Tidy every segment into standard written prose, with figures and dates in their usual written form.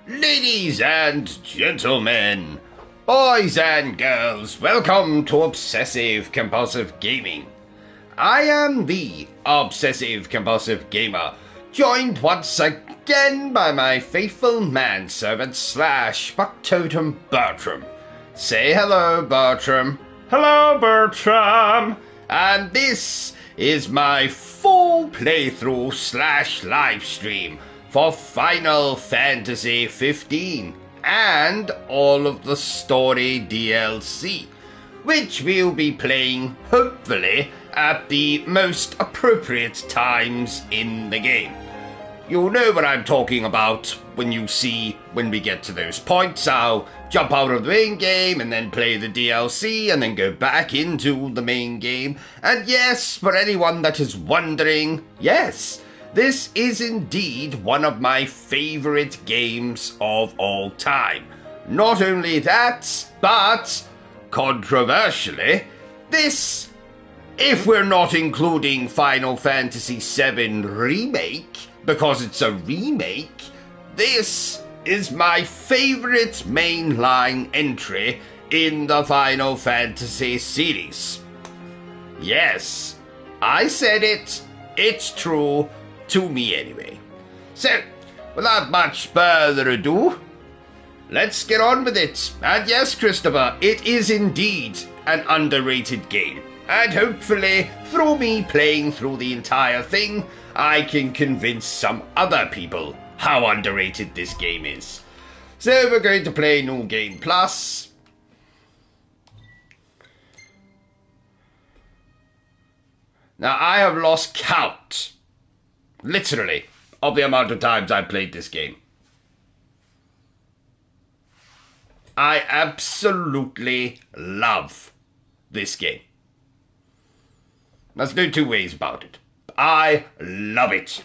Ladies and gentlemen, boys and girls, welcome to Obsessive Compulsive Gaming. I am the Obsessive Compulsive Gamer, joined once again by my faithful manservant / factotum Bertrum. Say hello, Bertrum. Hello, Bertrum. And this is my full playthrough / livestream for Final Fantasy 15 and all of the story DLC, which we'll be playing hopefully at the most appropriate times in the game. You'll know what I'm talking about when we get to those points. I'll jump out of the main game and then play the DLC and then go back into the main game. And yes, for anyone that is wondering, yes, this is indeed one of my favorite games of all time. Not only that, but controversially, this, if we're not including Final Fantasy VII Remake, because it's a remake, this is my favorite mainline entry in the Final Fantasy series. Yes, I said it. It's true. To me, anyway. So, without much further ado, let's get on with it. And yes, Christopher, it is indeed an underrated game. And hopefully, through me playing through the entire thing, I can convince some other people how underrated this game is. So, we're going to play New Game Plus. Now, I have lost count, literally, of the amount of times I've played this game. I absolutely love this game. There's no two ways about it. I love it.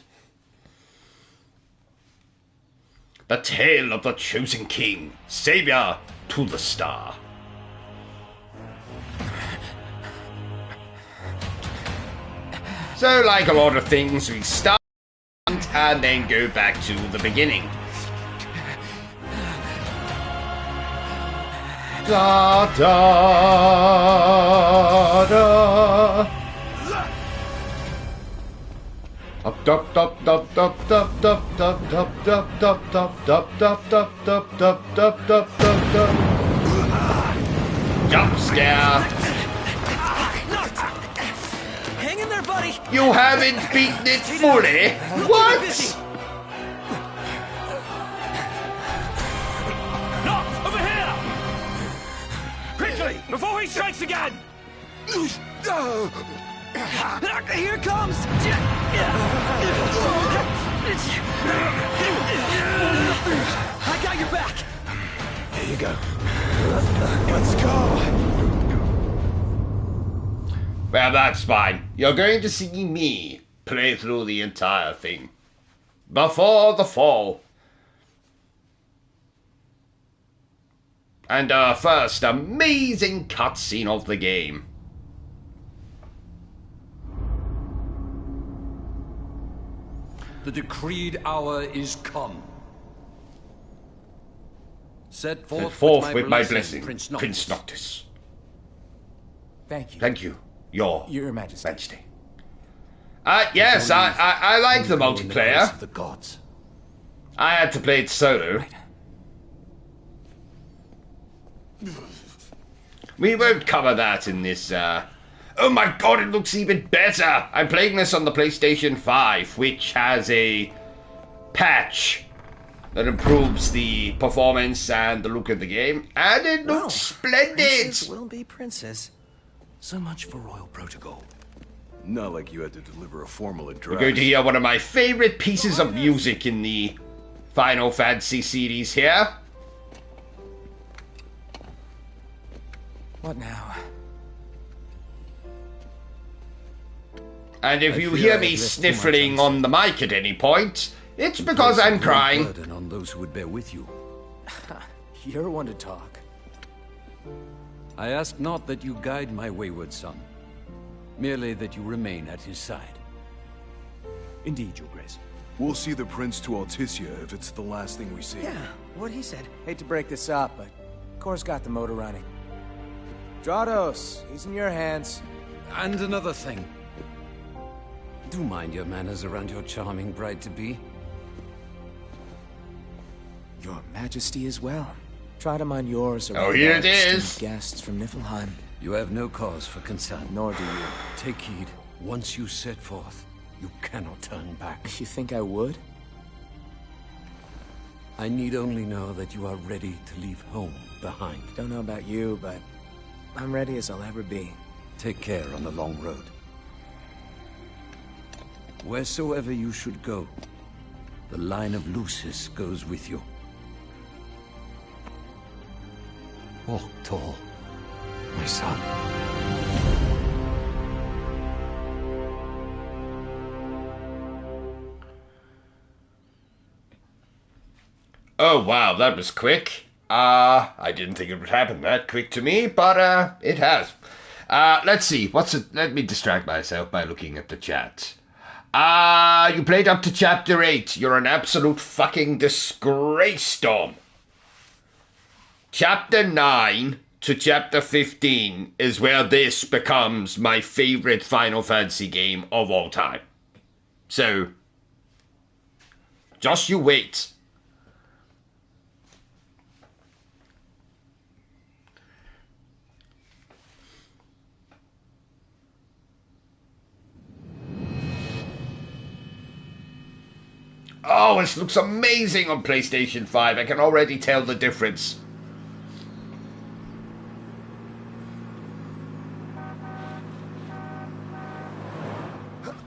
The tale of the chosen king, savior to the star. So, like a lot of things, we start and then go back to the beginning. Da da da. Up dup dup dup dup dup dup dup dup dup dup dup dup dup dup dup dup dup dup dup. Jump scare. Hang in there, buddy. You haven't beaten it fully? What? No, over here! Quickly, before he strikes again! Here comes! I got your back! Here you go. Let's go! Well, that's fine. You're going to see me play through the entire thing. Before the fall. And our first amazing cutscene of the game. The decreed hour is come. Set forth with my blessing, Prince Noctis. Thank you. Thank you, Your Majesty. Majesty. Yes, I like the multiplayer. Of the gods. I had to play it solo. Right. We won't cover that in this, Oh my god, it looks even better! I'm playing this on the PlayStation 5, which has a patch that improves the performance and the look of the game, and it looks splendid! Princes will be princes. So much for royal protocol. Not like you had to deliver a formal address. We're going to hear one of my favorite pieces of music in the Final Fantasy series here. What now? And if you hear me sniffling on the mic at any point, it's because I'm crying. Burden on those who would bear with you. You're one to talk. I ask not that you guide my wayward son, merely that you remain at his side. Indeed, Your Grace. We'll see the prince to Alticia if it's the last thing we see. Yeah, what he said. Hate to break this up, but Kor's got the motor running. Drados, he's in your hands. And another thing. Do mind your manners around your charming bride-to-be. Your Majesty as well. Try to mind yours around Oh, here our it is. esteemed guests from Niflheim. You have no cause for concern. Nor do you. Take heed. Once you set forth, you cannot turn back. You think I would? I need only know that you are ready to leave home behind. Don't know about you, but I'm ready as I'll ever be. Take care on the long road. Wheresoever you should go, the line of Lucis goes with you. Walk tall, my son. Oh wow, that was quick. I didn't think it would happen that quick to me, but it has. Let's see, what's it? Let me distract myself by looking at the chat. You played up to chapter 8. You're an absolute fucking disgrace, Dom. Chapter 9 to chapter 15 is where this becomes my favorite Final Fantasy game of all time. So, just you wait. Oh, this looks amazing on PlayStation 5. I can already tell the difference.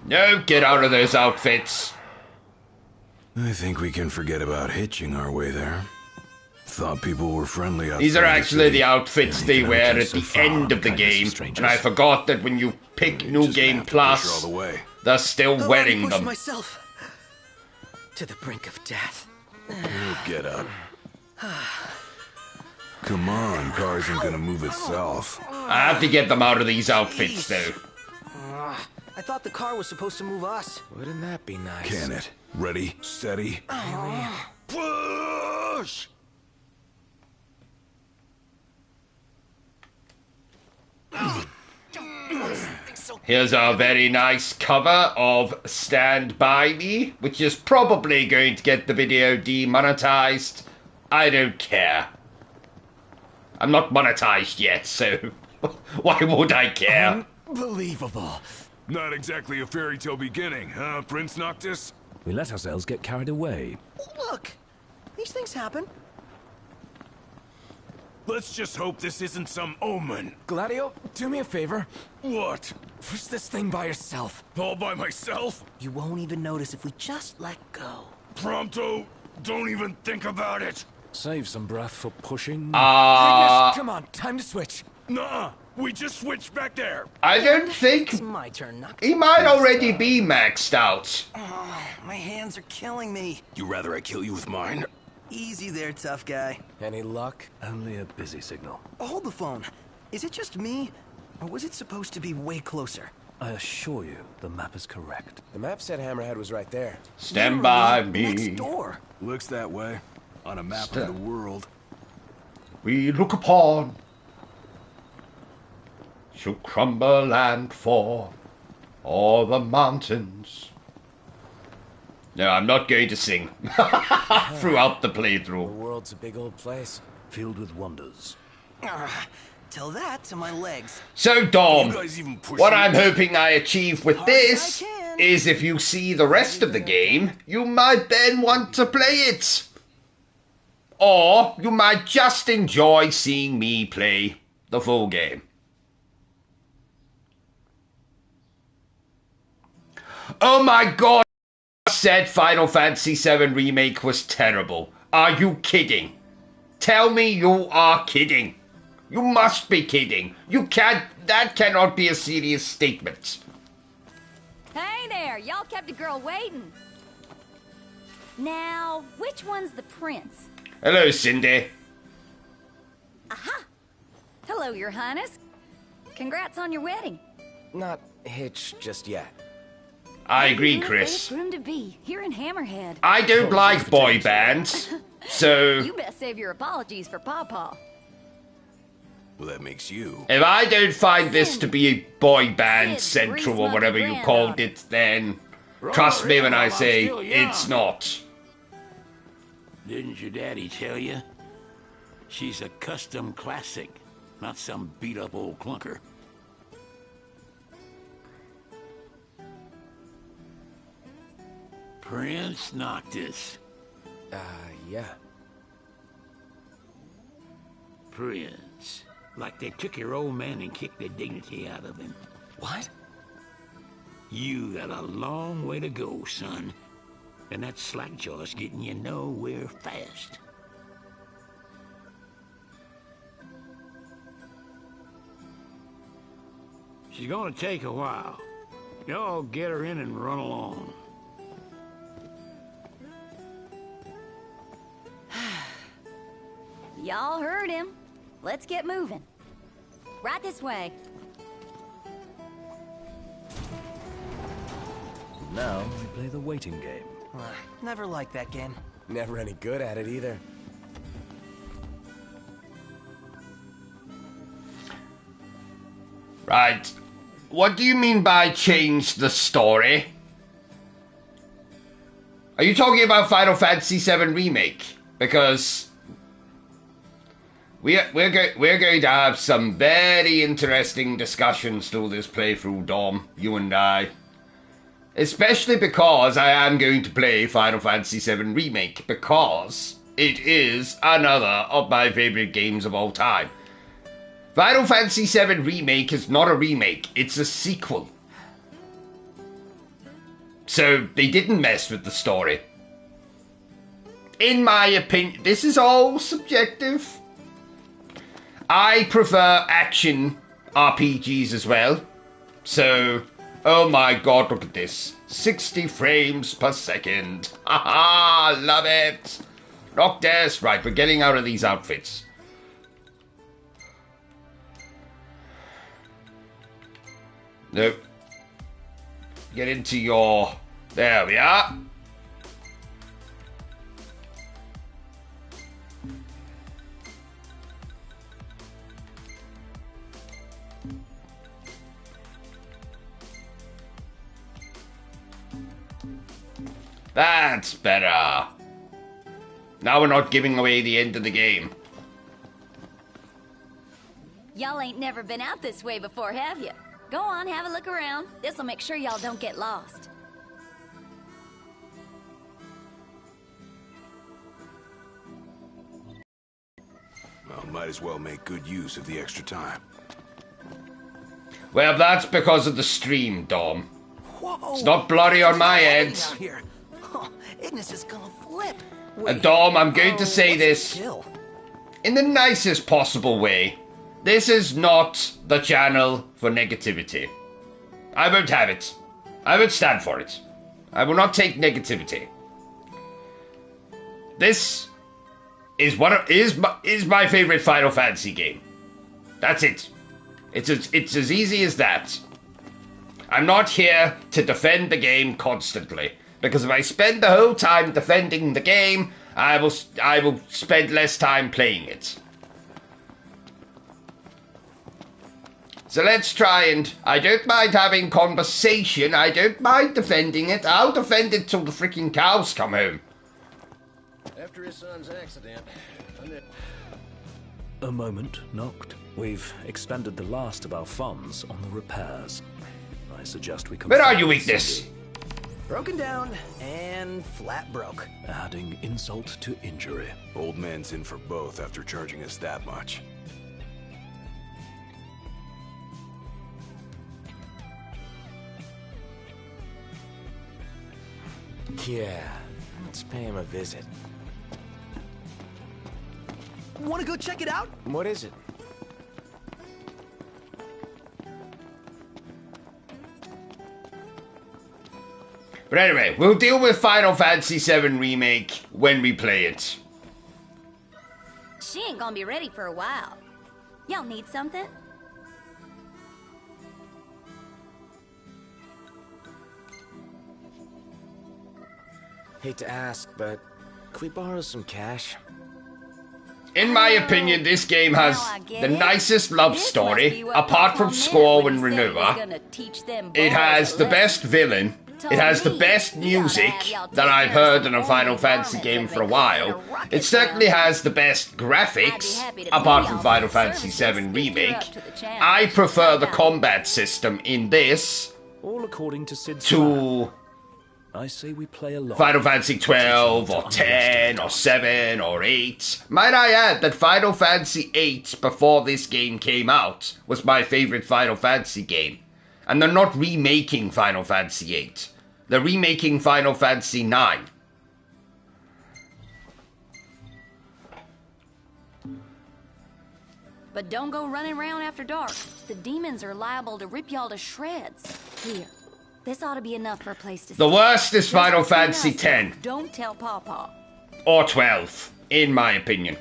No, get out of those outfits. I think we can forget about hitching our way there. Thought people were friendly outside. These are actually the outfits Yeah, they you can wear never at keep the so far end on of the kindness game. of strangers. And I forgot that when you pick You New just Game have to push her Plus, all the way. they're still I've wearing pushed them. myself to the brink of death. Get up. Come on, car isn't gonna move itself. I have to get them out of these outfits, though. I thought the car was supposed to move us. Wouldn't that be nice? Can it? Ready, steady. Push! Here's a very nice cover of Stand By Me, which is probably going to get the video demonetized. I don't care. I'm not monetized yet, so why would I care? Unbelievable. Not exactly a fairy tale beginning, huh, Prince Noctis? We let ourselves get carried away. Look, these things happen. Let's just hope this isn't some omen. Gladio, do me a favor. What? Push this thing by yourself. All by myself? You won't even notice if we just let go. Prompto, don't even think about it. Save some breath for pushing. Agnes, come on, time to switch. Nuh-uh, we just switched back there. I don't think It's my turn, Nux. he might already be maxed out. Oh, my hands are killing me. You rather I kill you with mine? Easy there, tough guy. Any luck? Only a busy signal. Hold the phone. Is it just me? Or was it supposed to be way closer? I assure you, the map is correct. The map said Hammerhead was right there. Stand by Literally me. Next door. Looks that way. On a map of the world. We look upon shall crumble and fall, all the mountains. No, I'm not going to sing throughout the The playthrough. world's a big old place. Filled with wonders. Tell that to my legs. So, Dom, You guys even push what me? I'm hoping I achieve with Hard as this I can. is if you see the rest of the game, you might then want to play it. Or you might just enjoy seeing me play the full game. Oh my god, I said Final Fantasy VII Remake was terrible. Are you kidding? Tell me you are kidding. You must be kidding. You can't, that cannot be a serious statement. Hey there, y'all kept a girl waiting. Now, which one's the prince? Hello, Cindy. Aha! Hello, your highness. Congrats on your wedding. Not hitch just yet. I agree, Maybe Chris. the room to be here in Hammerhead. I don't like boy bands, so You best save your apologies for Pawpaw. Well, that makes you. if I don't find this to be a boy band Sid's central or grease-monkey whatever you called it, then trust me when I say it's not. Didn't your daddy tell you? She's a custom classic, not some beat-up old clunker. Prince Noctis. Yeah. Prince. Like they took your old man and kicked the dignity out of him. What? You got a long way to go, son. And that slackjaw's getting you nowhere fast. She's gonna take a while. Y'all get her in and run along. Y'all heard him. Let's get moving. Right this way. Now we play the waiting game. Never liked that game. Never any good at it either. Right. What do you mean by change the story? Are you talking about Final Fantasy VII Remake? Because we're going to have some very interesting discussions through this playthrough, Dom, you and I. Especially because I am going to play Final Fantasy VII Remake, because it is another of my favorite games of all time. Final Fantasy VII Remake is not a remake, it's a sequel. So they didn't mess with the story. In my opinion, this is all subjective. I prefer action RPGs as well. So, oh my god, look at this. 60 frames per second. Haha, love it. Noctis. Right, we're getting out of these outfits. Nope. Get into your... There we are. That's better. Now we're not giving away the end of the game. Y'all ain't never been out this way before, have you? Go on, have a look around. This'll make sure y'all don't get lost. Well, might as well make good use of the extra time. Well, that's because of the stream, Dom. Whoa! It's not bloody on my end. Out here. Oh, Ignis is gonna flip. And Dom, I'm going to say what's this the kill? in the nicest possible way. This is not the channel for negativity. I won't have it. I won't stand for it. I will not take negativity. This is my favorite Final Fantasy game. That's it. It's as easy as that. I'm not here to defend the game constantly, because if I spend the whole time defending the game, I will spend less time playing it. So let's try and... I don't mind having conversation. I don't mind defending it. I'll defend it till the freaking cows come home. After his son's accident, a moment, Noct. We've expended the last of our funds on the repairs. I suggest we... Where are you, weakness? Broken down and flat broke. Adding insult to injury. Old man's in for both after charging us that much. Yeah, let's pay him a visit. Wanna go check it out? What is it? But anyway, we'll deal with Final Fantasy VII Remake when we play it. She ain't gonna be ready for a while. Y'all need something? Hate to ask, but could we borrow some cash? In my opinion, this game has the nicest love story, apart from Score and Renua. It has the best villain. It has the best music that I've heard in a Final Fantasy game for a while. It certainly has the best graphics, apart from Final Fantasy VII Remake. I prefer the combat system in this All according to Sid's to I say we play along. Final Fantasy 12 or 10 or 7 or 8. Might I add that Final Fantasy 8 before this game came out was my favorite Final Fantasy game. And they're not remaking Final Fantasy 8. They're remaking Final Fantasy 9. But don't go running around after dark. The demons are liable to rip y'all to shreds. Here, this ought to be enough for a place to The stay. worst is Just Final between Fantasy us, 10 Don't tell Pawpaw. or 12, in my opinion.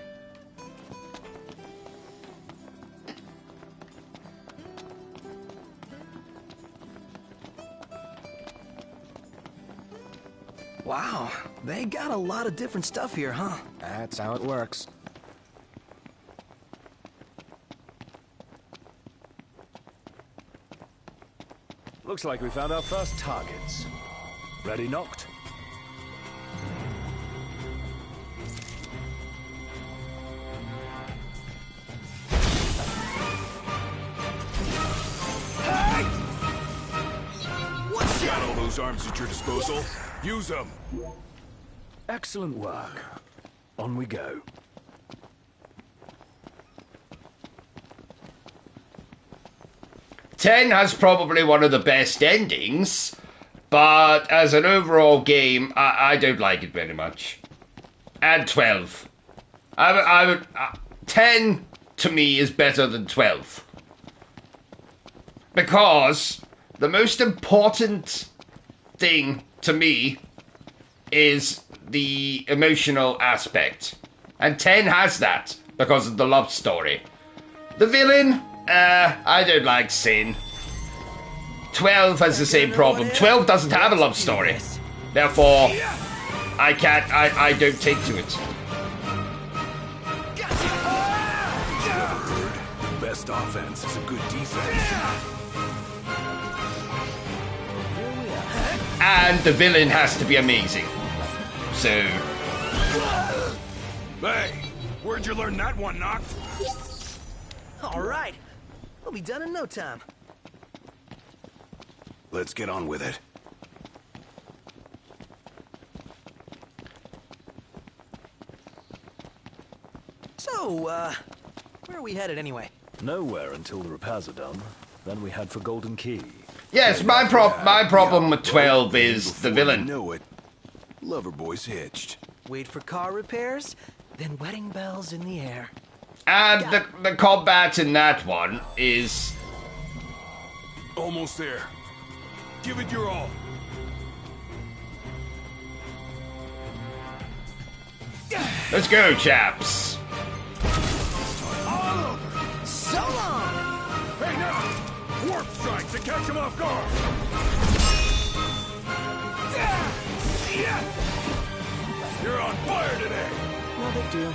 Wow, they got a lot of different stuff here, huh? That's how it works. Looks like we found our first targets. Ready, knocked? Got all those arms at your disposal? Use them. Excellent work. On we go. Ten has probably one of the best endings, but as an overall game, I don't like it very much. And 12. I would 10 to me is better than 12. Because the most important thing to me is the emotional aspect. And 10 has that because of the love story. The villain, I don't like Sin. 12 has the same problem. 12 doesn't have a love story. Therefore, I don't take to it. The best offense is a good defense. And the villain has to be amazing. So... Hey, where'd you learn that one, Knocked? All right, we'll be done in no time. Let's get on with it. So, where are we headed anyway? Nowhere until the repairs are done. Then we head for Golden Key. Yes, my problem with 12 is the villain. You know it. Loverboy's hitched. Wait for car repairs, then wedding bells in the air. And the combat in that one is... Almost there. Give it your all. Let's go, chaps. All over. So long. Hey, now! Warp strike to catch him off guard! You're on fire today! No big deal.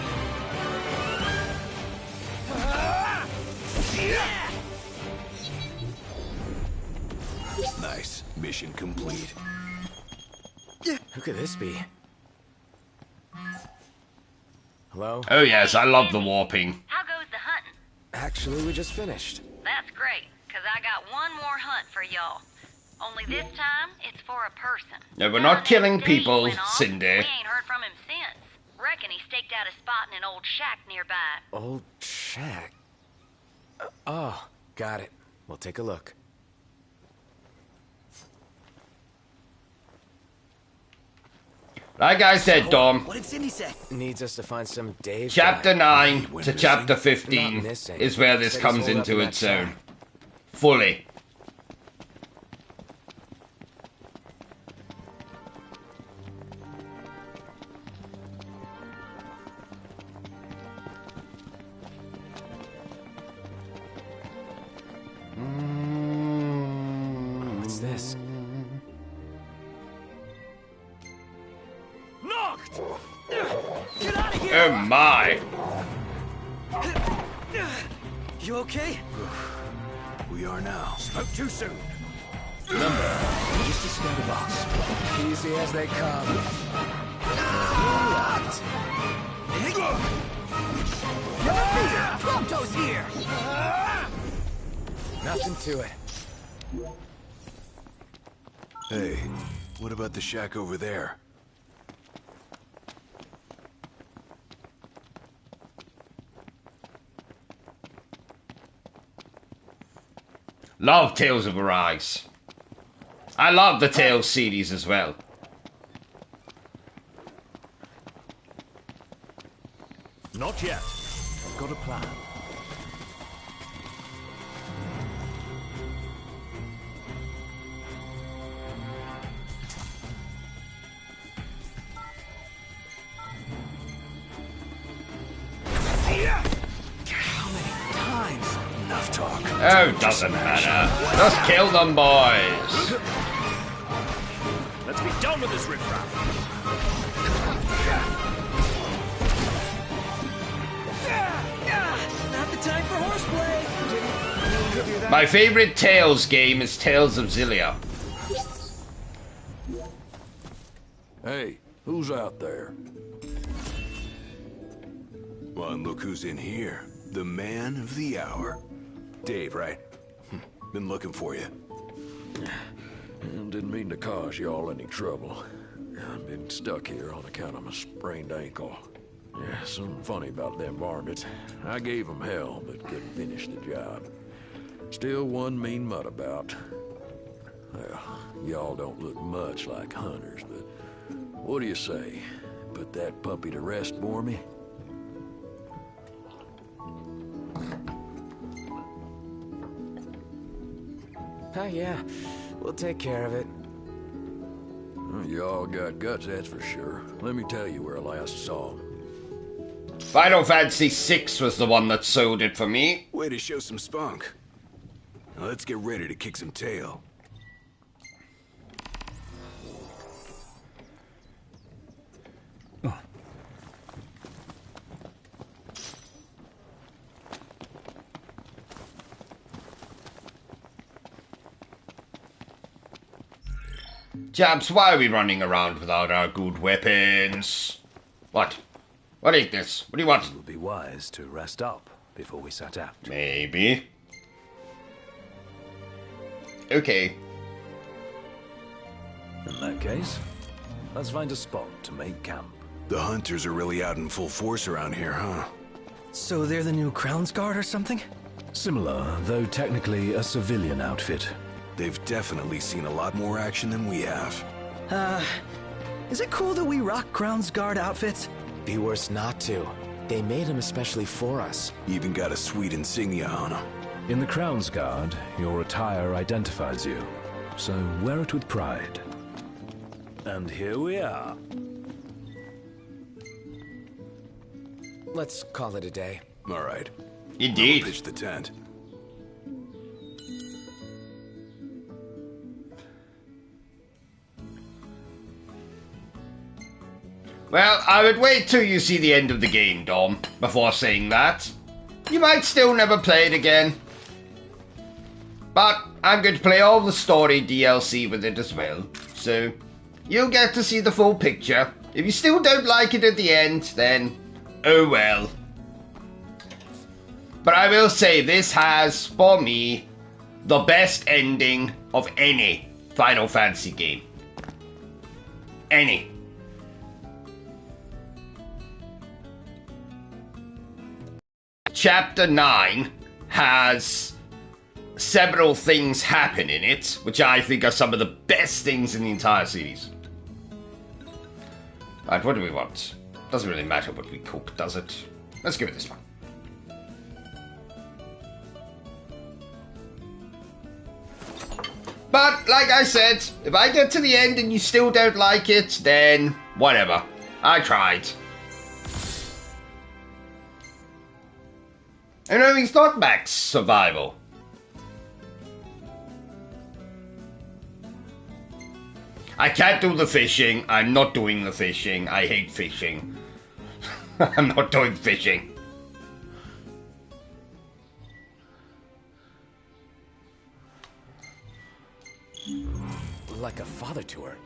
Nice. Mission complete. Who could this be? Hello? Oh yes, I love the warping. How goes the hunting? Actually, we just finished. That's great, because I got one more hunt for y'all. Only this time, it's for a person. No, we're not killing Day people, went off, Cindy. We ain't heard from him since. Reckon he staked out a spot in an old shack nearby. Old shack. Oh, got it. We'll take a look. Like I said, Dom, What did Cindy say? Needs us to find some Dave. Chapter guy. 9 to Chapter 15 Not missing. is where this Said he's comes holed up into in its that own. shack. Fully. What's this? Oh my. You okay? We are now. Spoke too soon. Remember, just a scared of us. Easy as they come. Prompto's here! Nothing to it. Hey, what about the shack over there? Love Tales of Arise. I love the Tales series as well. Not yet. I've got a plan. How many times? Enough talk. Oh, doesn't matter. Just kill them, boys. Let's be done with this riffraff. Not the time for horseplay! My favorite Tales game is Tales of Xillia. Hey, who's out there? Well, and look who's in here. The man of the hour. Dave, right? Been looking for you. Didn't mean to cause y'all any trouble. I've been stuck here on account of my sprained ankle. Yeah, something funny about them varmints. I gave them hell, but couldn't finish the job. Still one mean mutt about. Well, y'all don't look much like hunters, but what do you say? Put that puppy to rest for me? Oh, yeah. We'll take care of it. Well, y'all got guts, that's for sure. Let me tell you where I last saw him. Final Fantasy VI was the one that sold it for me. Way to show some spunk. Now let's get ready to kick some tail. Chaps, why are we running around without our good weapons? What? What is this? What do you want? It would be wise to rest up before we set out. Maybe. Okay. In that case, let's find a spot to make camp. The hunters are really out in full force around here, huh? So they're the new Crown's Guard or something? Similar, though technically a civilian outfit. They've definitely seen a lot more action than we have. Is it cool that we rock Crown's Guard outfits? Be worse not to. They made them especially for us. Even got a sweet insignia on them. In the Crown's Guard, your attire identifies you, so wear it with pride. And here we are. Let's call it a day. All right. Indeed. Pitch the tent. Well, I would wait till you see the end of the game, Dom, before saying that. You might still never play it again. But I'm going to play all the story DLC with it as well, so you'll get to see the full picture. If you still don't like it at the end, then oh well. But I will say this has, for me, the best ending of any Final Fantasy game. Any. Chapter 9 has several things happen in it, which I think are some of the best things in the entire series. Right, what do we want? Doesn't really matter what we cook, does it? Let's give it this one. But, like I said, if I get to the end and you still don't like it, then whatever. I tried. And no, it's not max survival. I can't do the fishing. I'm not doing the fishing. I hate fishing. I'm not doing fishing. Like a father to her.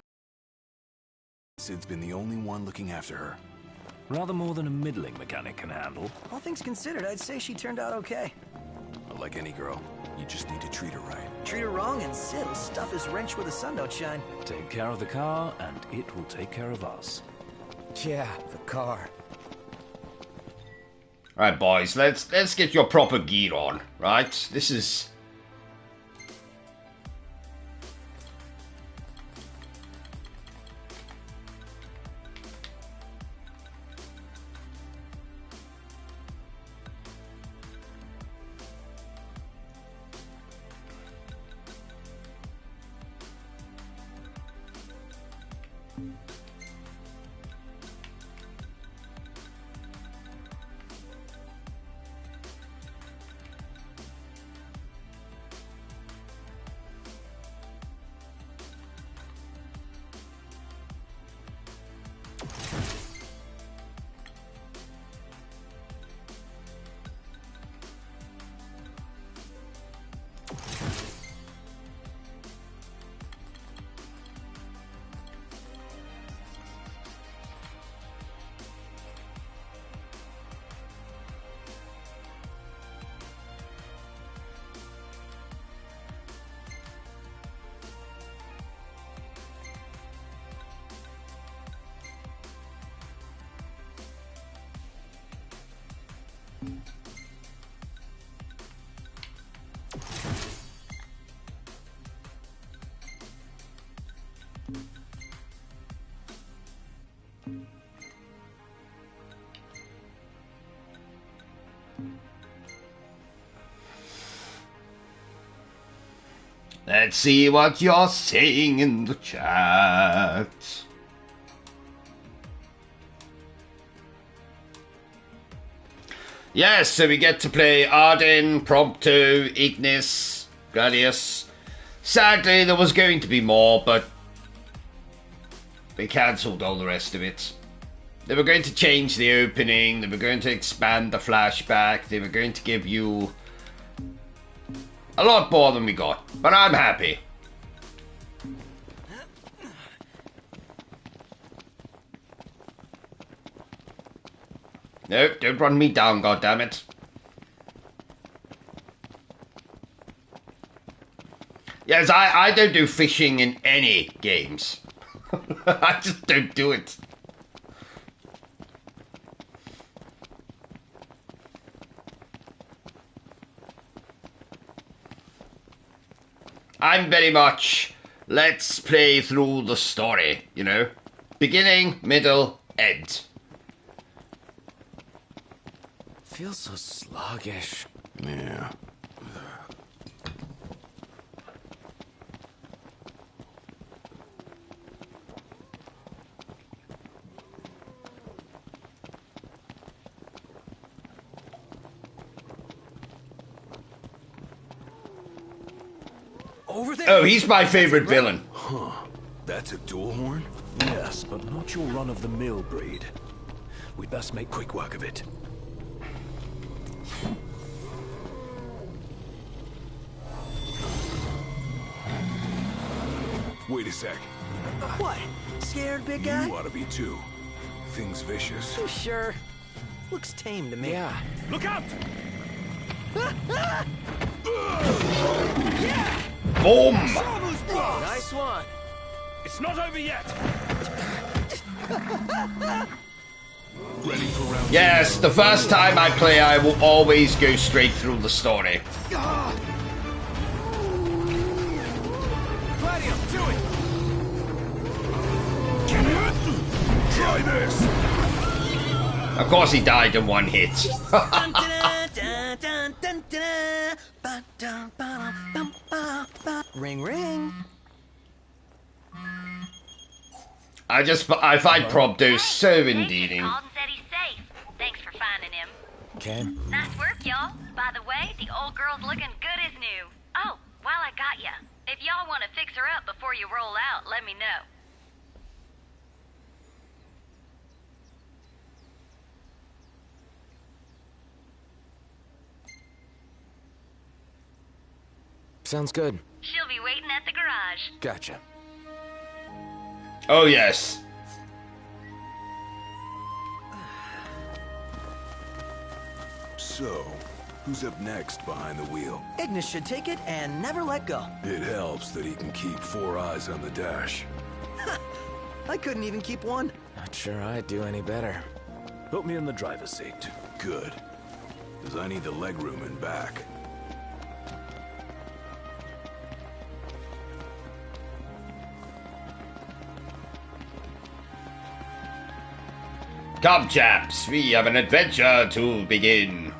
Sid's been the only one looking after her. Rather more than a middling mechanic can handle. All things considered, I'd say she turned out okay. Like any girl, you just need to treat her right. Treat her wrong and Sid'll stuff his wrench where the sun don't shine. Take care of the car, and it will take care of us. Yeah, the car. Alright, boys, let's get your proper gear on, right? This is... Let's see what you're saying in the chat. Yes, so we get to play Arden, Prompto, Ignis, Gladius. Sadly, there was going to be more, but they cancelled all the rest of it. They were going to change the opening, they were going to expand the flashback, they were going to give you a lot more than we got, but I'm happy. Nope, don't run me down, goddammit. Yes, I don't do fishing in any games. I just don't do it. I'm very much, let's play through the story, you know? Beginning, middle, end. Feels so sluggish. Yeah. Over there. Oh, he's my favorite villain. Huh. That's a dual horn? Yes, but not your run-of-the-mill breed. We'd best make quick work of it. Wait a sec. What? Scared, big guy? You ought to be too. Thing's vicious. You sure? Looks tame to me. Yeah. Look out! Boom! Nice one. It's not over yet! Ready for round Yes, the first time I play, I will always go straight through the story. Gladio, do it. Try this! Of course he died in one hit. Ring, ring. I find Prompto so endearing. Alden said he's safe. Thanks for finding him. Ken? Nice work, y'all. By the way, the old girl's looking good as new. Oh, while I got ya, if y'all want to fix her up before you roll out, let me know. sounds good. She'll be waiting at the garage. Gotcha. Oh, yes. So, who's up next behind the wheel? Ignis should take it and never let go. It helps that he can keep 4 eyes on the dash. I couldn't even keep one. Not sure I'd do any better. Put me in the driver's seat. Good. Because I need the legroom in back. Come, chaps, we have an adventure to begin.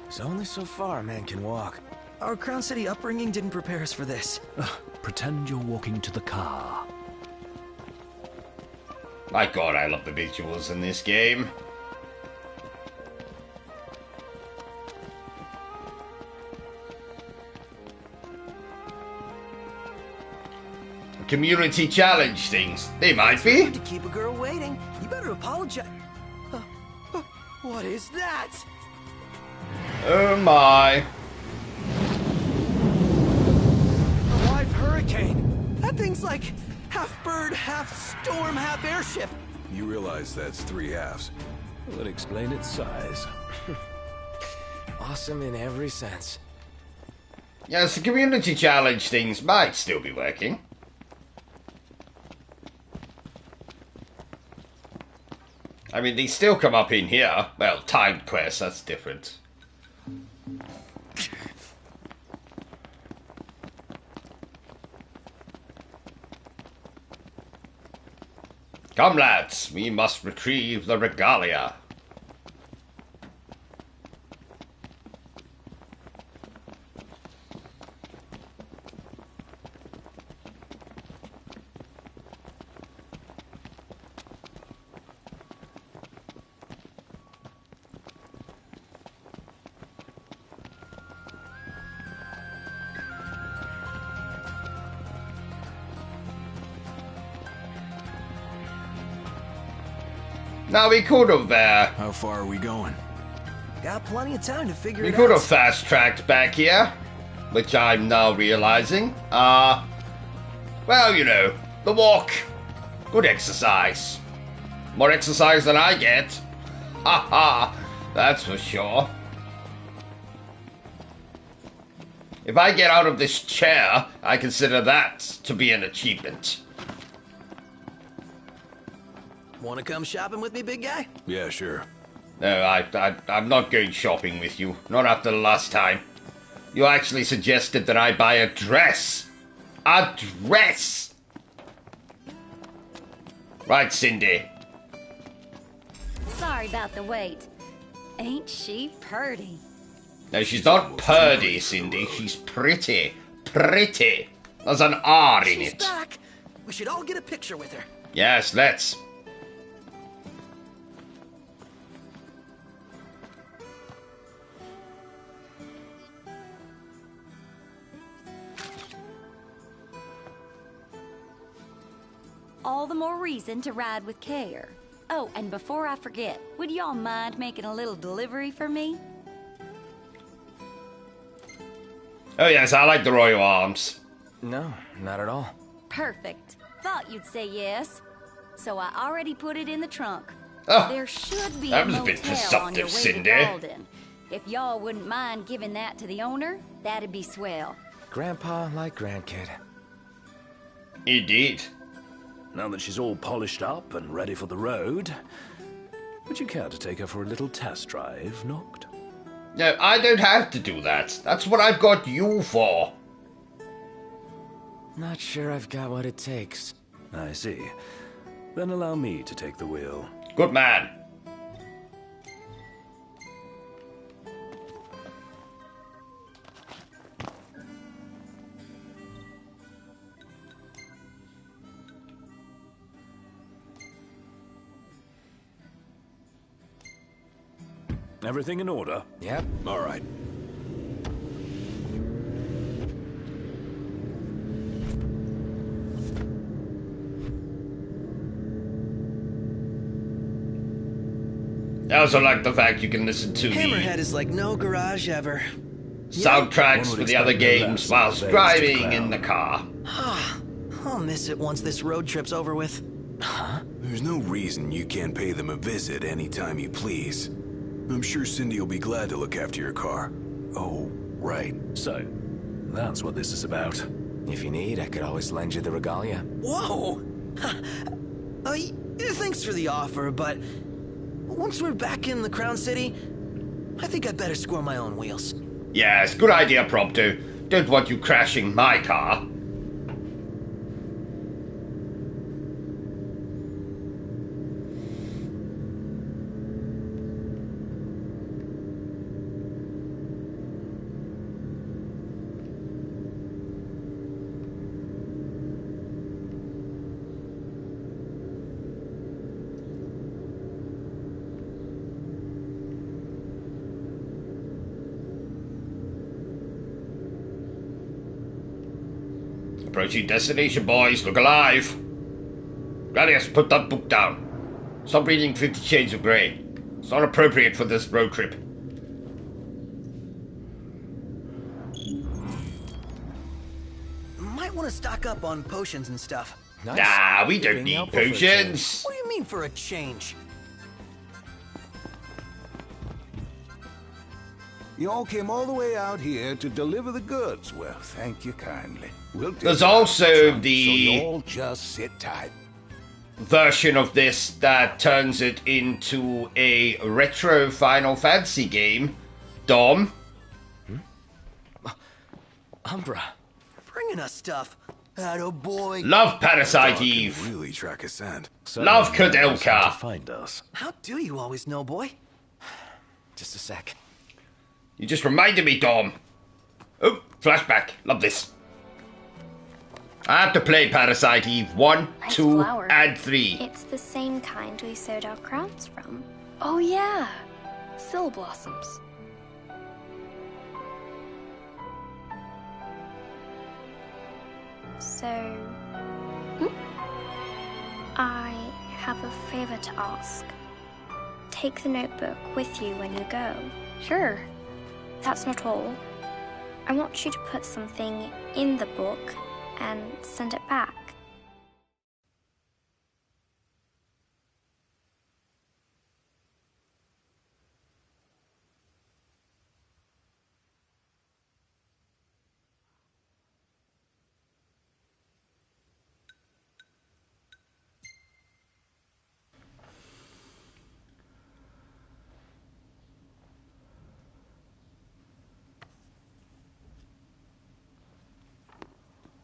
It's only so far a man can walk. Our Crown City upbringing didn't prepare us for this. Pretend you're walking to the car. My god, I love the visuals in this game. Community challenge things. They might be. To keep a girl waiting, you better apologize. What is that? Oh my. A live hurricane. That thing's like half bird, half storm, half airship. You realize that's 3 halves. Would explain its size. Awesome in every sense. Yes, the community challenge things might still be working. I mean, they still come up in here. Well, timed quests, that's different. Come, lads, we must retrieve the regalia. Now we could have, How far are we going? Got plenty of time to figure we it could out. have fast-tracked back here, which I'm now realizing. Well, you know, the walk. Good exercise. More exercise than I get. Ha ha, that's for sure. If I get out of this chair, I consider that to be an achievement. Want to come shopping with me, big guy? Yeah, sure. No, I'm not going shopping with you. Not after the last time. You actually suggested that I buy a dress. A dress! Right, Cindy. Sorry about the wait. Ain't she purty? No, she's not purdy, Cindy. She's pretty. Pretty. There's an R in She's it. back. We should all get a picture with her. Yes, let's. All the more reason to ride with care. Oh, and before I forget, would y'all mind making a little delivery for me? Oh yes, I like the Royal Arms. No, not at all. Perfect. Thought you'd say yes. So I already put it in the trunk. Oh, There should be that a was a bit motel on your way presumptive, to Cindy. Walden. If y'all wouldn't mind giving that to the owner, that'd be swell. Grandpa like grandkid. Indeed. Now that she's all polished up and ready for the road, would you care to take her for a little test drive, Noct? No, I don't have to do that. That's what I've got you for. Not sure I've got what it takes. I see. Then allow me to take the wheel. Good man. Everything in order? Yep. All right. I also like the fact you can listen to Hammerhead the is like no garage ever. soundtracks for the other games whilst driving in the car. I'll miss it once this road trip's over with. There's no reason you can't pay them a visit anytime you please. I'm sure Cindy will be glad to look after your car. Oh, right. So, that's what this is about. If you need, I could always lend you the regalia. Whoa! Thanks for the offer, but once we're back in the Crown City, I think I'd better score my own wheels. Yes, good idea, Prompto. Don't want you crashing my car. Approaching destination, boys. Look alive. Gladius, put that book down. Stop reading 50 Shades of Grey. It's not appropriate for this road trip. Might want to stock up on potions and stuff. Nice. Nah, we don't Being need helpful for a potions. What do you mean for a change? You all came all the way out here to deliver the goods. Well, thank you kindly. We'll take There's it out also of trunk, the- So you all just sit tight. Version of this that turns it into a retro Final Fantasy game. Dom? Umbra. Bringing us stuff. Attaboy. Love Parasite Dog can Eve. really track a scent. Love Someone knows how Kudelka. to find us. How do you always know, boy? Just a sec. You just reminded me, Dom. Oh, flashback. Love this. I have to play Parasite Eve 1, Nice 2, flower. and 3. It's the same kind we sewed our crowns from. Oh yeah, Sill blossoms. So, I have a favor to ask. Take the notebook with you when you go. Sure. That's not all. I want you to put something in the book and send it back.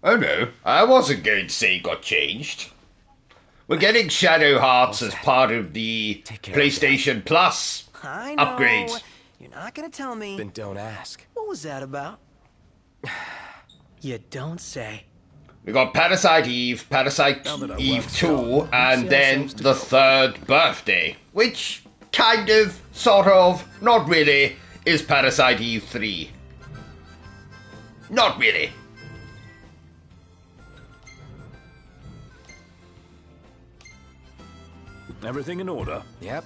Oh no, I wasn't going to say it got changed. We're getting Shadow Hearts as part of the PlayStation Plus I know. upgrade. You're not gonna tell me. Then don't ask. What was that about? You don't say. We got Parasite Eve Eve 2, and then the third birthday, which kind of, sort of, not really, is Parasite Eve 3. Not really. Everything in order? Yep.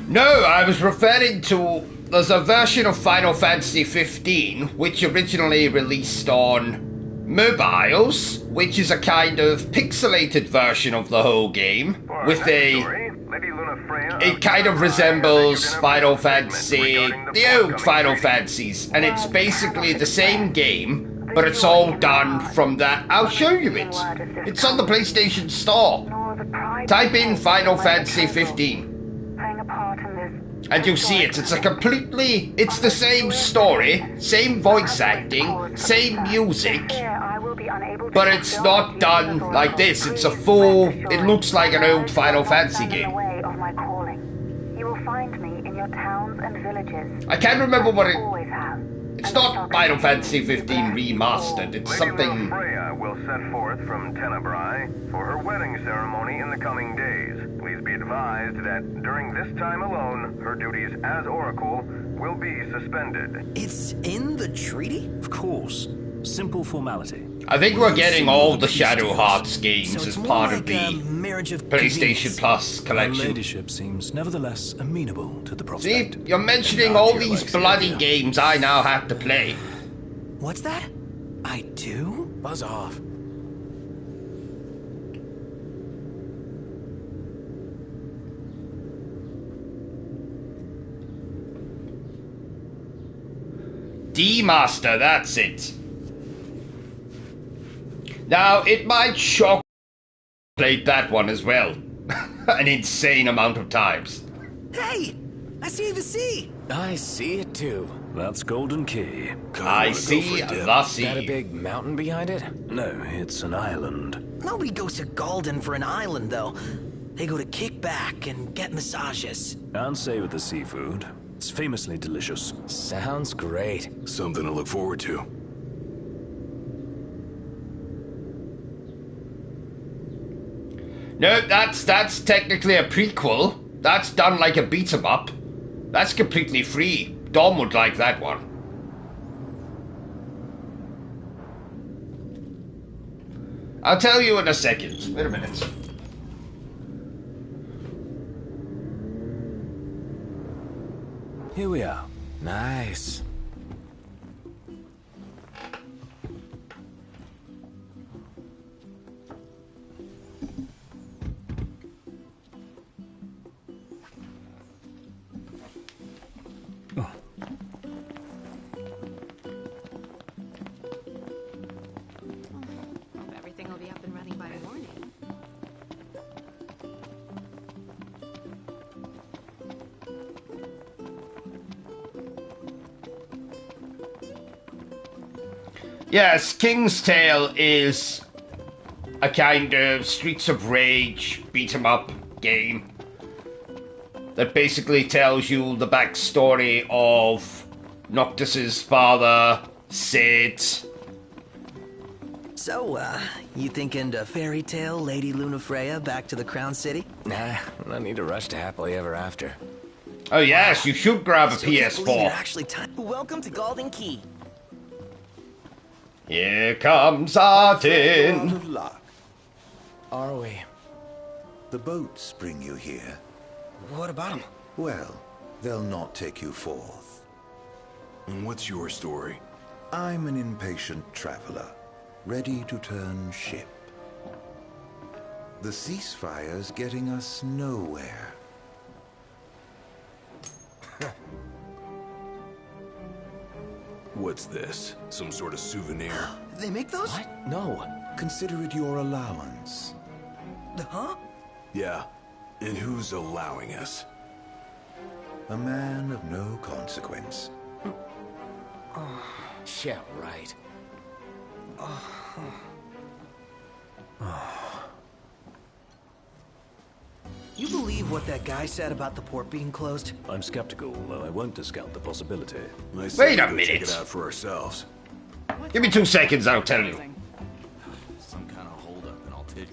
No, I was referring to, there's a version of Final Fantasy 15 which originally released on mobiles, which is a kind of pixelated version of the whole game, with it kind of resembles Final Fantasy, the old Final Fantasies, and it's basically the same game, but it's all done from that. I'll show you it. It's on the PlayStation Store. Type in Final Fantasy 15. And you'll see it. It's it's the same story, same voice acting, same music, but it's not done like this. It's a full, it looks like an old Final Fantasy game. I can't remember what it's not Final Fantasy 15 remastered, it's something. Freya will set forth from Tenebrae for her wedding ceremony in the coming days. Please be advised that during this time alone, her duties as Oracle will be suspended. It's in the treaty? Of course. Simple formality. I think we're getting all the Shadow Hearts games So as it's more part like of the marriage of PlayStation convenience. Plus Her collection. ladyship seems nevertheless amenable to the See, prospect. you're mentioning And all Artyr these likes the bloody idea. games I now have to play. What's that? I do? Buzz off. D-Master, that's it. Now, it might shock I played that one as well. An insane amount of times. Hey! I see the sea! I see it too. That's Golden Key. I see the sea. Got a big mountain behind it? No, it's an island. Nobody goes to Galden for an island, though. They go to kick back and get massages. And savor the seafood. It's famously delicious. Sounds great. Something to look forward to. No, that's technically a prequel. That's done like a beat 'em up. That's completely free. Dom would like that one. I'll tell you in a second. Wait a minute. Here we are. Nice. Hope everything will be up and running by morning. Yes, King's Tale is a kind of Streets of Rage beat 'em up game that basically tells you the backstory of Noctis's father, Sid. So, you thinking to fairy tale Lady Lunafreya back to the Crown City? Nah, no need to rush to happily ever after. Oh yes, you should grab a Still can't believe PS4. you're actually Welcome to Galden Key. Here comes Artin. Of luck. Are we? The boats bring you here. What about him? Well, they'll not take you forth. And what's your story? I'm an impatient traveler, ready to turn ship. The ceasefire's getting us nowhere. What's this? Some sort of souvenir? They make those? What? No. Consider it your allowance. Huh? Yeah. And who's allowing us? A man of no consequence. Yeah, right. You believe what that guy said about the port being closed? I'm skeptical, though I won't discount the possibility. I Wait say a we go minute. Check it out for ourselves. Give me 2 seconds, I'll tell you. Some kind of holdup, and I'll tell you.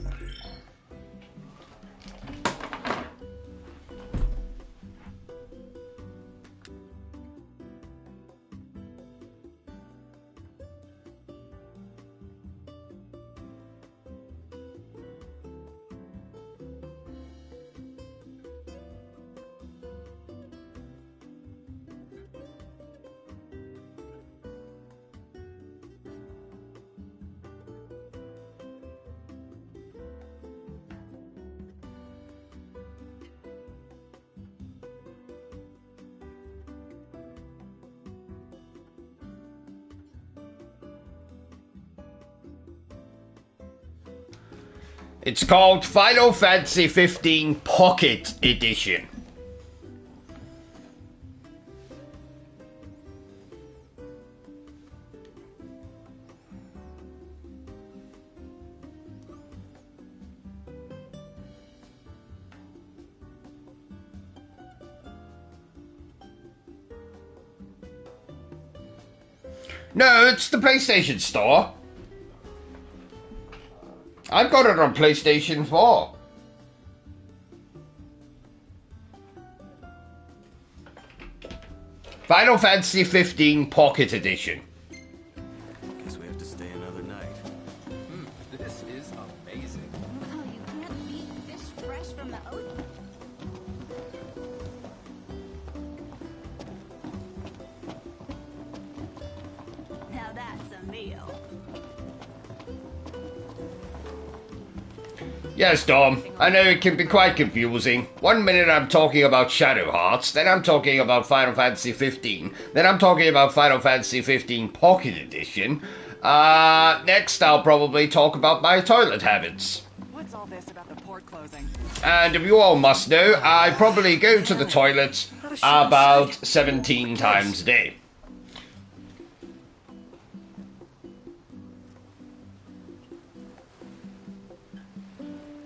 It's called Final Fantasy 15 Pocket Edition. No, it's the PlayStation Store. I've got it on PlayStation 4. Final Fantasy 15 Pocket Edition. Guess we have to deal. Yes, Dom, I know it can be quite confusing. One minute I'm talking about Shadow Hearts, then I'm talking about Final Fantasy 15, then I'm talking about Final Fantasy 15 Pocket Edition. Next I'll probably talk about my toilet habits. What's all this about the port closing? And if you all must know, I probably go to the toilet about 17 times a day.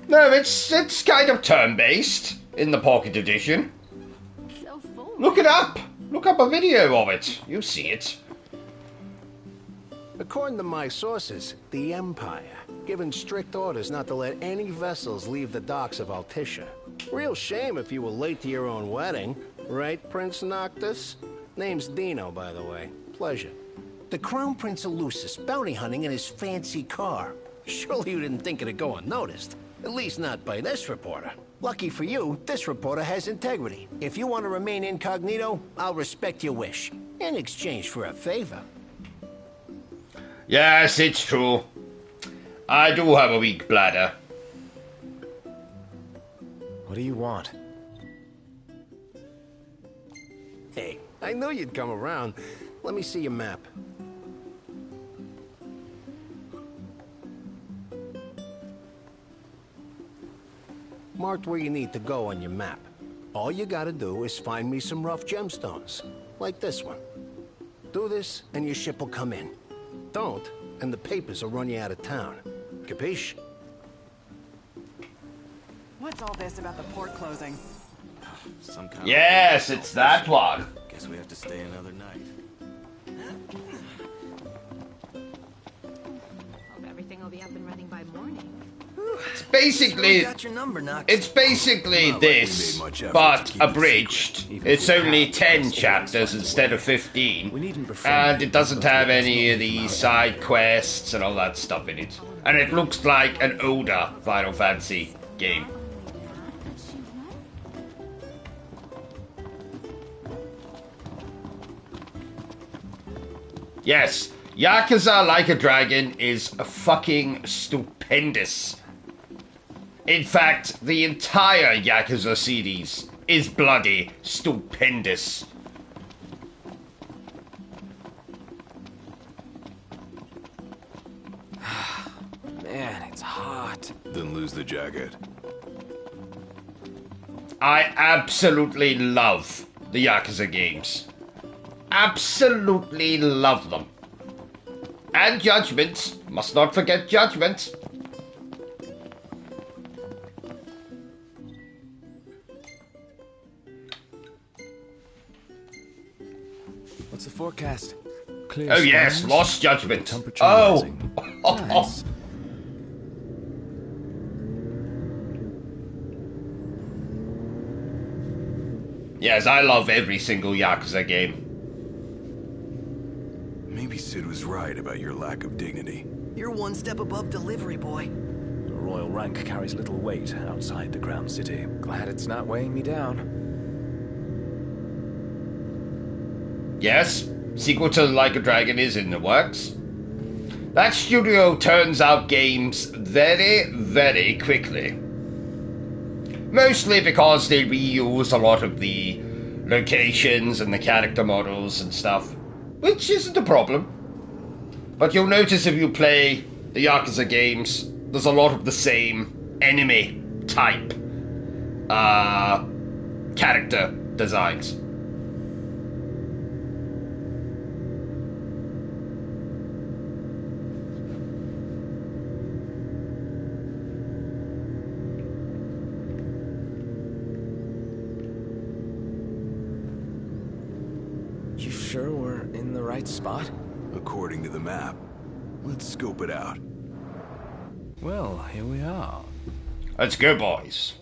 No, it's kind of turn-based in the Pocket Edition. So full. Look it up! Look up a video of it. You see it. According to my sources, the Empire given strict orders not to let any vessels leave the docks of Altissia. Real shame if you were late to your own wedding, right, Prince Noctis? Name's Dino, by the way. Pleasure. The Crown Prince of Lucis bounty hunting in his fancy car. Surely you didn't think it'd go unnoticed. At least not by this reporter. Lucky for you, this reporter has integrity. If you want to remain incognito, I'll respect your wish. In exchange for a favor. Yes, it's true. I do have a weak bladder. What do you want? Hey, I knew you'd come around. Let me see your map. Marked where you need to go on your map. All you gotta do is find me some rough gemstones, like this one. Do this, and your ship will come in. Don't, and the papers will run you out of town. Capiche? What's all this about the port closing? Some kind yes, it's that one. Guess we have to stay another night. Hope everything will be up and running by morning. It's basically this, but abridged. It's only 10 chapters instead of 15, and it doesn't have any of the side quests and all that stuff in it. And it looks like an older Final Fantasy game. Yes, Yakuza Like a Dragon is fucking stupendous. In fact, the entire Yakuza series is bloody stupendous. Man, it's hot. Then lose the jacket. I absolutely love the Yakuza games. Absolutely love them. And Judgment. Must not forget Judgment. What's the forecast? Clear skies, yes, Lost Judgment. Oh. Nice. Yes, I love every single Yakuza game. Maybe Sid was right about your lack of dignity. You're one step above delivery boy. The royal rank carries little weight outside the Crown City. Glad it's not weighing me down. Yes, sequel to Like a Dragon is in the works. That studio turns out games very, very quickly. Mostly because they reuse a lot of the locations and the character models and stuff, which isn't a problem. But you'll notice if you play the Yakuza games, there's a lot of the same enemy type character designs. You sure we're in the right spot? According to the map. Let's scope it out. Well, here we are. Let's go, boys.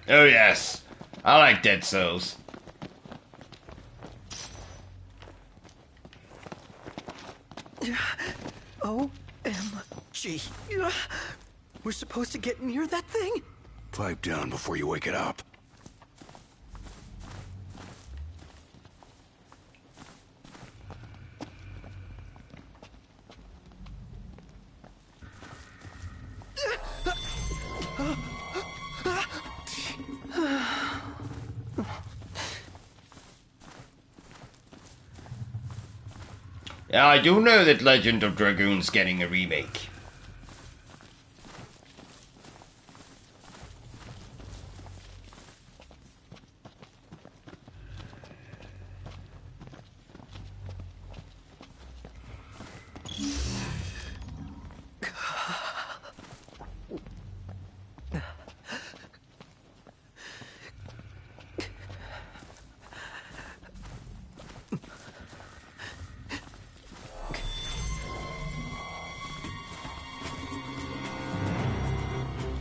Oh yes, I like Dead Souls. O.M.G. We're supposed to get near that thing? Pipe down before you wake it up. Yeah, I do know that Legend of Dragoon's getting a remake.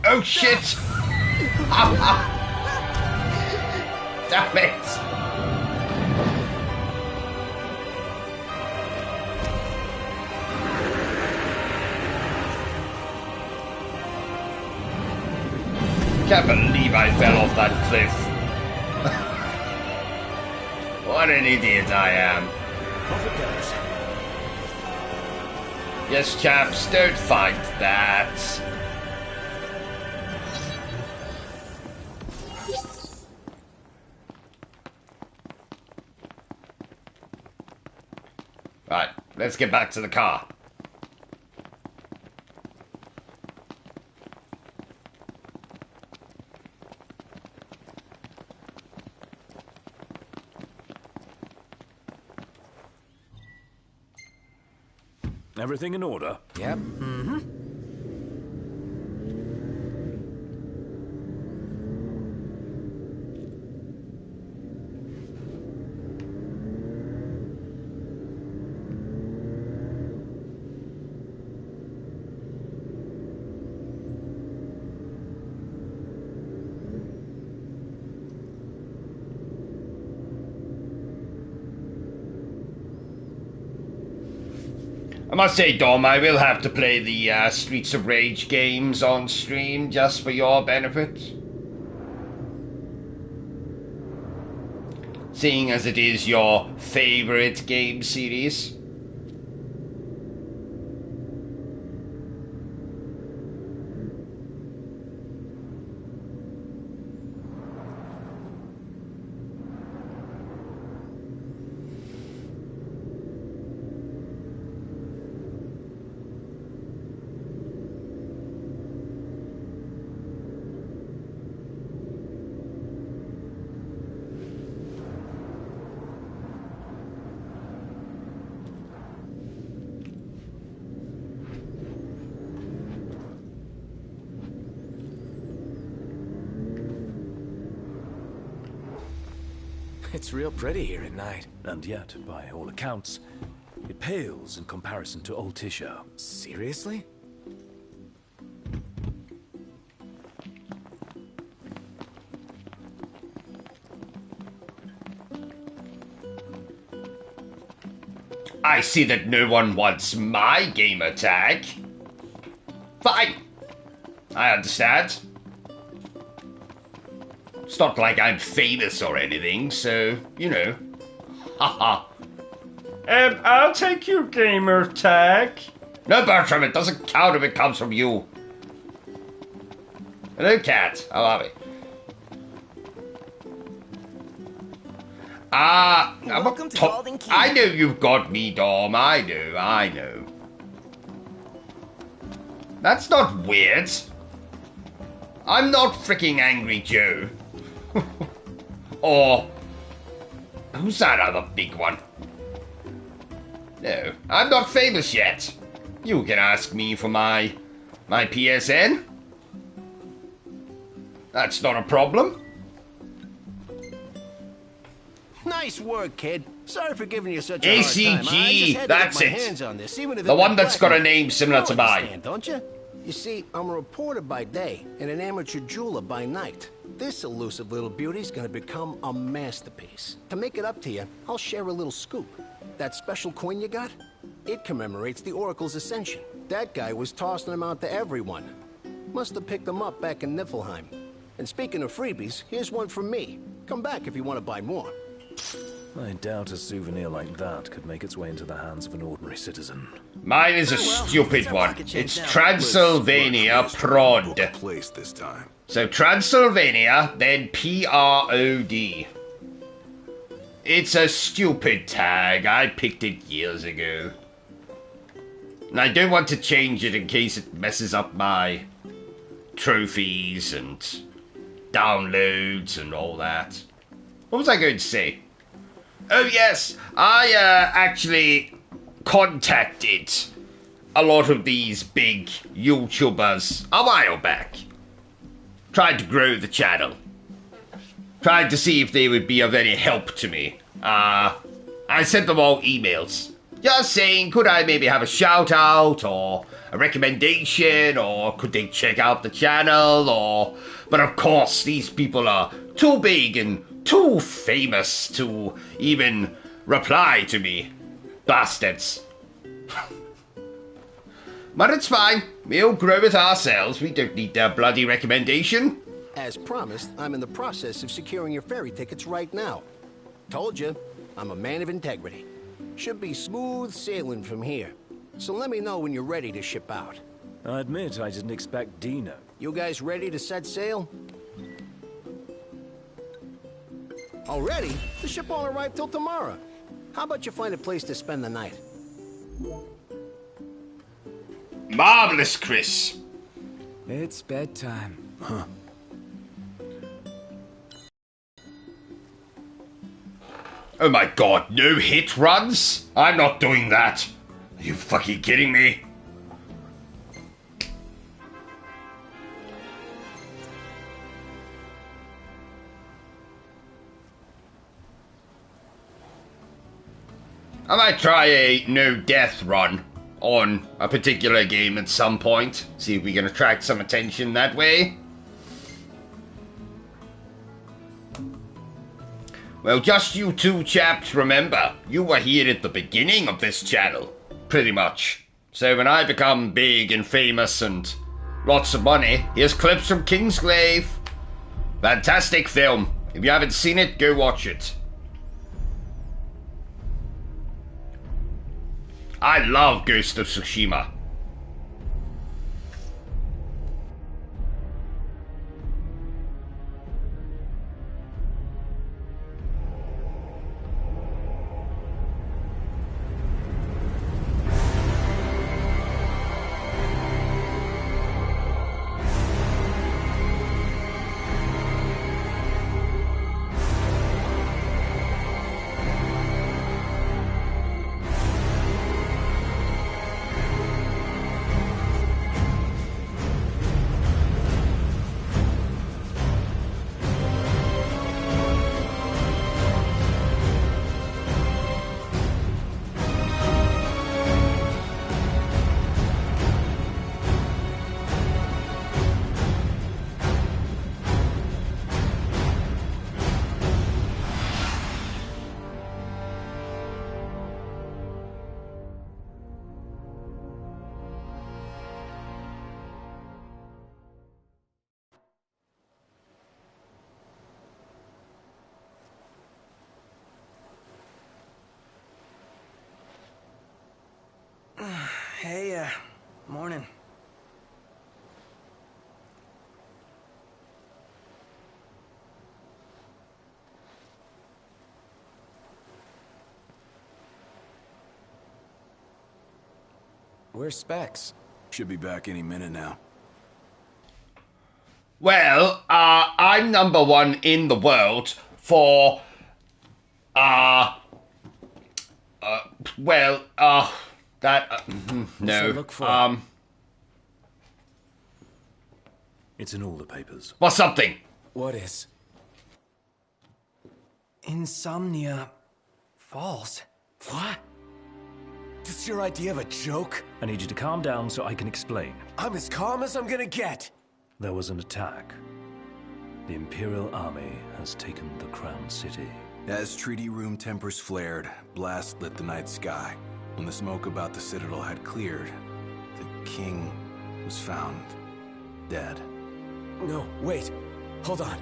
Oh shit! Damn it! Can't believe I fell off that cliff. What an idiot I am. Off it goes. Yes, chaps, don't fight that. Right, let's get back to the car. Everything in order? Yep. Mm-hmm. I must say, Dom, I will have to play the Streets of Rage games on stream just for your benefit. Seeing as it is your favorite game series. It's real pretty here at night. And yet, by all accounts, it pales in comparison to old Tisha. Seriously? I see that no one wants my gamer tag. Fine. I understand. It's not like I'm famous or anything, so, you know. Haha. I'll take your gamer tag. No, Bertram, it doesn't count if it comes from you. Hello, cat. How are we? Welcome to Golden Key. I know you've got me, Dom. I know. That's not weird. I'm not freaking Angry Joe. Or who's that other big one? No, I'm not famous yet. You can ask me for my PSN. That's not a problem. Nice work, kid. Sorry for giving you such a O.C.G, hard time. I just had to that's get my it. hands on this, even if The it one meant that's got a blackmail. name similar You to mine. understand, don't you? You see, I'm a reporter by day and an amateur jeweler by night. This elusive little beauty's gonna become a masterpiece. To make it up to you, I'll share a little scoop. That special coin you got? It commemorates the Oracle's ascension. That guy was tossing them out to everyone. Must have picked them up back in Niflheim. And speaking of freebies, here's one from me. Come back if you want to buy more. I doubt a souvenir like that could make its way into the hands of an ordinary citizen. Mine is a stupid one. It's Transylvania Prod. Place this time. So Transylvania, then P-R-O-D. It's a stupid tag. I picked it years ago. And I don't want to change it in case it messes up my trophies and downloads and all that. What was I going to say? Oh yes, I actually contacted a lot of these big YouTubers a while back. Tried to grow the channel. Tried to see if they would be of any help to me. I sent them all emails. Just saying, could I maybe have a shout out or a recommendation, or could they check out the channel, or... But of course, these people are too big and too famous to even reply to me. Bastards. But it's fine. We'll grow it ourselves. We don't need their bloody recommendation. As promised, I'm in the process of securing your ferry tickets right now. Told you, I'm a man of integrity. Should be smooth sailing from here. So let me know when you're ready to ship out. I admit I didn't expect Dino. You guys ready to set sail? Already? The ship won't arrive till tomorrow. How about you find a place to spend the night? Marvelous, Chris. It's bedtime. Huh. Oh my god, no hit runs? I'm not doing that. Are you fucking kidding me? I might try a no-death run on a particular game at some point. See if we can attract some attention that way. Well, just you two chaps remember, you were here at the beginning of this channel, pretty much. So when I become big and famous and lots of money, here's clips from Kingsglaive. Fantastic film. If you haven't seen it, go watch it. I love Ghost of Tsushima. Hey, morning. Where's Specs? Should be back any minute now. Well, I'm number one in the world for, no. Look for? It's in all the papers. What's something? What is? Insomnia Falls. What? This your idea of a joke? I need you to calm down so I can explain. I'm as calm as I'm gonna get. There was an attack. The Imperial Army has taken the Crown City. As treaty room tempers flared, blast lit the night sky. When the smoke about the Citadel had cleared, the king was found dead. No, wait. Hold on.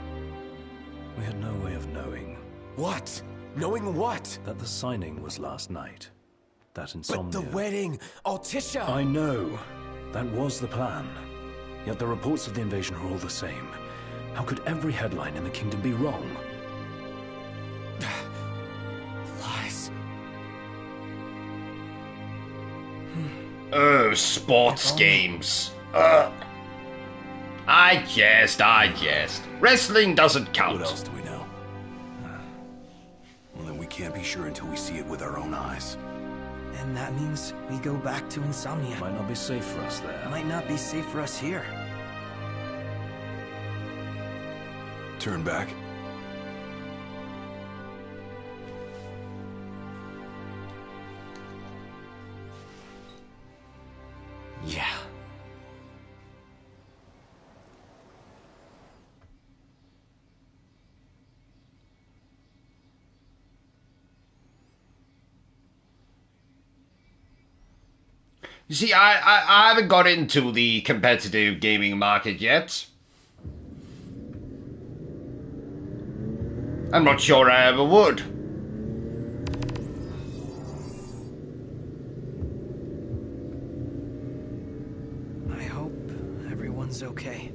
We had no way of knowing. What? Knowing what? That the signing was last night. That insomnia. But the wedding! Altisha! I know. That was the plan. Yet the reports of the invasion are all the same. How could every headline in the kingdom be wrong? Lies. Oh, sports games. I jest. Wrestling doesn't count. What else do we know? Well, then we can't be sure until we see it with our own eyes. And that means we go back to Insomnia. Might not be safe for us there. Might not be safe for us here. Turn back. Yeah. You see, I haven't got into the competitive gaming market yet. I'm not sure I ever would. I hope everyone's okay.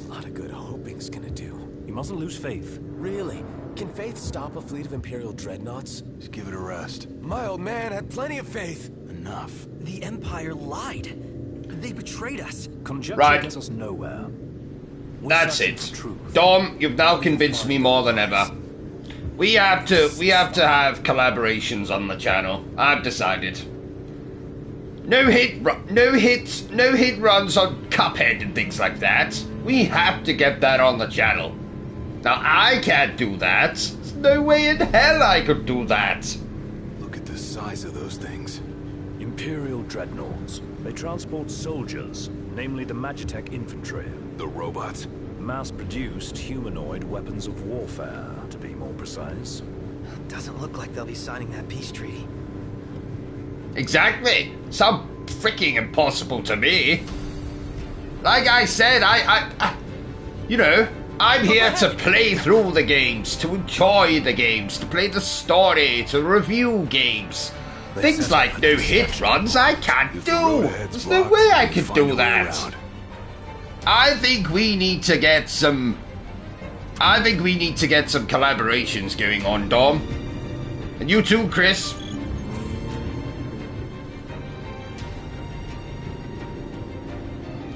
A lot of good hoping's gonna do. You mustn't lose faith. Really? Can faith stop a fleet of Imperial dreadnoughts? Just give it a rest. My old man had plenty of faith. Enough. The Empire lied. They betrayed us. Conjecture gets us nowhere. That's it. Dom, you've now convinced me more than ever. We have to have collaborations on the channel. I've decided. No hit runs on Cuphead and things like that. We have to get that on the channel. Now I can't do that. There's no way in hell I could do that. Look at the size of those things. Imperial dreadnoughts. They transport soldiers, namely the Magitech infantry. The robots? Mass-produced humanoid weapons of warfare, to be more precise. Doesn't look like they'll be signing that peace treaty. Exactly. Sounds freaking impossible to me. Like I said, you know, I'm here to play through the games, to enjoy the games, to play the story, to review games. Things like no hit runs I can't do. There's no way I could do that. I think we need to get some collaborations going on, Dom. And you too, Chris.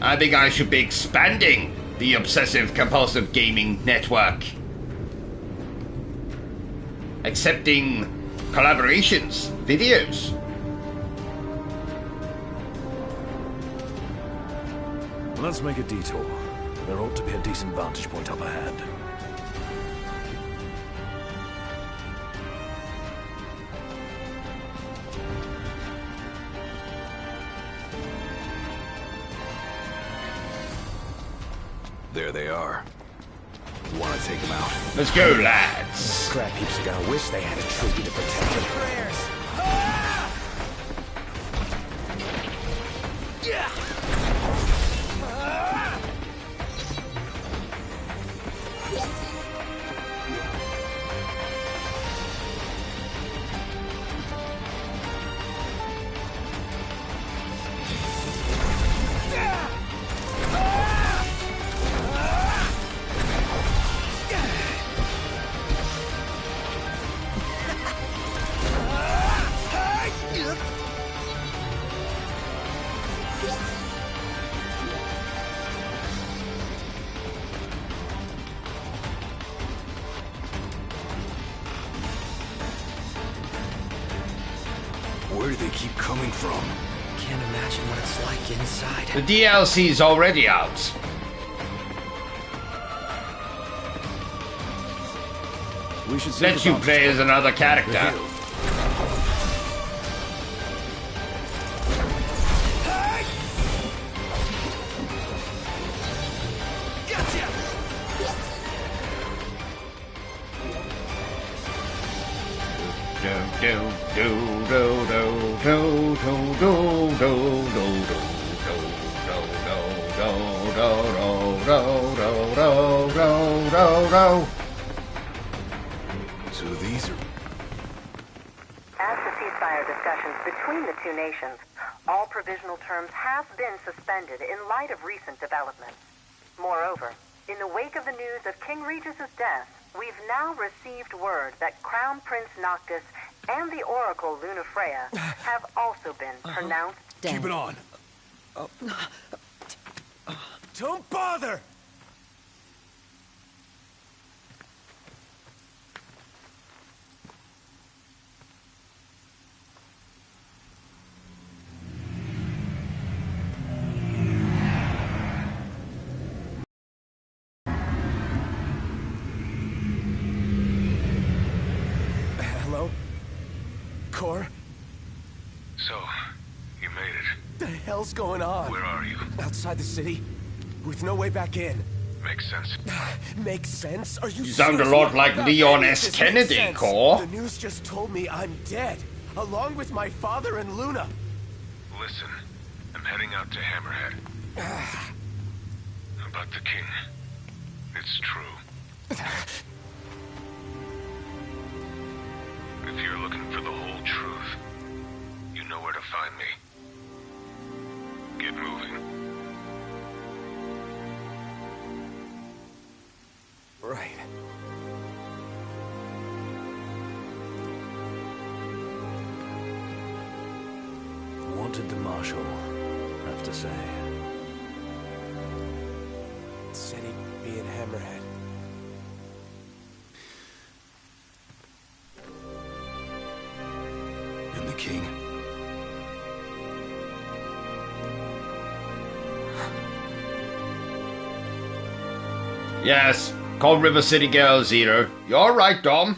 I think I should be expanding the Obsessive Compulsive Gaming Network. Accepting collaborations, videos. Let's make a detour. There ought to be a decent vantage point up ahead. There they are. Want to take them out? Let's go, lads. Scrap heaps are gonna wish they had a treaty to protect them. Prayers. Ah! Yeah. Where do they keep coming from? Can't imagine what it's like inside. The DLC's already out. We should let you play as another character. So these are... As the ceasefire discussions between the two nations, all provisional terms have been suspended in light of recent developments. Moreover, in the wake of the news of King Regis's death, we've now received word that Crown Prince Noctis and the Oracle Lunafreya have also been pronounced dead. Keep it on. Don't bother! Hello? Cor? So, you made it. The hell's going on? Where are you? Outside the city, with no way back in. Makes sense. Makes sense? Are you You sound a serious? lot like About Leon any of S. this Kennedy, makes sense. Cor. The news just told me I'm dead, along with my father and Luna. Listen, I'm heading out to Hammerhead. About the king. It's true. If you're looking for the whole truth, you know where to find me. Get moving. Right. What did the Marshal have to say? Said he'd be in Hammerhead. And the king? Yes, Cold River City Girl Zero. You're right, Dom.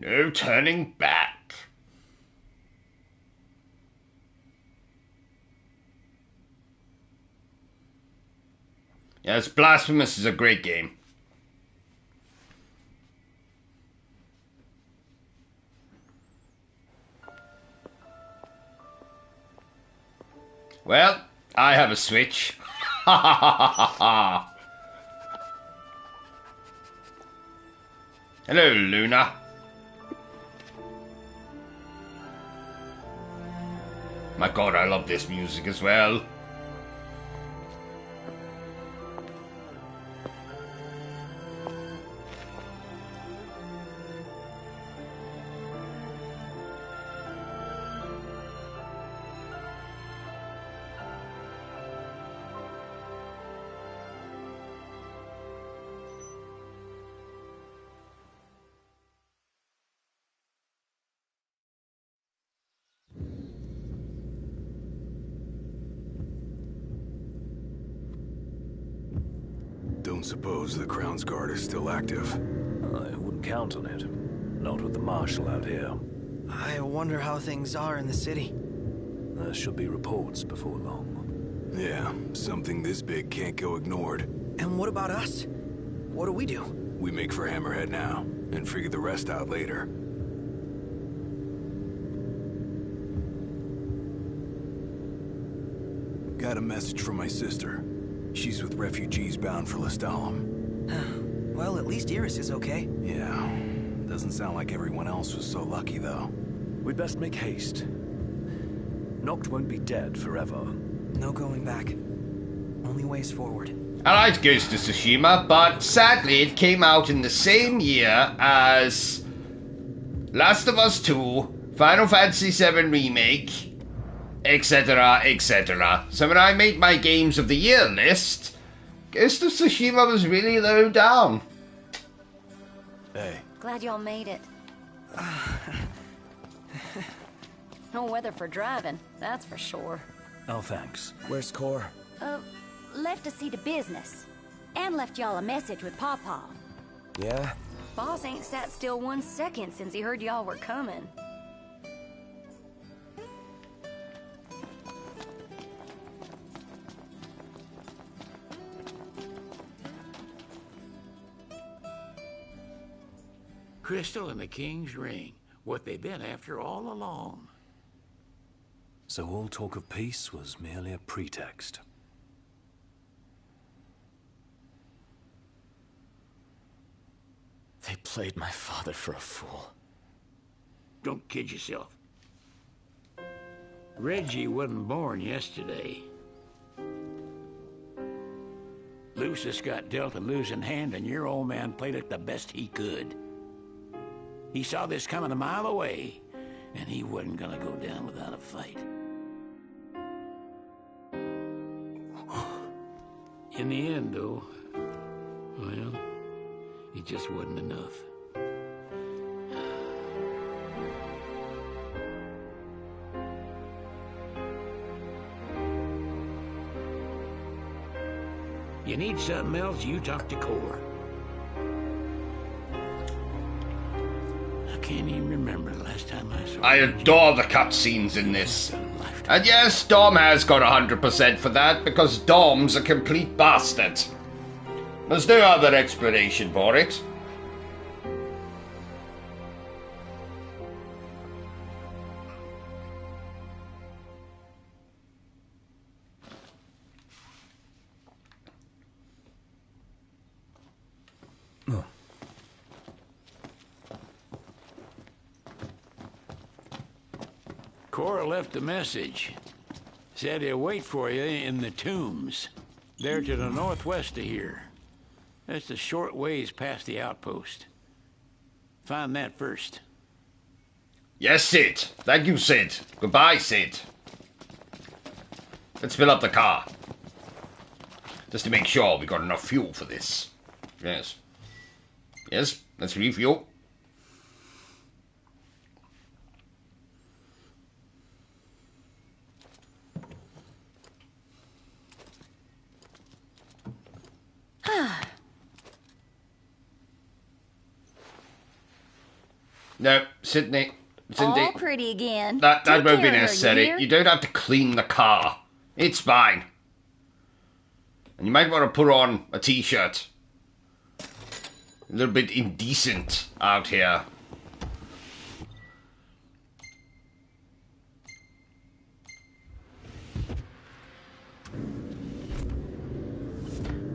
No turning back. Yes, Blasphemous is a great game. Well, I have a Switch. Ha ha ha ha ha. Hello, Luna. My god, I love this music as well. Don't suppose the Crown's Guard is still active? I wouldn't count on it. Not with the Marshal out here. I wonder how things are in the city. There should be reports before long. Yeah, something this big can't go ignored. And what about us? What do we do? We make for Hammerhead now, and figure the rest out later. Got a message from my sister. She's with refugees bound for Lestalem. Well, at least Iris is okay. Yeah, doesn't sound like everyone else was so lucky, though. We'd best make haste. Noct won't be dead forever. No going back. Only ways forward. I liked Ghost of Tsushima, but sadly it came out in the same year as Last of Us 2, Final Fantasy VII Remake, etc, etc. So when I made my Games of the Year list, Ghost of Tsushima was really low down. Hey. Glad y'all made it. No weather for driving, that's for sure. Oh, thanks. Where's Cor? Left to see to business. And left y'all a message with Pawpaw. Yeah? Boss ain't sat still 1 second since he heard y'all were coming. Crystal and the King's ring. What they've been after all along. So all talk of peace was merely a pretext. They played my father for a fool. Don't kid yourself. Reggie wasn't born yesterday. Lucius got dealt a losing hand, and your old man played it the best he could. He saw this coming a mile away, and he wasn't gonna go down without a fight. In the end, though, well, it just wasn't enough. You need something else, you talk to Cor. I can't even remember the last time I saw I adore the cutscenes in this. And yes, Dom has got 100% for that, because Dom's a complete bastard. There's no other explanation for it. Cora left a message. Said he'll wait for you in the tombs. They're to the northwest of here. That's a short ways past the outpost. Find that first. Yes, Sid. Thank you, Sid. Goodbye, Sid. Let's fill up the car. Just to make sure we got enough fuel for this. Yes. Yes, let's refuel. No, Cindy. All pretty again. That Take won't be care of her, necessary. You don't have to clean the car. It's fine. And you might want to put on a t-shirt. A little bit indecent out here.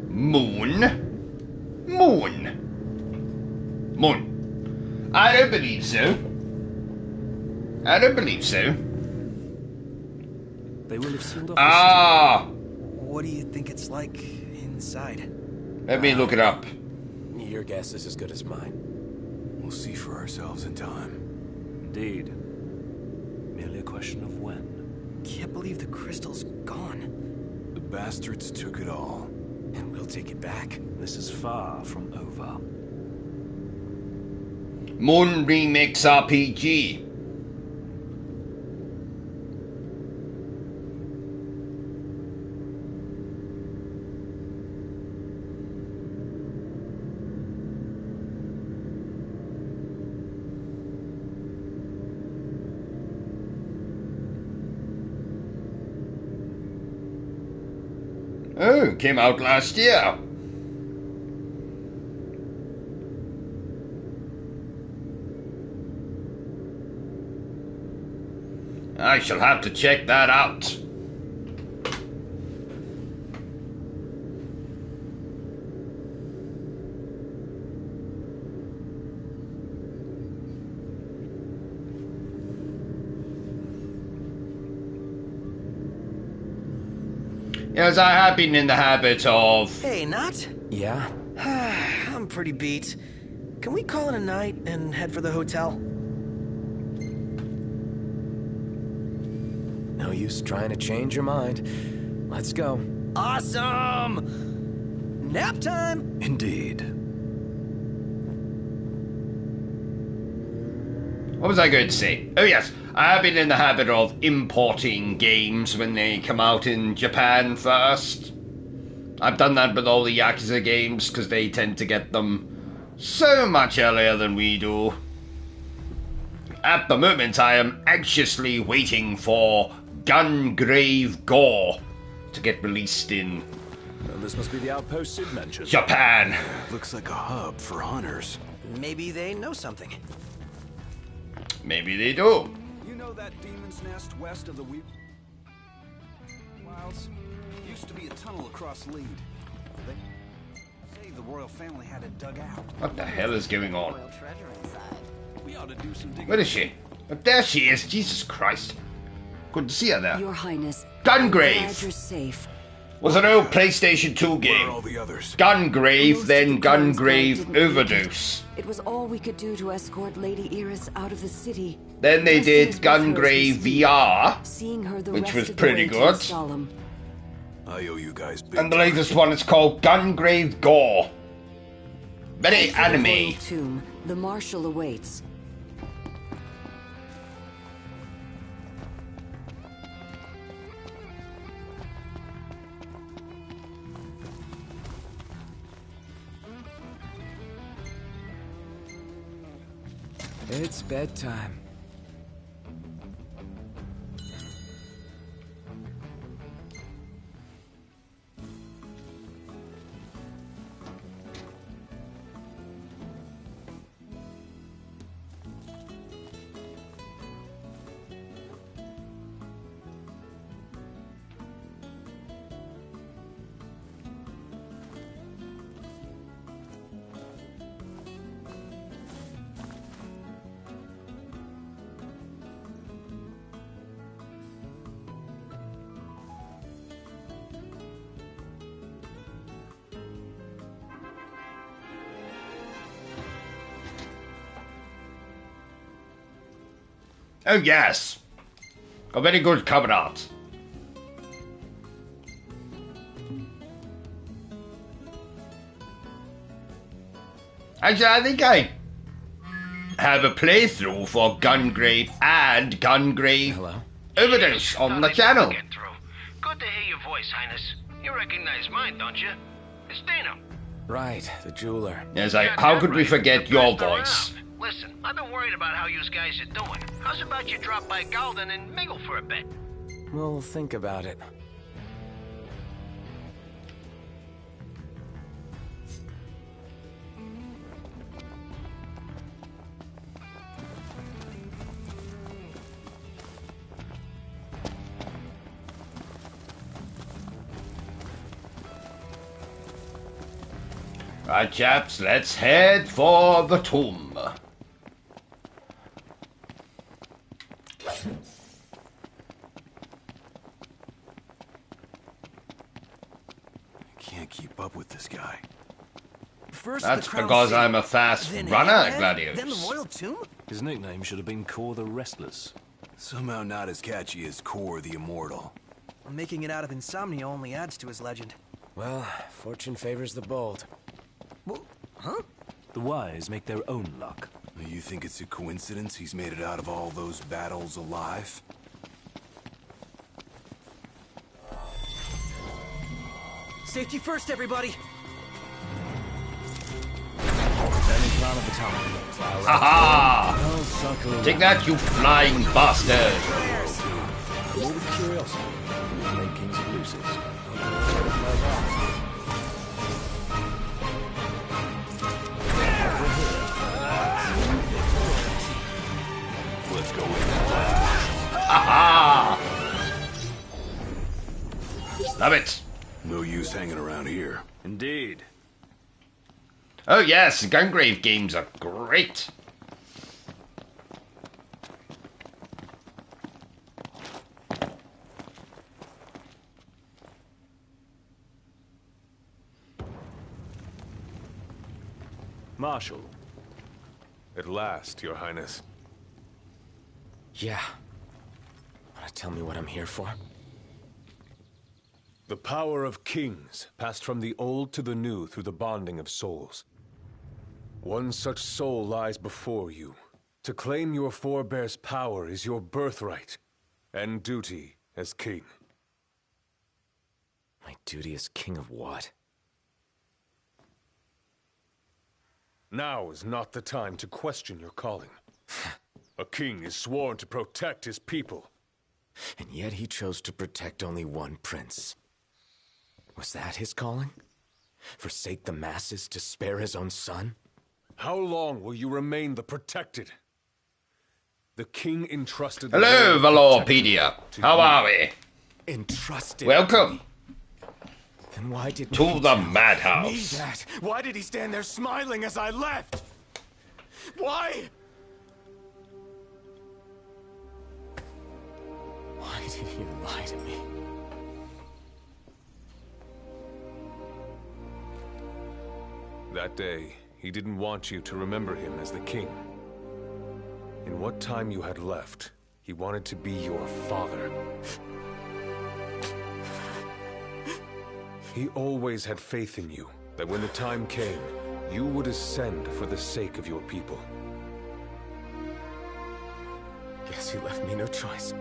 Moon? Moon. Moon. I don't believe so. I don't believe so. They will have sealed off Ah! What do you think it's like inside? Let me look it up. Your guess is as good as mine. We'll see for ourselves in time. Indeed. Merely a question of when. Can't believe the crystal's gone. The bastards took it all. And we'll take it back. This is far from over. Moon Remix RPG. Oh, came out last year. I shall have to check that out. Yes, I have been in the habit of... Hey, Nat? Yeah? I'm pretty beat. Can we call it a night and head for the hotel? No use trying to change your mind. Let's go. Awesome! Nap time! What was I going to say? Oh yes, I've been in the habit of importing games when they come out in Japan first. I've done that with all the Yakuza games because they tend to get them so much earlier than we do. At the moment, I am anxiously waiting for Gungrave Gore to get released in Well, this must be the outpost Sid mentioned. Japan. Looks like a hub for hunters. Maybe they know something. Maybe they do. You know that demon's nest west of the Wilds? Used to be a tunnel across Lead. They say the royal family had it dug out. What the hell is going on? We ought to do some digging. Where is she? Oh, there she is. Jesus Christ. Couldn't see her there. Your Highness. Gungrave. Glad you're safe. Was an old PlayStation 2 game. Where are all the others? Gungrave, Most then of the crowns Gungrave didn't Overdose. It was all we could do to escort Lady Iris out of the city. Then they Just did as with hers Gungrave this week, VR, seeing her the which rest was of the pretty way to good. Solemn. I owe you guys big And the latest one is called Gungrave Gore. Very Head for the anime. royal tomb. The marshal awaits. It's bedtime. Oh yes. A very good cover art. Actually, I think I have a playthrough for Gungrave and Gungrave Overdose on the channel. Good to hear your voice, Highness. You recognize mine, don't you? It's Dino. Right, the jeweler. Yes, how could we forget your voice? Listen, I've been worried about how you guys are doing. How's about you drop by Galden and mingle for a bit? We'll think about it. Right, chaps, let's head for the tomb. Can't keep up with this guy. First That's the crown because city, I'm a fast then runner, Hammerhead, Gladius. Then the royal tomb? His nickname should have been Core the Restless. Somehow not as catchy as Core the Immortal. Making it out of insomnia only adds to his legend. Well, fortune favors the bold. Huh? The wise make their own luck. You think it's a coincidence he's made it out of all those battles alive? Safety first, everybody! Any plan of attack? Haha! Take that, you flying bastard! More with curiosity. Make kings of looses. Let's go in. Haha! Love it! No use hanging around here. Indeed. Oh yes, Gungrave games are great. Marshal. At last, Your Highness. Yeah. Wanna tell me what I'm here for? The power of kings passed from the old to the new through the bonding of souls. One such soul lies before you, To claim your forebear's power is your birthright and duty as king. My duty as king of what? Now is not the time to question your calling. A king is sworn to protect his people. And yet he chose to protect only one prince. Was that his calling? Forsake the masses to spare his own son? How long will you remain the protected? The king entrusted... Hello, Valorpedia. How are we? Entrusted. Welcome. Then why did to the madhouse? Me that? Why did he stand there smiling as I left? Why? Why did he lie to me? That day, he didn't want you to remember him as the king. In what time you had left, he wanted to be your father. He always had faith in you, that when the time came, you would ascend for the sake of your people. Guess he left me no choice.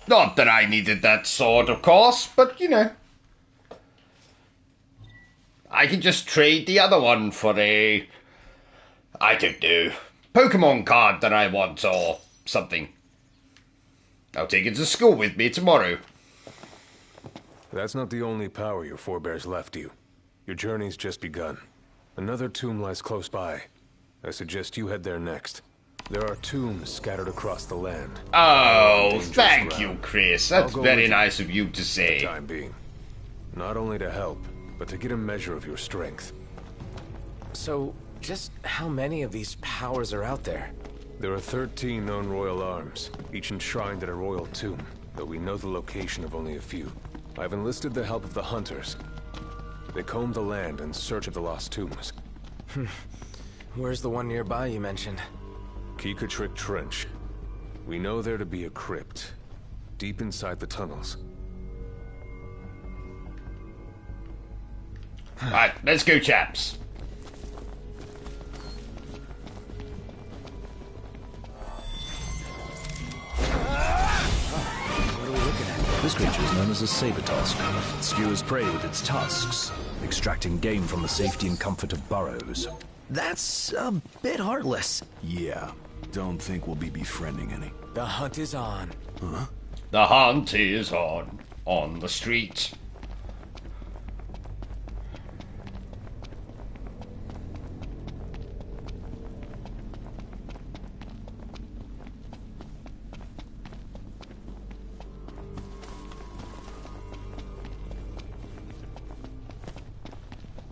Not that I needed that sword, of course, but, you know. I can just trade the other one for a... I don't know. Pokemon card that I want, or something. I'll take it to school with me tomorrow. That's not the only power your forebears left you. Your journey's just begun. Another tomb lies close by. I suggest you head there next. There are tombs scattered across the land. Oh, thank you, Chris. That's very nice of you to say. For the time being. Not only to help, but to get a measure of your strength. So, just how many of these powers are out there? There are 13 known royal arms, each enshrined at a royal tomb, though we know the location of only a few. I've enlisted the help of the hunters. They comb the land in search of the lost tombs. Where's the one nearby you mentioned? Kikatrick Trench. We know there to be a crypt, deep inside the tunnels. Alright, let's go, chaps. What are we looking at? This creature is known as a saber-tusk. It skewers prey with its tusks, extracting game from the safety and comfort of burrows. That's a bit heartless. Yeah. Don't think we'll be befriending any. The hunt is on. Huh? The hunt is on the street.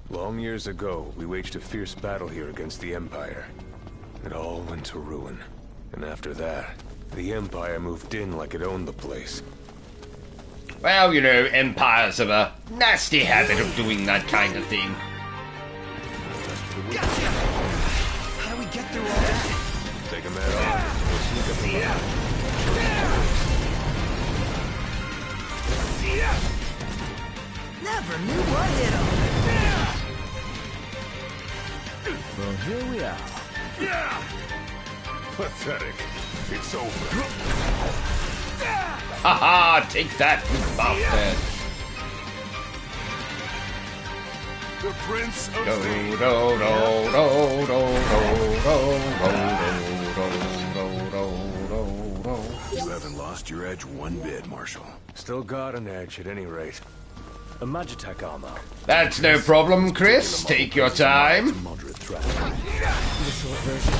Long years ago, we waged a fierce battle here against the Empire. It all went to ruin. And after that, the Empire moved in like it owned the place. Well, you know, empires have a nasty habit of doing that kind of thing. Gotcha! How do we get through all that? Take him head on. We'll sneak up the Never knew what hit him. Well, here we are. Yeah! Pathetic. It's over. Haha, take that, you bastard. The Prince of Do, Steel. do, do, do. You haven't lost your edge one bit, Marshal. Still got an edge at any rate. A Magitech armor. That's no problem, Chris. Take your time. Moderate threat. The short version.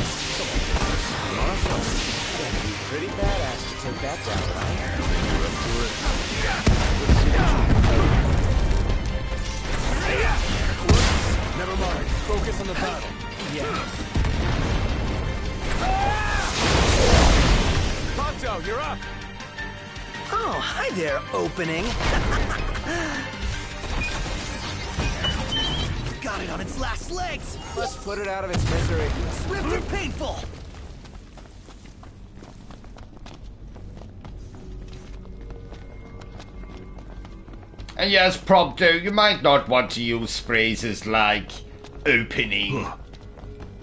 Marshal, that'd be pretty badass to take that down, right? You're up to it. Never mind. Focus on the battle. Yeah. hi there, opening. Got it on its last legs. Let's put it out of its misery. Swift and painful. And yes, Prompto, you might not want to use phrases like opening.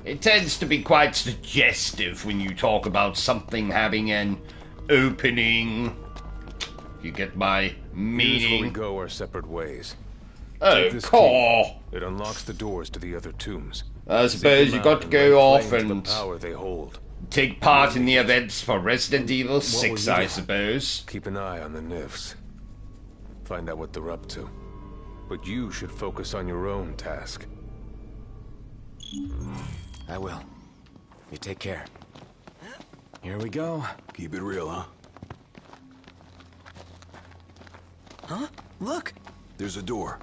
It tends to be quite suggestive when you talk about something having an opening. If you get my meaning. Here's where we go our separate ways. Oh, core. It unlocks the doors to the other tombs. I suppose you got to go off and the power they hold. Take part in the events for Resident Evil 6, I suppose. Keep an eye on the Nifs. Find out what they're up to. But you should focus on your own task. I will. You take care. Here we go. Keep it real, huh? Huh? Look! There's a door.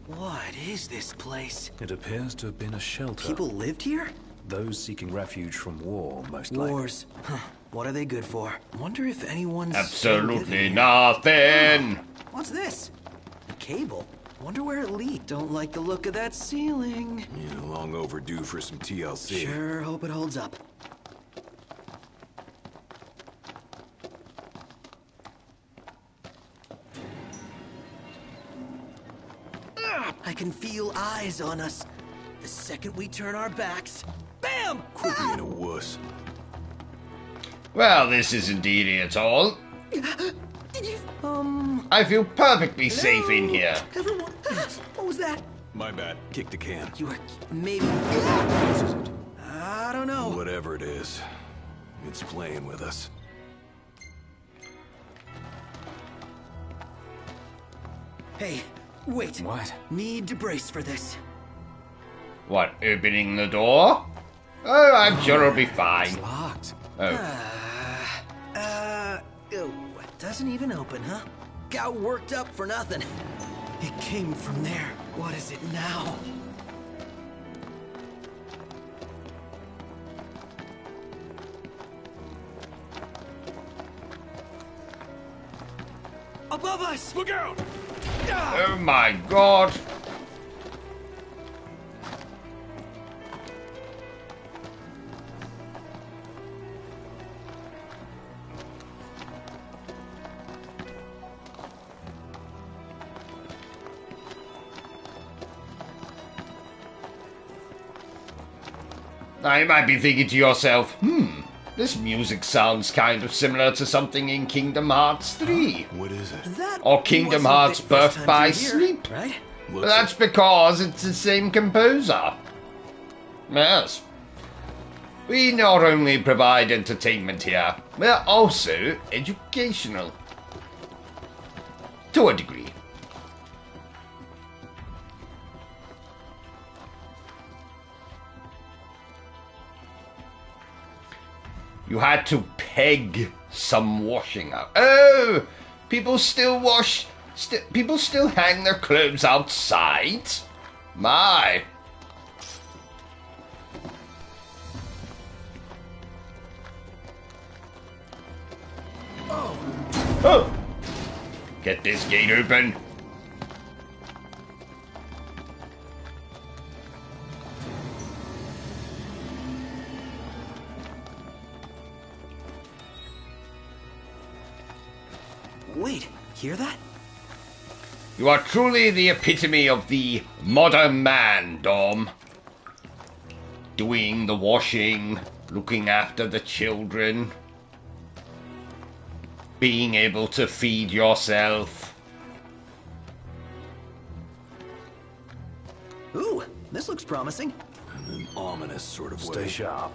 What is this place? It appears to have been a shelter. People lived here? Those seeking refuge from war, most likely. Wars. Huh. What are they good for? Wonder if anyone's absolutely nothing. What's this? A cable? Wonder where it leads. Don't like the look of that ceiling. Yeah, long overdue for some TLC. Sure, hope it holds up. I can feel eyes on us. The second we turn our backs, bam! Quit being a wuss. Well, this isn't easy at all. Did you, I feel perfectly safe in here. Everyone, what was that? My bad. Kick the can. You were maybe. I don't know. Whatever it is, it's playing with us. Hey, wait. What? Need to brace for this. What, opening the door? Oh, I'm sure it'll be fine. It's locked. Oh. It doesn't even open, huh? Got worked up for nothing. It came from there. What is it now? Above us! Look out! Oh my god. Now you might be thinking to yourself, this music sounds kind of similar to something in Kingdom Hearts 3. What is it? Or Kingdom Hearts Birth by Sleep. Right? That's because it's the same composer. Yes. We not only provide entertainment here, we're also educational. To a degree. You had to peg some washing up. Oh, people still wash. People still hang their clothes outside. My. Oh. Get this gate open. Wait, hear that? You are truly the epitome of the modern man, Dom. Doing the washing, looking after the children, being able to feed yourself. Ooh, this looks promising. In an ominous sort of way. Stay sharp.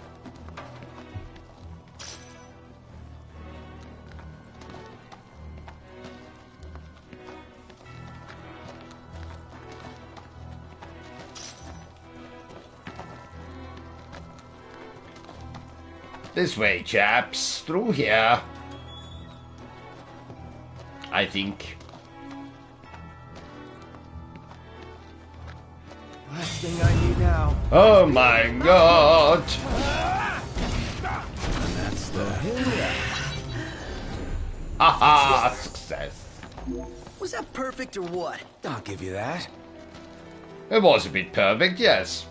This way, chaps. Through here. I think. Last thing I need now. Oh my god! And that's the Haha! Success. Was that perfect or what? I'll give you that. It was a bit perfect, yes.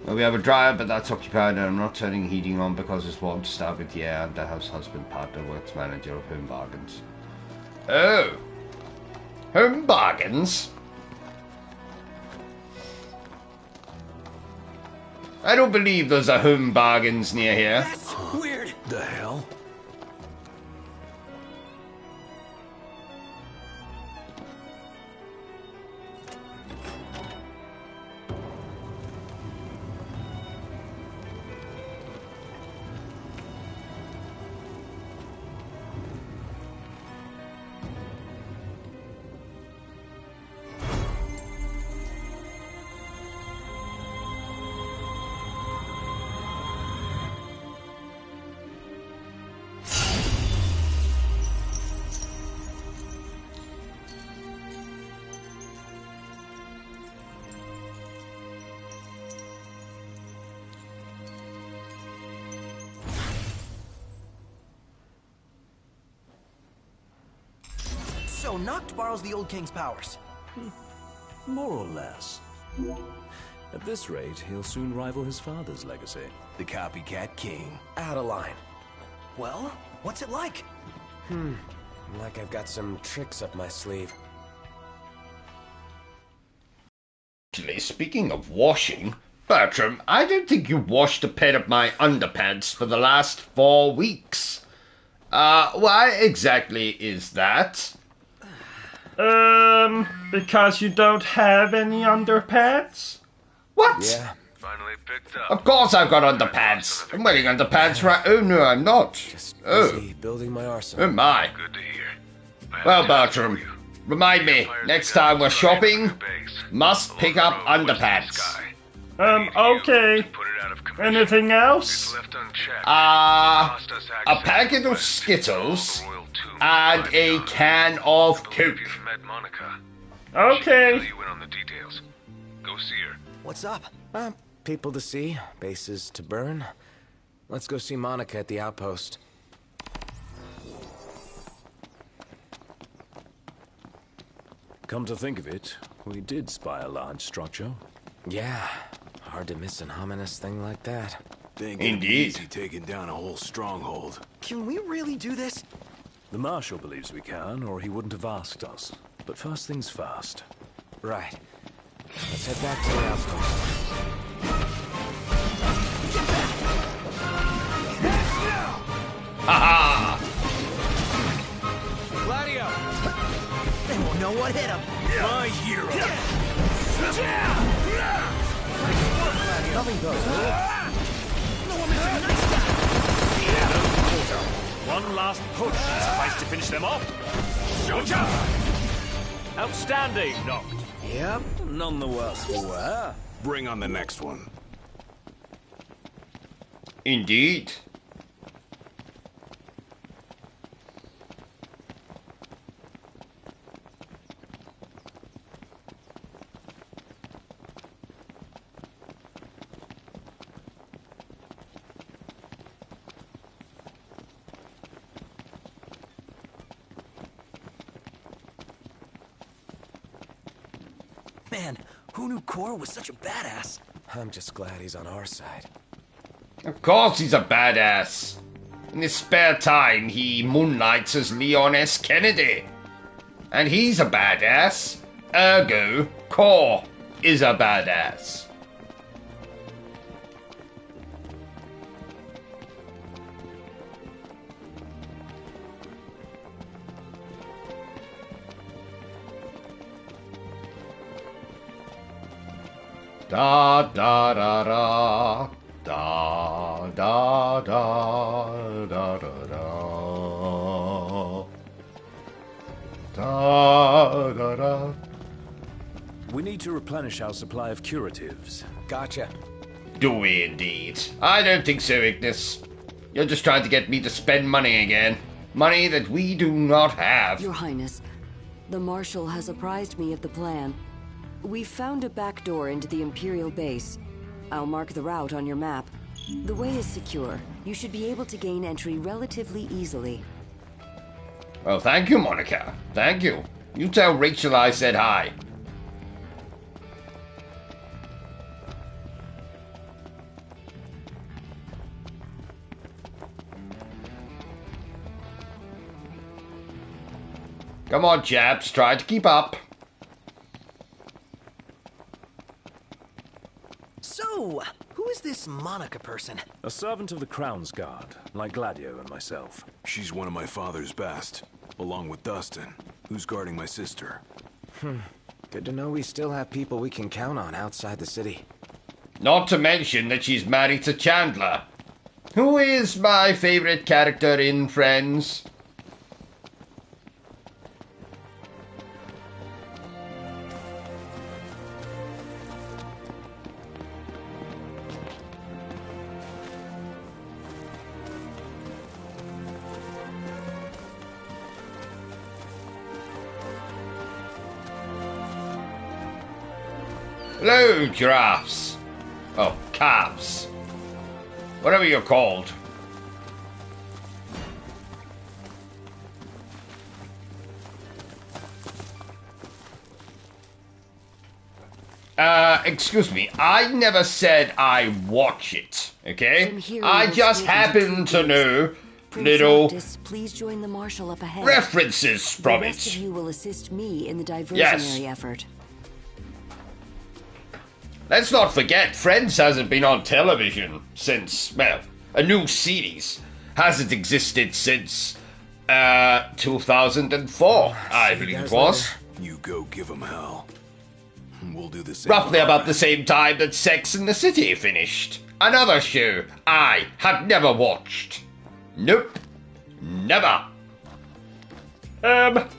Well, we have a dryer, but that's occupied, and I'm not turning heating on because it's warm to start with the air, and the house husband, partner, works manager of Home Bargains. Oh! Home Bargains? I don't believe those are Home Bargains near here. That's weird. The hell? So Noct borrows the old king's powers. More or less. At this rate, he'll soon rival his father's legacy. The copycat king. Out of line. Well, what's it like? Like I've got some tricks up my sleeve. Actually, speaking of washing, Bertram, I don't think you washed a pair of my underpants for the last 4 weeks. Why exactly is that? Because you don't have any underpants? What? Yeah. Finally picked up. Of course I've got underpants. I'm wearing underpants right... Oh, no, I'm not. Just busy building my arsenal. Oh, my. Good to hear. Well, Bertram, remind me, next time we're shopping, must pick up underpants. Okay. Anything else? A packet of Skittles and a can of Coke. Okay. Go see her. What's up? People to see, bases to burn. Let's go see Monica at the outpost. Come to think of it, we did spy a large structure. Yeah, hard to miss an ominous thing like that. Think it'd be easy taking down a whole stronghold. Can we really do this? The Marshal believes we can, or he wouldn't have asked us. But first things first. Right. Let's head back to the outpost. Ha-ha! Gladio! They won't know what hit him. My hero! Nothing goes, No one missing nice guy! One last push should suffice to finish them off. Watch out! Outstanding, Noct. Yep, none the worse for wear. Bring on the next one. Indeed. Man, who knew Cor was such a badass? I'm just glad he's on our side. Of course he's a badass. In his spare time, he moonlights as Leon S. Kennedy. And he's a badass. Ergo, Cor is a badass. Da da da da da da da da da da da da. We need to replenish our supply of curatives. Gotcha. Do we indeed? I don't think so, Ignis. You're just trying to get me to spend money again. Money that we do not have. Your Highness, the Marshal has apprised me of the plan. We found a back door into the Imperial base. I'll mark the route on your map. The way is secure. You should be able to gain entry relatively easily. Well, thank you, Monica. Thank you. You tell Rachel I said hi. Come on, chaps. Try to keep up. So, who is this Monica person? A servant of the Crown's Guard, like Gladio and myself. She's one of my father's best, along with Dustin, who's guarding my sister. Good to know we still have people we can count on outside the city. Not to mention that she's married to Chandler, who is my favorite character in Friends. Hello, giraffes. Oh, calves. Whatever you're called. Excuse me. I never said I watch it, okay? I just happen to know little please join the marshal up ahead. references from the rest it. of you will assist me in the diversionary effort. Let's not forget, Friends hasn't been on television since, well, a new series hasn't existed since, 2004, I believe it was. You go give him hell. We'll do the same. Roughly about the same time that Sex and the City finished. Another show I had never watched. Nope. Never.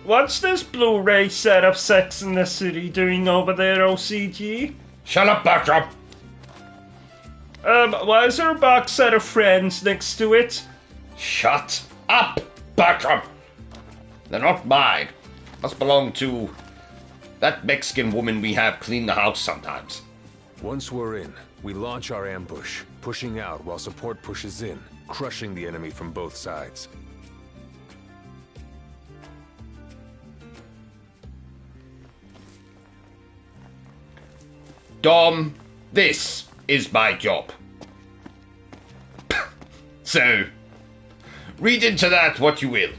What's this Blu-ray set of Sex and the City doing over there, O.C.G? Shut up, Bertrum! Why is there a box set of Friends next to it? Shut up, Bertrum! They're not mine. Must belong to that Mexican woman we have clean the house sometimes. Once we're in, we launch our ambush, pushing out while support pushes in, crushing the enemy from both sides. Dom, this is my job. So, read into that what you will.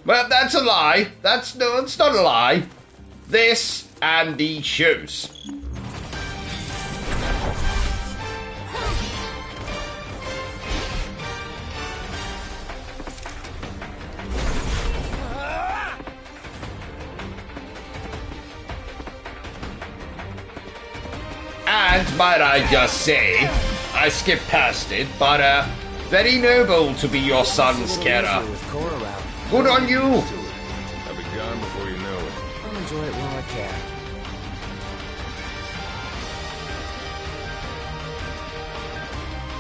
Well, that's a lie. It's not a lie. This and these shoes. And might I just say, I skipped past it, but very noble to be your son's carer. Good on you! I'll be gone before you know it. I'll enjoy it while I can.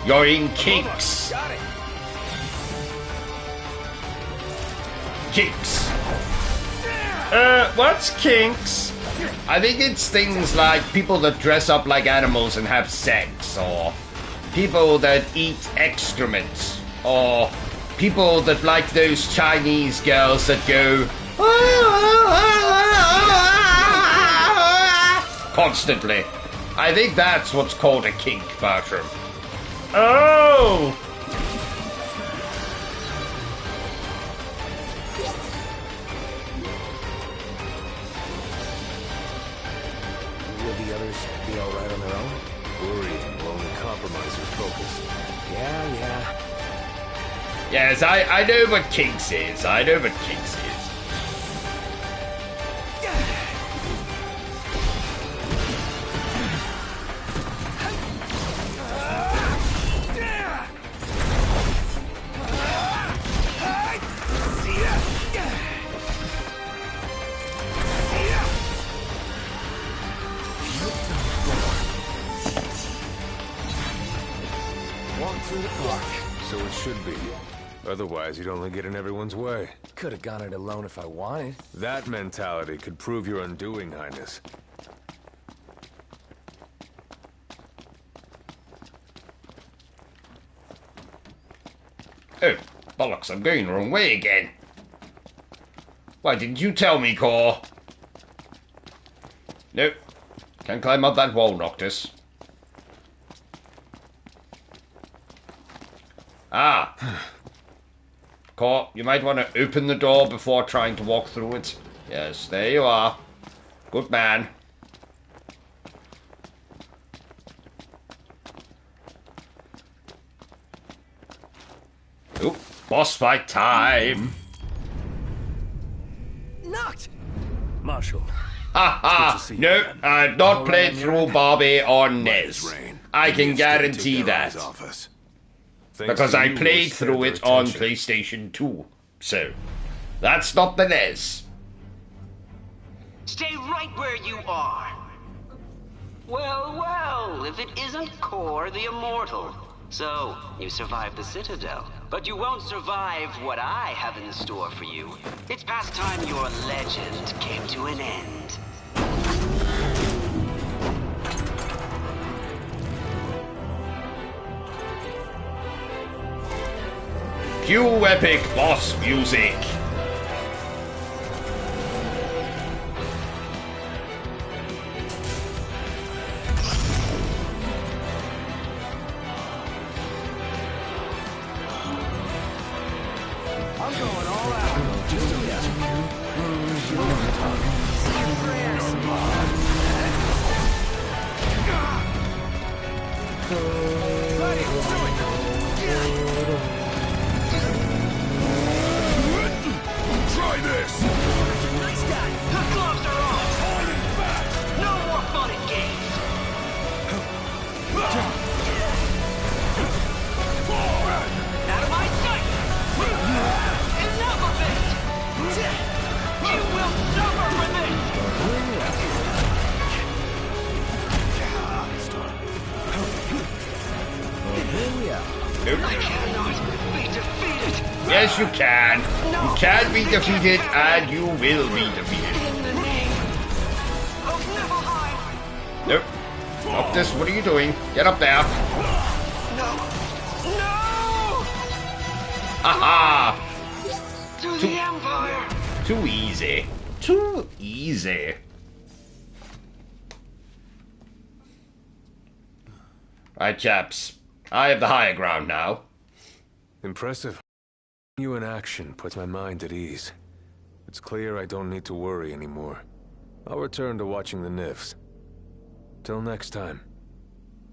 You're in kinks. Got it. Kinks. What's kinks? I think it's things like people that dress up like animals and have sex, or people that eat excrement, or people that like those Chinese girls that go constantly. I think that's what's called a kink, Bertram. Oh! Will the others be alright on their own? Worrying will only compromise your focus. Yeah. Yes, I know what kinks is. I know what kinks is. Walk through the park. So it should be. Otherwise, you'd only get in everyone's way. could have gone it alone if I wanted. That mentality could prove your undoing, Highness. Oh, bollocks, I'm going the wrong way again. Why didn't you tell me, Core? Nope. Can't climb up that wall, Noctis. Ah. Core, you might want to open the door before trying to walk through it. Yes, there you are. Good man. Oop, boss fight time. Knocked! Marshal. Haha! Nope, I've not played through Barbie or Nez. I can guarantee that. Because I played through it on PlayStation 2. So, that's not the Nez. Stay right where you are. Well, well, if it isn't Core the Immortal. So, you survived the Citadel, but you won't survive what I have in store for you. It's past time your legend came to an end. Cue epic boss music. I'm going all out. Say your prayers. Buddy, let's do it. Try this! Nice guy. The gloves are off. No more fun and games. Out of my sight. Enough of it. You will suffer for this. I cannot be defeated. Yes, you can. You can be defeated, and you will be defeated. In the name of Niflheim. Nope. Noctis, what are you doing? Get up there. No. No! Haha! To the Empire. Too easy. Too easy. Right, chaps. I have the higher ground now. Impressive. You in action puts my mind at ease. It's clear I don't need to worry anymore. I'll return to watching the Nifs. Till next time,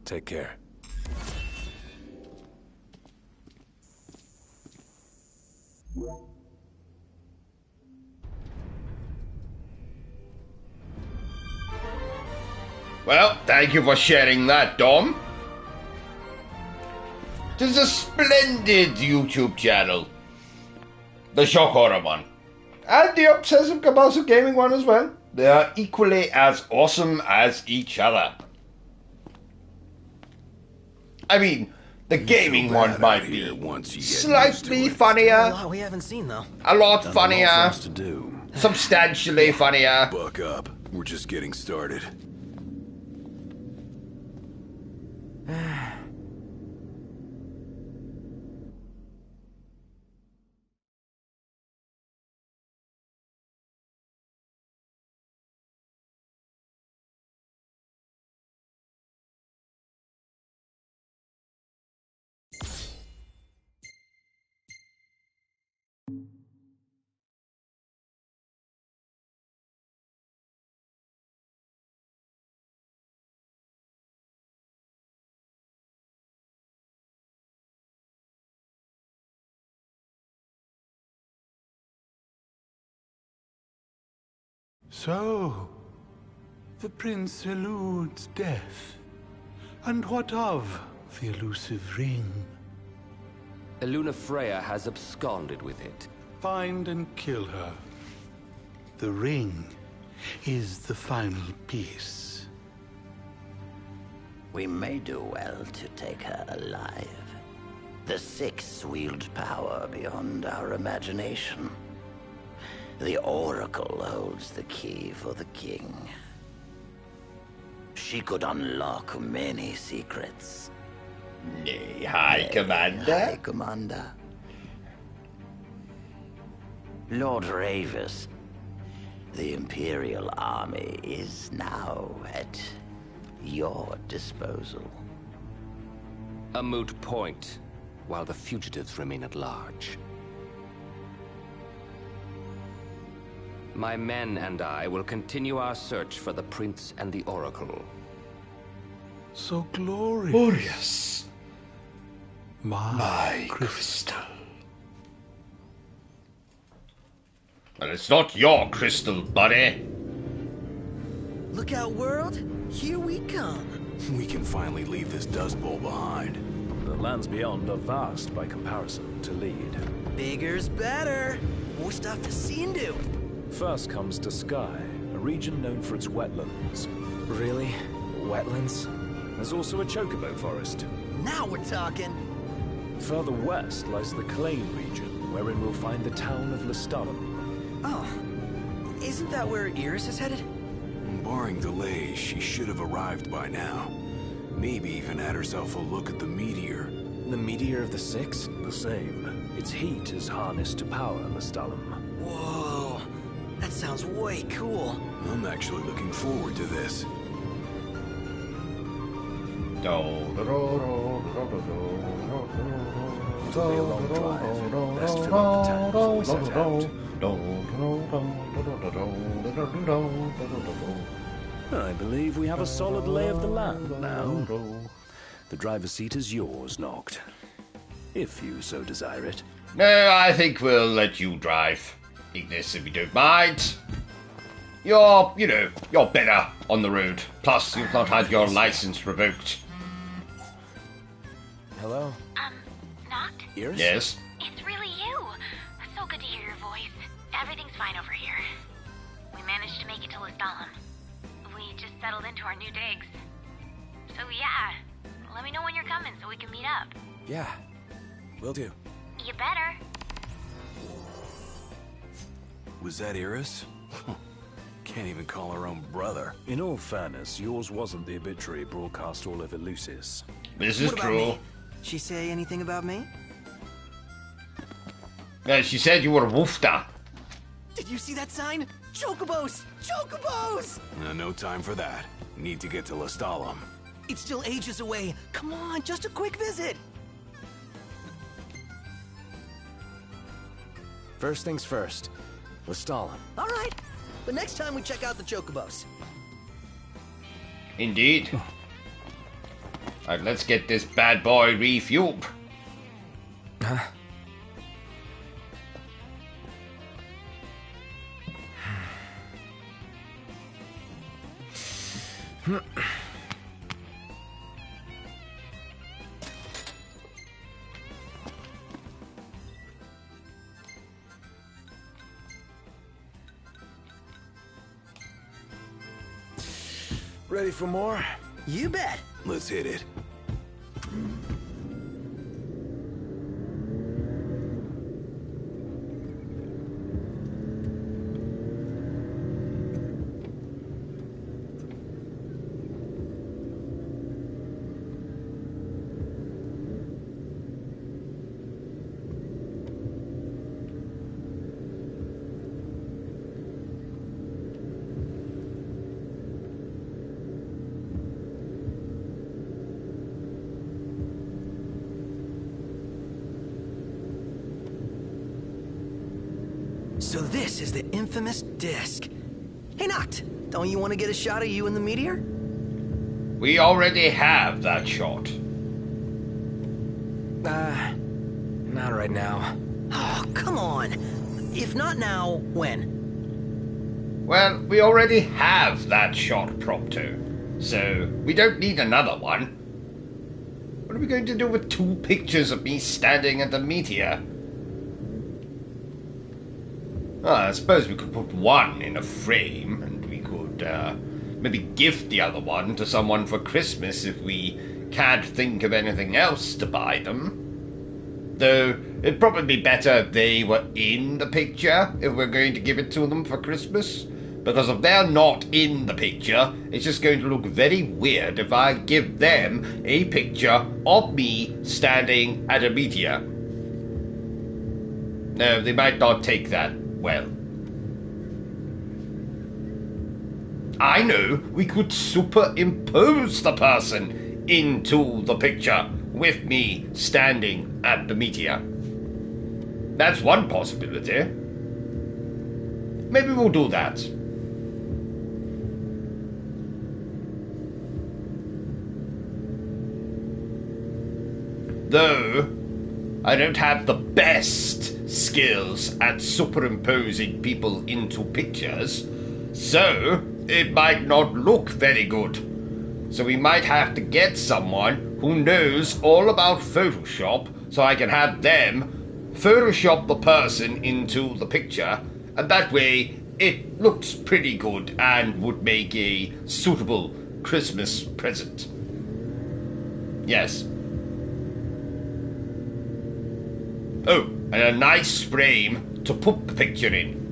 take care. Well, thank you for sharing that, Dom. It is a splendid YouTube channel. The Shock Horror one. And the Obsessive Compulsive Gaming one as well. They are equally as awesome as each other. I mean, the gaming one might be slightly funnier. A lot we haven't seen, though. A lot funnier. Substantially funnier. Buck up. We're just getting started. So, the prince eludes death. And what of the elusive ring? Eluna Freya has absconded with it. Find and kill her. The ring is the final piece. We may do well to take her alive. The Six wield power beyond our imagination. The Oracle holds the key for the king. She could unlock many secrets. Nay, High Commander. High Commander. Lord Ravis, the Imperial Army is now at your disposal. A moot point, while the fugitives remain at large. My men and I will continue our search for the Prince and the Oracle. So glorious. Glorious. My crystal. Well, it's not your crystal, buddy. Look out, world. Here we come. We can finally leave this Dust Bowl behind. The lands beyond are vast by comparison to lead. Bigger's better. More stuff to see and do. First comes to Sky, a region known for its wetlands. Really? Wetlands? There's also a chocobo forest. Now we're talking. Further west lies the Clane region, wherein we'll find the town of Lestalem. Oh, isn't that where Iris is headed? Barring delays, she should have arrived by now. Maybe even had herself a look at the meteor. The meteor of the Six? The same. Its heat is harnessed to power Lestalem. Whoa, that sounds way cool. I'm actually looking forward to this. It'll be a long drive. Best fill up the tank before we set out. I believe we have a solid lay of the land now. The driver's seat is yours, Noct. If you so desire it. No, I think we'll let you drive, Ignis, if you don't mind. You're better on the road. Plus, you've not had your license revoked. Hello? Noct? Iris? Yes? It's really you. So good to hear your voice. Everything's fine over here. We managed to make it to Lestalem. We just settled into our new digs. So yeah, let me know when you're coming so we can meet up. Yeah, will do. You better. Was that Iris? Can't even call her own brother. In all fairness, yours wasn't the obituary broadcast all over Lucis. This is true. She say anything about me? Yeah, she said you were a woofter. Did you see that sign? Chocobos! Chocobos! No time for that. Need to get to Lestalem. It's still ages away. Come on, just a quick visit. First things first. Lestalem. All right, but next time we check out the Chocobos. Indeed. Alright, let's get this bad boy refueled. Huh? Ready for more? You bet. Let's hit it. So this is the infamous disc. Hey, Noct, don't you want to get a shot of you in the meteor? We already have that shot. Not right now. Oh, come on. If not now, when? Well, we already have that shot, Prompto. So, we don't need another one. What are we going to do with 2 pictures of me standing at the meteor? I suppose we could put one in a frame, and we could maybe gift the other one to someone for Christmas if we can't think of anything else to buy them. Though it'd probably be better if they were in the picture if we're going to give it to them for Christmas. Because if they're not in the picture, it's just going to look very weird if I give them a picture of me standing at a meteor. No, they might not take that well. I know, we could superimpose the person into the picture with me standing at the meteor. That's one possibility. Maybe we'll do that. Though I don't have the best skills at superimposing people into pictures, so it might not look very good. So we might have to get someone who knows all about Photoshop so I can have them Photoshop the person into the picture, and that way it looks pretty good and would make a suitable Christmas present. Yes. Oh, and a nice frame to put the picture in.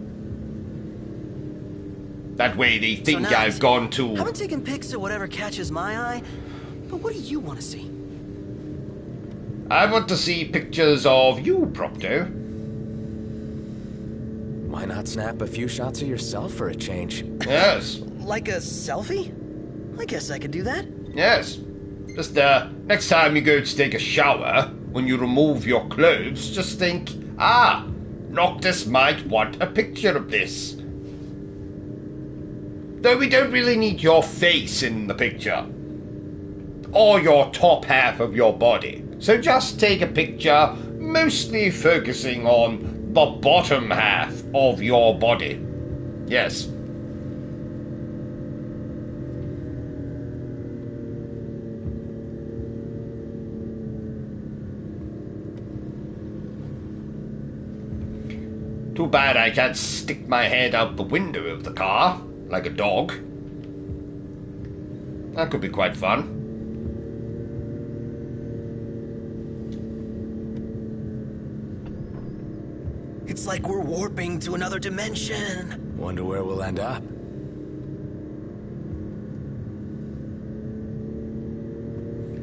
That way they think so I've gone to... I've been taking pics of whatever catches my eye, but what do you want to see? I want to see pictures of you, Procto. Why not snap a few shots of yourself for a change? Yes. Like a selfie? I guess I could do that. Yes. Just, next time you go to take a shower, when you remove your clothes, just think, Noctis might want a picture of this. Though we don't really need your face in the picture. Or your top half of your body. So just take a picture, mostly focusing on the bottom half of your body. Yes. Too bad I can't stick my head out the window of the car, like a dog. That could be quite fun. It's like we're warping to another dimension. Wonder where we'll end up.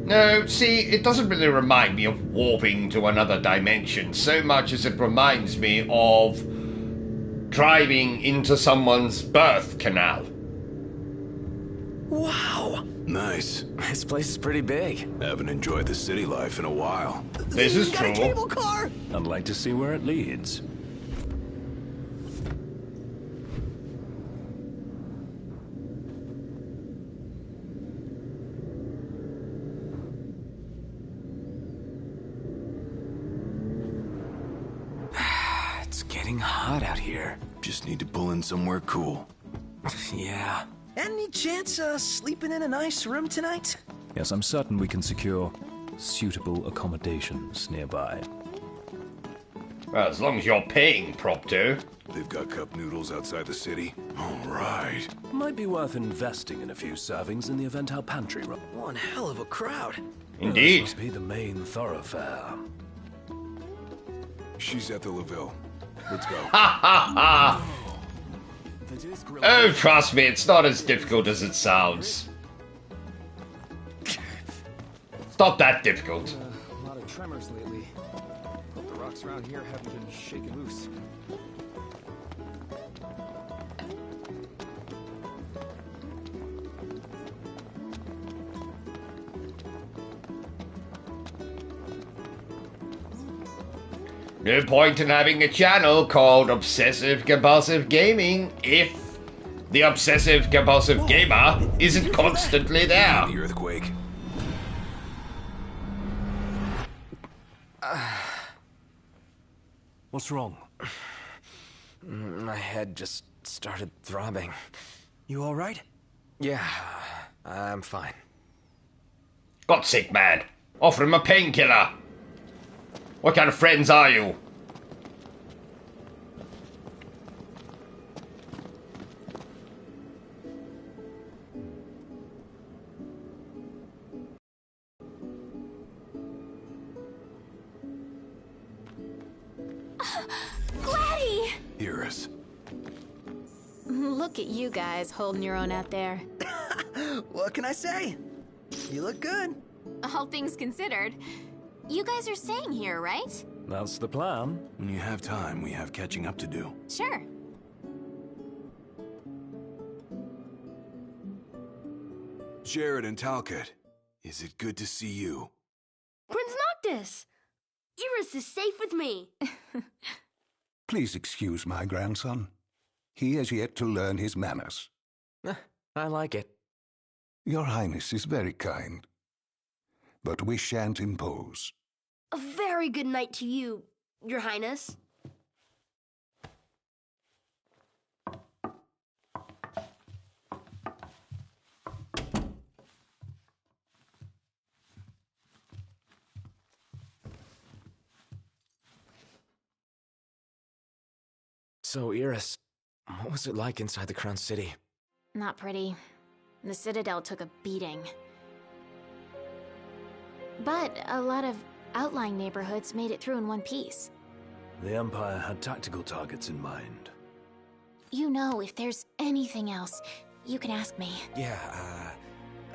No, see, it doesn't really remind me of warping to another dimension so much as it reminds me of driving into someone's birth canal. Wow! Nice. This place is pretty big. Haven't enjoyed the city life in a while. This is true. Got a cable car! I'd like to see where it leads. It's getting hot out here. Just need to pull in somewhere cool. Yeah. Any chance sleeping in a nice room tonight? Yes, I'm certain we can secure suitable accommodations nearby. Well, as long as you're paying, Propto. They've got cup noodles outside the city. All right. Might be worth investing in a few servings in the event our pantry runs. One hell of a crowd. Indeed. This must be the main thoroughfare. She's at the Laville. Let's go. Ha ha ha! Oh, trust me, it's not as difficult as it sounds. It's not that difficult. A lot of tremors lately. Hope the rocks around here haven't been shaken loose. No point in having a channel called Obsessive Compulsive Gaming if the Obsessive Compulsive Gamer isn't constantly there. The earthquake. What's wrong? My head just started throbbing. You all right? Yeah, I'm fine. God's sake, man. Offer him a painkiller. What kind of friends are you? Gladdy! Iris. Look at you guys holding your own out there. What can I say? You look good. All things considered. You guys are staying here, right? That's the plan. When you have time, we have catching up to do. Sure. Jared and Talcott, is it good to see you? Prince Noctis! Iris is safe with me. Please excuse my grandson. He has yet to learn his manners. I like it. Your Highness is very kind. But we shan't impose. A very good night to you, Your Highness. So, Iris, what was it like inside the Crown City? Not pretty. The Citadel took a beating. But a lot of outlying neighborhoods made it through in one piece. The Empire had tactical targets in mind. You know, if there's anything else, you can ask me. Yeah,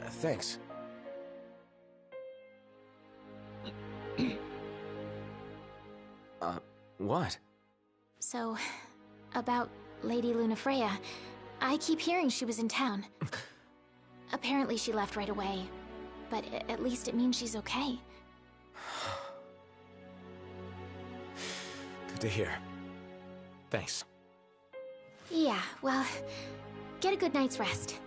thanks. What? So, about Lady Lunafreya, I keep hearing she was in town. Apparently she left right away, but at least it means she's okay. Good to hear. Thanks. Yeah, well, get a good night's rest.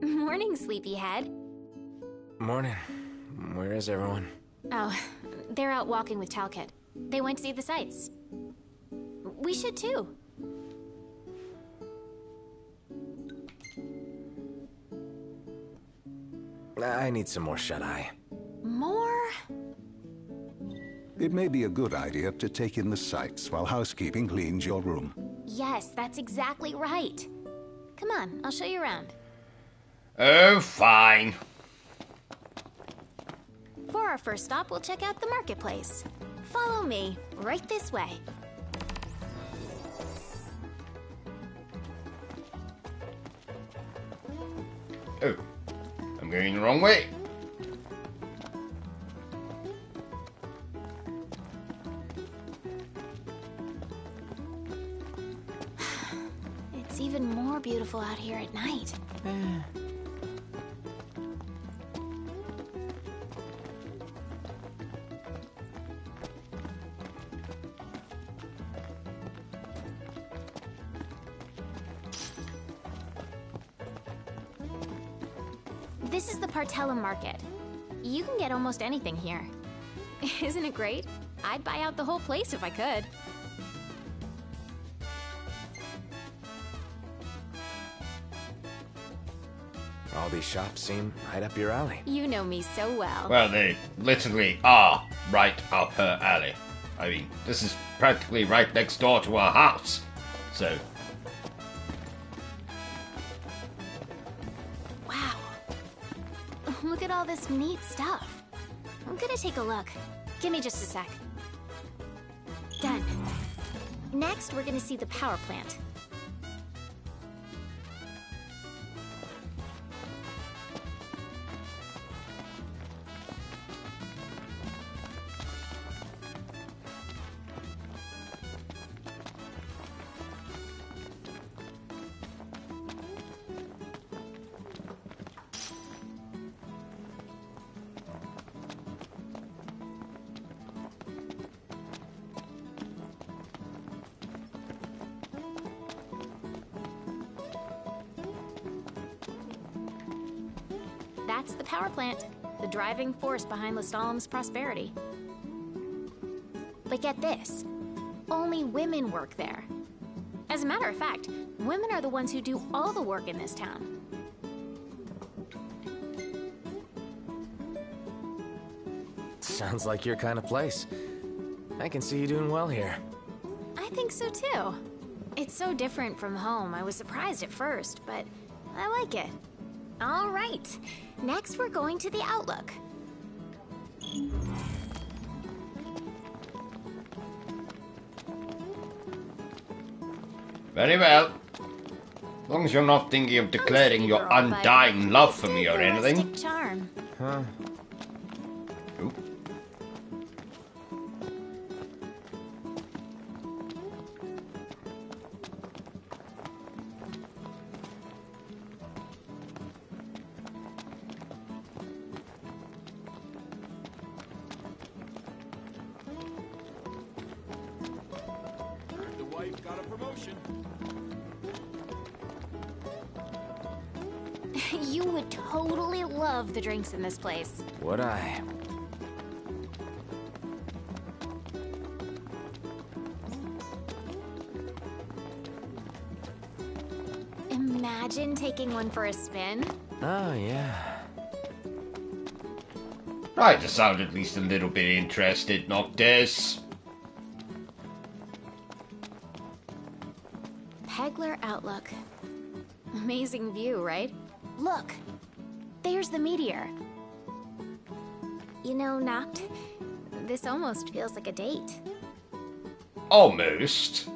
Morning, sleepyhead. Morning. Where is everyone? Oh, they're out walking with Talcott. They went to see the sights. We should too. I need some more shut-eye. More? It may be a good idea to take in the sights while housekeeping cleans your room. Yes, that's exactly right. Come on, I'll show you around. Oh, fine. For our first stop, we'll check out the marketplace. Follow me, right this way. Oh, I'm going the wrong way. It's even more beautiful out here at night. This is the Partella Market. You can get almost anything here. Isn't it great? I'd buy out the whole place if I could. All these shops seem right up your alley. You know me so well. Well, they literally are right up her alley. I mean, this is practically right next door to our house. So... Wow. Look at all this neat stuff. I'm gonna take a look. Give me just a sec. Done. Next, we're gonna see the power plant. That's the power plant, the driving force behind Lestalem's prosperity. But get this, only women work there. As a matter of fact, women are the ones who do all the work in this town. Sounds like your kind of place. I can see you doing well here. I think so too. It's so different from home. I was surprised at first, but I like it. All right. Next, we're going to the Outlook. Very well. As long as you're not thinking of declaring your undying love for me or anything. Charm. Huh? Oop. The wife got a promotion. You would totally love the drinks in this place. Would I? Imagine taking one for a spin. Oh, yeah. I just sound at least a little bit interested, Noctis. Pegler Outlook. Amazing view, right? Look! There's the meteor. You know, Noct, this almost feels like a date. Almost.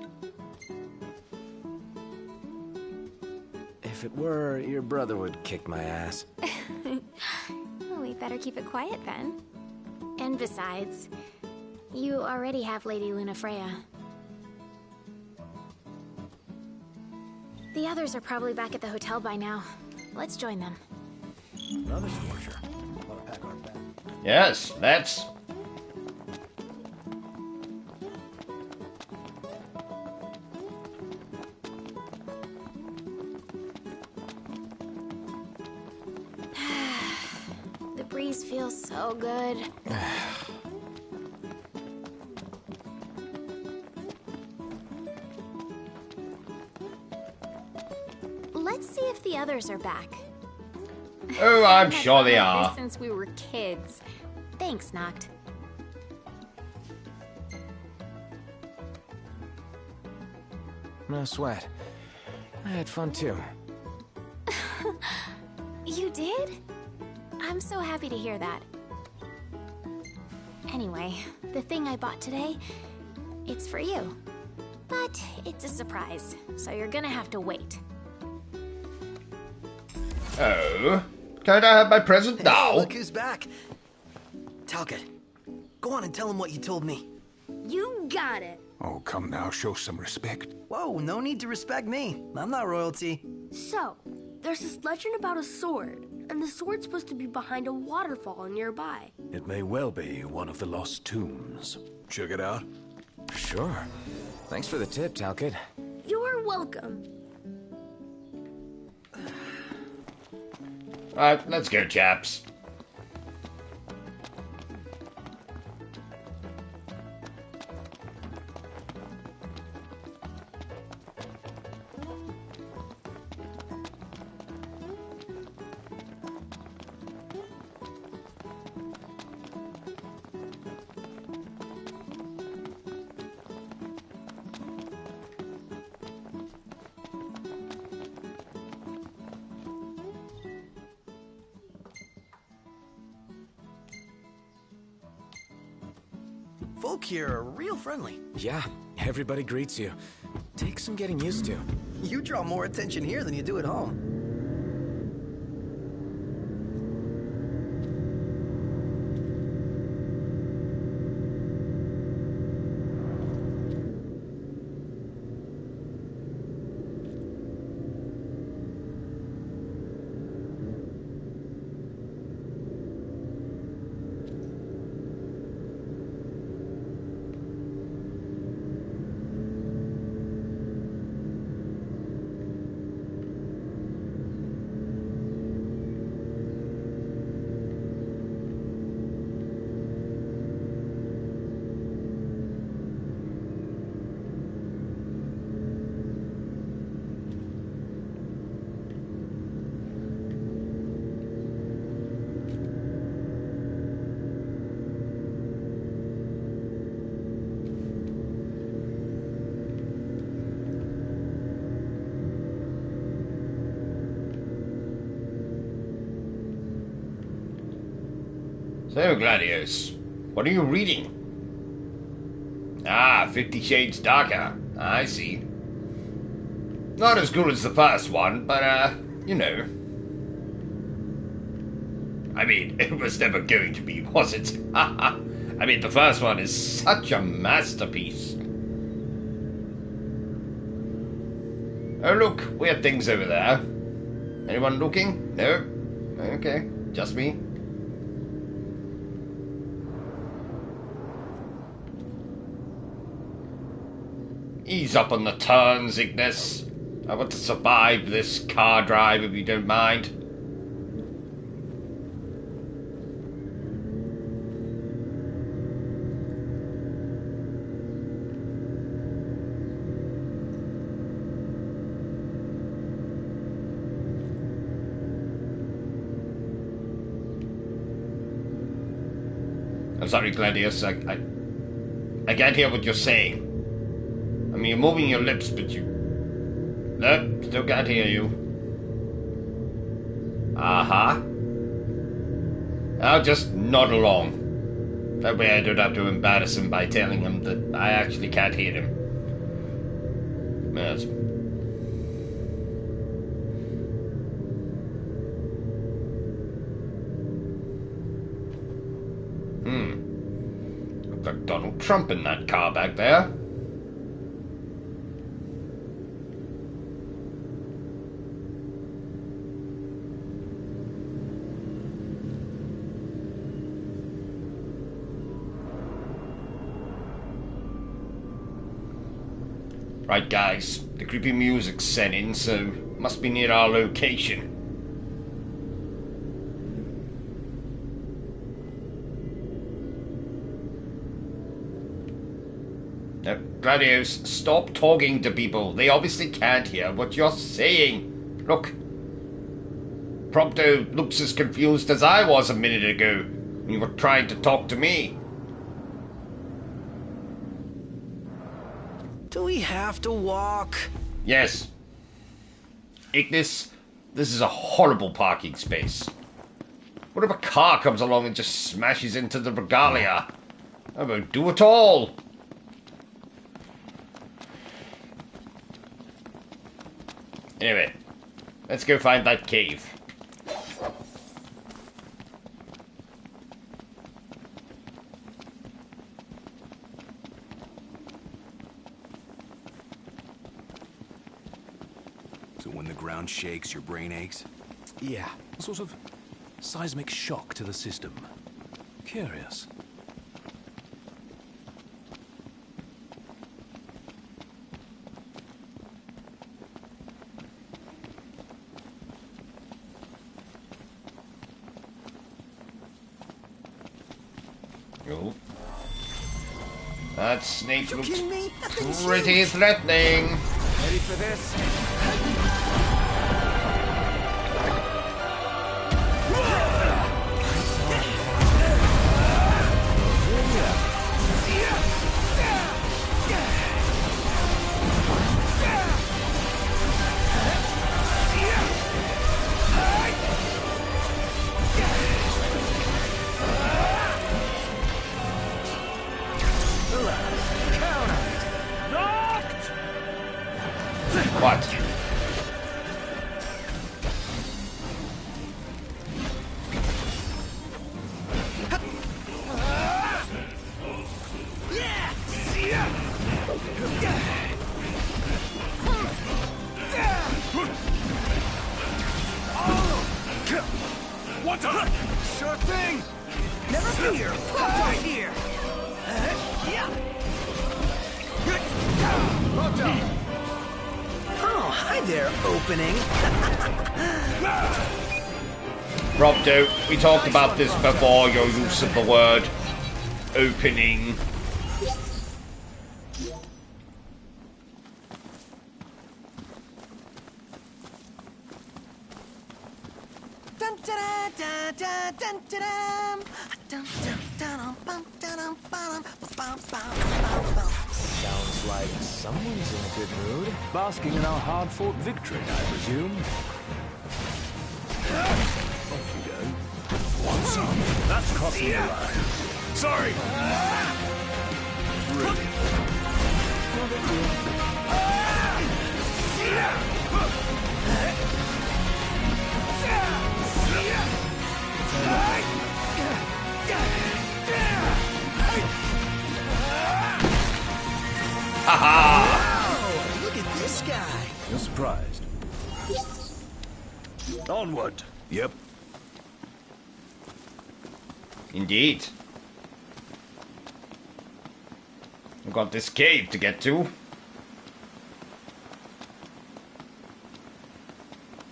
If it were, your brother would kick my ass. Well, we better keep it quiet then. And besides, you already have Lady Lunafreya. The others are probably back at the hotel by now. Let's join them. Another scorcher. Want to pack our bag? Yes, let's. The breeze feels so good. Let's see if the others are back. Oh, I'm I've had sure they fun like are. this since we were kids. Thanks, Noct. No sweat. I had fun too. You did? I'm so happy to hear that. Anyway, the thing I bought today, it's for you. But it's a surprise, so you're gonna have to wait. Oh, can't I have my present now? Look who's back. Talcott, go on and tell him what you told me. You got it. Oh, come now, show some respect. Whoa, no need to respect me. I'm not royalty. So, there's this legend about a sword, and the sword's supposed to be behind a waterfall nearby. It may well be one of the lost tombs. Check it out. Sure. Thanks for the tip, Talcott. You're welcome. Alright, let's go, chaps. Folk here are real friendly. Yeah, everybody greets you. Takes some getting used to. You draw more attention here than you do at home. So, Gladius, what are you reading? Ah, 50 Shades Darker. I see. Not as good as the first one, but, you know. I mean, it was never going to be, was it? I mean, the first one is such a masterpiece. Oh, look, weird things over there. Anyone looking? No? Okay, just me. Ease up on the turns, Ignis. I want to survive this car drive if you don't mind. I'm sorry, Gladius. I can't hear what you're saying. I mean, you're moving your lips, but you... No, still can't hear you. Uh-huh. I'll just nod along. That way I don't have to embarrass him by telling him that I actually can't hear him. Yes. Looks like Donald Trump in that car back there. Right, guys, the creepy music's set in, so must be near our location. Now, Gladius, stop talking to people. They obviously can't hear what you're saying. Look. Prompto looks as confused as I was a minute ago when you were trying to talk to me. Do we have to walk? Yes. Ignis, this is a horrible parking space. What if a car comes along and just smashes into the regalia? I won't do it all. Anyway, let's go find that cave. So when the ground shakes, your brain aches? Yeah, a sort of seismic shock to the system. Curious. Oh. That snake looks me? pretty threatening. Ready for this? What? What's up? Sure thing. Never fear. Right here. Oh, hi there, opening. Robdo, we talked about this before, your use of the word opening. Sounds like someone's in a good mood. Basking in our hard-fought victory, I presume. Off you go. Once That's crossing the line. Sorry. Wow, look at this guy. You're surprised. Onward. Yep. Indeed. We've got this cave to get to.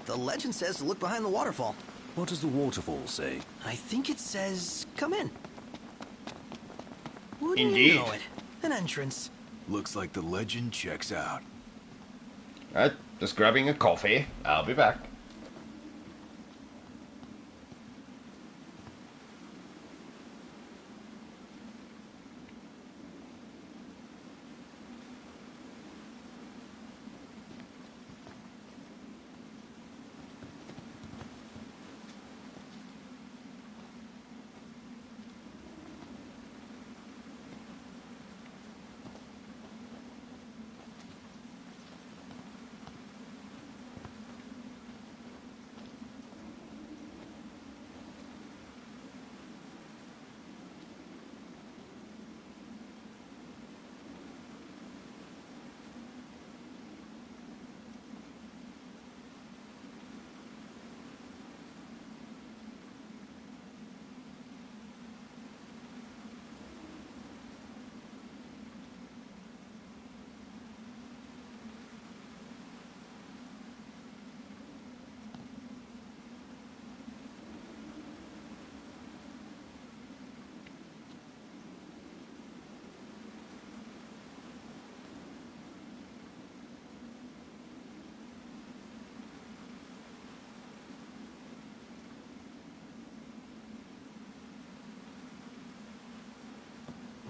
The legend says to look behind the waterfall. What does the waterfall say? I think it says, come in. Wouldn't Indeed. you know it? An entrance. Looks like the legend checks out. Right, just grabbing a coffee. I'll be back.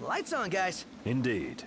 Lights on, guys. Indeed.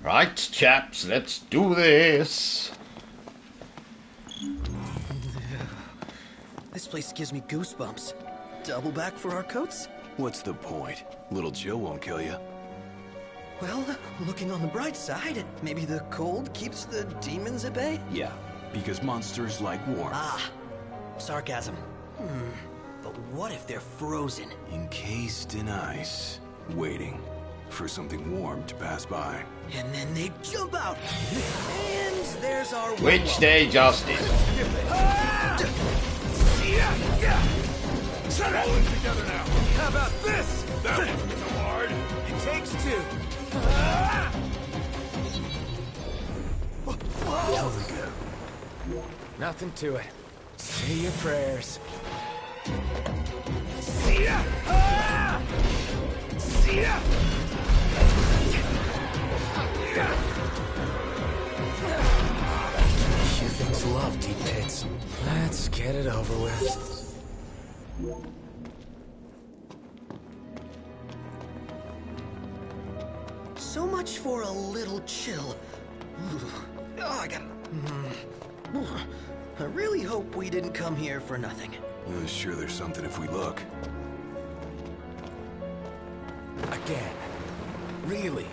Right, chaps, let's do this. This place gives me goosebumps. Double back for our coats? What's the point? Little chill won't kill you. Well, looking on the bright side, maybe the cold keeps the demons at bay? Yeah, because monsters like warmth. Ah, sarcasm. But what if they're frozen? Encased in ice, waiting for something warm to pass by. And then they jump out! And there's our Which they just did. Shut up! Pulling together now. How about this? That wasn't so hard. It takes two. There we go. Nothing to it. Say your prayers. See ya! See ya! You things love deep pits. Let's get it over with. So much for a little chill. Oh, I got. I really hope we didn't come here for nothing. Sure, there's something if we look. Again. Really?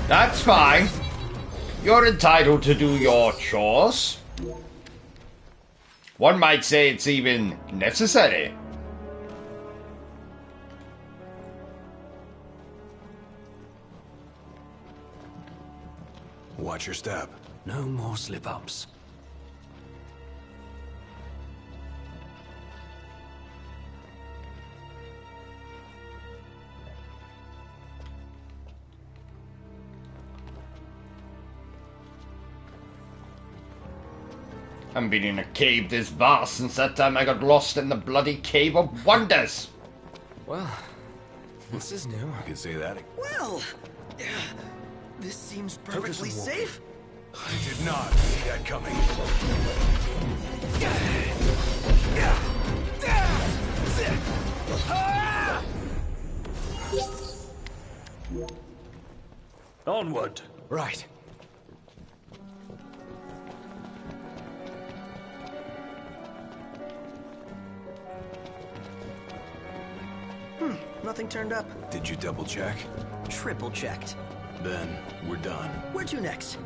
That's fine. You're entitled to do your chores. One might say it's even necessary. Watch your step. No more slip-ups. I haven't been in a cave this vast since that time I got lost in the bloody Cave of Wonders. Well, this is new. I can say that. Well, this seems perfectly safe. I did not see that coming. Onward. Right. Nothing turned up. Did you double check? Triple checked. Then we're done. Where to next?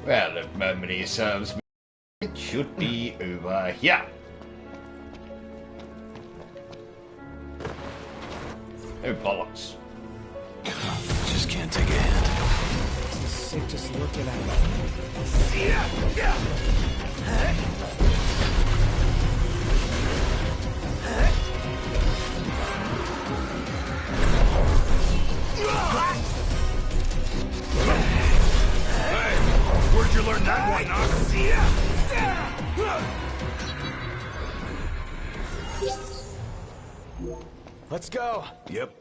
Well, if memory serves me, it should be over here. Oh, bollocks. Just can't take a hint. This is sick just looking at it. Hey, where'd you learn that one, huh? Let's go. Yep.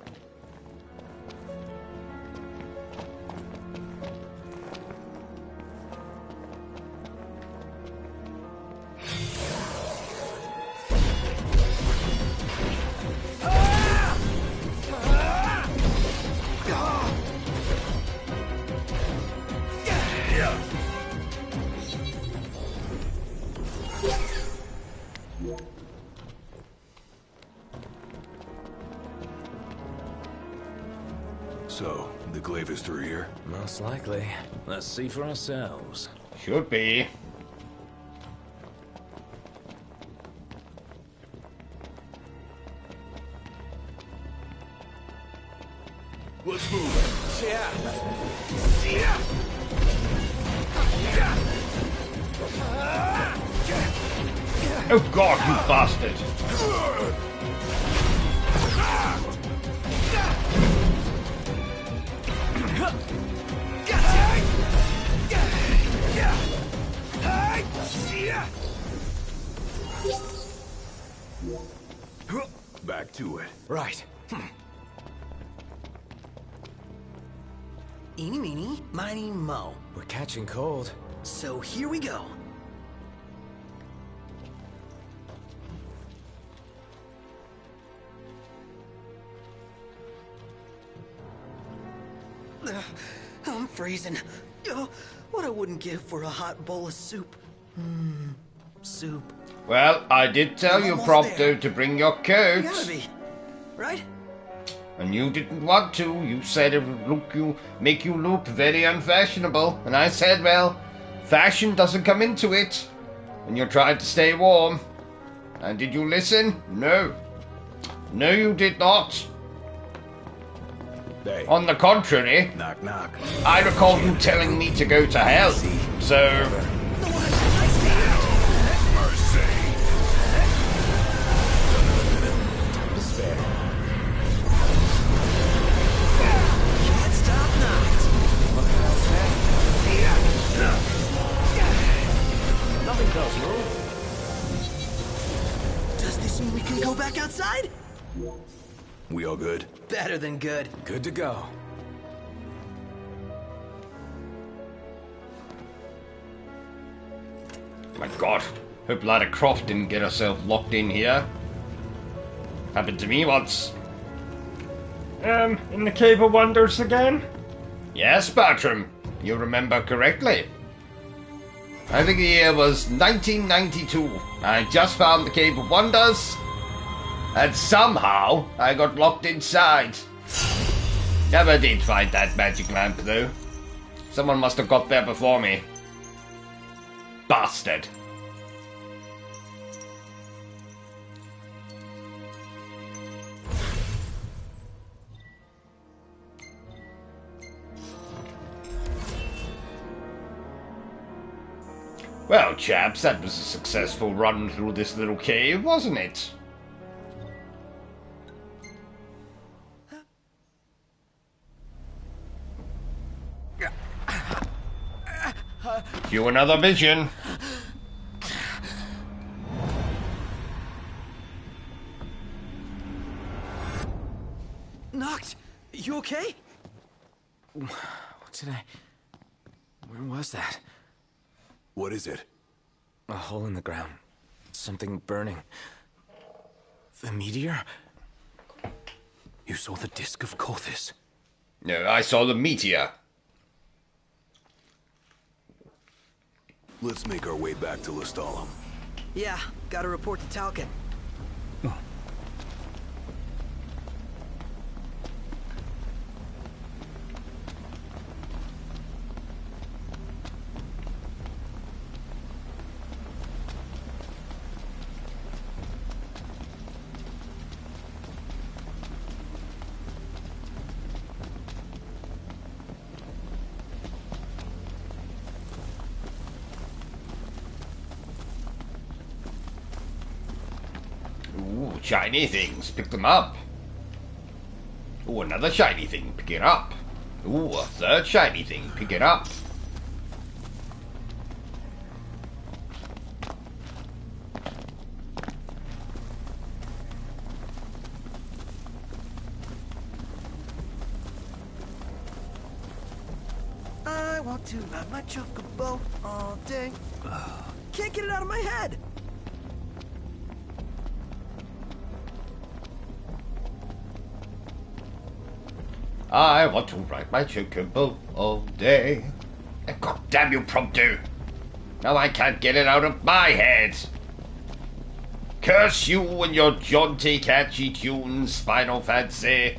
So, the glaive is through here? Most likely. Let's see for ourselves. Should be. Let's move. Yeah. Oh god, you bastard! to it. Right. Eeny, meeny, miny, mo. We're catching cold. So here we go. I'm freezing. Oh, what I wouldn't give for a hot bowl of soup. Soup. Well, I did tell you, Prompto, to bring your coat. You gotta be, right? And you didn't want to. You said it would make you look very unfashionable. And I said, well, fashion doesn't come into it. And you're trying to stay warm. And did you listen? No. No, you did not. Hey. On the contrary, knock, knock. I recall you telling me to go to hell. So... Nothing personal. Does this mean we can go back outside? We all good? Better than good. Good to go. My God, hope Lara Croft didn't get herself locked in here. Happened to me once. In the Cave of Wonders again? Yes, Bertram, you remember correctly. I think the year was 1992. I just found the Cave of Wonders, and somehow I got locked inside. Never did find that magic lamp, though. Someone must have got there before me. Bastard. Well, chaps, that was a successful run through this little cave, wasn't it? Cue another vision. Knocked. You okay? What did I... Where was that? What is it? A hole in the ground. Something burning. The meteor? You saw the disk of Kothis? No, I saw the meteor. Let's make our way back to Lestalem. Yeah, gotta report to Talcott. Ooh, shiny things. Pick them up. Ooh, another shiny thing. Pick it up. Ooh, a third shiny thing. Pick it up. I want to ride my chocobo all day. Can't get it out of my head. I want to ride my chocobo all day. God damn you, Prompto! Now I can't get it out of my head! Curse you and your jaunty, catchy tunes, Final Fantasy!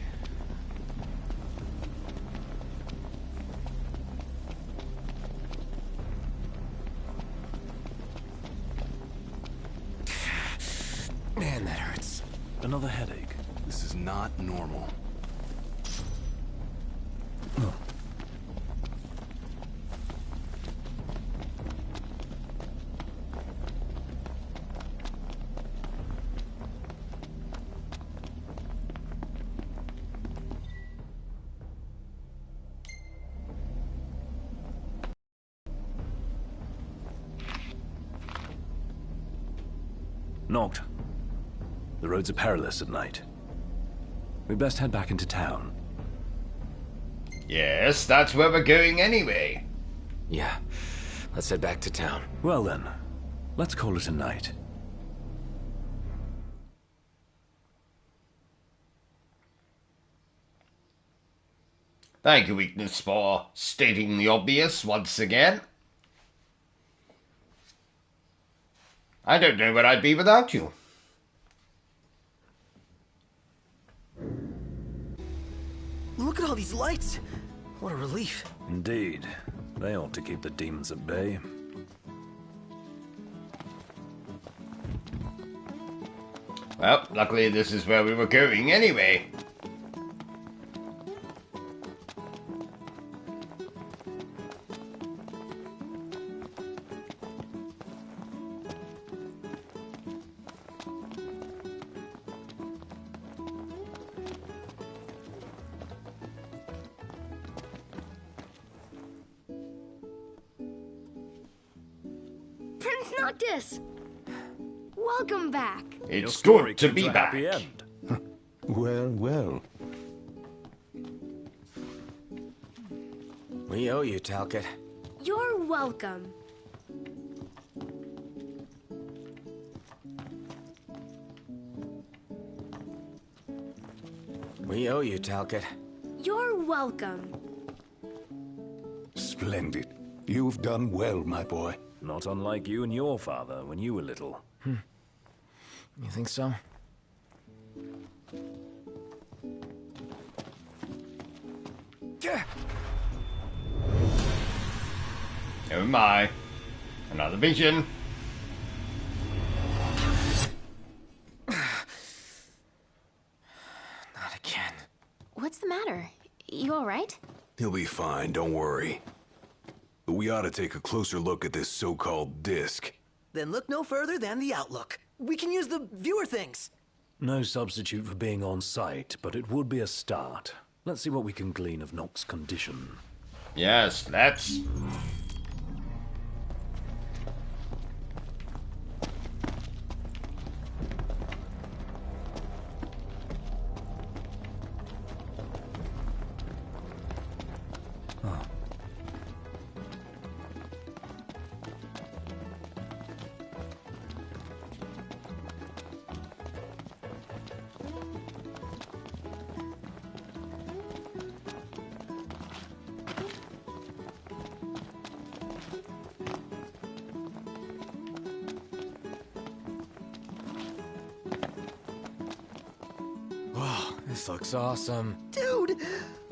Man, that hurts. Another headache. This is not normal. Knocked. The roads are perilous at night. We best head back into town. Yes, that's where we're going anyway. Yeah, let's head back to town. Well then, let's call it a night. Thank you, Weakness, for stating the obvious once again. I don't know where I'd be without you. Look at all these lights. What a relief. Indeed. They ought to keep the demons at bay. Well, luckily this is where we were going anyway. Prince Noctis! Welcome back. It's good to be back. Well, well. We owe you, Talcott. You're welcome. We owe you, Talcott. You're welcome. Splendid. You've done well, my boy. Not unlike you and your father when you were little. You think so? Oh my. Another vision. Not again. What's the matter? You alright? He'll be fine, don't worry. But we ought to take a closer look at this so-called disc. Then look no further than the Outlook. We can use the viewer things. No substitute for being on site, but it would be a start. Let's see what we can glean of Nock's condition. Yes, let's. Whoa, this looks awesome. Dude!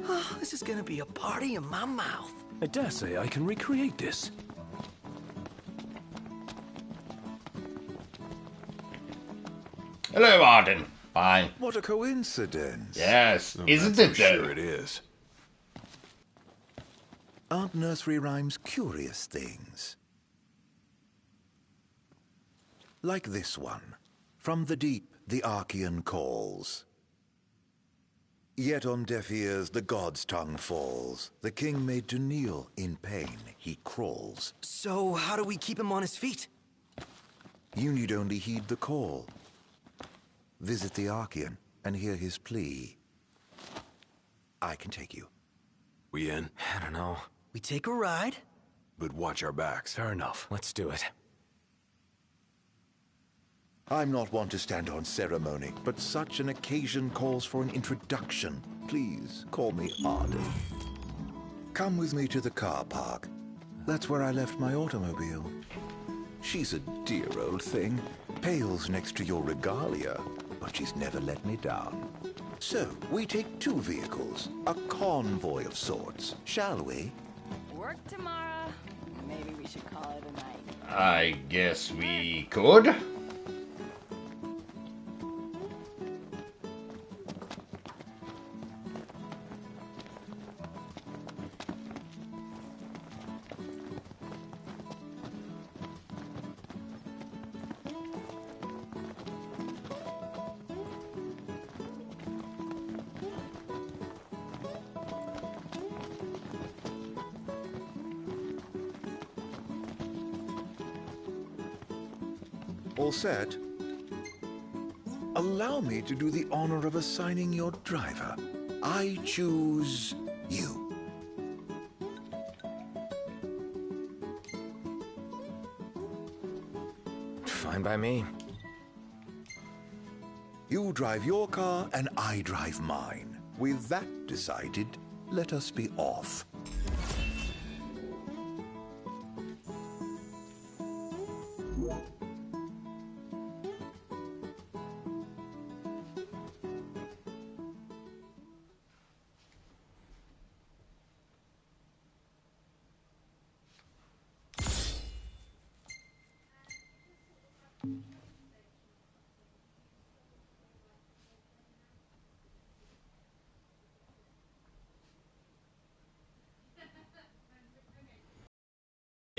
Oh, this is gonna be a party in my mouth. I dare say I can recreate this. Hello, Arden. Fine. What a coincidence. Yes, isn't it though? Sure it is. Aren't nursery rhymes curious things? Like this one. From the deep, the Archean calls. Yet on deaf ears, the god's tongue falls. The king made to kneel in pain, he crawls. So, how do we keep him on his feet? You need only heed the call. Visit the Archean and hear his plea. I can take you. We in? I don't know. We take a ride? But watch our backs. Fair enough. Let's do it. I'm not one to stand on ceremony, but such an occasion calls for an introduction. Please call me Arden. Come with me to the car park. That's where I left my automobile. She's a dear old thing. Pales next to your regalia, but she's never let me down. So, we take two vehicles, a convoy of sorts, shall we? Work tomorrow. Maybe we should call it a night. I guess we could. All set? A allow me to do the honor of assigning your driver. I choose you. Fine by me. You drive your car and I drive mine. With that decided, let us be off.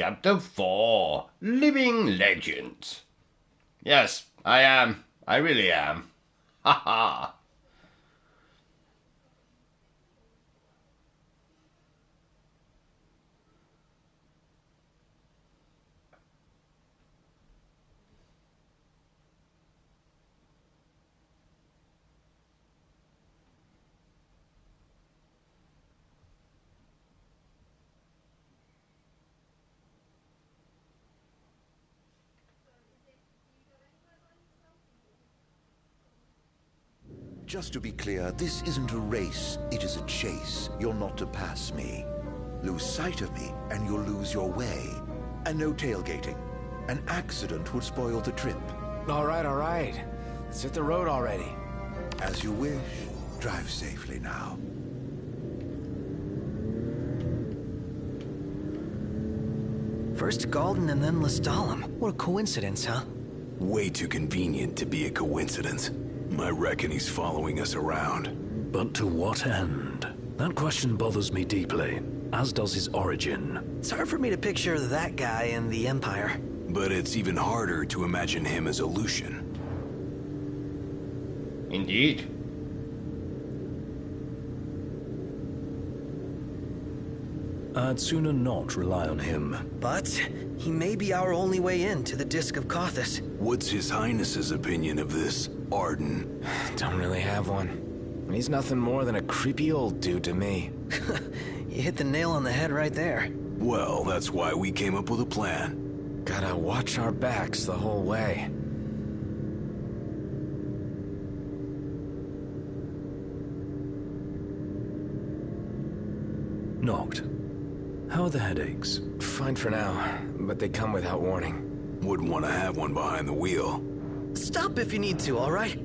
Chapter 4, Living Legends. Yes, I am. I really am. Ha ha. Just to be clear, this isn't a race, it is a chase. You're not to pass me. Lose sight of me, and you'll lose your way. And no tailgating. An accident would spoil the trip. All right. Let's hit the road already. As you wish. Drive safely now. First Galden and then Lestalem. What a coincidence, huh? Way too convenient to be a coincidence. I reckon he's following us around. But to what end? That question bothers me deeply, as does his origin. It's hard for me to picture that guy in the Empire. But it's even harder to imagine him as a Lucian. Indeed. I'd sooner not rely on him. But he may be our only way in to the Disc of Kothis. What's His Highness's opinion of this, Arden? Don't really have one. He's nothing more than a creepy old dude to me. You hit the nail on the head right there. Well, that's why we came up with a plan. Gotta watch our backs the whole way. Knocked. How are the headaches? Fine for now, but they come without warning. Wouldn't want to have one behind the wheel. Stop if you need to, all right?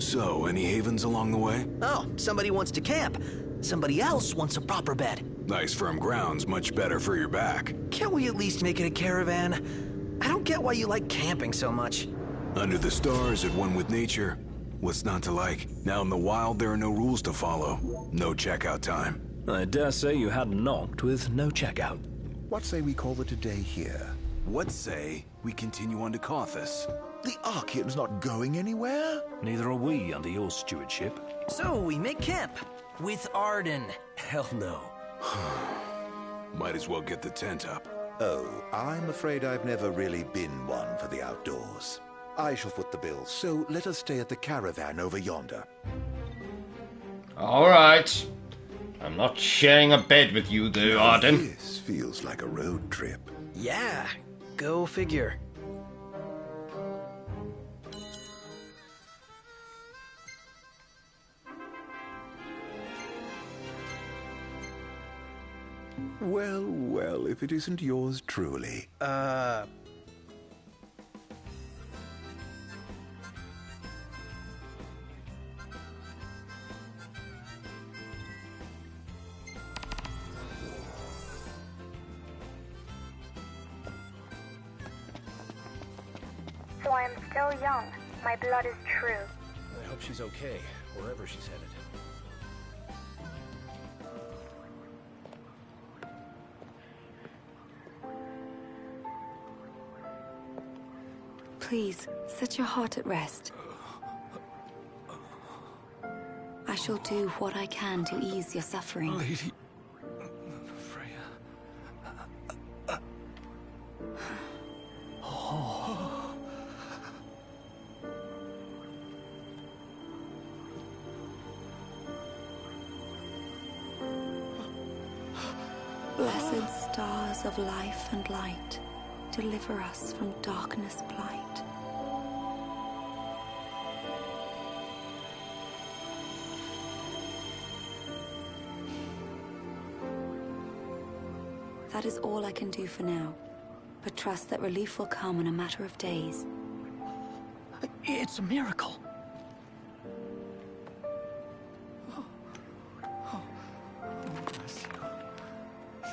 So, any havens along the way? Oh, somebody wants to camp. Somebody else wants a proper bed. Nice firm ground's much better for your back. Can't we at least make it a caravan? I don't get why you like camping so much. Under the stars, at one with nature. What's not to like? Now in the wild, there are no rules to follow. No checkout time. I dare say you had knocked with no checkout. What say we call it a day here? What say we continue on to Kothis? The Archean's not going anywhere. Neither are we under your stewardship. So we make camp with Arden. Hell no. Might as well get the tent up. Oh, I'm afraid I've never really been one for the outdoors. I shall foot the bill, so let us stay at the caravan over yonder. Alright. I'm not sharing a bed with you, though, Arden. This feels like a road trip. Yeah, go figure. Well, well, if it isn't yours truly. So I am still young. My blood is true. I hope she's okay, wherever she's headed. Please, set your heart at rest. I shall do what I can to ease your suffering. Lady Freya, Blessed stars of life and light, deliver us from darkness blight. That is all I can do for now, but trust that relief will come in a matter of days. It's a miracle.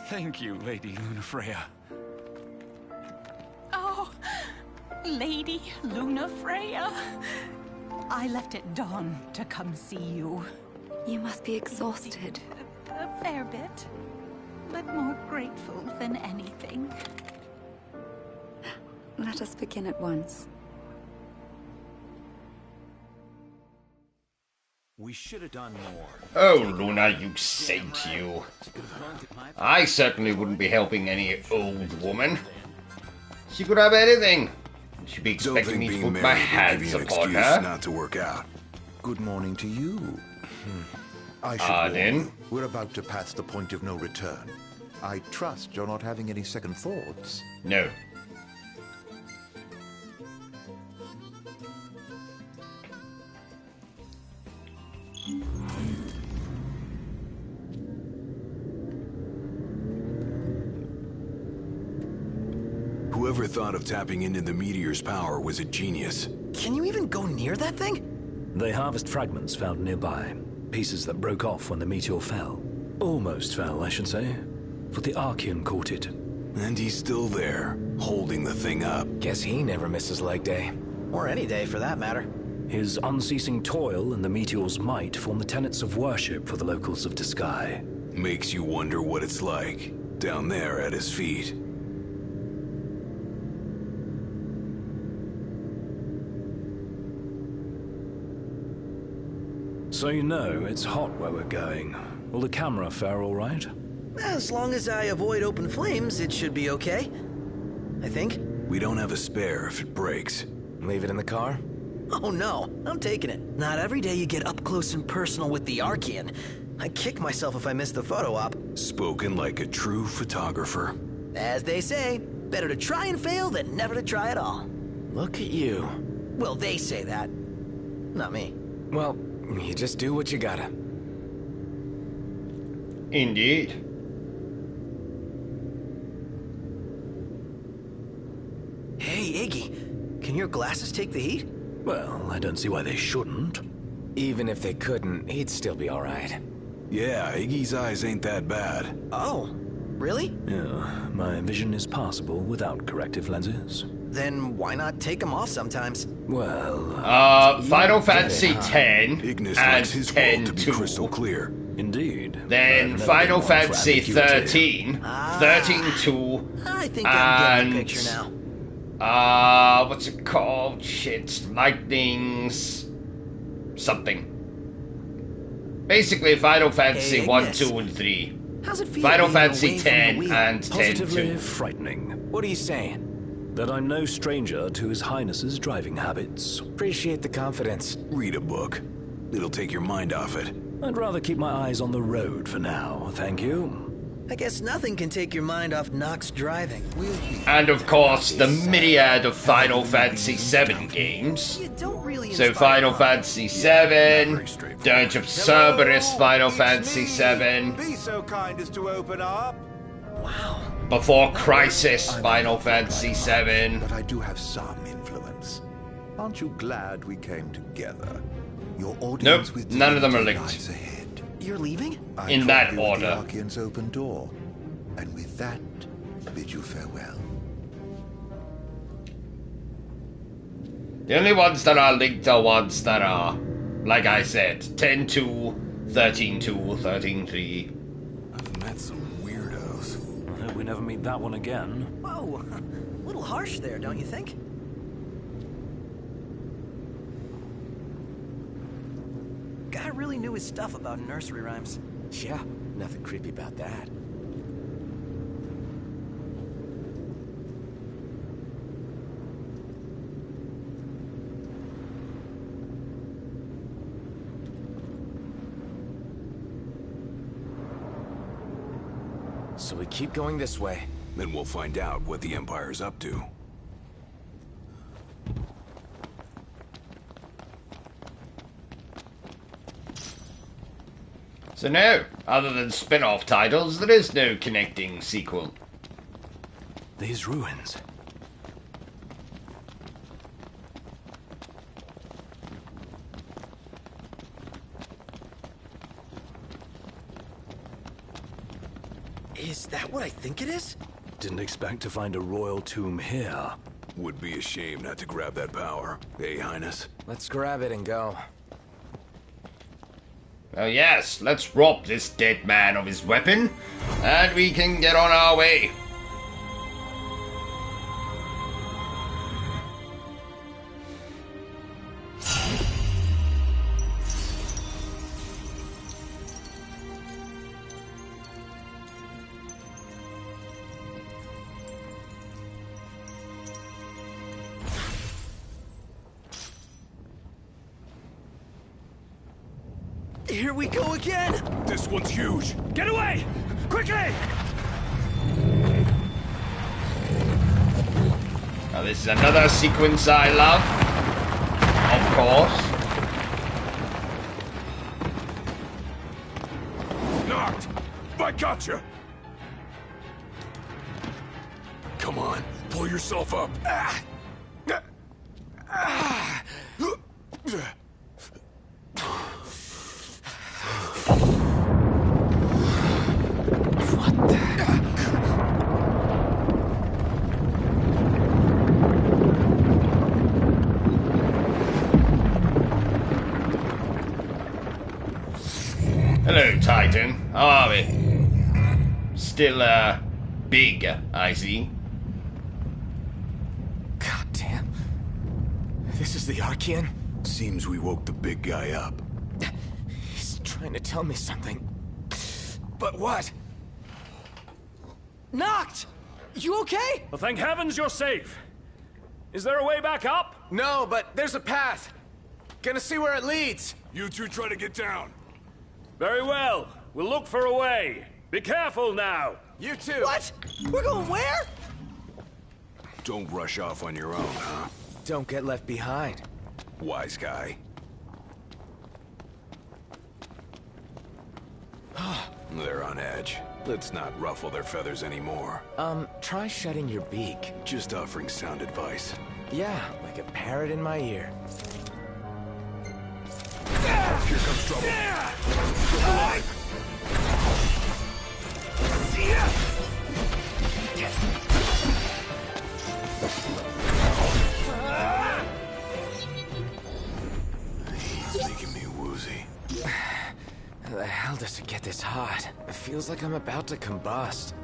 Thank you, Lady Lunafreya. Oh, Lady Lunafreya. I left at dawn to come see you. You must be exhausted. A fair bit, but more grateful than anything. Let us begin at once. We should have done more. Oh, Luna, you saint, you. I certainly wouldn't be helping any old woman. She could have anything. She'd be expecting me to put my hands upon her. Not to work out. Good morning to you. I should warn you, we're about to pass the point of no return. I trust you're not having any second thoughts. No. Whoever thought of tapping into the meteor's power was a genius. Can you even go near that thing? They harvest fragments found nearby. Pieces that broke off when the meteor fell. Almost fell, I should say. For the Archean caught it. And he's still there, holding the thing up. Guess he never misses leg day. Or any day, for that matter. His unceasing toil and the meteor's might form the tenets of worship for the locals of Disguise. Makes you wonder what it's like, down there at his feet. So you know, it's hot where we're going. Will the camera fare all right? As long as I avoid open flames, it should be okay. I think. We don't have a spare if it breaks. Leave it in the car? Oh no, I'm taking it. Not every day you get up close and personal with the Archean. I'd kick myself if I missed the photo op. Spoken like a true photographer. As they say, better to try and fail than never to try at all. Look at you. Well, they say that. Not me. Well, you just do what you gotta. Indeed. Hey, Iggy. Can your glasses take the heat? Well, I don't see why they shouldn't. Even if they couldn't, he'd still be alright. Yeah, Iggy's eyes ain't that bad. Oh, really? Yeah, my vision is passable without corrective lenses. Then why not take them off sometimes? Well... Final Fantasy X Ignis and likes his world to be 10-2. crystal clear. Indeed. Then Final Fantasy 13, 13-2, I think I'm getting the picture now. What's it called? Shit, Lightning's... something. Basically, Final Fantasy 1, 2, and 3. How's it feel Final being Fantasy away from the 10 wheel? and Positively 10-2. frightening. What are you saying? That I'm no stranger to His Highness's driving habits. Appreciate the confidence. Read a book. It'll take your mind off it. I'd rather keep my eyes on the road for now, thank you. I guess nothing can take your mind off Nox driving. And of course, the myriad of Final Fantasy VII games. You don't really So Final Fantasy VII, Dirge of Cerberus Final Fantasy VII, Be so kind as to open up. Wow. Before Crisis Final Fantasy VII. But I do have some influence. Aren't you glad we came together? Your audience with none of them are Divinity linked. lies ahead. You're leaving? I In drop that you at order. the Archean's open door, and with that, bid you farewell. The only ones that are linked are ones that are, like I said, 10-2, 13-2, 13-3. I've met some weirdos. I hope we never meet that one again. Whoa, a little harsh there, don't you think? Guy really knew his stuff about nursery rhymes. Yeah, nothing creepy about that. So we keep going this way. Then we'll find out what the Empire's up to. So no, other than spin-off titles, there is no connecting sequel. These ruins. Is that what I think it is? Didn't expect to find a royal tomb here. Would be a shame not to grab that power, eh, Highness? Let's grab it and go. Oh yes, let's rob this dead man of his weapon, and we can get on our way. Here we go again! This one's huge! Get away! Quickly! Now this is another sequence I love. Of course. Knocked! I gotcha! Come on, pull yourself up. Hello, Titan. How are we? Still, big, I see. God damn. This is the Archean? Seems we woke the big guy up. He's trying to tell me something. But what? Knocked! You okay? Well, thank heavens you're safe. Is there a way back up? No, but there's a path. Gonna see where it leads. You two try to get down. Very well. We'll look for a way. Be careful now. You too. What? We're going where? Don't rush off on your own, huh? Don't get left behind. Wise guy. They're on edge. Let's not ruffle their feathers anymore. Try shutting your beak. Just offering sound advice. Yeah, like a parrot in my ear. Here comes trouble. Look alive. He's making me woozy. How the hell does it get this hot? It feels like I'm about to combust.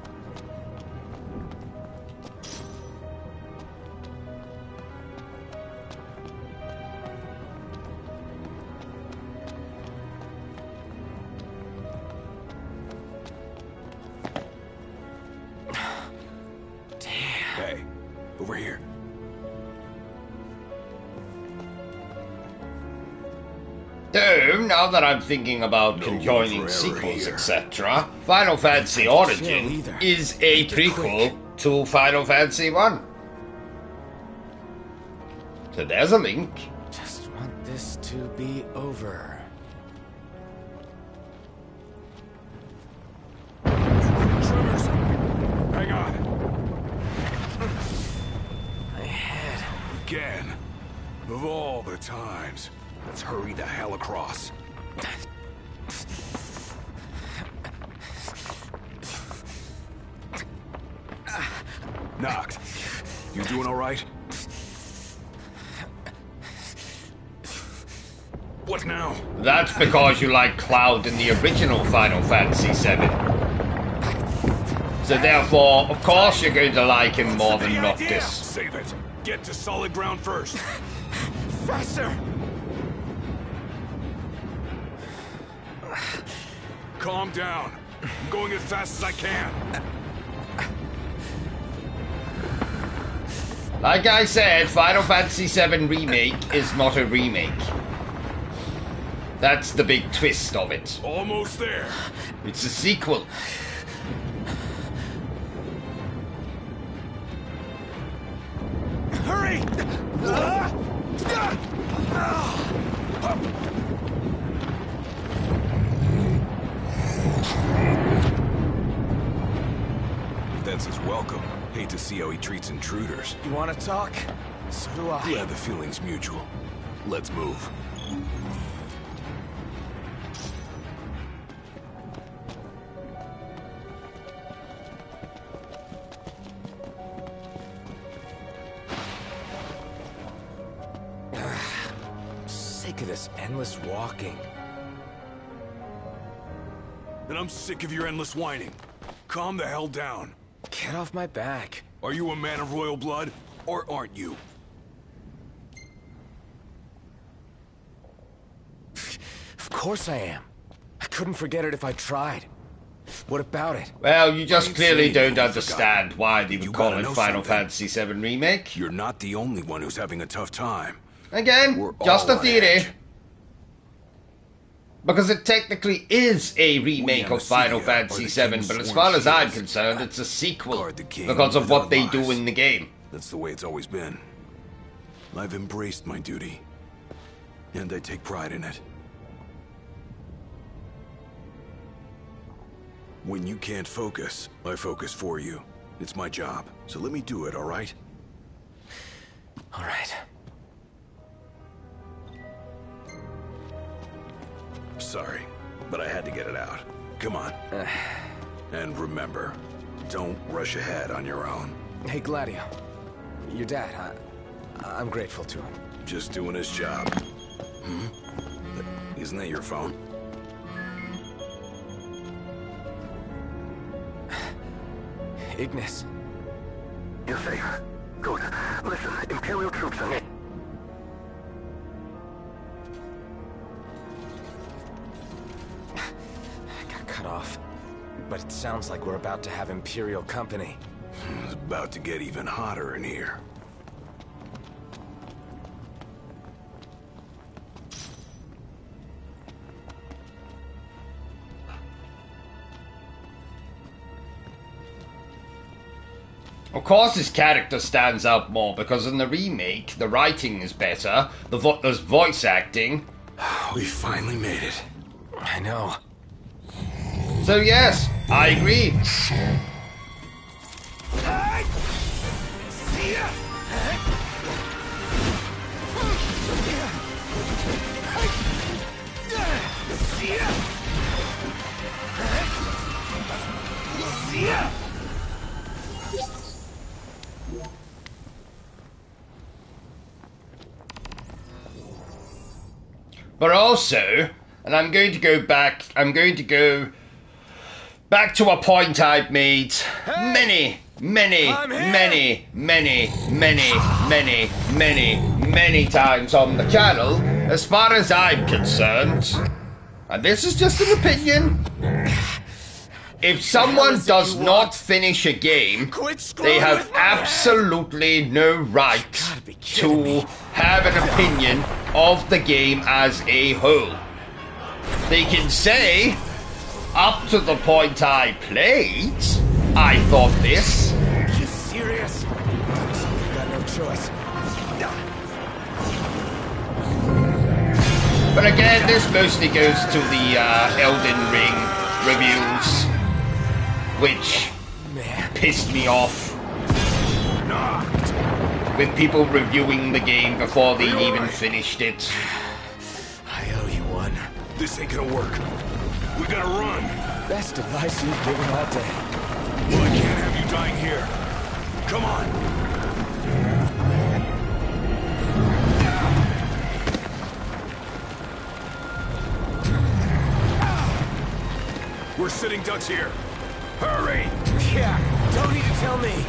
Over here. So, now that I'm thinking about conjoining sequels, etc., Final Fantasy Origin is a prequel to Final Fantasy 1. So there's a link. Just want this to be over. Tremors! Hang on. Again. Of all the times. Let's hurry the hell across. Knocked. You doing all right? What now? That's because you like Cloud in the original Final Fantasy VII. So therefore, of course you're going to like him more than Noctis. Save it. Get to solid ground first. Faster! Calm down. I'm going as fast as I can. Like I said, Final Fantasy VII Remake is not a remake. That's the big twist of it. Almost there. It's a sequel. me! That's his welcome. Hate to see how he treats intruders. You want to talk? So do I. Yeah, the feeling's mutual. Let's move. Sick of this endless walking. And I'm sick of your endless whining. Calm the hell down. Get off my back. Are you a man of royal blood, or aren't you? Of course I am. I couldn't forget it if I tried. What about it? Well, you just clearly don't understand why they would call it Final Fantasy VII Remake. You're not the only one who's having a tough time. Again, just a theory. Because it technically is a remake of Final Fantasy VII, but as far as I'm concerned, it's a sequel because of what they do in the game. That's the way it's always been. I've embraced my duty, and I take pride in it. When you can't focus, I focus for you. It's my job, so let me do it, all right? All right. Sorry, but I had to get it out. Come on. And remember, don't rush ahead on your own. Hey, Gladio. Your dad, I'm grateful to him. Just doing his job. Isn't that your phone? Ignis. You're safe. Good. Listen, Imperial troops are near. Got cut off. But it sounds like we're about to have Imperial company. It's about to get even hotter in here. Of course his character stands out more because in the remake, the writing is better, there's voice acting. We finally made it. I know. So yes, I agree. But also, and I'm going to go back to a point I've made many times on the channel, as far as I'm concerned, and this is just an opinion, if someone does not finish a game, they have absolutely no right to have an opinion of the game as a whole. They can say, up to the point I played, I thought this. Are you serious? You've got no choice. But again, this mostly goes to the Elden Ring reviews, which pissed me off. With people reviewing the game before they even finished it. I owe you one. This ain't gonna work. We gotta run. Best advice you've given all day. Well, I can't have you dying here. Come on. We're sitting ducks here. Hurry! Yeah, don't need to tell me.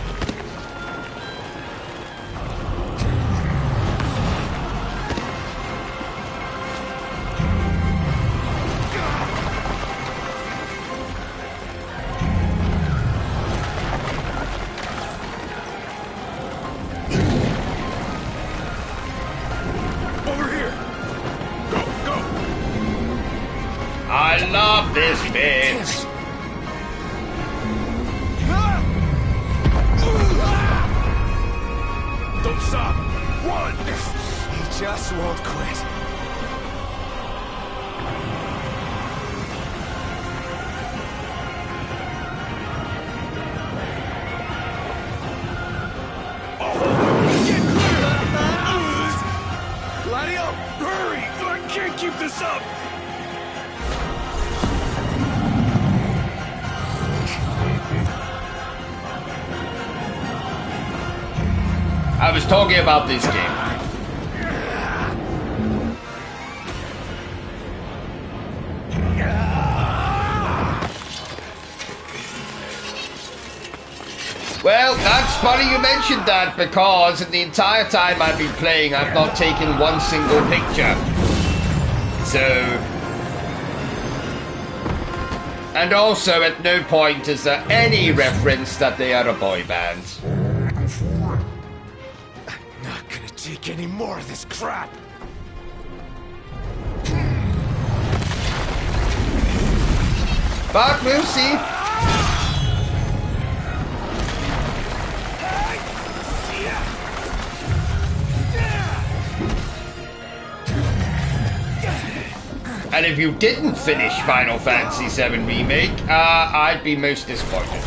I love this bit. Don't won't stop. 1. He just won't quit. Gladio, hurry! I can't keep this up! I was talking about this game. Well, that's funny you mentioned that, because in the entire time I've been playing, I've not taken one single picture. So... And also, at no point is there any reference that they are a boy band. I'm not gonna take any more of this crap! But we'll see. And if you didn't finish Final Fantasy VII Remake, I'd be most disappointed.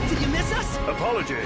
Did you miss us? Apologies.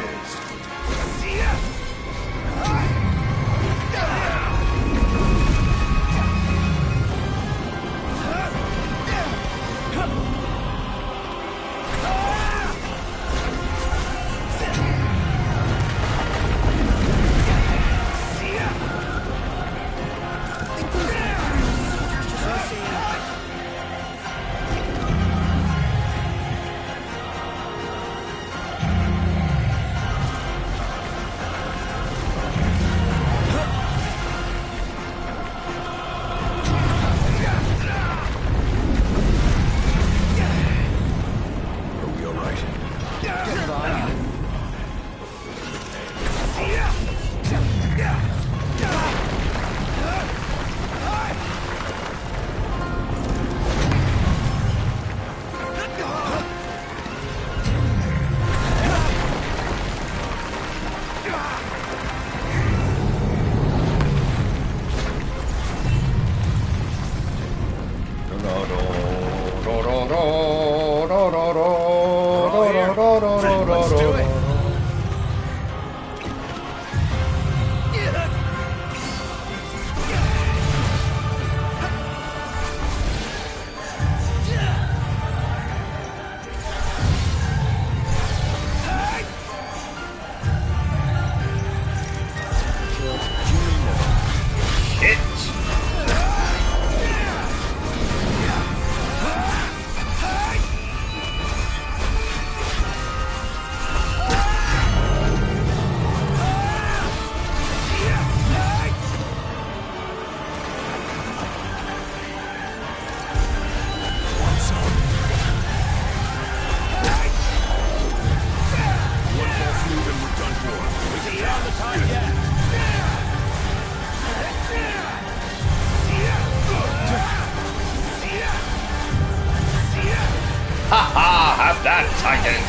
Haha, have that, Titan!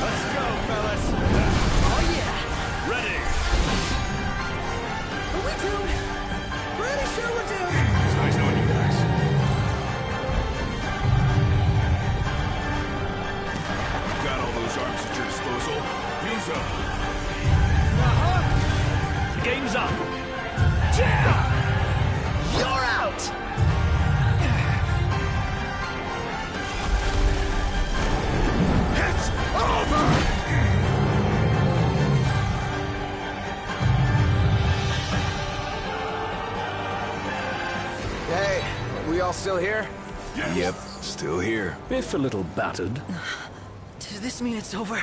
Let's go, fellas. Oh yeah. Ready. Are we doomed? Pretty sure we're doomed. It's nice knowing you guys. You've got all those arms at your disposal. Use them. The game's up. Yeah! You're out! It's over! Hey, we all still here? Yes. Yep, Still here. If a little battered. Does this mean it's over?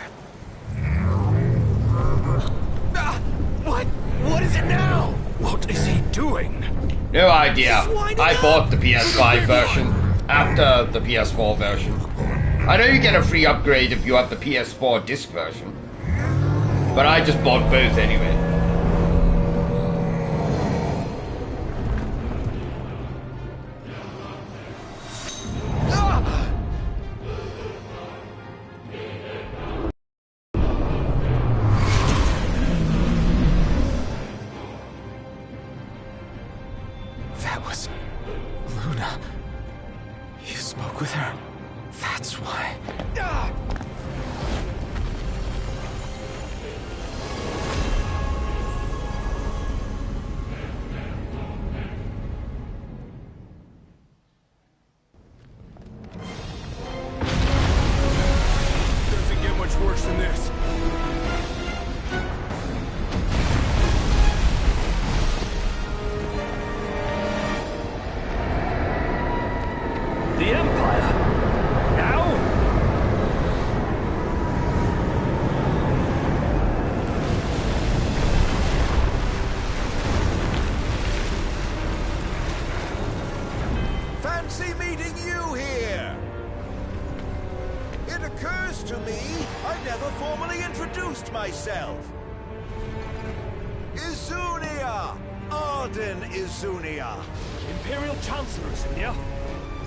No idea. I bought the PS5 version after the PS4 version. I know you get a free upgrade if you have the PS4 disc version, but I just bought both anyway. That was Luna. You spoke with her. That's why. Doesn't get much worse than this. The Empire. Now? Fancy meeting you here! It occurs to me I never formally introduced myself. Izunia! Arden Izunia! Imperial Chancellor Izunia.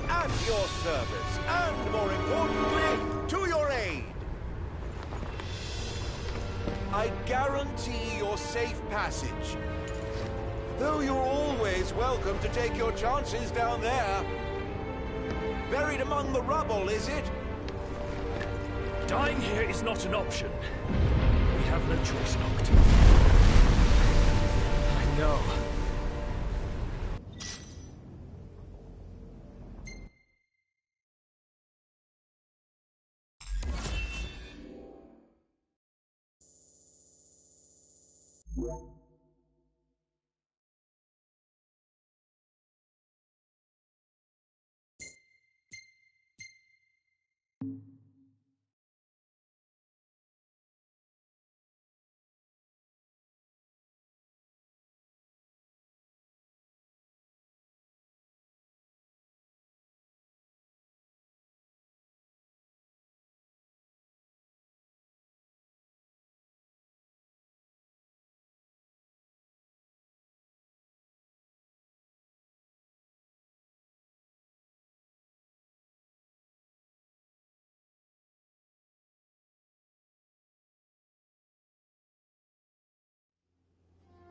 At your service, and more importantly, to your aid. I guarantee your safe passage. Though you're always welcome to take your chances down there. Buried among the rubble, is it? Dying here is not an option. We have no choice, Noct. I know.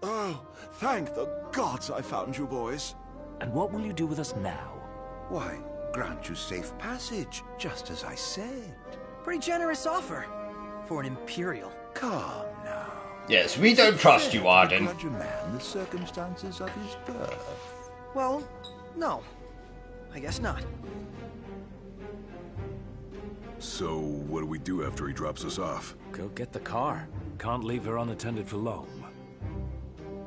Oh, thank the gods I found you boys. And what will you do with us now? Why, grant you safe passage, just as I said. Pretty generous offer for an Imperial. Calm now. Yes, we don't trust you, Arden. Judge a man the circumstances of his birth. Well, no. I guess not. So, what do we do after he drops us off? Go get the car. Can't leave her unattended for long.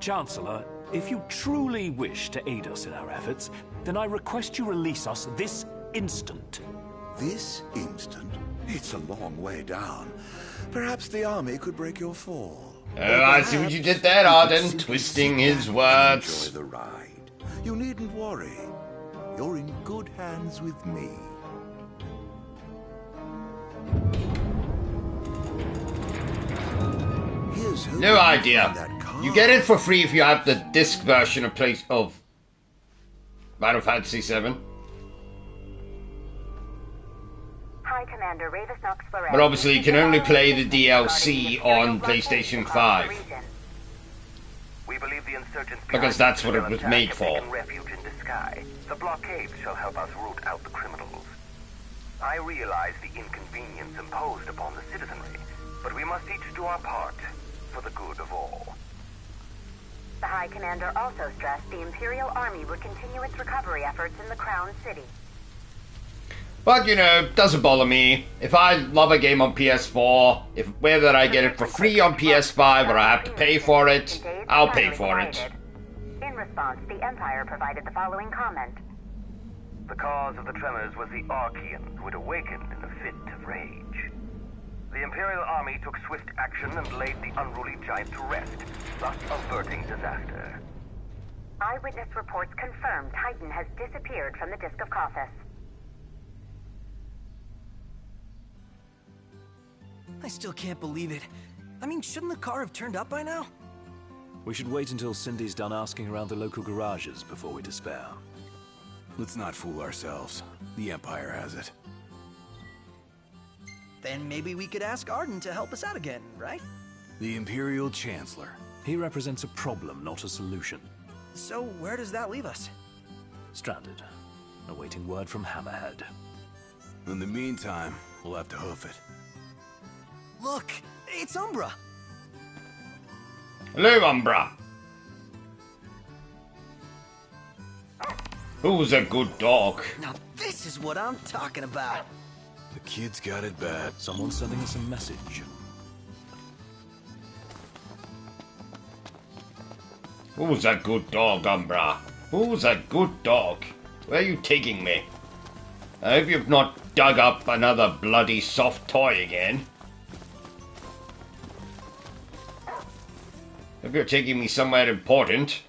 Chancellor, if you truly wish to aid us in our efforts, then I request you release us this instant. This instant? It's a long way down. Perhaps the army could break your fall. Oh, I see what you did there, Arden, twisting his words. Enjoy the ride. You needn't worry. You're in good hands with me. No idea. You get it for free if you have the disc version of Final Fantasy VII. Hi, Commander Ravis Nox Flores. But obviously you can only play the DLC on PlayStation 5. We believe the insurgents because that's what it was made for. Refuge in the sky. The blockade shall help us root out the criminals. I realize the inconvenience imposed upon the citizenry, but we must each do our part for the good of all. The High Commander also stressed the Imperial Army would continue its recovery efforts in the Crown City. But, you know, doesn't bother me. If I love a game on PS4, whether I get it for free on PS5 or I have to pay for it, I'll pay for it. In response, the Empire provided the following comment. The cause of the tremors was the Archean, who had awakened in a fit of rage. The Imperial Army took swift action and laid the unruly giant to rest, thus averting disaster. Eyewitness reports confirm Titan has disappeared from the Disk of Kothis. I still can't believe it. I mean, shouldn't the car have turned up by now? We should wait until Cindy's done asking around the local garages before we despair. Let's not fool ourselves. The Empire has it. Then maybe we could ask Arden to help us out again, right? The Imperial Chancellor. He represents a problem, not a solution. So where does that leave us? Stranded, awaiting word from Hammerhead. In the meantime, we'll have to hoof it. Look, it's Umbra. Hello, Umbra. Who's a good dog? Now this is what I'm talking about. The kid's got it bad. Someone's sending us a message. Who's a good dog, Umbra? Who's a good dog? Where are you taking me? I hope you've not dug up another bloody soft toy again. Hope you're taking me somewhere important.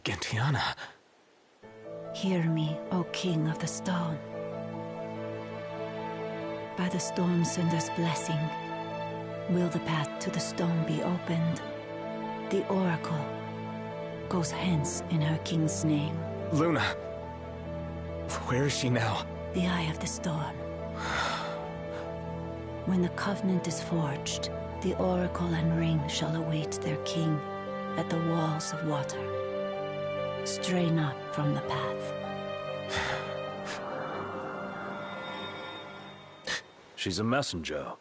Gentiana. Hear me, O King of the Stone. By the Stormsender's blessing, will the path to the stone be opened? The Oracle goes hence in her king's name. Luna. Where is she now? The Eye of the Storm. When the Covenant is forged, the Oracle and Ring shall await their king at the walls of water. Stray not from the path. She's a messenger.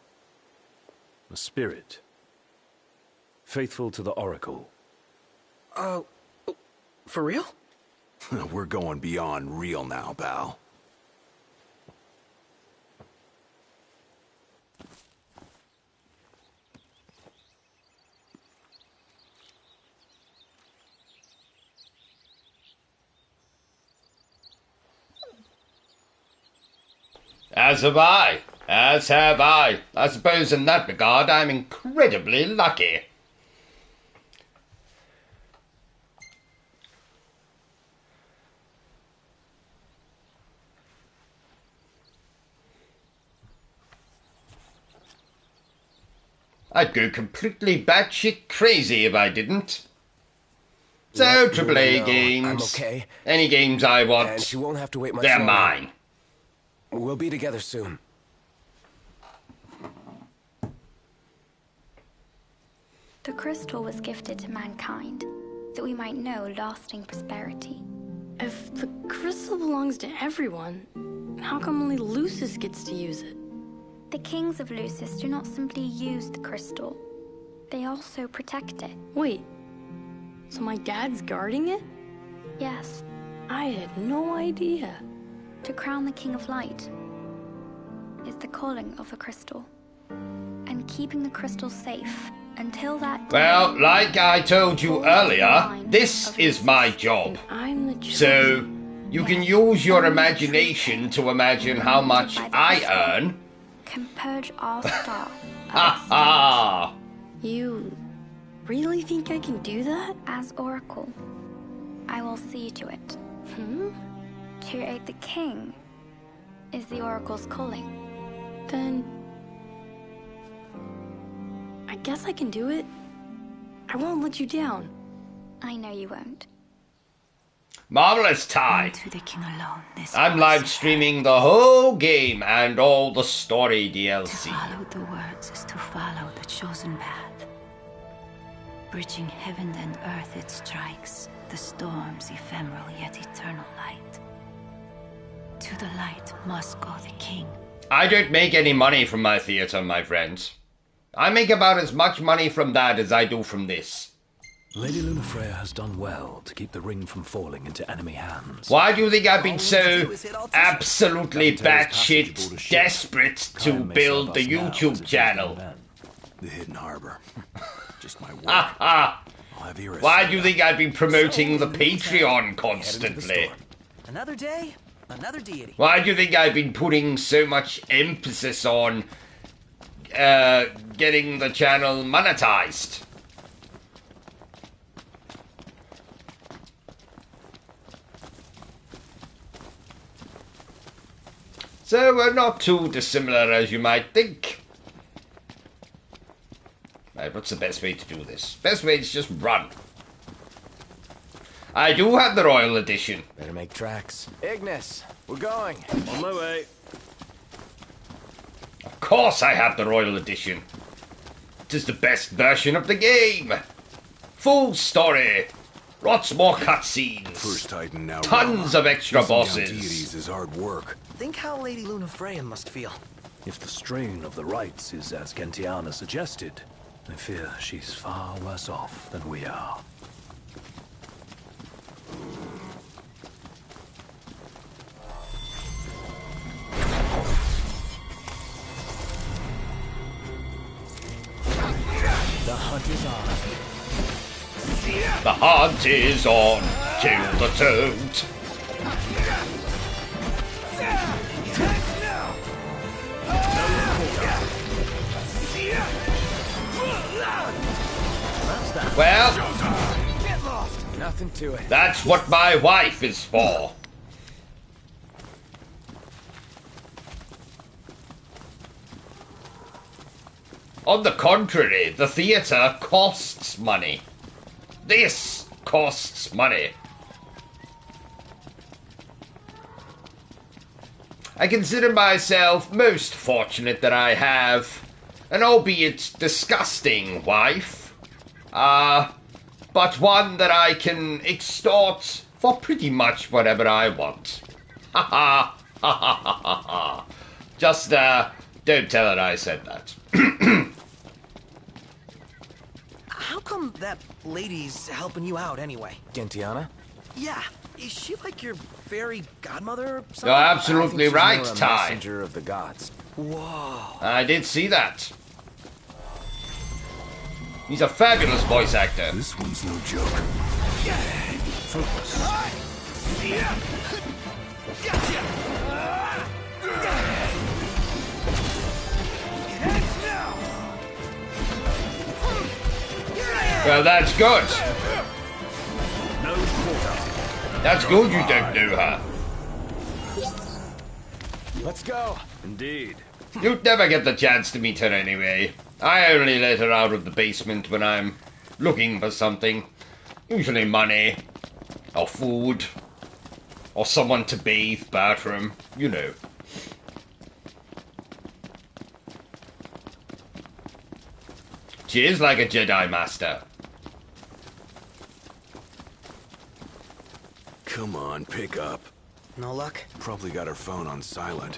A spirit. Faithful to the Oracle. For real? We're going beyond real now, pal. As have I. As have I. I suppose in that regard I'm incredibly lucky. I'd go completely batshit crazy if I didn't. So, AAA games. I'm okay. Any games I want. And she won't have to wait much They're longer. mine. We'll be together soon. The crystal was gifted to mankind, that we might know lasting prosperity. If the crystal belongs to everyone, how come only Lucis gets to use it? The kings of Lucis do not simply use the crystal, they also protect it. Wait, so my dad's guarding it? Yes. I had no idea. To crown the King of Light is the calling of the crystal, and keeping the crystal safe until that day. Well, like I told you earlier, this is my job. So, you can use your imagination to imagine how much I earn. Can purge our star. Ha ha! You really think I can do that? As Oracle, I will see to it. To aid the king is the Oracle's calling. Then I guess I can do it. I won't let you down. I know you won't. Marvelous, Ty. To the king alone, this I'm live streaming the whole game and all the story DLC. To follow the words is to follow the chosen path. Bridging heaven and earth it strikes, the storm's ephemeral yet eternal light. To the light must go the king. I don't make any money from my theater, my friends. I make about as much money from that as I do from this. Lady Lunafreya has done well to keep the ring from falling into enemy hands. Why do you think I've been so absolutely batshit desperate to build the YouTube channel? The Hidden Harbor. Just my work. Why do you think I've been promoting the Patreon constantly? Another day, another deity. Why do you think I've been putting so much emphasis on getting the channel monetized. So we're not too dissimilar as you might think. Right, what's the best way to do this? Best way is just run. I do have the Royal Edition. Better make tracks. Ignis, we're going. On my way. Of course I have the Royal Edition. It is the best version of the game. Full story. Lots more cutscenes. First Titan now. Tons of extra bosses. Deities is hard work. Think how Lady Lunafreya must feel. If the strain of the rites is as Gentiana suggested, I fear she's far worse off than we are. The hunt is on. The hunt is on. Kill the toad. Well, nothing to it. That's what my wife is for. On the contrary, the theatre costs money. This costs money. I consider myself most fortunate that I have an albeit disgusting wife. But one that I can extort for pretty much whatever I want. Ha ha ha ha ha ha. Just, don't tell her I said that. How come that lady's helping you out anyway? Gentiana? Yeah. Is she like your fairy godmother or something? You're absolutely right, more a Ty. Messenger of the gods. Whoa. I did see that. He's a fabulous voice actor. This one's no joke. Focus. Well, that's good. No quarter. That's good you don't know her. Let's go. Indeed. You'd never get the chance to meet her anyway. I only let her out of the basement when I'm looking for something. Usually money, or food, or someone to bathe, Bertrum, you know. She is like a Jedi Master. Come on, pick up. No luck? Probably got her phone on silent.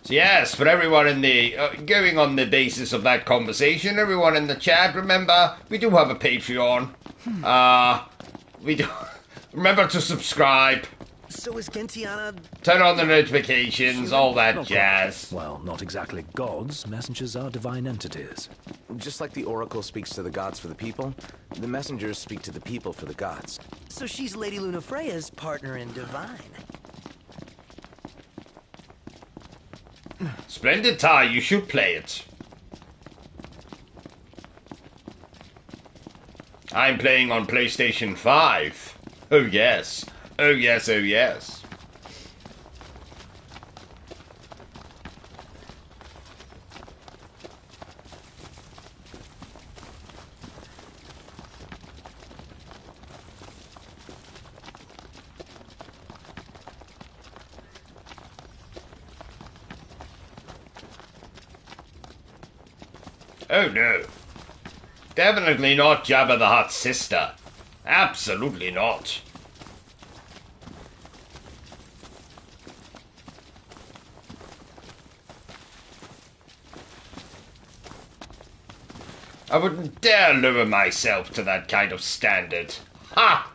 Yes, for everyone in the, going on the basis of that conversation, everyone in the chat, remember, we do have a Patreon. We do, remember to subscribe. So is Gentiana... Turn on the notifications, all that Not jazz. quite. Well, not exactly gods. Messengers are divine entities. Just like the Oracle speaks to the gods for the people, the messengers speak to the people for the gods. So she's Lady Lunafreya's partner in divine. Splendid, Ty, you should play it. I'm playing on PlayStation 5. Oh yes. Oh yes, oh yes. Oh no. Definitely not Jabba the Hutt's sister. Absolutely not. I wouldn't dare lower myself to that kind of standard. Ha!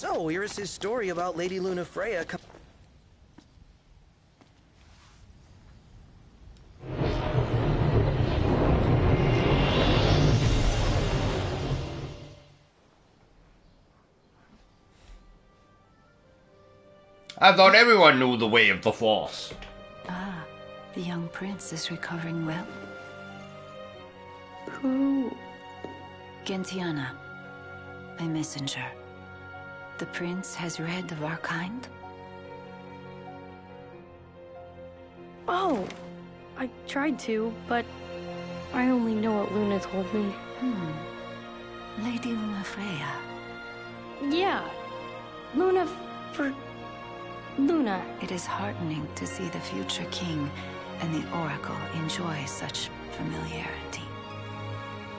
So, here is his story about Lady Lunafreya. I thought everyone knew the way of the Force. Ah, the young prince is recovering well. Who? Gentiana, a messenger. The prince has read of our kind. Oh, I tried to, but I only know what Luna told me. Lady Lunafreya. Yeah, Luna for Luna. It is heartening to see the future king and the Oracle enjoy such familiarity.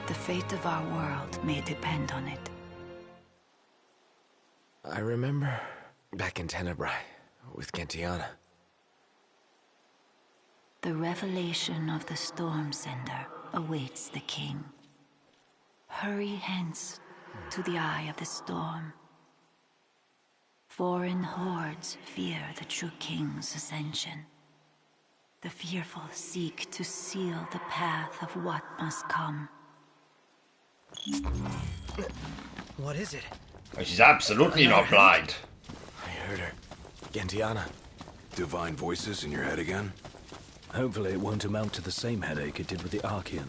The fate of our world may depend on it. I remember back in Tenebrae with Gentiana. The revelation of the Storm Sender awaits the king. Hurry hence to the eye of the storm. Foreign hordes fear the true king's ascension. The fearful seek to seal the path of what must come. What is it? She's absolutely not blind. I heard her. Gentiana. Divine voices in your head again? Hopefully it won't amount to the same headache it did with the Archean.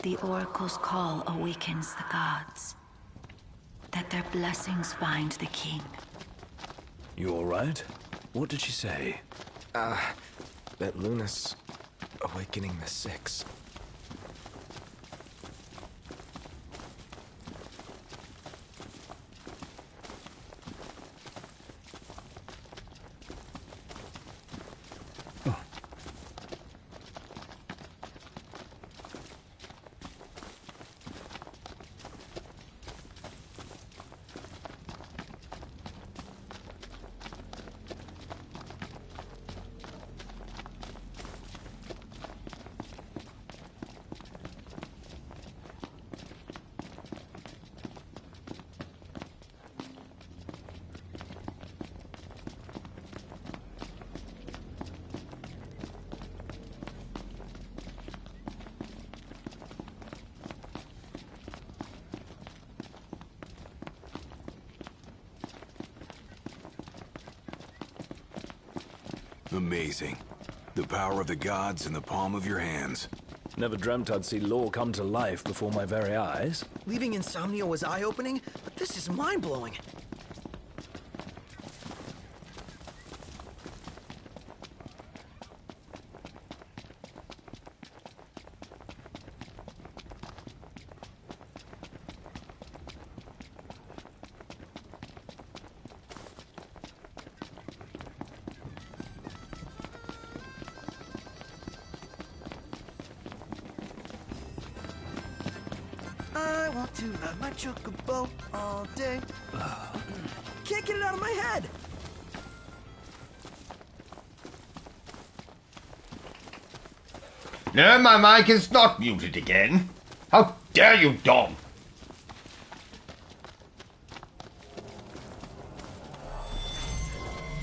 The Oracle's call awakens the gods. That their blessings find the king. You alright? What did she say? That Luna's awakening the Six. Amazing. The power of the gods in the palm of your hands. Never dreamt I'd see law come to life before my very eyes. Leaving Insomnia was eye-opening, but this is mind-blowing. I want to ride my chocobo all day. Can't get it out of my head. No, my mic is not muted again. How dare you, Dom?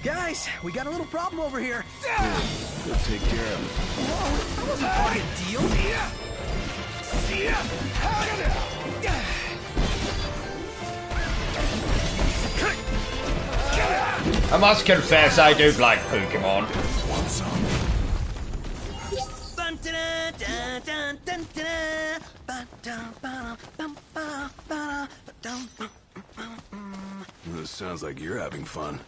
Guys, we got a little problem over here. Go take care of it. Whoa, that wasn't part of a deal. I must confess, I don't like Pokemon. This sounds like you're having fun.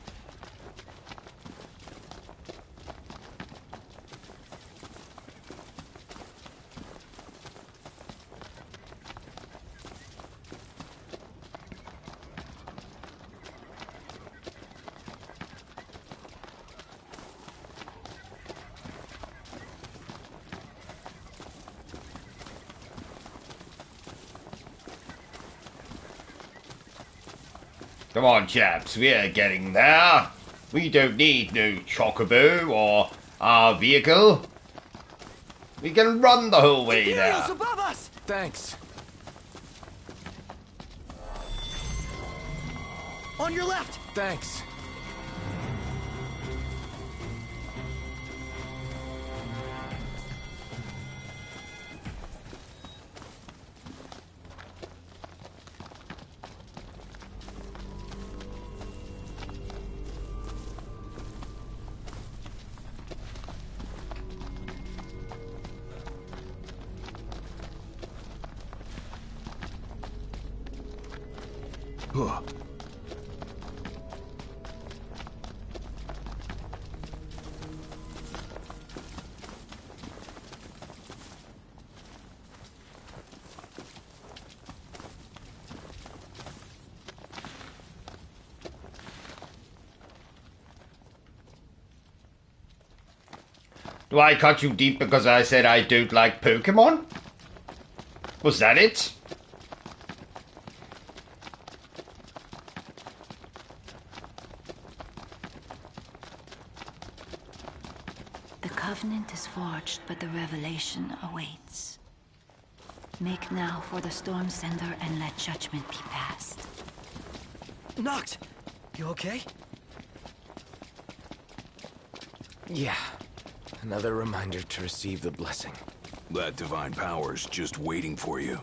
Come on, chaps, we're getting there. We don't need no chocobo or our vehicle. We can run the whole way there. Above us! Thanks. On your left! Thanks. Huh. Do I cut you deep because I said I don't like Pokemon? Was that it? The covenant is forged, but the revelation awaits. Make now for the storm sender and let judgment be passed. Noct! You okay? Yeah. Another reminder to receive the blessing. That divine power's just waiting for you.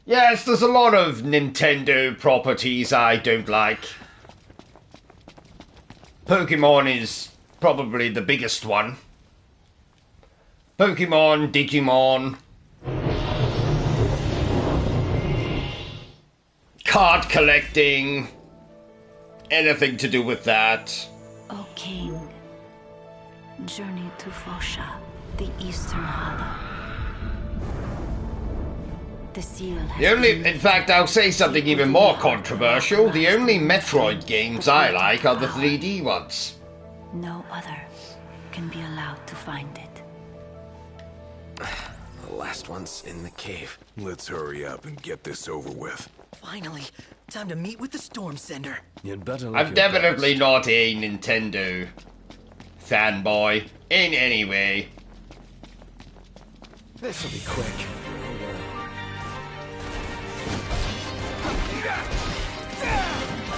Yes, there's a lot of Nintendo properties I don't like. Pokemon is probably the biggest one. Pokemon, Digimon, card collecting, anything to do with that. O King, journey to Fosha, the Eastern Hollow. The seal has In fact, I'll say something even more controversial. The only Metroid games I like are the 3D ones. No other can be allowed to find it. The last one's in the cave. Let's hurry up and get this over with. Finally, time to meet with the storm sender. You'd better look I'm your definitely not a Nintendo fanboy in any way. This'll be quick.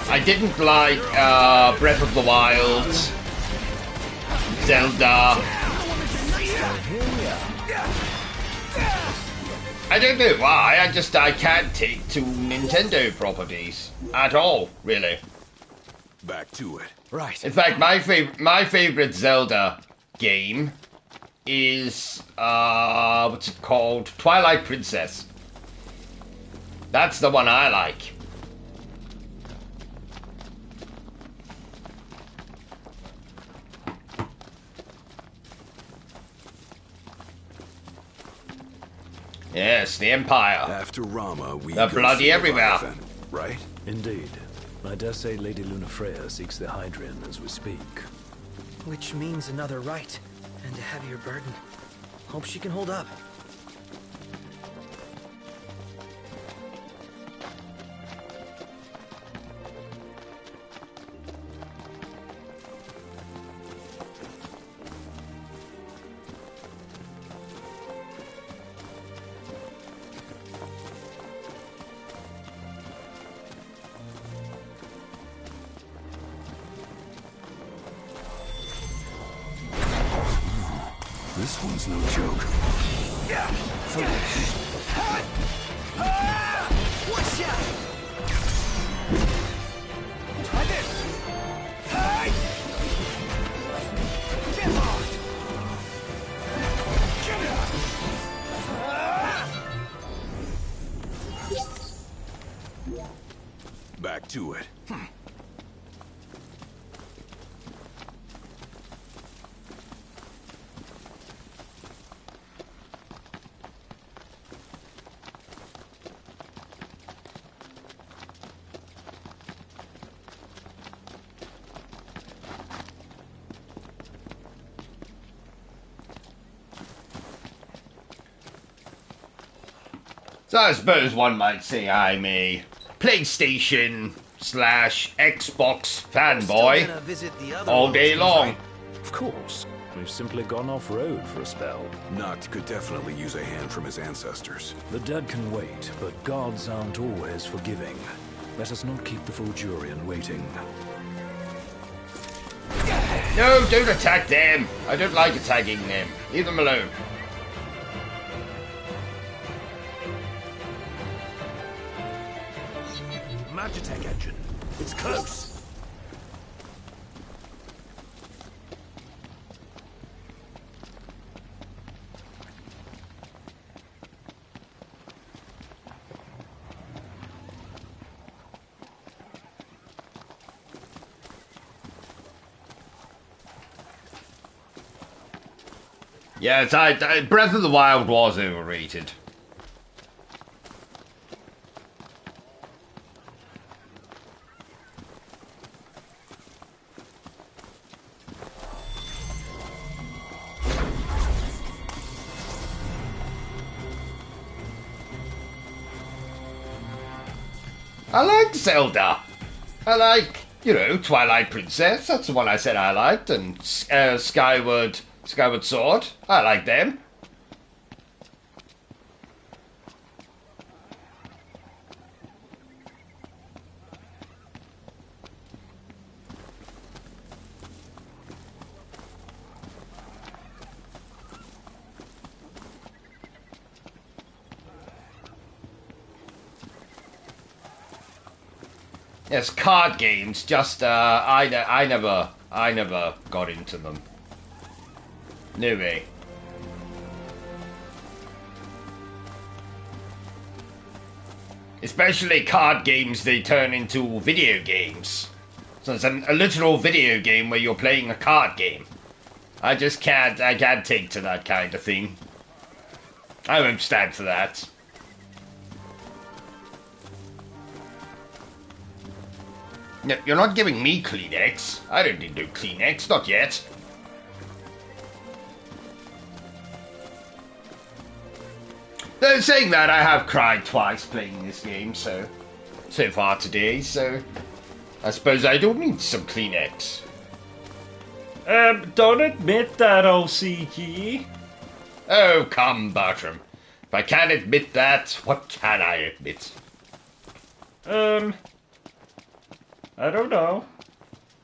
I didn't like Breath of the Wild, Zelda. I don't know why, I can't take to Nintendo properties at all, really. Back to it. Right. In fact, my favorite Zelda game is what's it called? Twilight Princess. That's the one I like. Yes, the Empire. After Rama, They're bloody everywhere. Right? Indeed. I dare say Lady Lunafreya seeks the Hydrian as we speak. Which means another rite, and a heavier burden. Hope she can hold up. This one's no joke. Watch out! Try this! Get lost! Back to it. So I suppose one might say I'm a PlayStation Xbox fanboy all day long. Of course. We've simply gone off-road for a spell. Noct could definitely use a hand from his ancestors. The dead can wait, but gods aren't always forgiving. Let us not keep the Fulgurian waiting. No, don't attack them. I don't like attacking them. Leave them alone. Magitech engine. It's close. Yes, Breath of the Wild was overrated. I like Zelda. I like, Twilight Princess. That's the one I said I liked. And Skyward Sword. I like them. Yes, card games. Just I never got into them. No way. Especially card games, they turn into video games. So it's a literal video game where you're playing a card game. I can't take to that kind of thing. I won't stand for that. No, you're not giving me Kleenex. I don't need no Kleenex, not yet. Though saying that, I have cried twice playing this game so far today, so I suppose I don't need some Kleenex. Don't admit that, OCG. Oh, come, Bertram. If I can't admit that, what can I admit? I don't know.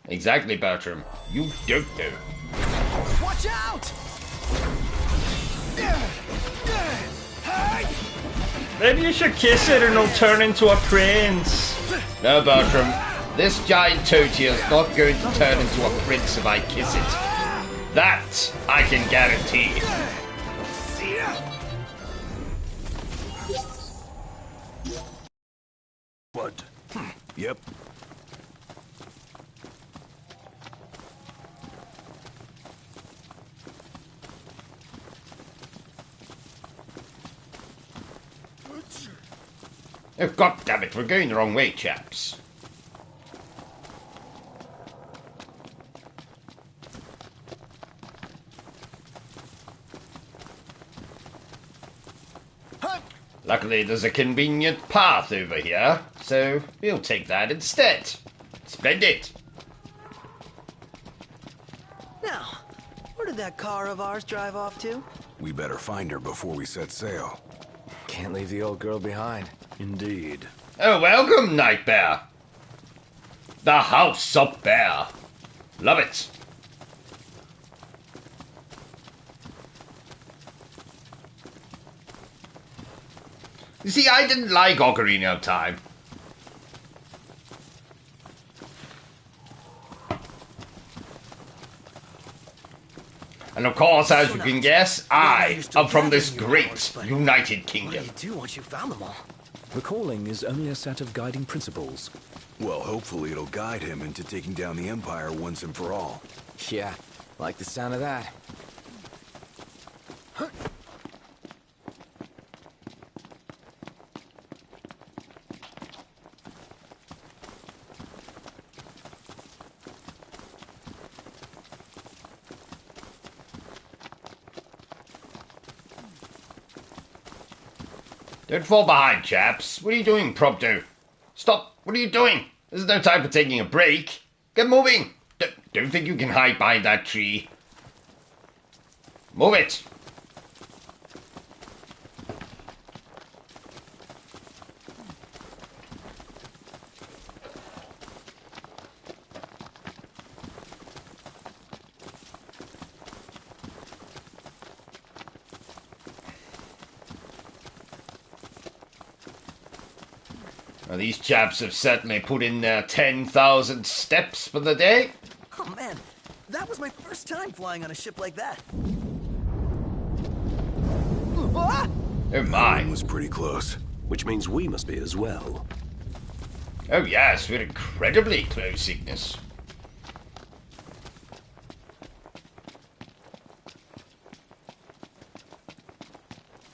Exactly, Bertram. You don't know. Watch out! Maybe you should kiss it and it'll turn into a prince. No, Bertram. This giant toad here is not going to turn into a prince if I kiss it. That I can guarantee. What? Yep. Oh, God damn it, we're going the wrong way, chaps. Luckily, there's a convenient path over here, so we'll take that instead. Splendid. Now, where did that car of ours drive off to? We better find her before we set sail. Can't leave the old girl behind. Indeed. Oh, welcome, Night Bear. The House of Bear. Love it. You see, I didn't like Ocarina of Time. And of course, as you can guess, I am from this great United Kingdom. What do you do once you found them all? The calling is only a set of guiding principles. Well, hopefully it'll guide him into taking down the Empire once and for all. Yeah, like the sound of that. Don't fall behind, chaps. What are you doing, Prompto? Stop. What are you doing? There's no time for taking a break. Get moving. Don't think you can hide behind that tree. Move it. Well, these chaps have certainly put in their 10,000 steps for the day. Oh man, that was my first time flying on a ship like that. Oh my. That was pretty close, which means we must be as well. Oh yes, we're incredibly close, Ignis.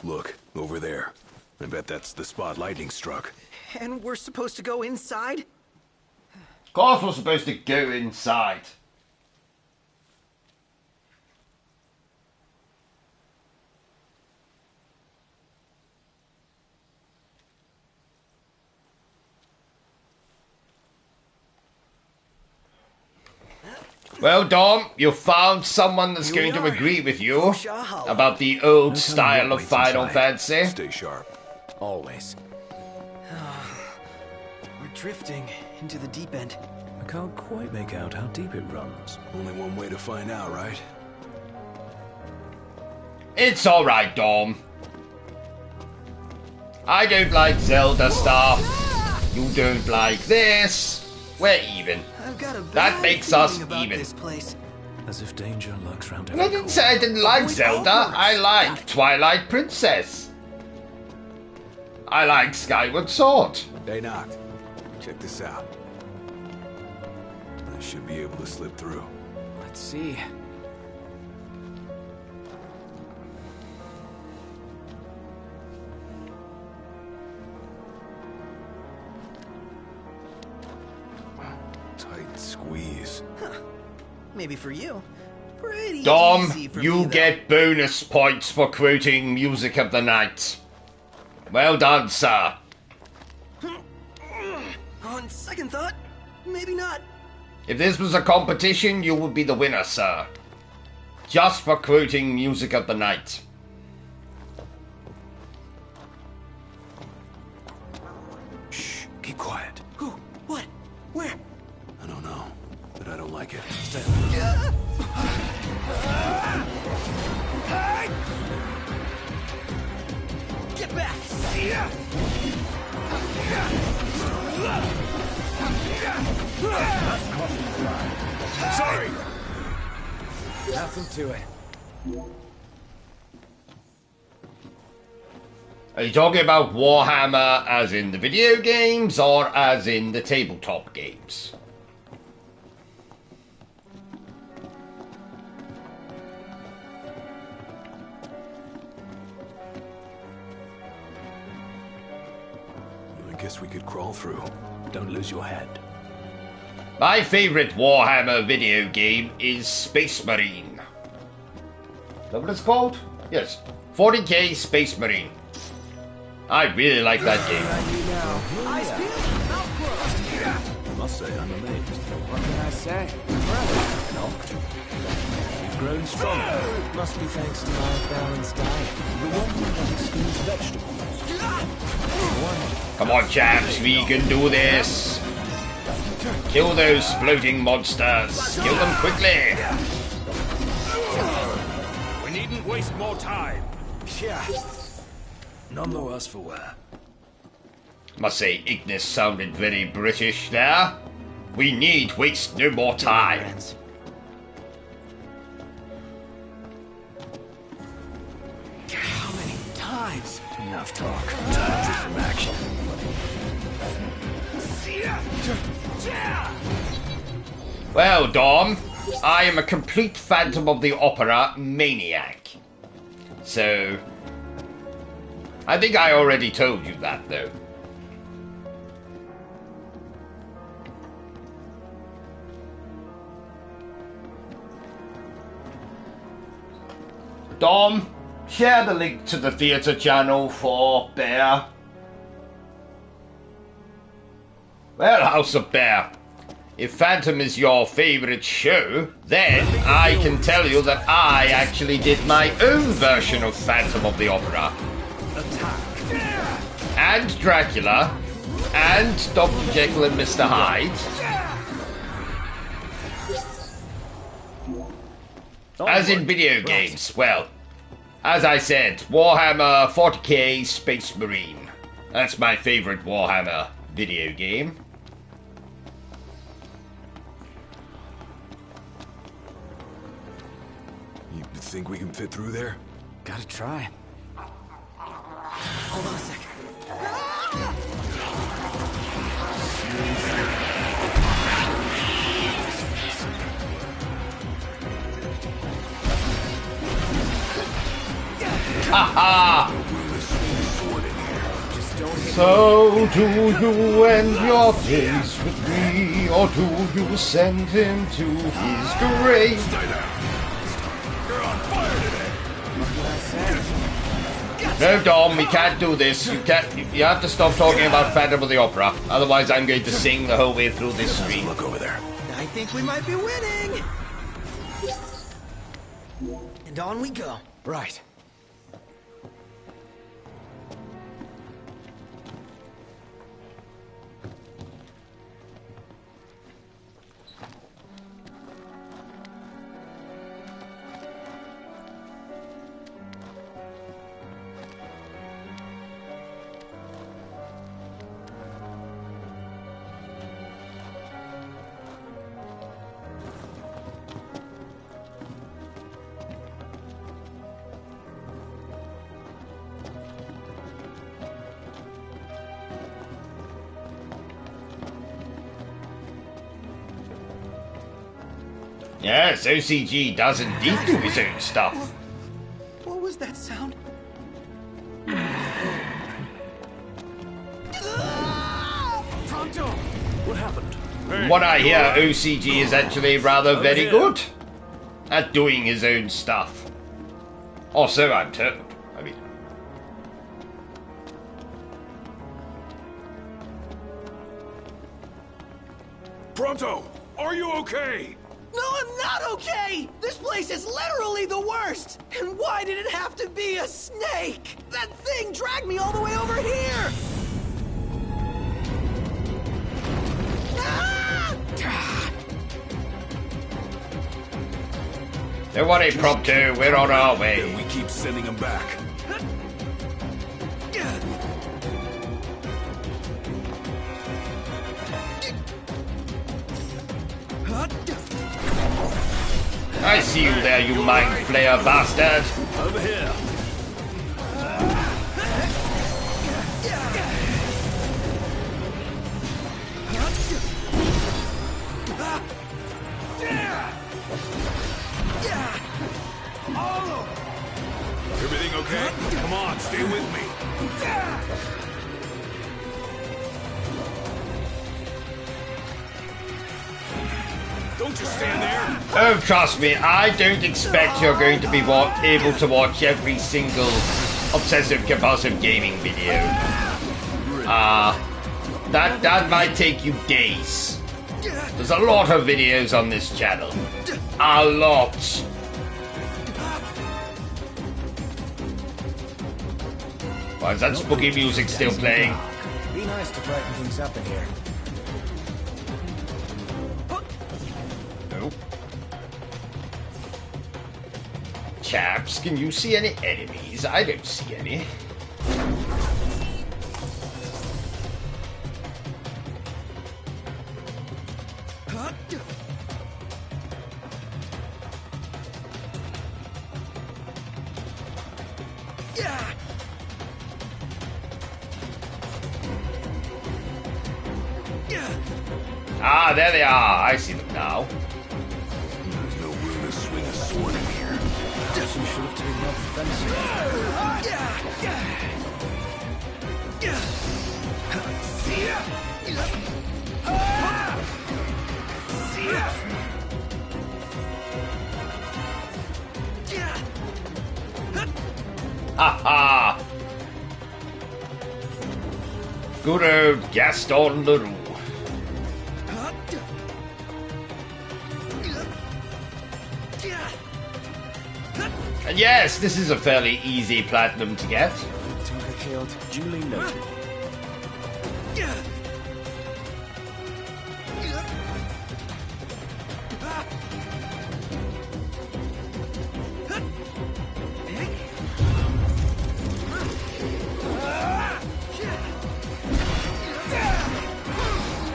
Look, over there. I bet that's the spot lightning struck. And we're supposed to go inside? Of course we're supposed to go inside. Well, Dom, you found someone that's going to agree with you about the old style of Final Fantasy. Stay sharp. Always. We're drifting into the deep end. I can't quite make out how deep it runs. Only one way to find out, right? It's alright, Dom. I don't like Zelda stuff. You don't like this. We're even. That makes us even. As if danger lurks round And I didn't say I didn't like Zelda. I liked Twilight Princess. I like Skyward Sword. Hey, Noct. Check this out. I should be able to slip through. Let's see. Tight squeeze. Huh. Maybe for you. Pretty Dom, easy for you me, get bonus points for quoting Music of the Night. Well done, sir. On second thought, maybe not. If this was a competition, you would be the winner, sir. Just for quoting Music of the Night. Shh, keep quiet. Who? What? Where? I don't know, but I don't like it. Stay Get back! Sorry! Nothing to it. Are you talking about Warhammer as in the video games or as in the tabletop games? I guess we could crawl through. Don't lose your head. My favorite Warhammer video game is Space Marine. Is that what it's called? Yes. 40k Space Marine. I really like that game. Eyes peeled, mouth closed. I must say, I'm amazed. What can I say? Knocked. You've grown stronger. Must be thanks to my balanced diet. The one that excludes vegetables. Come on, chaps, we can do this. Kill those floating monsters. Kill them quickly. We needn't waste more time. Yeah. None the worse for wear. Must say, Ignis sounded very British there. We need waste no more time. How many times? Enough talk. Time for some action. Well, Dom, I am a complete Phantom of the Opera maniac. So, I think I already told you that, though. Dom, share the link to the theatre channel for Bear. Well, House of Bear, if Phantom is your favorite show, then I can tell you that I actually did my own version of Phantom of the Opera. And Dracula, and Dr. Jekyll and Mr. Hyde. As in video games, well, as I said, Warhammer 40k Space Marine. That's my favorite Warhammer video game. You think we can fit through there? Gotta try. Hold on a second. Haha! So do you end your days with me, or do you send him to his grave? You're on fire today. No, Dom, we can't do this. You can't. You have to stop talking about Phantom of the Opera. Otherwise, I'm going to sing the whole way through this stream. Look over there. I think we might be winning. And on we go. Right. Yes, O.C.G. does indeed do his own stuff. What was that sound? Pronto! What happened? From what I hear, O.C.G. is actually rather very good at doing his own stuff. Or so I'm told. I mean... Pronto! Are you okay? No, I'm not okay! This place is literally the worst! And why did it have to be a snake? That thing dragged me all the way over here! Don't worry, Prompto, we're on our way. Then we keep sending them back. I see you there, you mind flayer bastard. Over here. Everything okay? Come on, stay with me. Don't just stand there. Oh, trust me, I don't expect you're going to be able to watch every single Obsessive Compulsive gaming video. That might take you days. There's a lot of videos on this channel. A lot. Why is that spooky music still playing? Be nice to brighten things up in here. Nope. Chaps, can you see any enemies? I don't see any. Ah, there they are. I see them now. There's no room to swing a sword in here. Guess we should have taken up fencing. Ha ha! Good old Gaston Leroux. And yes, this is a fairly easy platinum to get. Tinker killed. Duly noted.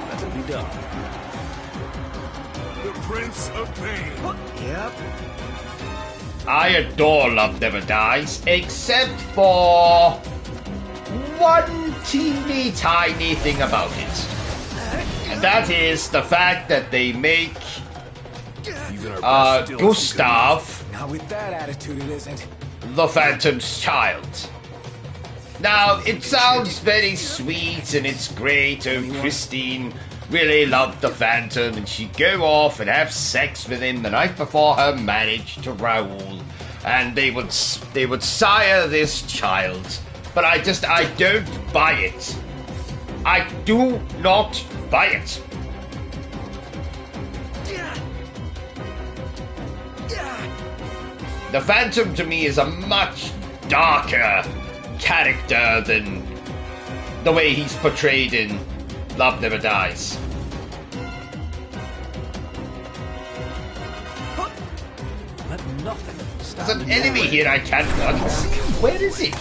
That'll be done. The Prince of Pain. Yep. I adore Love Never Dies, except for one teeny tiny thing about it. And that is the fact that they make Gustav Now with that attitude, it isn't. the Phantom's child. Now, it sounds very sweet and it's great. Oh, Christine really loved the Phantom and she'd go off and have sex with him the night before her marriage to Raoul. And they would sire this child. But I don't buy it. I do not buy it. The Phantom to me is a much darker character than the way he's portrayed in Love Never Dies. Let nothing There's an enemy here I can't bloody see. Where is it?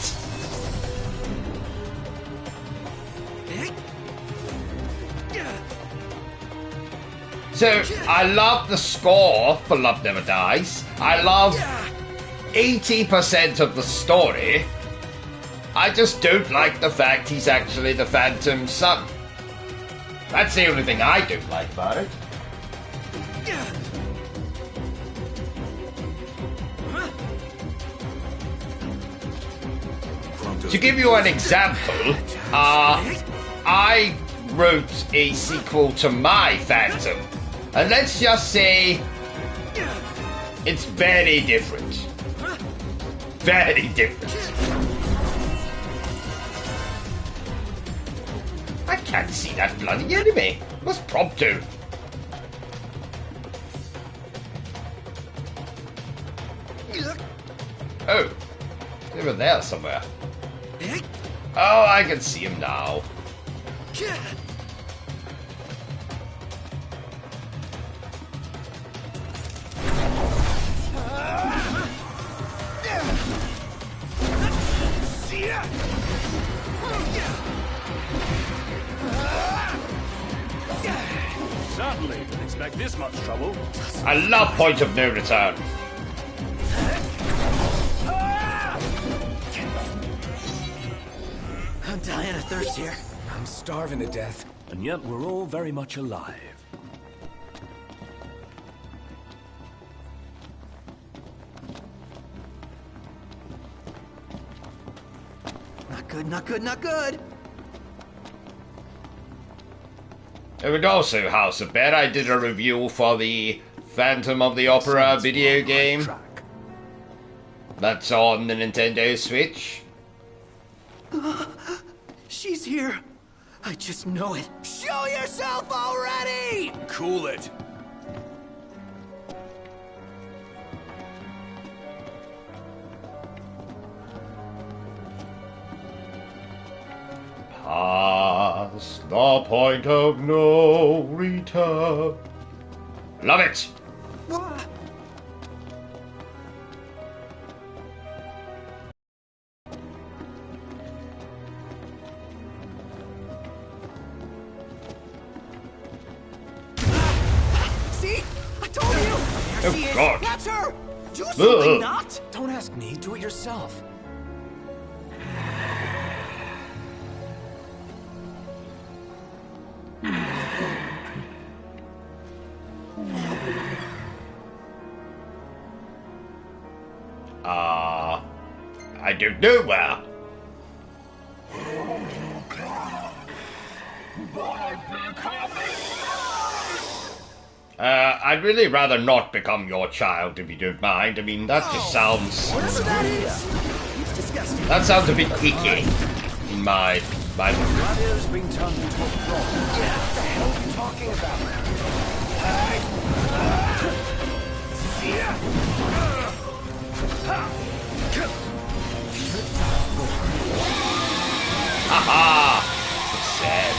So, I love the score for Love Never Dies. I love 80% of the story. I just don't like the fact he's actually the Phantom's son. That's the only thing I don't like about it. To give you an example, I wrote a sequel to my Phantom, and let's just say it's very different. Very different. I can't see that bloody enemy. What's prompt to? Oh, they were there somewhere. Oh, I can see him now. Certainly didn't expect this much trouble. I love Point of No Return. I'm dying of thirst here. I'm starving to death. And yet we're all very much alive. Not good, not good, not good! It would also, House of Bet, I did a review for the Phantom of the Opera video game. That's on the Nintendo Switch. She's here. I just know it. Show yourself already! Cool it. Past the point of no return. Love it. See? I told you! Oh, She is. God. That's her! Do something, Ugh. not! Don't ask me, do it yourself. I don't know where. I'd really rather not become your child, if you don't mind. I mean, that just sounds... Whatever that is, it's disgusting. That sounds a bit icky in my Radio's been turned into a frog. What the hell are you talking about? Ah, success.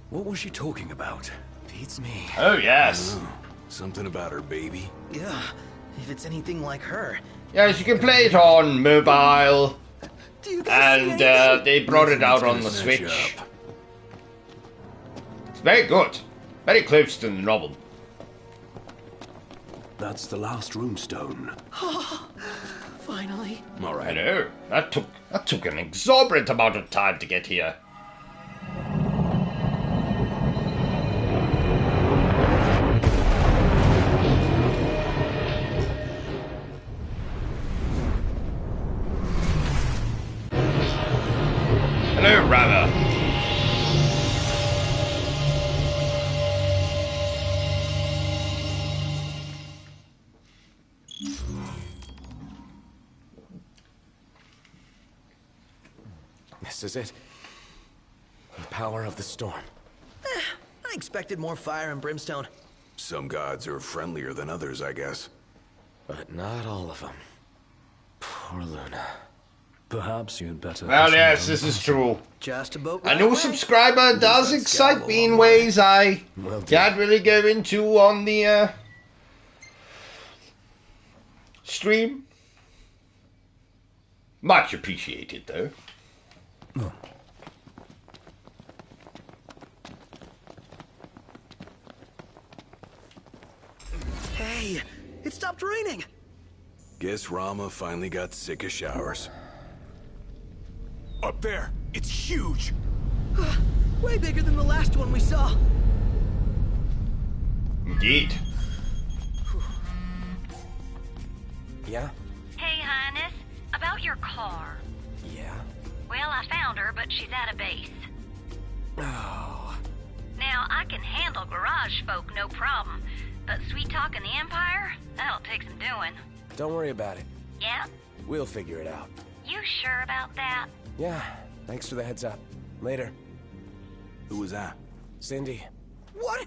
What was she talking about? Beats me. Oh, yes. Something about her baby. Yeah, if it's anything like her. Yes, you can play it on mobile. And they brought it out on the Switch. It's very good. Very close to the novel. That's the last runestone. Finally. All right. I know. That took an exorbitant amount of time to get here. Hello, Rama. This is it. The power of the storm. I expected more fire and brimstone. Some gods are friendlier than others, I guess. But not all of them. Poor Luna. Perhaps you'd better... Well, yes, this is true. Just a boat A new subscriber does excite me in ways I can't really go into on the stream. Much appreciated, though. Oh. Hey, it stopped raining. Guess Rama finally got sick of showers. Up there! It's huge! Way bigger than the last one we saw. Indeed. Yeah? Hey, Highness. About your car. Yeah? Well, I found her, but she's out of base. Oh. Now, I can handle garage folk, no problem. But sweet-talking the Empire? That'll take some doing. Don't worry about it. Yeah? We'll figure it out. You sure about that? Yeah, thanks for the heads up. Later. Who was that? Cindy. What?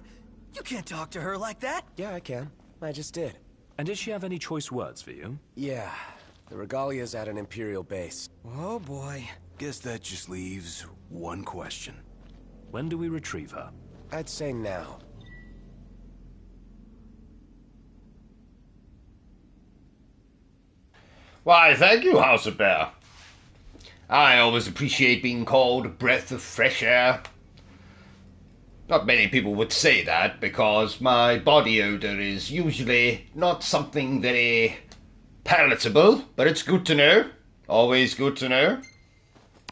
You can't talk to her like that. Yeah, I can. I just did. And did she have any choice words for you? Yeah. The Regalia's at an Imperial base. Oh boy. Guess that just leaves one question. When do we retrieve her? I'd say now. Why, thank you, House of Bear. I always appreciate being called a breath of fresh air. Not many people would say that, because my body odor is usually not something very palatable, but it's good to know. Always good to know.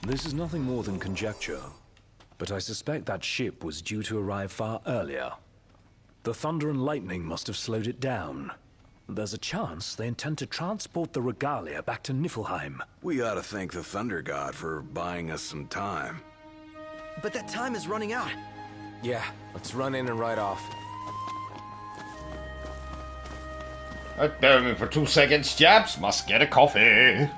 This is nothing more than conjecture, but I suspect that ship was due to arrive far earlier. The thunder and lightning must have slowed it down. There's a chance they intend to transport the Regalia back to Niflheim. We ought to thank the Thunder God for buying us some time. But that time is running out. Yeah, let's run in and ride off. Bear with me for 2 seconds, chaps. Must get a coffee.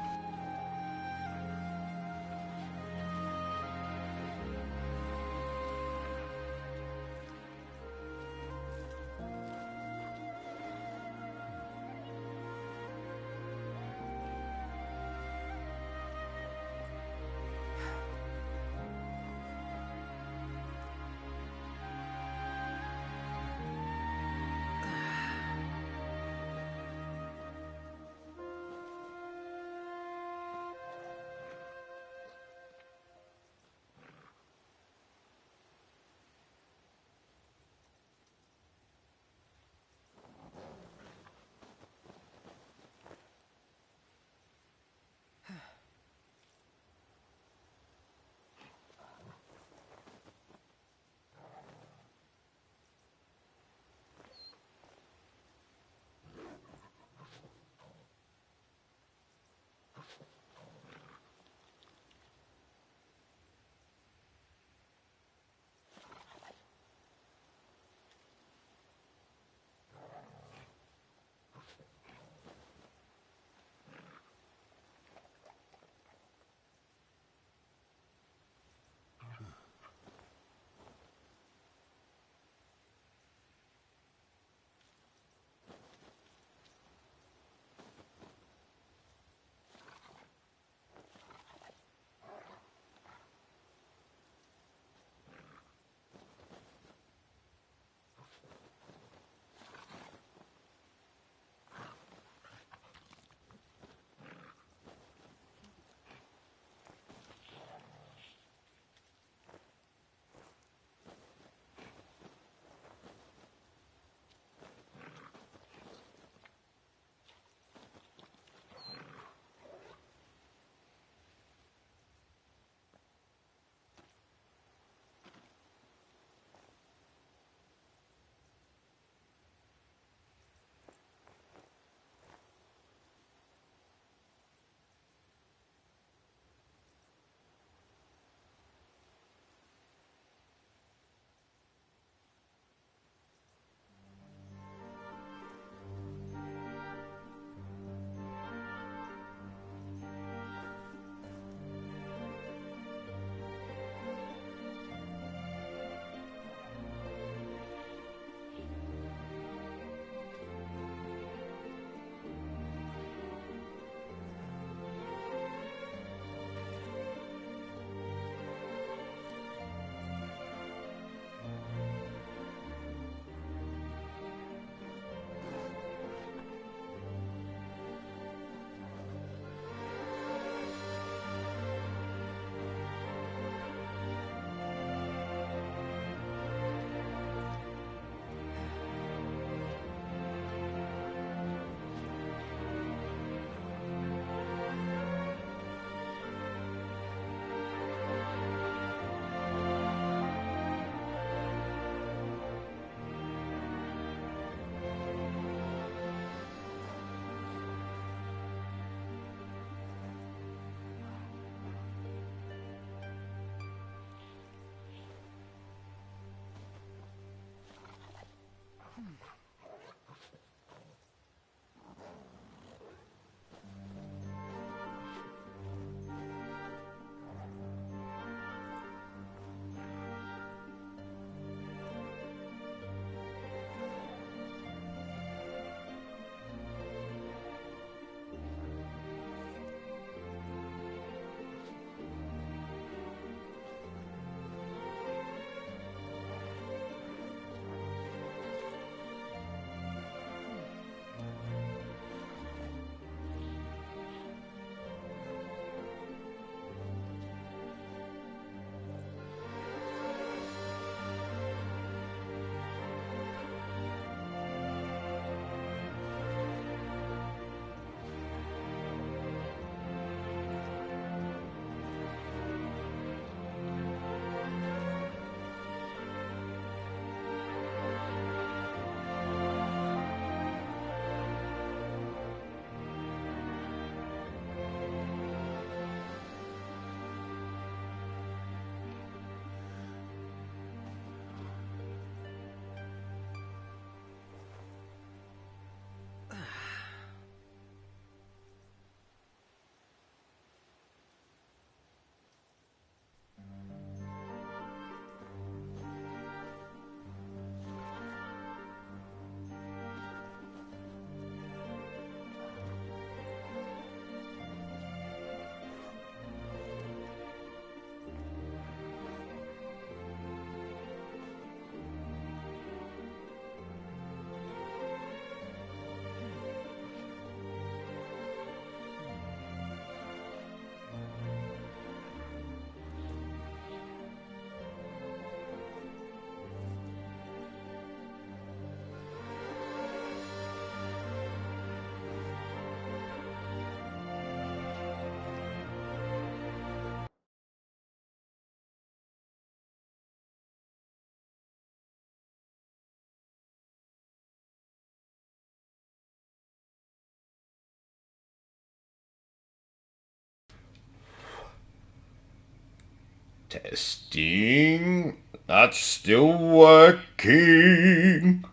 Testing. That's still working.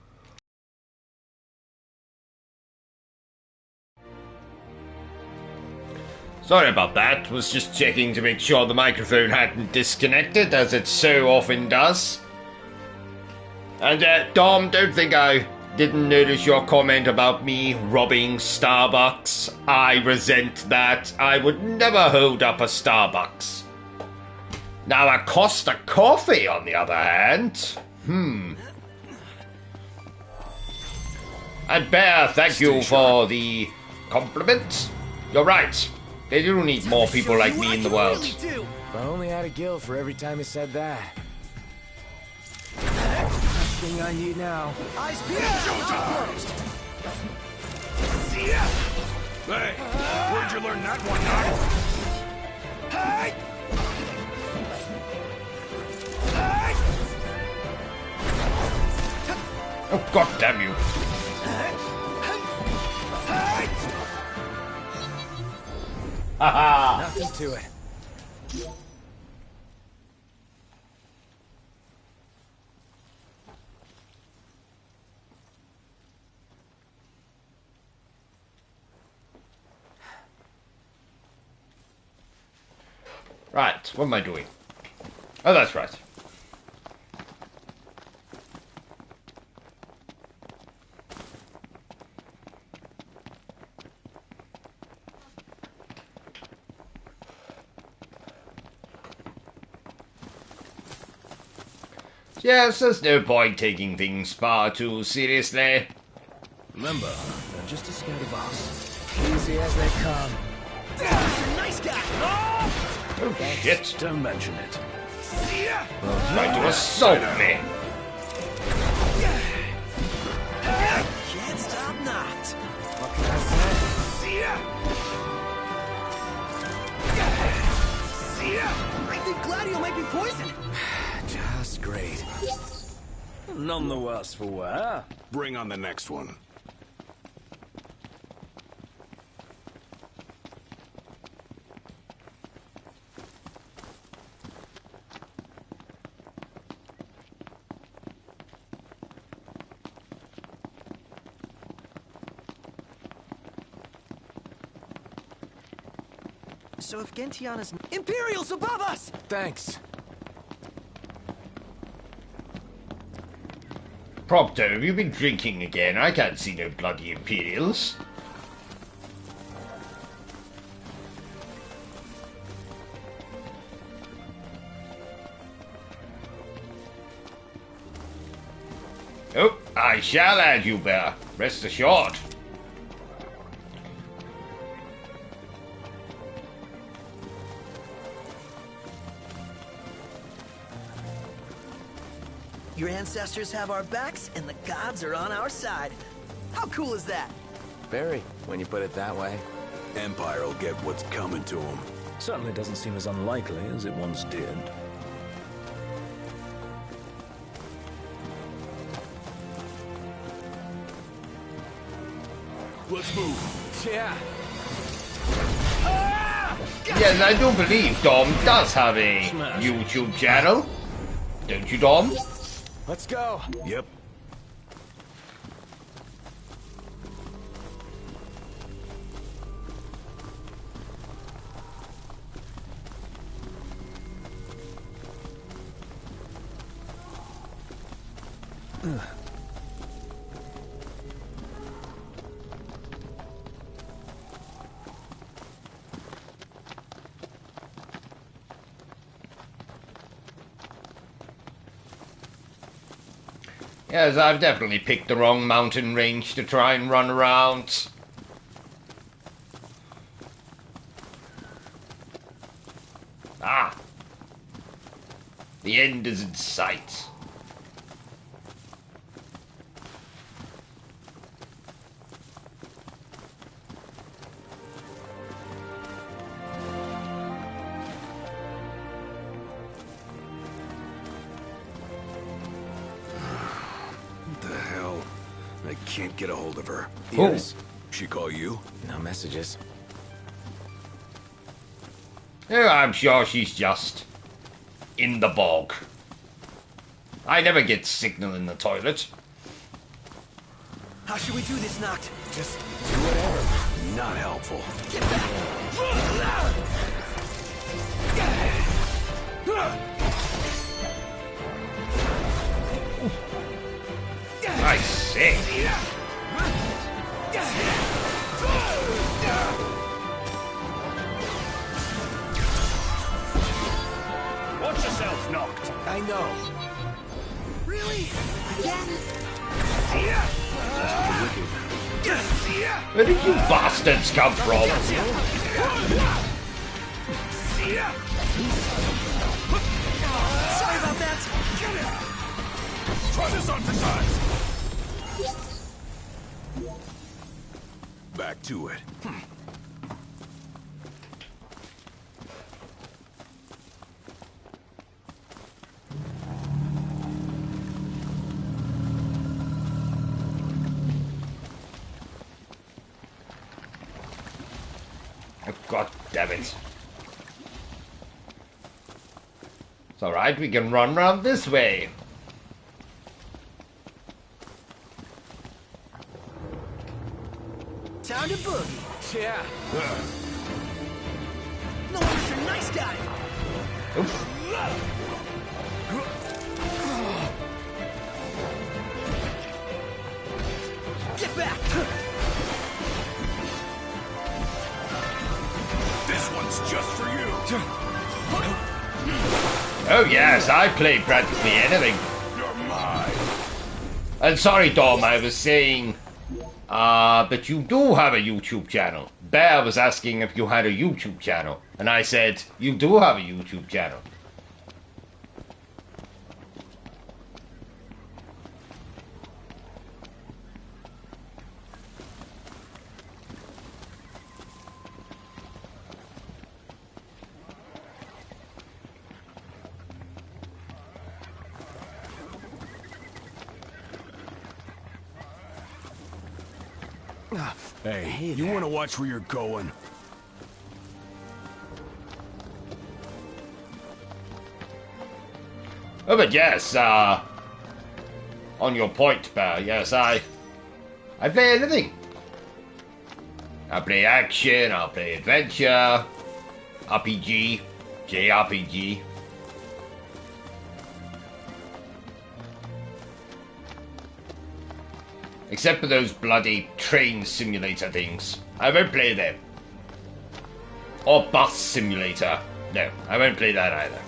Sorry about that. Was just checking to make sure the microphone hadn't disconnected, as it so often does. And Dom, don't think I didn't notice your comment about me robbing Starbucks. I resent that. I would never hold up a Starbucks. Now, a Costa Coffee, on the other hand. And Bear, thank you for the compliment. You're right. They do need more people like me in the world. If I only had a guild for every time he said that. Thing I need now. Eyes peeled. Hey, where'd you learn that one, Doc? Hey! Oh, God damn you. Haha. Nothing to it. Right, what am I doing? Oh, that's right. Yes, there's no point taking things far too seriously. Remember, they're just as scared of us. Easy as they come. That's a nice guy. Oh, shit. Don't mention it. Trying to assault me. Can't stop not. What can I say? I think Gladio might be poisoned. Just great. None the worse for wear. Bring on the next one. So if Gentiana's Imperials above us! Thanks. Propto, have you been drinking again? I can't see no bloody Imperials. Oh, I shall add you, Bear. Rest assured. Your ancestors have our backs, and the gods are on our side. How cool is that? Very, when you put it that way. Empire will get what's coming to them. Certainly doesn't seem as unlikely as it once did. Let's move. Yeah. Yes, I do believe Dom does have a YouTube channel. Don't you, Dom? Let's go. Yep. Yes, I've definitely picked the wrong mountain range to try and run around. Ah! The end is in sight. Can't get a hold of her. Yes. She call you? No messages. Oh, I'm sure she's just in the bog. I never get signal in the toilet. How should we do this, Noct? Just do whatever. Not helpful. Get back! I say. Watch yourself, Noct. I know. Really? Again? Where did you bastards come from? Sorry about that. Try this on for size. Back to it. Oh, God damn it. It's alright, we can run round this way. Time to boogie. Yeah. No, Mr. Nice Guy. Oops. Get back. This one's just for you. Oh yes, I play practically anything. You're mine. And sorry, Dom, I was saying that you do have a YouTube channel. Bear was asking if you had a YouTube channel, and I said, you do have a YouTube channel. Hey, you want to watch where you're going? Oh, but yes, on your point, Bear, yes, I play anything. I play action, I'll play adventure, RPG, JRPG. Except for those bloody train simulator things. I won't play them. Or bus simulator. No, I won't play that either.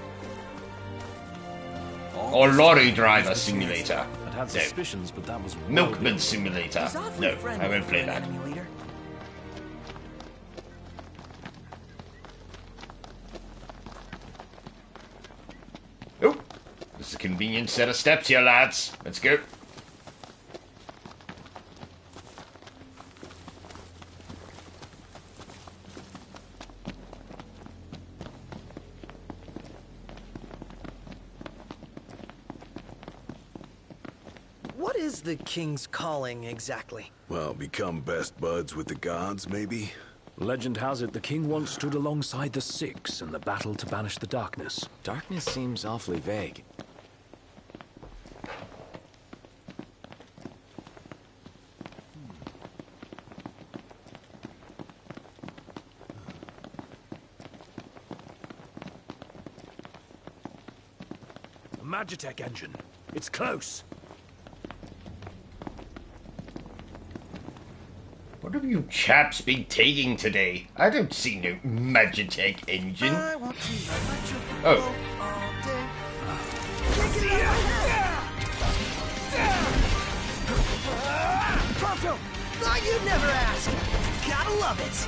Or lorry driver simulator. I'd had suspicions, but that was Milkman simulator. No, I won't play that. Oh, this is a convenient set of steps here, lads. Let's go. What is the King's calling exactly? Well, become best buds with the gods, maybe? Legend has it the king once stood alongside the Six in the battle to banish the darkness. Darkness seems awfully vague. A Magitech engine. It's close. What have you chaps been taking today? I don't see no Magitech engine. Oh. Bertrum! Thought you'd never ask. Gotta love it.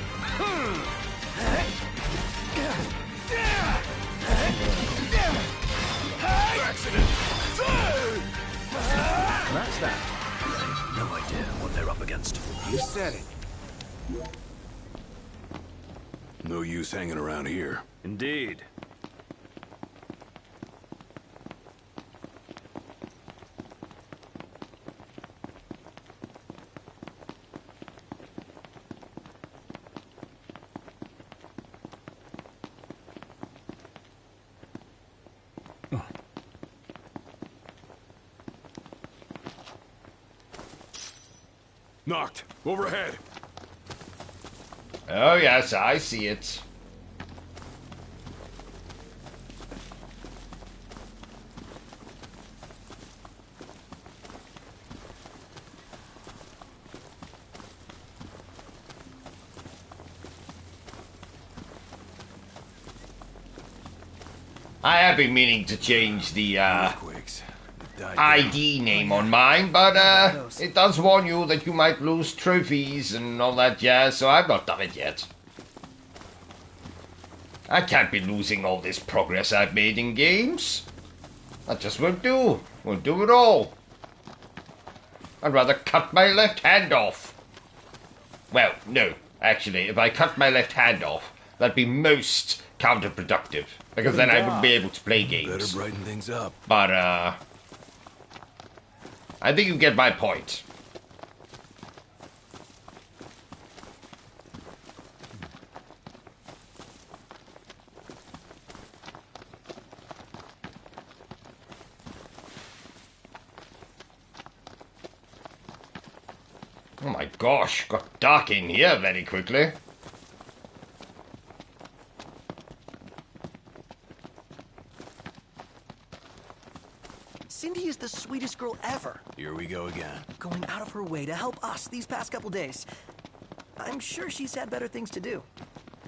Accident. That's that. No idea what they're up against. You said it. No use hanging around here. Indeed. Knocked. Overhead. Oh yes, I see it. I have been meaning to change the ID name on mine, but it does warn you that you might lose trophies and all that jazz, so I've not done it yet. I can't be losing all this progress I've made in games. That just won't do. Won't do it all. I'd rather cut my left hand off. Well, no. Actually, if I cut my left hand off, that'd be most counterproductive, because then I wouldn't be able to play games. Better brighten things up. But, I think you get my point. Oh my gosh, got dark in here very quickly. Cindy is the sweetest girl ever. Here we go again. Going out of her way to help us these past couple days. I'm sure she's had better things to do.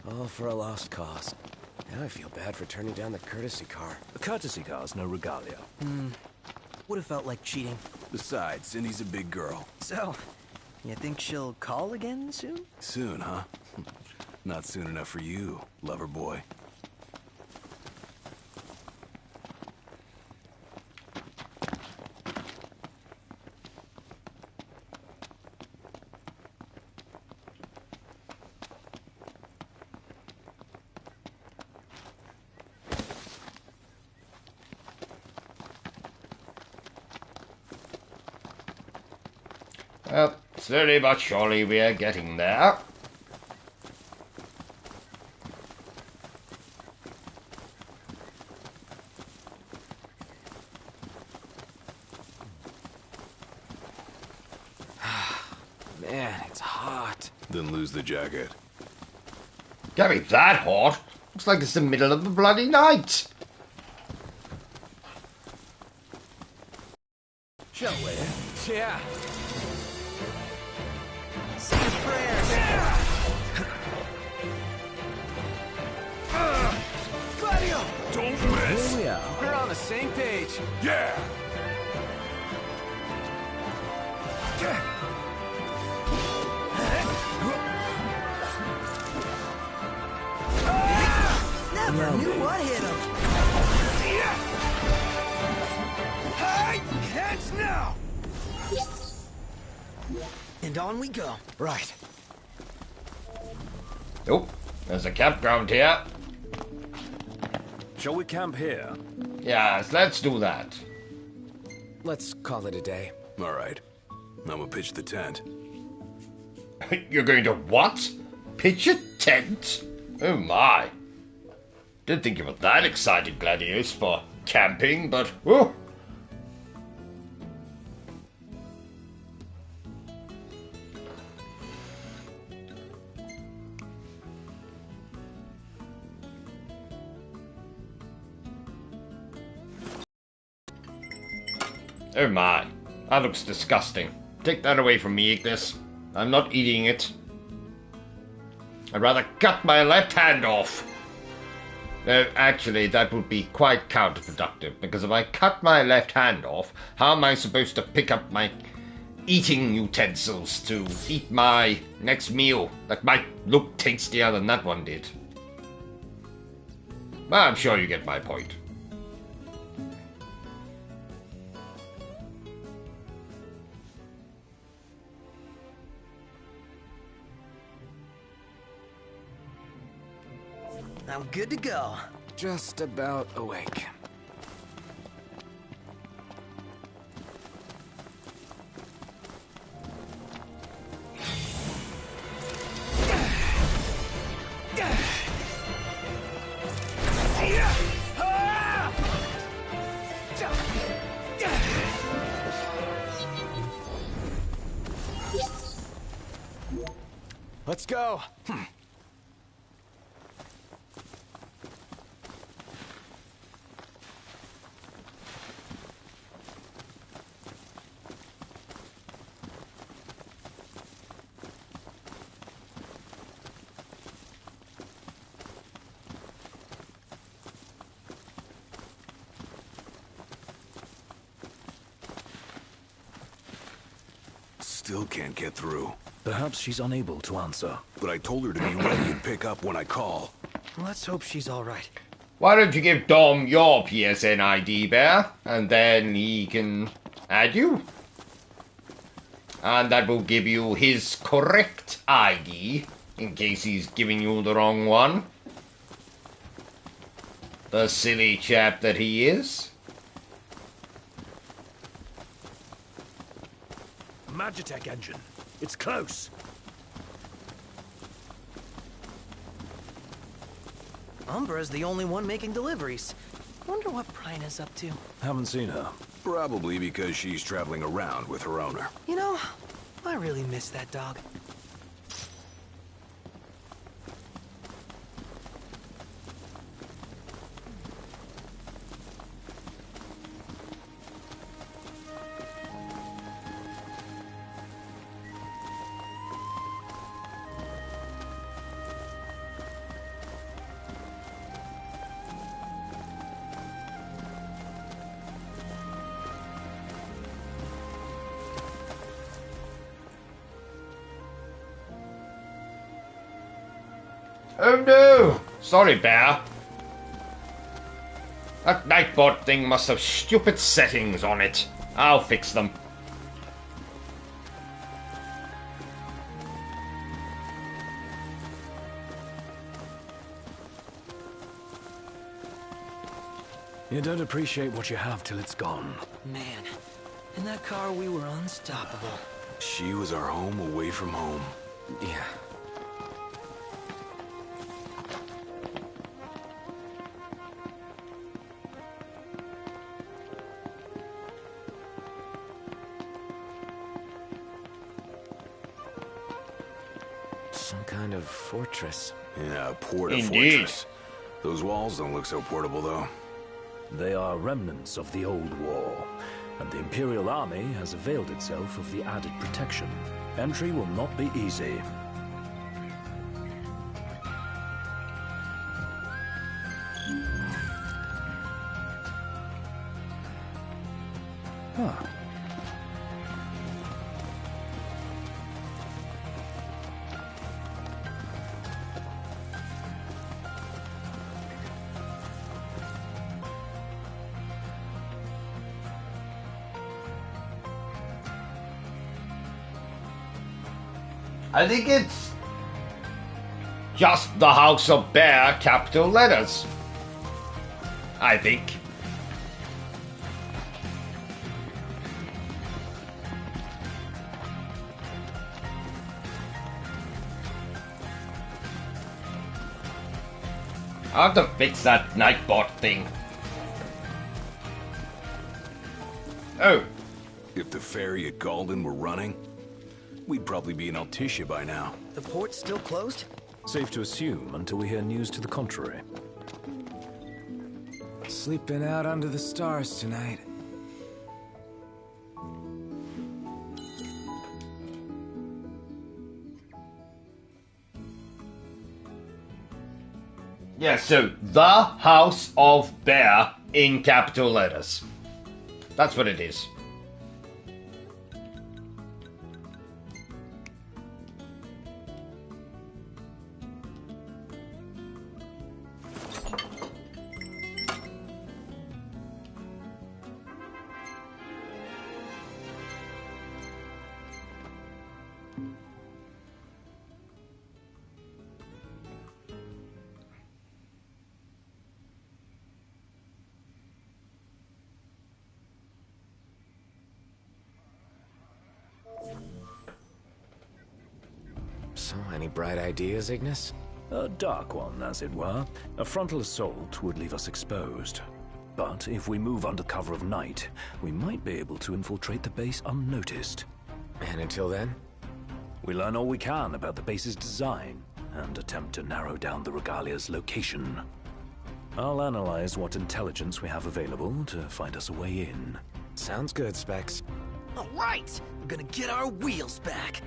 All for a lost cause. Now I feel bad for turning down the courtesy car. The courtesy car's no regalia. Would have felt like cheating. Besides, Cindy's a big girl. So, you think she'll call again soon? Soon, huh? Not soon enough for you, lover boy. Well, slowly but surely we are getting there. Man, it's hot. Then lose the jacket. Can't be that hot. Looks like it's the middle of the bloody night. Shall we? Yeah. Say your prayers. Gladio! Don't miss. Here we are. We're on the same page. Yeah. Never knew what hit him. Hey, heads now. And on we go. Right. Oh, there's a campground here. Shall we camp here? Yes, let's do that. Let's call it a day. All right. I'm gonna pitch the tent. You're going to what? Pitch a tent? Oh my. Didn't think you were that excited, Gladius, for camping, but oh. Oh my, that looks disgusting. Take that away from me, Ignis. I'm not eating it. I'd rather cut my left hand off. No, actually, that would be quite counterproductive, because if I cut my left hand off, how am I supposed to pick up my eating utensils to eat my next meal that might look tastier than that one did? Well, I'm sure you get my point. I'm good to go. Just about awake. Let's go. Still can't get through. Perhaps she's unable to answer. But I told her to be ready and pick up when I call. Let's hope she's all right. Why don't you give Dom your PSN ID, Bear, and then he can add you? And that will give you his correct ID, in case he's giving you the wrong one. The silly chap that he is. Magitech engine. It's close. Umbra's the only one making deliveries. Wonder what Bryna's up to. Haven't seen her. Probably because she's traveling around with her owner. You know, I really miss that dog. Oh no! Sorry, Bear. That Nightbot thing must have stupid settings on it. I'll fix them. You don't appreciate what you have till it's gone. Man, in that car we were unstoppable. She was our home away from home. Yeah. Some kind of fortress. Yeah, a porta Indeed. fortress. Those walls don't look so portable, though. They are remnants of the old war, and the Imperial Army has availed itself of the added protection. Entry will not be easy. Huh. I think it's just the House of Bear, capital letters. I think. I have to fix that Nightbot thing. Oh. If the ferry at Galden were running, we'd probably be in Altissia by now. The port's still closed? Safe to assume until we hear news to the contrary. Sleeping out under the stars tonight. Yeah, so the House of Bear in capital letters. That's what it is. So, any bright ideas, Ignis? A dark one, as it were. A frontal assault would leave us exposed. But if we move under cover of night, we might be able to infiltrate the base unnoticed. And until then? We learn all we can about the base's design, and attempt to narrow down the regalia's location. I'll analyze what intelligence we have available to find us a way in. Sounds good, Specs. All right, we're gonna get our wheels back.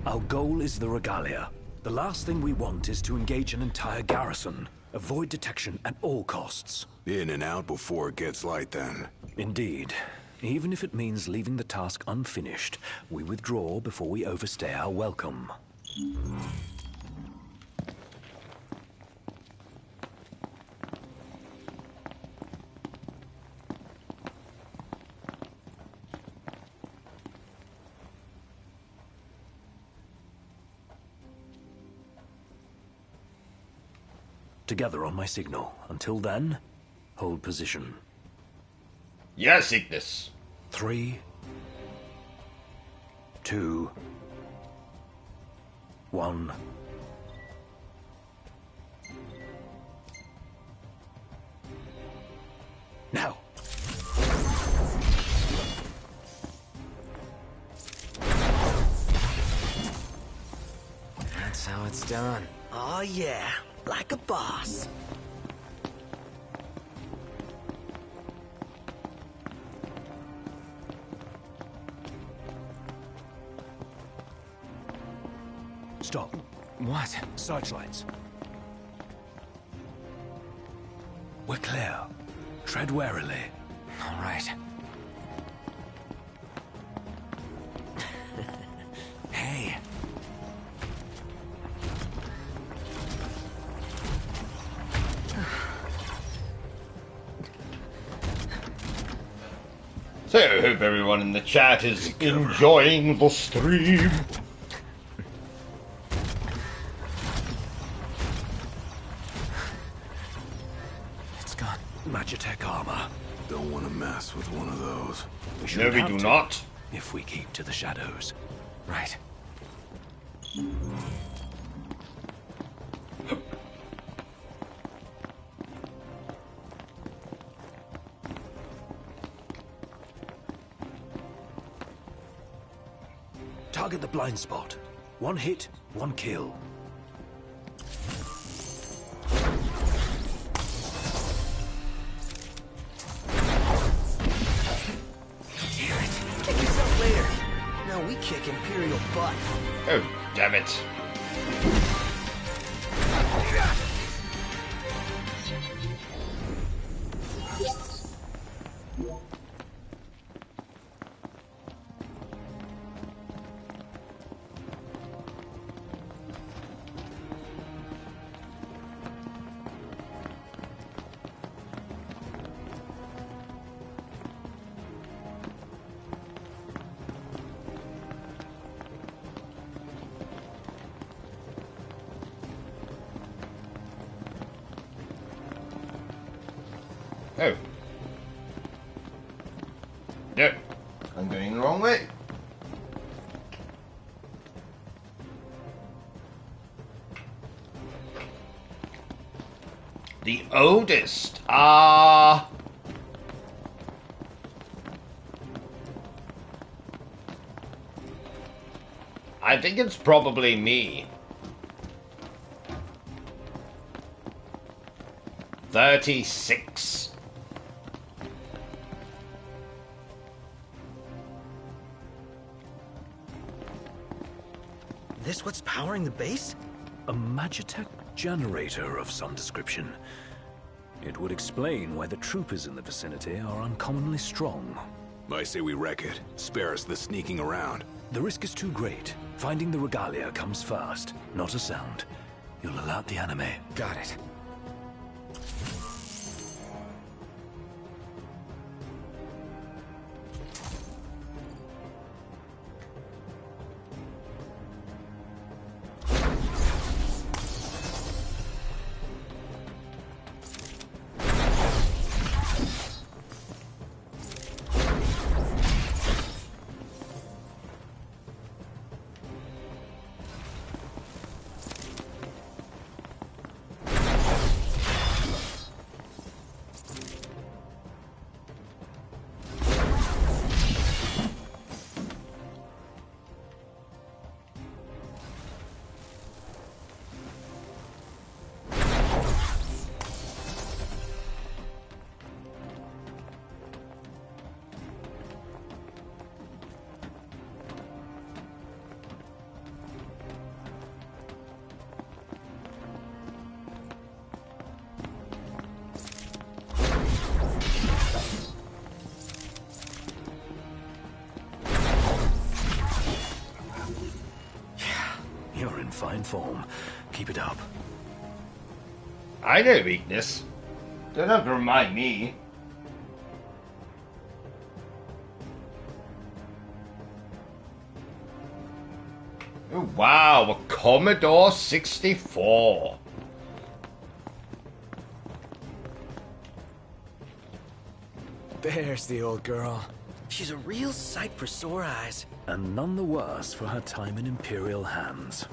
Our goal is the regalia. The last thing we want is to engage an entire garrison. Avoid detection at all costs. In and out before it gets light, then. Indeed. Even if it means leaving the task unfinished, we withdraw before we overstay our welcome. Together on my signal. Until then, hold position. Yes, Ignis. 3, 2, 1. Now. That's how it's done. Oh yeah, like a boss. Stop. What? Searchlights. We're clear. Tread warily. All right. Hey. So, I hope everyone in the chat is enjoying the stream. It's got Magitech armor. Don't want to mess with one of those. No, we do not. If we keep to the shadows. Right. Target the blind spot. One hit, one kill. Damn it. Kick yourself later. Now we kick Imperial butt. Oh, damn it. Oh. No. I'm going the wrong way. The oldest. I think it's probably me. 36. This what's powering the base? A Magitech generator of some description. It would explain why the troopers in the vicinity are uncommonly strong. I say we wreck it. Spare us the sneaking around. The risk is too great. Finding the regalia comes first, not a sound. You'll alert the enemy. Got it. You're in fine form. Keep it up. I know weakness. Don't have to remind me. Oh, wow, a Commodore 64. There's the old girl. She's a real sight for sore eyes. And none the worse for her time in Imperial hands.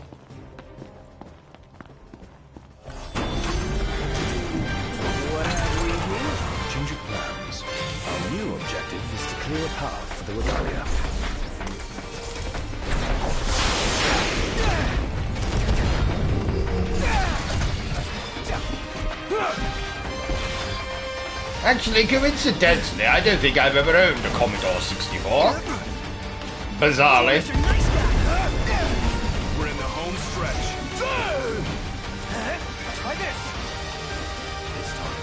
What have we here? Ginger plans. Our new objective is to clear a path for the Regalia. Actually, coincidentally, I don't think I've ever owned a Commodore 64. Bizarrely. We're in the home stretch. Try this. This time.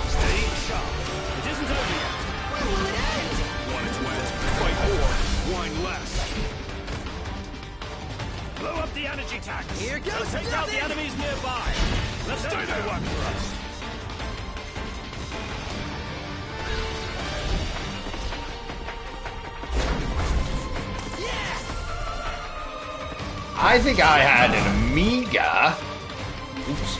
Stay sharp. It isn't over yet. When will it end? Want it to end? Fight more, whine less. Blow up the energy tanks. Here goes They'll take out the nothing. enemies nearby. Let's stay there. Work for us. I think I had an Amiga. Oops.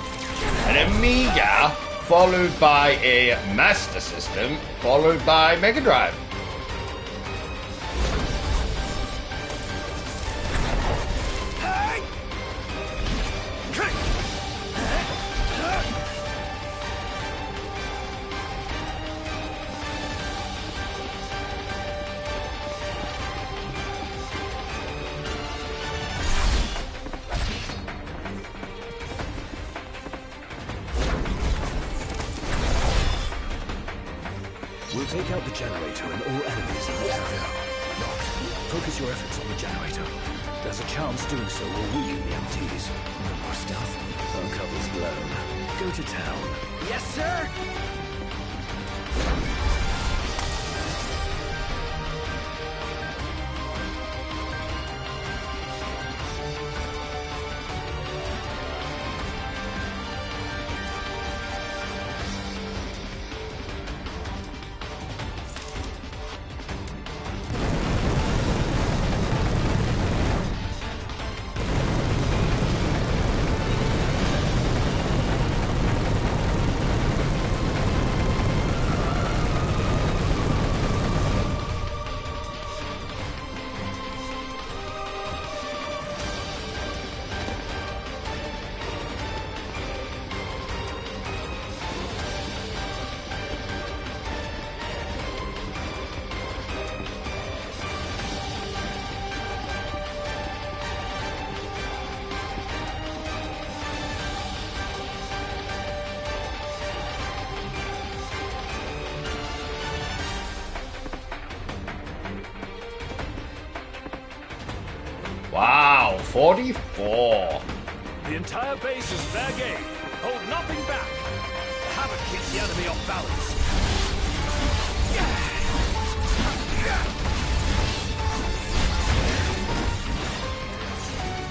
An Amiga, followed by a Master System, followed by Mega Drive. We'll take out the generator and all enemies in the area. Noct, focus your efforts on the generator. There's a chance doing so will weaken the MTs. No more stealth. Our cover's blown. Go to town. Yes, sir. Wow, 44. The entire base is fair game. Hold nothing back. Havoc keeps the enemy off balance.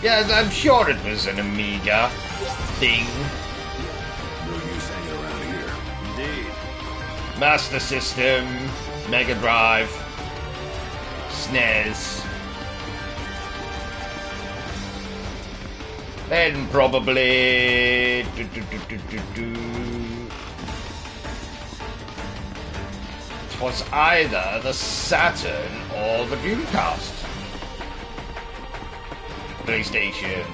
Yes, I'm sure it was an Amiga thing. No use hanging around here. Indeed. Master System, Mega Drive, SNES. Then probably... It was either the Saturn or the Dreamcast. PlayStation.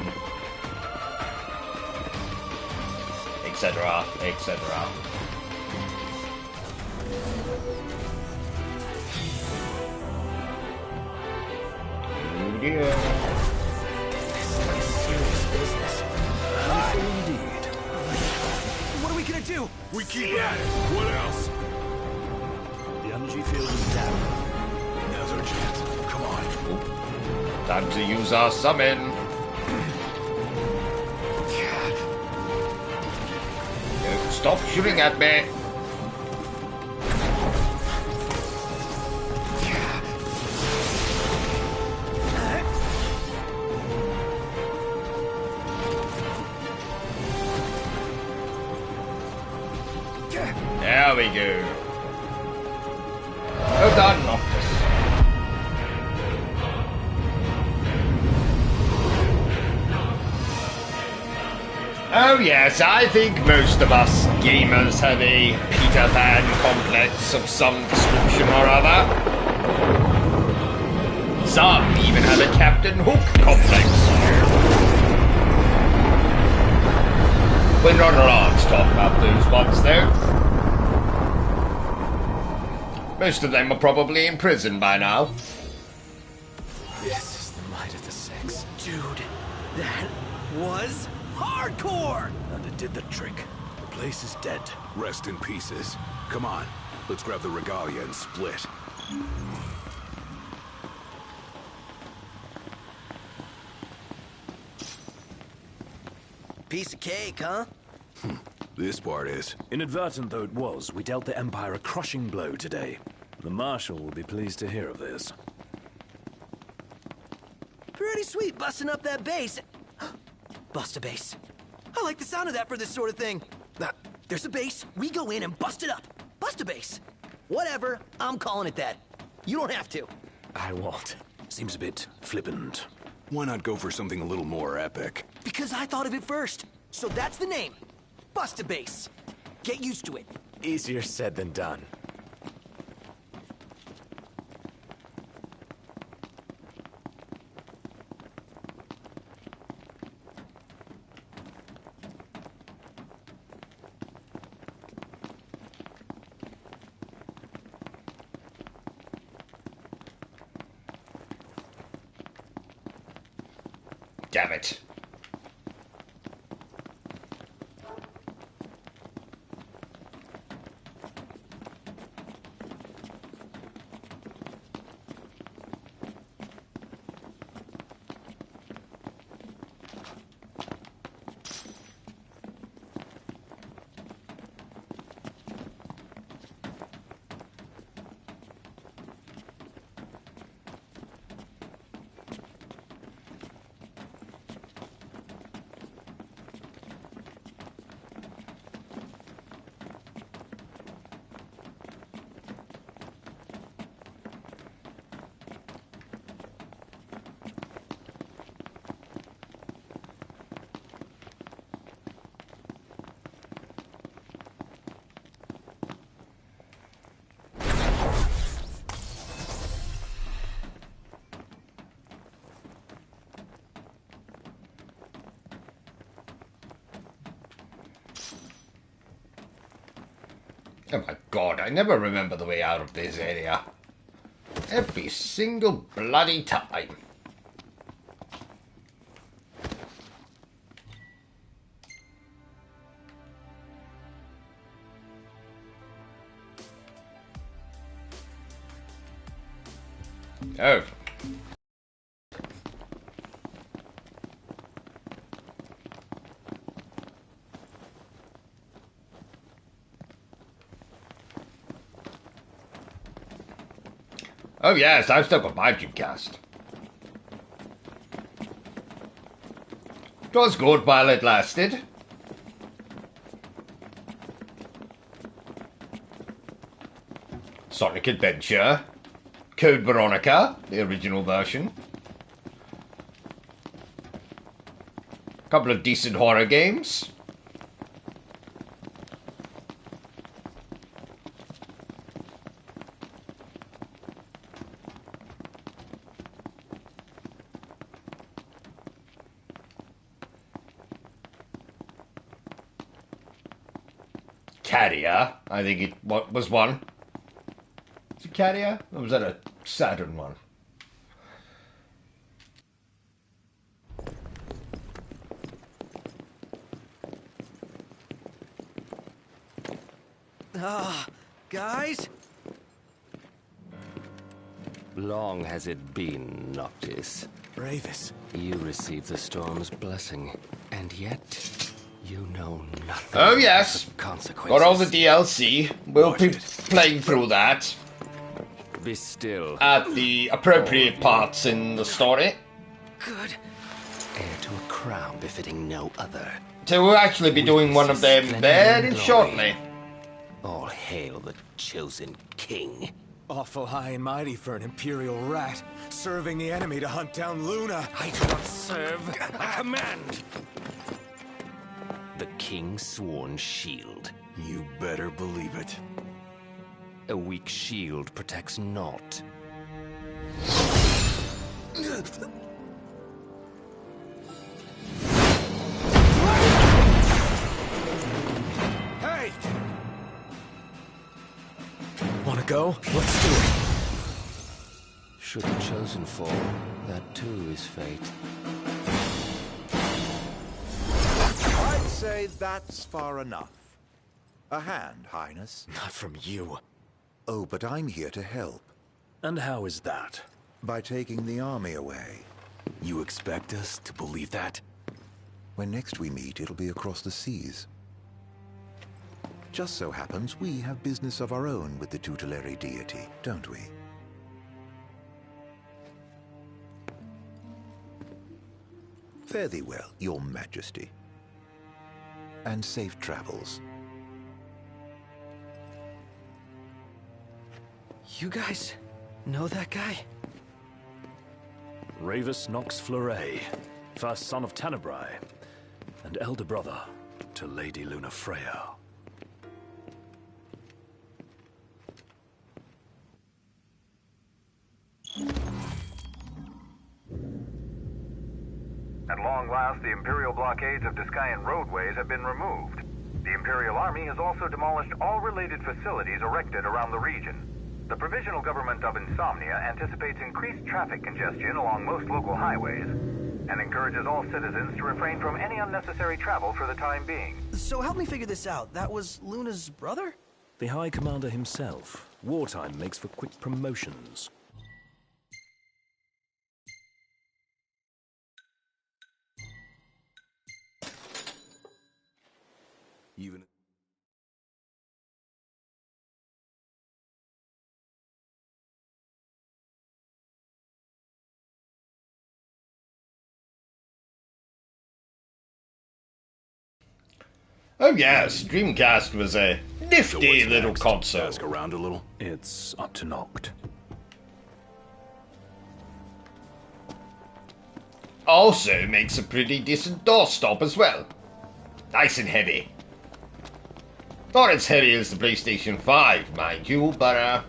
Etc. etc. Oh dear. Indeed. What are we gonna do? We keep at it. What else? The energy field is down. Now's our chance. Come on. Time to use our summon. Stop shooting at me. There we go. Well done, Noctis. Oh yes, I think most of us gamers have a Peter Pan complex of some description or other. Some even have a Captain Hook complex. We're not allowed to talk about those ones though. Most of them are probably in prison by now. This is the might of the sex. Dude, that was hardcore! And it did the trick. The place is dead. Rest in pieces. Come on, let's grab the regalia and split. Piece of cake, huh? This part is. Inadvertent though it was, we dealt the Empire a crushing blow today. The Marshal will be pleased to hear of this. Pretty sweet busting up that base. Bust a base. I like the sound of that for this sort of thing. There's a base, we go in and bust it up. Bust a base. Whatever, I'm calling it that. You don't have to. I won't. Seems a bit flippant. Why not go for something a little more epic? Because I thought of it first. So that's the name. Bust a base. Get used to it. Easier said than done. Damn it. Oh my god, I never remember the way out of this area. Every single bloody time. Oh. Oh yes, I've still got my Dreamcast. It was good while it lasted. Sonic Adventure, Code Veronica, the original version. A couple of decent horror games. Carrier, I think it was one. Was it Carrier? Or was that a Saturn one? Guys? Long has it been, Noctis. Bravis. You received the storm's blessing, and yet you know nothing. Oh yes, consequences. Got all the DLC. We'll be playing through that. Be still. At the appropriate parts in the story. Good. Heir to a crown befitting no other. So we'll actually be doing one of them very shortly. All hail the chosen king. Awful high and mighty for an Imperial rat, serving the enemy to hunt down Luna. I do not serve, I command! The king's sworn shield. You better believe it. A weak shield protects naught. Hey! Wanna go? Let's do it. Should the chosen fall, that too is fate. I'd say that's far enough. A hand, Highness. Not from you. Oh, but I'm here to help. And how is that? By taking the army away. You expect us to believe that? When next we meet, it'll be across the seas. Just so happens we have business of our own with the tutelary deity, don't we? Fare thee well, your majesty. And safe travels. You guys know that guy? Ravus Nox Fleuret, first son of Tenebrae, and elder brother to Lady Lunafreya. At long last, the Imperial blockades of Discayan roadways have been removed. The Imperial Army has also demolished all related facilities erected around the region. The Provisional Government of Insomnia anticipates increased traffic congestion along most local highways and encourages all citizens to refrain from any unnecessary travel for the time being. So help me figure this out. That was Luna's brother? The High Commander himself. Wartime makes for quick promotions. Even... Oh yes, Dreamcast was a nifty So little next? console. Ask around a little. It's up to Noct. Also makes a pretty decent doorstop as well. Nice and heavy. Not as heavy as the PlayStation 5, mind you, but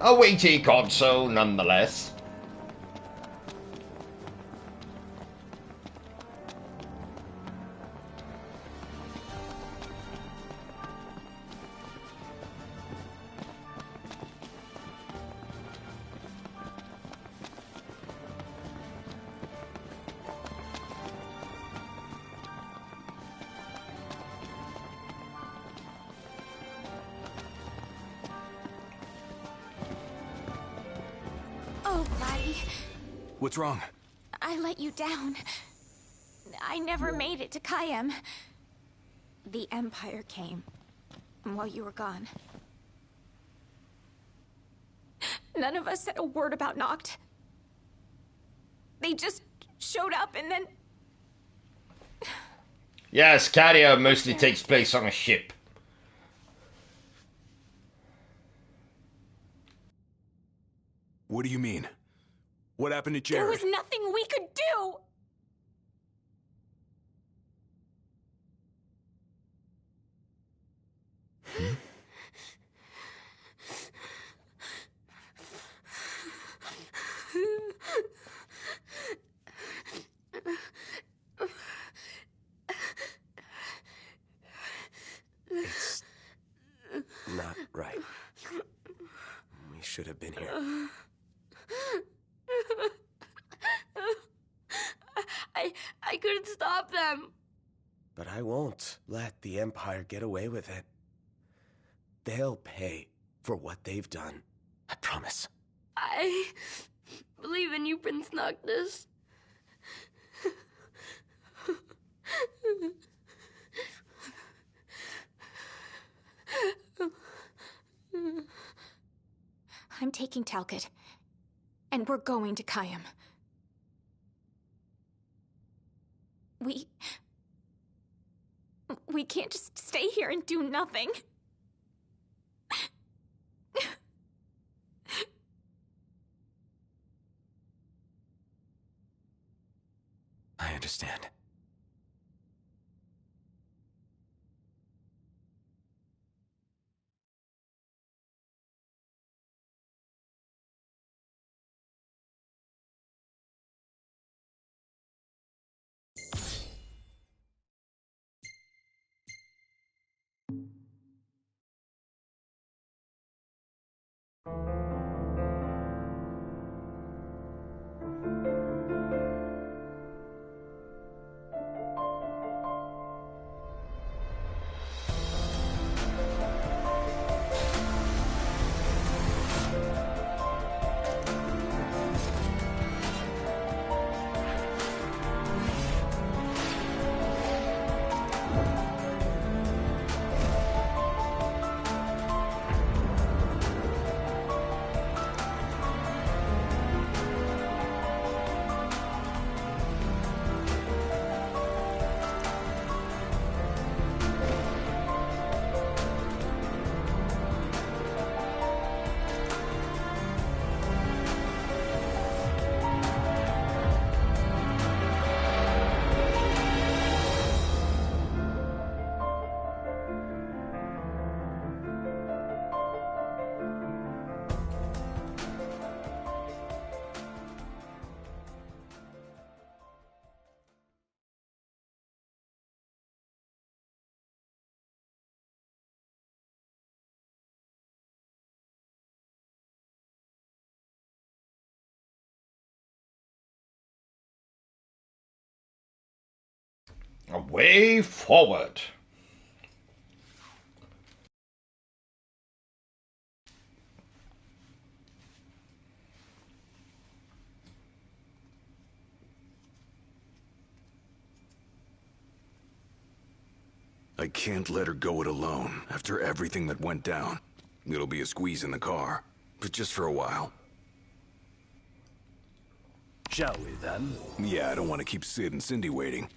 a weighty console nonetheless. Oh, buddy. What's wrong? I let you down. I never made it to Kayem. The Empire came while you were gone. None of us said a word about Noct. They just showed up and then... Yes, Cadia mostly takes place on a ship. What do you mean? What happened to Jared? There was nothing we could do! It's not right. We should have been here. I couldn't stop them. But I won't let the Empire get away with it. They'll pay for what they've done. I promise. I believe in you, Prince Noctis. I'm taking Talcott, and we're going to Kayem. We can't just stay here and do nothing. I understand. A way forward. I can't let her go it alone, after everything that went down. It'll be a squeeze in the car, but just for a while. Shall we, then? Yeah, I don't want to keep Sid and Cindy waiting.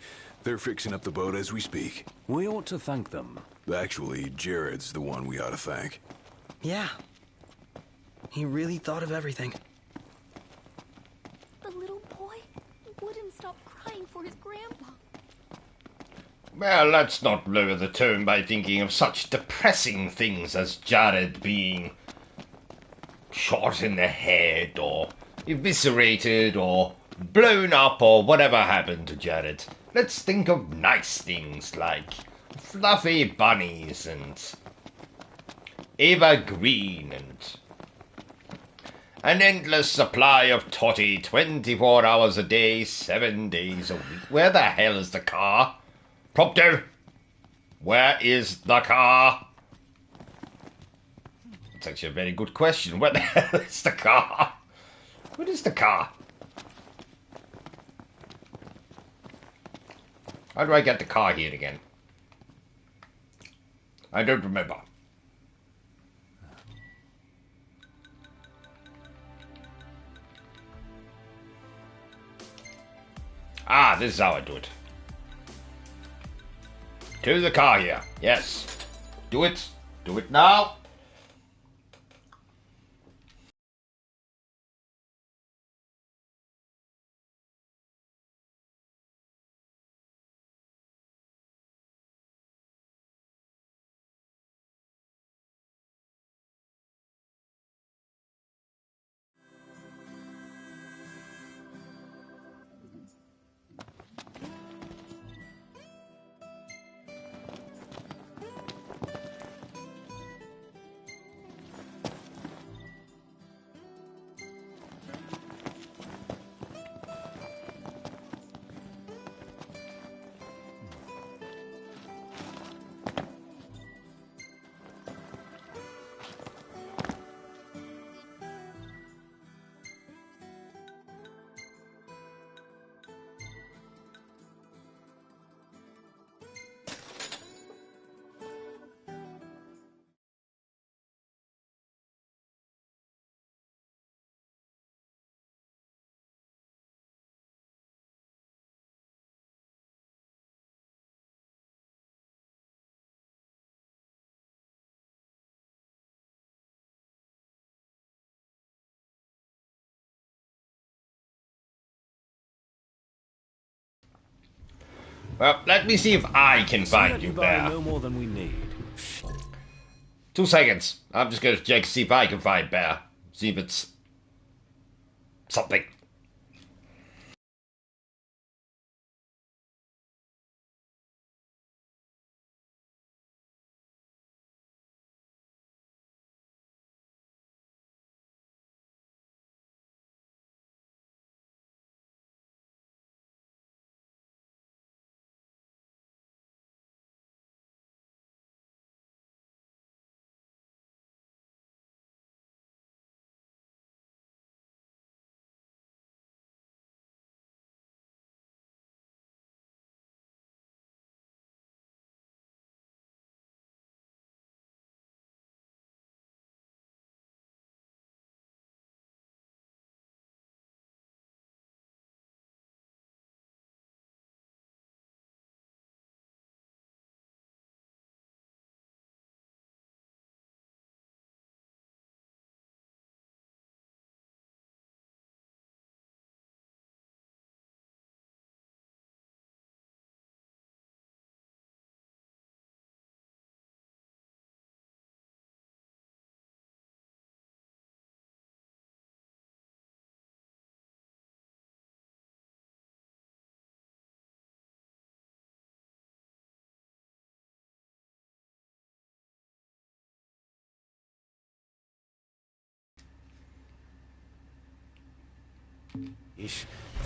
They're fixing up the boat as we speak. We ought to thank them. Actually, Jared's the one we ought to thank. Yeah. He really thought of everything. The little boy wouldn't stop crying for his grandpa. Well, let's not lower the tone by thinking of such depressing things as Jared being shot in the head, or eviscerated, or blown up, or whatever happened to Jared. Let's think of nice things like fluffy bunnies and evergreen and an endless supply of toddy 24 hours a day, 7 days a week. Where the hell is the car? Propto, where is the car? It's actually a very good question. Where the hell is the car? What is the car? How do I get the car here again? I don't remember. Ah, this is how I do it. To the car here. Yes. Do it. Do it now. Well, let me see if I can find you, Bear. No more than we need. 2 seconds. I'm just going to check, see if I can find Bear. See if it's something.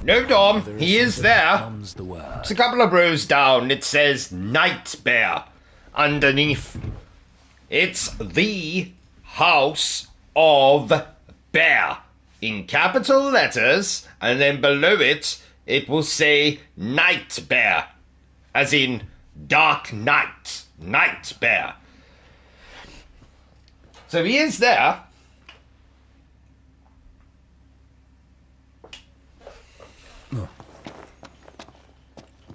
No, Dom, he is there. It's a couple of rows down. It says Night Bear underneath. It's the House of Bear in capital letters, and then below it, it will say Night Bear, as in Dark Night, Night Bear. So he is there.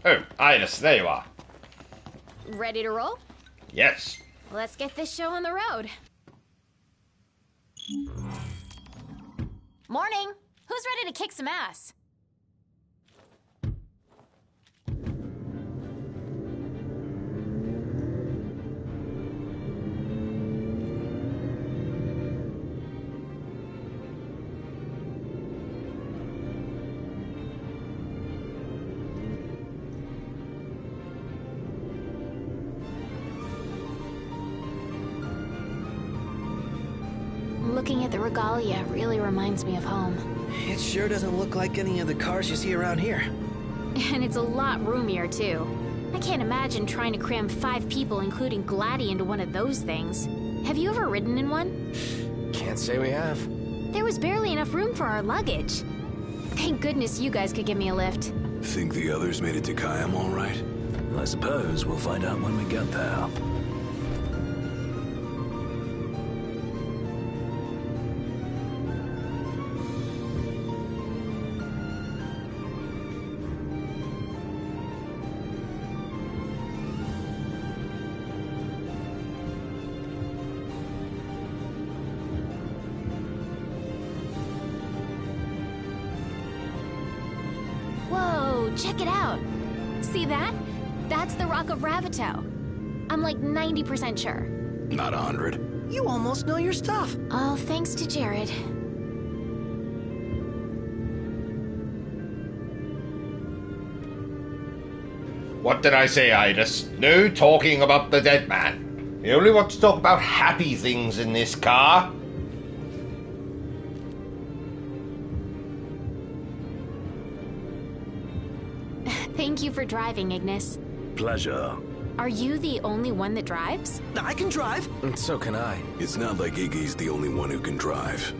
Oh, Iris, there you are. Ready to roll? Yes. Let's get this show on the road. Morning. Who's ready to kick some ass? Looking at the regalia really reminds me of home. It sure doesn't look like any of the cars you see around here. And it's a lot roomier, too. I can't imagine trying to cram 5 people, including Gladdy, into one of those things. Have you ever ridden in one? Can't say we have. There was barely enough room for our luggage. Thank goodness you guys could give me a lift. Think the others made it to Kayam all right? I suppose we'll find out when we get there. Check it out. See that? That's the Rock of Ravito. I'm like 90% sure. Not 100. You almost know your stuff. All thanks to Jared. What did I say, Iris? No talking about the dead man. We only want to talk about happy things in this car. Thank you for driving, Ignis. Pleasure. Are you the only one that drives? I can drive. And so can I. It's not like Iggy's the only one who can drive.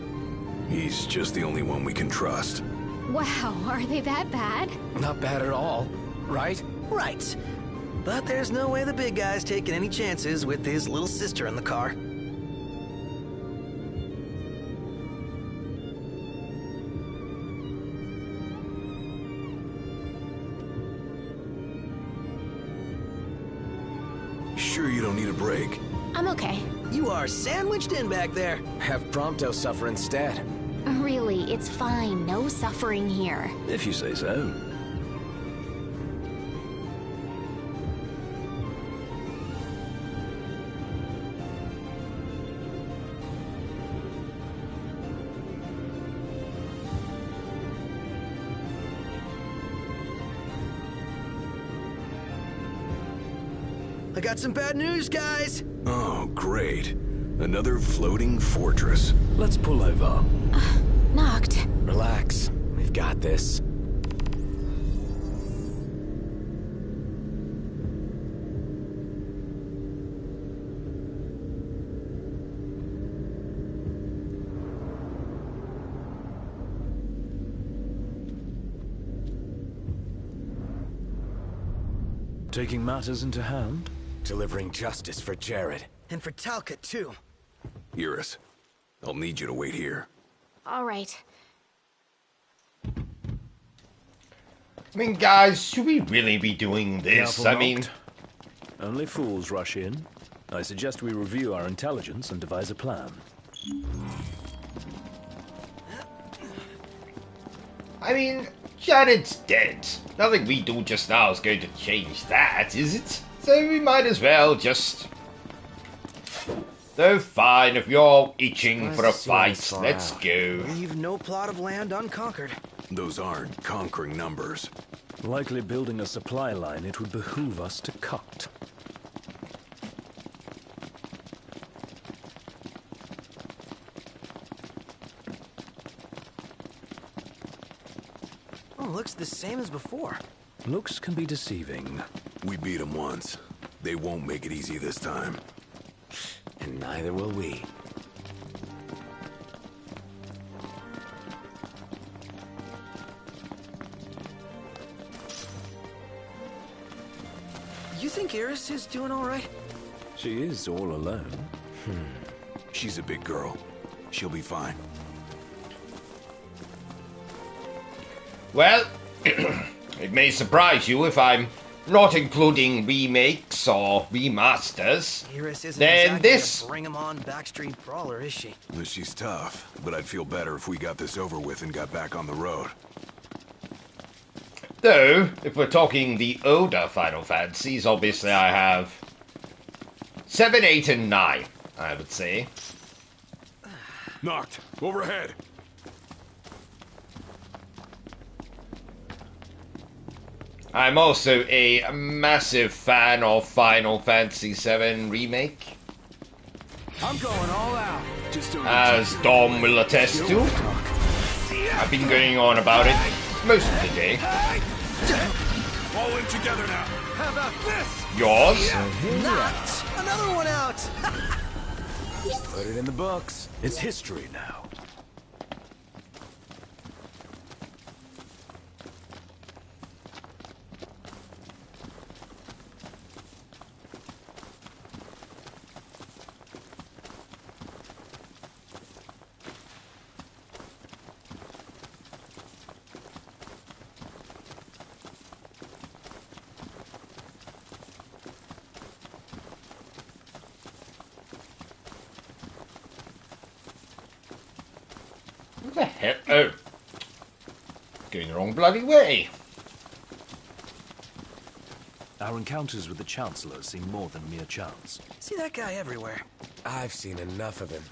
He's just the only one we can trust. Wow, are they that bad? Not bad at all, right? Right. But there's no way the big guy's taking any chances with his little sister in the car. Sure you don't need a break? I'm okay. You are sandwiched in back there. Have Prompto suffer instead. Really, it's fine. No suffering here. If you say so. got some bad news, guys! Oh, great. Another floating fortress. Let's pull over. Knocked. Relax. We've got this. Taking matters into hand? Delivering justice for Jared. And for Talcott, too. Iris, I'll need you to wait here. All right. I mean, guys, should we really be doing this? Careful, I mean... Noct. Only fools rush in. I suggest we review our intelligence and devise a plan. I mean, Jared's dead. Nothing we do just now is going to change that, is it? So we might as well just... So fine, if you're all itching for a fight, let's go. Leave no plot of land unconquered. Those aren't conquering numbers. Likely building a supply line, it would behoove us to cut. Oh, looks the same as before. Looks can be deceiving. We beat them once. They won't make it easy this time. And neither will we. You think Iris is doing all right? She is all alone. She's a big girl. She'll be fine. Well, it may surprise you if I'm not including remakes or remasters. Iris isn't then exactly this... a bring-em-on backstreet brawler, is she? Well, she's tough, but I'd feel better if we got this over with and got back on the road. Though, if we're talking the older Final Fantasies, obviously I have 7, 8, and 9, I would say. Knocked. Overhead. I'm also a massive fan of Final Fantasy VII Remake, I'm going all out. as Dom will attest to. I've been going on about it most of the day. All in together now. How about this? Yours? Knocked! Another one out! Put it in the books. It's history now. What the hell? Oh. Going the wrong bloody way. Our encounters with the Chancellor seem more than mere chance. See that guy everywhere. I've seen enough of him.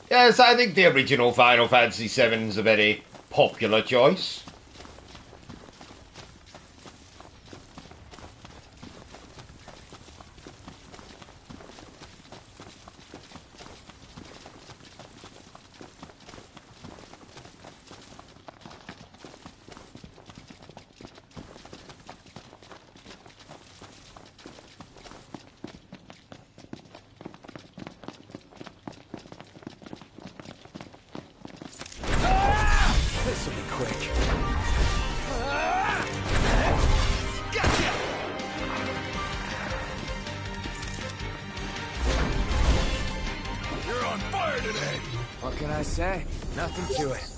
Yes, I think the original Final Fantasy VII is a very popular choice. This'll be quick. Gotcha! You're on fire today! What can I say? Nothing to it.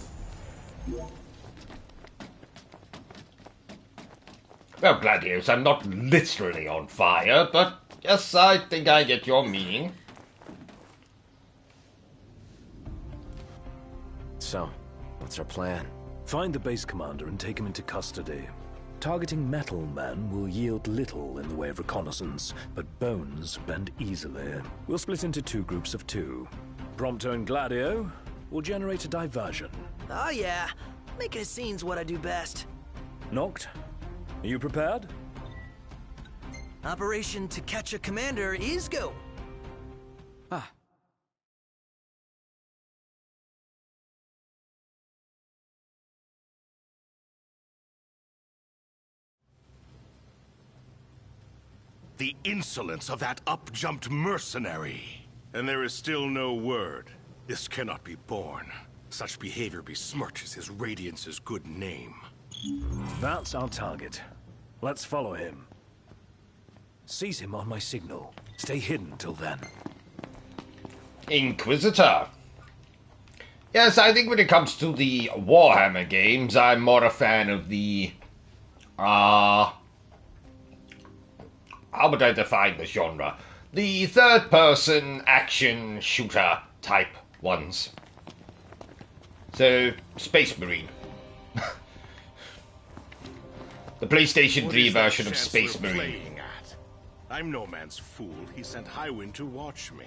Well, Gladius, I'm not literally on fire, but yes, I think I get your meaning. So, what's our plan? Find the base commander and take him into custody. Targeting metal men will yield little in the way of reconnaissance, but bones bend easily. We'll split into 2 groups of 2. Prompto and Gladio will generate a diversion. Oh yeah, Making a scene's what I do best. Noct, are you prepared? Operation To Catch a Commander is go. Ah. The insolence of that up-jumped mercenary. And there is still no word. This cannot be borne. Such behavior besmirches his Radiance's good name. That's our target. Let's follow him. Seize him on my signal. Stay hidden till then. Inquisitor. Yes, I think when it comes to the Warhammer games, I'm more a fan of the... how would I define the genre? The third-person action shooter type ones. So, Space Marine. The PlayStation 3 version of Space Marine. I'm no man's fool. He sent Highwind to watch me.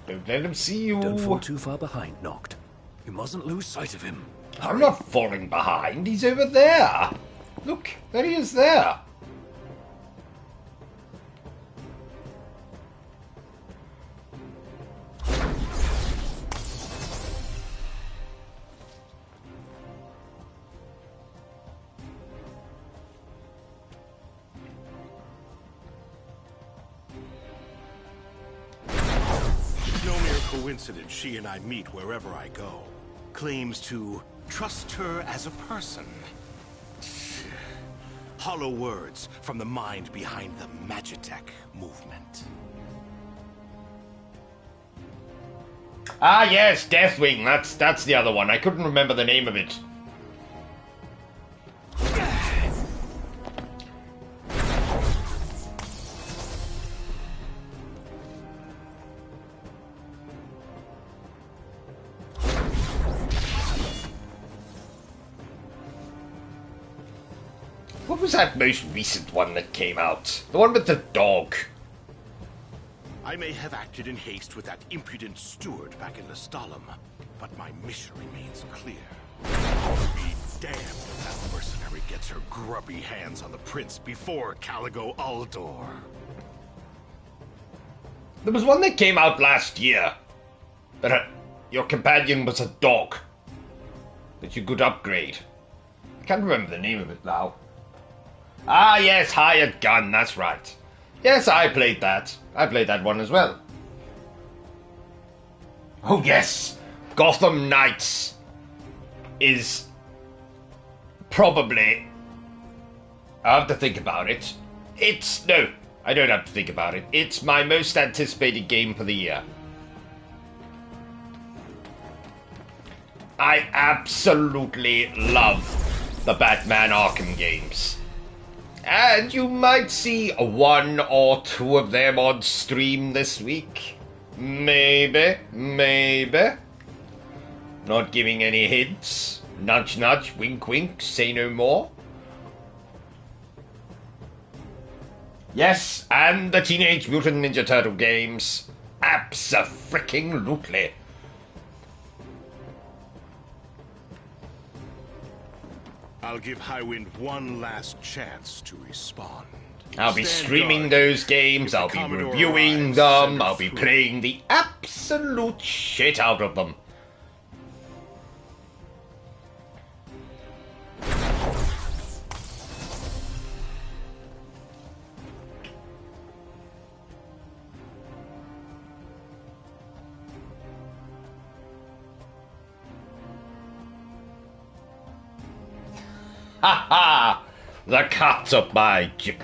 Don't let him see you. Don't fall too far behind, Noct. You mustn't lose sight of him. I'm not falling behind. He's over there. Look, there he is there. Coincidence she and I meet wherever I go. Claims to trust her as a person. Hollow words from the mind behind the Magitech movement. Ah, yes, Deathwing. That's the other one. I couldn't remember the name of it. What was that most recent one that came out? The one with the dog. I may have acted in haste with that impudent steward back in Lestalem, but my mission remains clear. Be damned if that mercenary gets her grubby hands on the prince before Caligo Uldor. There was one that came out last year. That your companion was a dog. That you could upgrade. I can't remember the name of it now. Ah, yes, Hired Gun, that's right. Yes, I played that. I played that one as well. Oh, yes. Gotham Knights is probably... I have to think about it. No, I don't have to think about it. It's my most anticipated game for the year. I absolutely love the Batman Arkham games. And you might see 1 or 2 of them on stream this week. Maybe. Not giving any hints. Nudge nudge, wink wink, say no more. Yes, and the Teenage Mutant Ninja Turtle games. Abso-freaking-lutely. I'll give Highwind one last chance to respond. I'll be streaming those games, I'll be reviewing them, I'll be playing the absolute shit out of them. Ha ha! The cat's up my jip.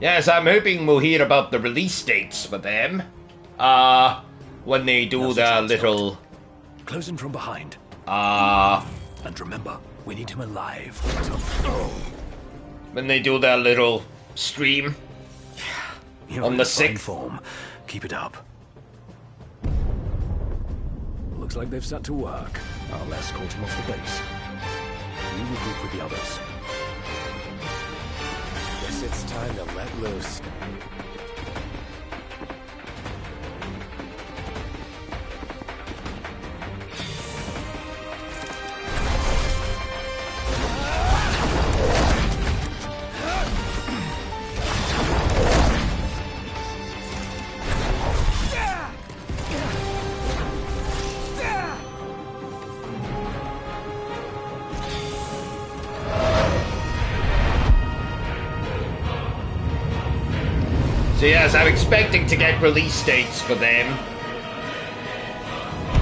Yes, I'm hoping we'll hear about the release dates for them. When they do their little... Close in from behind. And remember, we need him alive. When they do their little stream. You're on the in fine 6th. form. Keep it up. Looks like they've set to work. I'll escort him off the base. You will group with the others. Guess it's time to let loose. So yes, I'm expecting to get release dates for them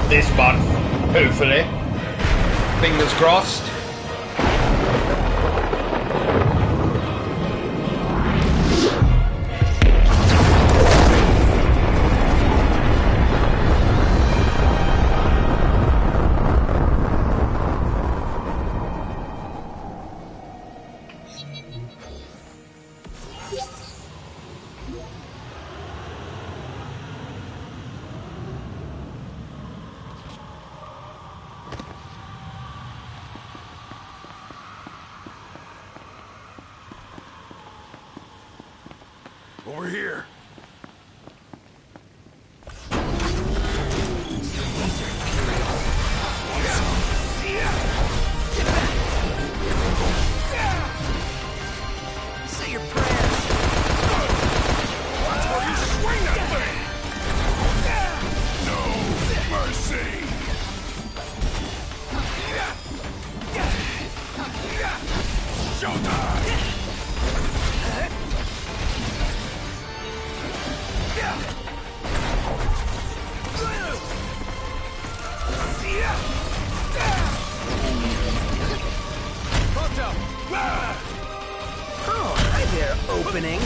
this month, hopefully. Fingers crossed. Over here. Say your prayers. That's where you swing that thing. No mercy. Showtime. Oh, hi there, opening.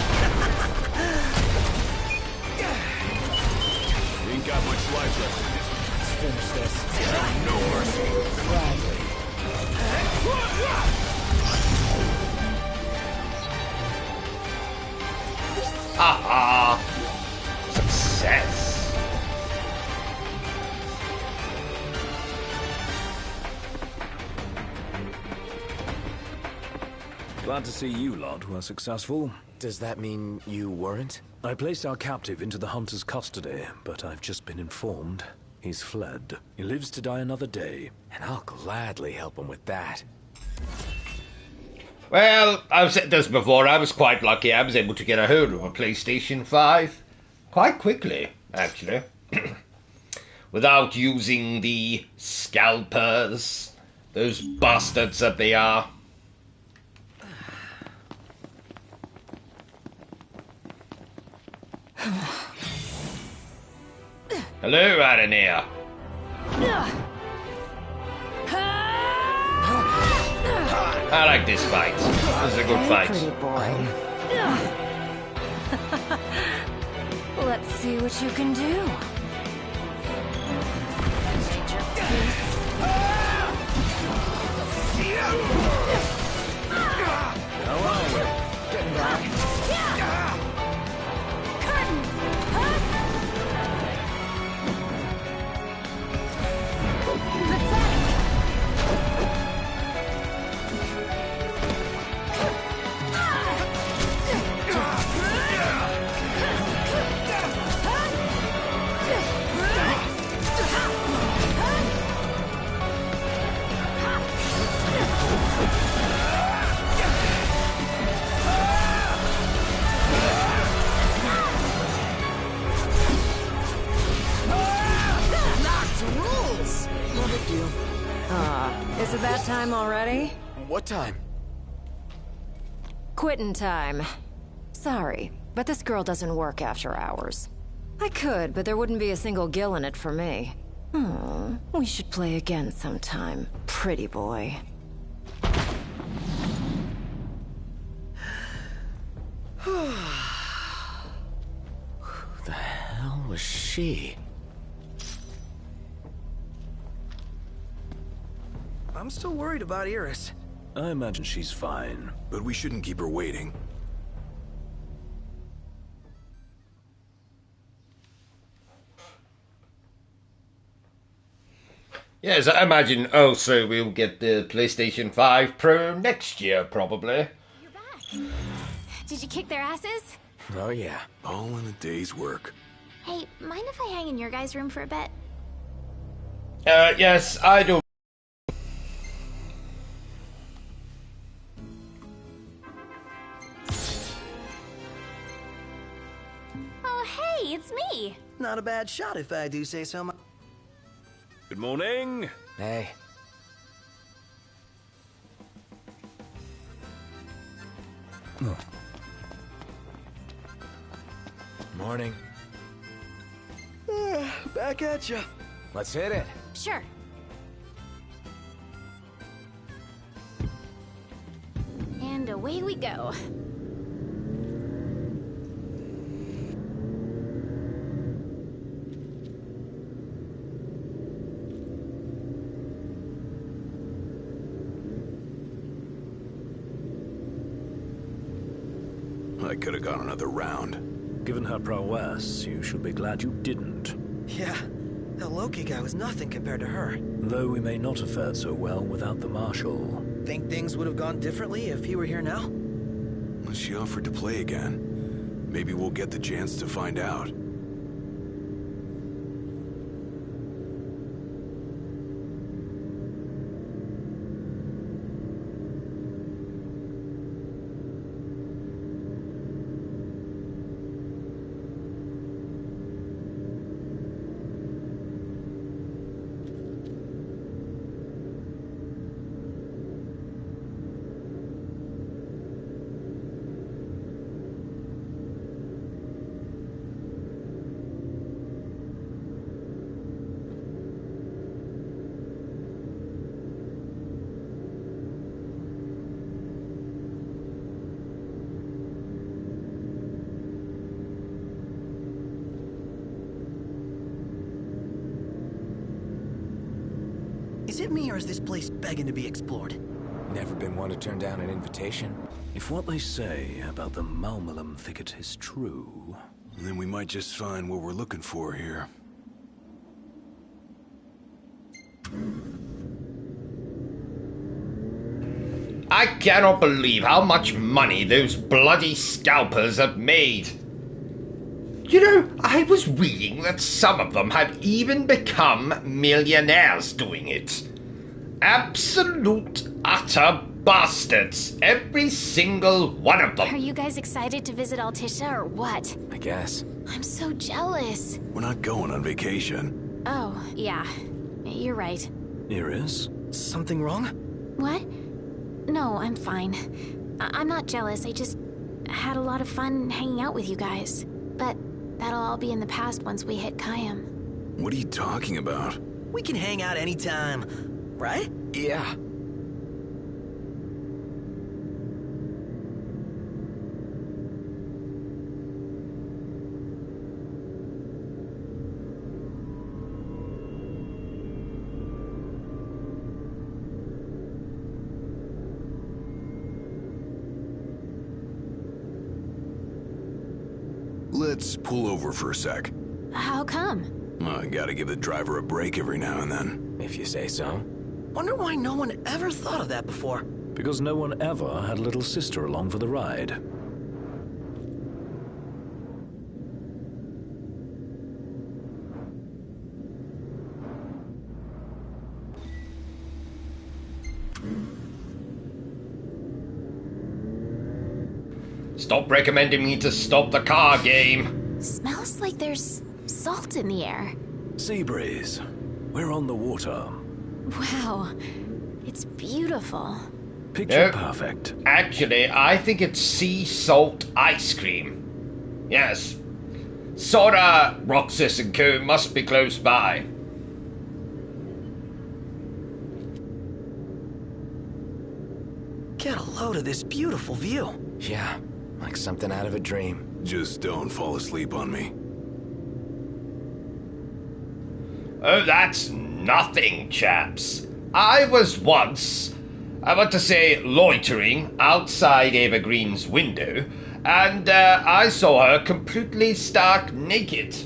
Ain't got much life left in it. Let's finish this. No mercy. Gladly. Haha! Success! Glad to see you lot were successful. Does that mean you weren't? I placed our captive into the hunter's custody, but I've just been informed he's fled. He lives to die another day. And I'll gladly help him with that. Well, I've said this before, I was quite lucky. I was able to get a hold of a PlayStation 5 quite quickly, actually. Without using the scalpers, those bastards that they are. Hello, out in here. I like this fight. This is a good fight. Pretty boy. Let's see what you can do. How are you? Getting by. Curtains! Is it that time already? What time? Quitting time. Sorry, but this girl doesn't work after hours. I could, but there wouldn't be a single gill in it for me. Oh, we should play again sometime, pretty boy. Who the hell was she? I'm still worried about Iris. I imagine she's fine. But we shouldn't keep her waiting. Yes, I imagine also we'll get the PlayStation 5 Pro next year, probably. Did you kick their asses? Oh yeah. All in a day's work. Hey, mind if I hang in your guys' room for a bit? Yes, I do. Oh, hey, it's me. Not a bad shot if I do say so myself. Good morning. Hey. Oh. Morning. Back at ya. Let's hit it. Sure. And away we go. I could have gone another round. Given her prowess, you should be glad you didn't. Yeah, that Loki guy was nothing compared to her. Though we may not have fared so well without the Marshal. Think things would have gone differently if he were here now? She offered to play again. Maybe we'll get the chance to find out. Is it me or is this place begging to be explored? Never been one to turn down an invitation. If what they say about the Malmalum thicket is true... Then we might just find what we're looking for here. I cannot believe how much money those bloody scalpers have made. You know, I was reading that some of them have even become millionaires doing it. Absolute, utter bastards. Every single one of them. Are you guys excited to visit Altisha or what? I guess. I'm so jealous. We're not going on vacation. Oh, yeah. You're right. Iris? Something wrong? What? No, I'm fine. I'm not jealous. I just had a lot of fun hanging out with you guys. But that'll all be in the past once we hit Kayam. What are you talking about? We can hang out anytime, right? Yeah. Let's pull over for a sec. How come? I gotta give the driver a break every now and then. If you say so. Wonder why no one ever thought of that before. Because no one ever had little sister along for the ride. Stop recommending me to stop the car game. Smells like there's salt in the air. Sea breeze. We're on the water. Wow. It's beautiful. Picture perfect. Actually, I think it's sea salt ice cream. Yes. Sora, Roxas, and co must be close by. Get a load of this beautiful view. Yeah, like something out of a dream. Just don't fall asleep on me. Oh, that's nothing, chaps. I was once, I want to say, loitering outside Eva Green's window, and I saw her completely stark naked.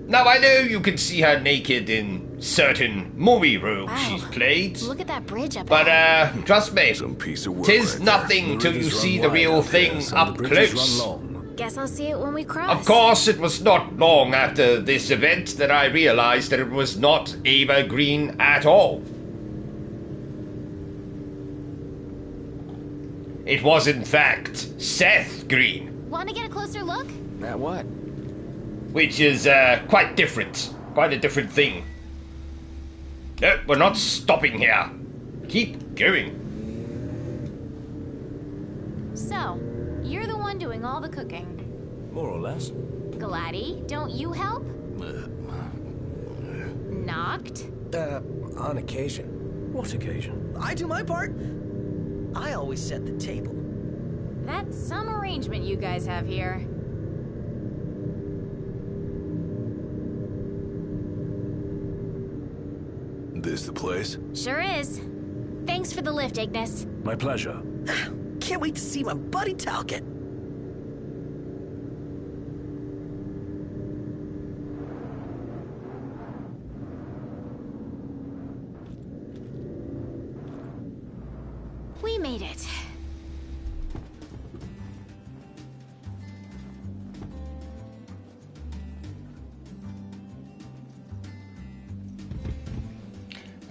Now, I know you can see her naked in certain movie roles she's played. Look at that bridge up But, ahead. trust me, Some piece of work tis right nothing there. till you see the real thing up close. Guess I'll see it when we cross. Of course, it was not long after this event that I realized that it was not Eva Green at all. It was, in fact, Seth Green. Want to get a closer look? At what? Which is quite different. Quite a different thing. No, we're not stopping here. Keep going. So, you're the one doing all the cooking. More or less. Gladdy, don't you help? Knocked? On occasion. What occasion? I do my part. I always set the table. That's some arrangement you guys have here. This the place? Sure is. Thanks for the lift, Ignis. My pleasure. Can't wait to see my buddy Talcott. We made it.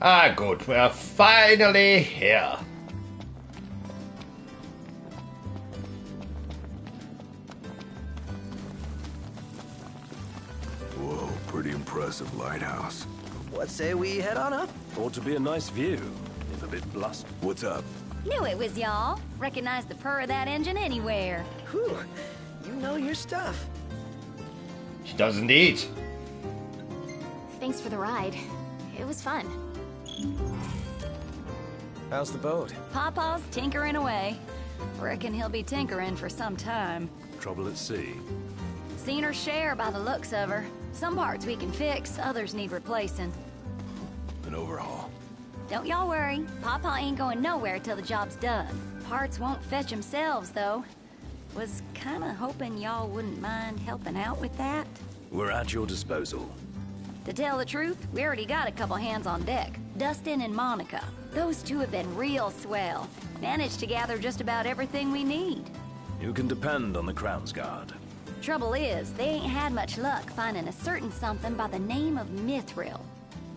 Ah, good. We're finally here. Whoa, pretty impressive lighthouse. What say we head on up? Ought to be a nice view, if a bit blustered. What's up? Knew it was y'all. Recognize the purr of that engine anywhere. Whew, you know your stuff. She does indeed. Thanks for the ride. It was fun. How's the boat? Pawpaw's tinkering away. Reckon he'll be tinkering for some time. Trouble at sea. Seen her share by the looks of her. Some parts we can fix, others need replacing. An overhaul. Don't y'all worry. Pawpaw ain't going nowhere till the job's done. Parts won't fetch themselves, though. Was kinda hoping y'all wouldn't mind helping out with that. We're at your disposal. To tell the truth, we already got a couple hands on deck. Dustin and Monica. Those two have been real swell. Managed to gather just about everything we need. You can depend on the Crown's Guard. Trouble is, they ain't had much luck finding a certain something by the name of mithril.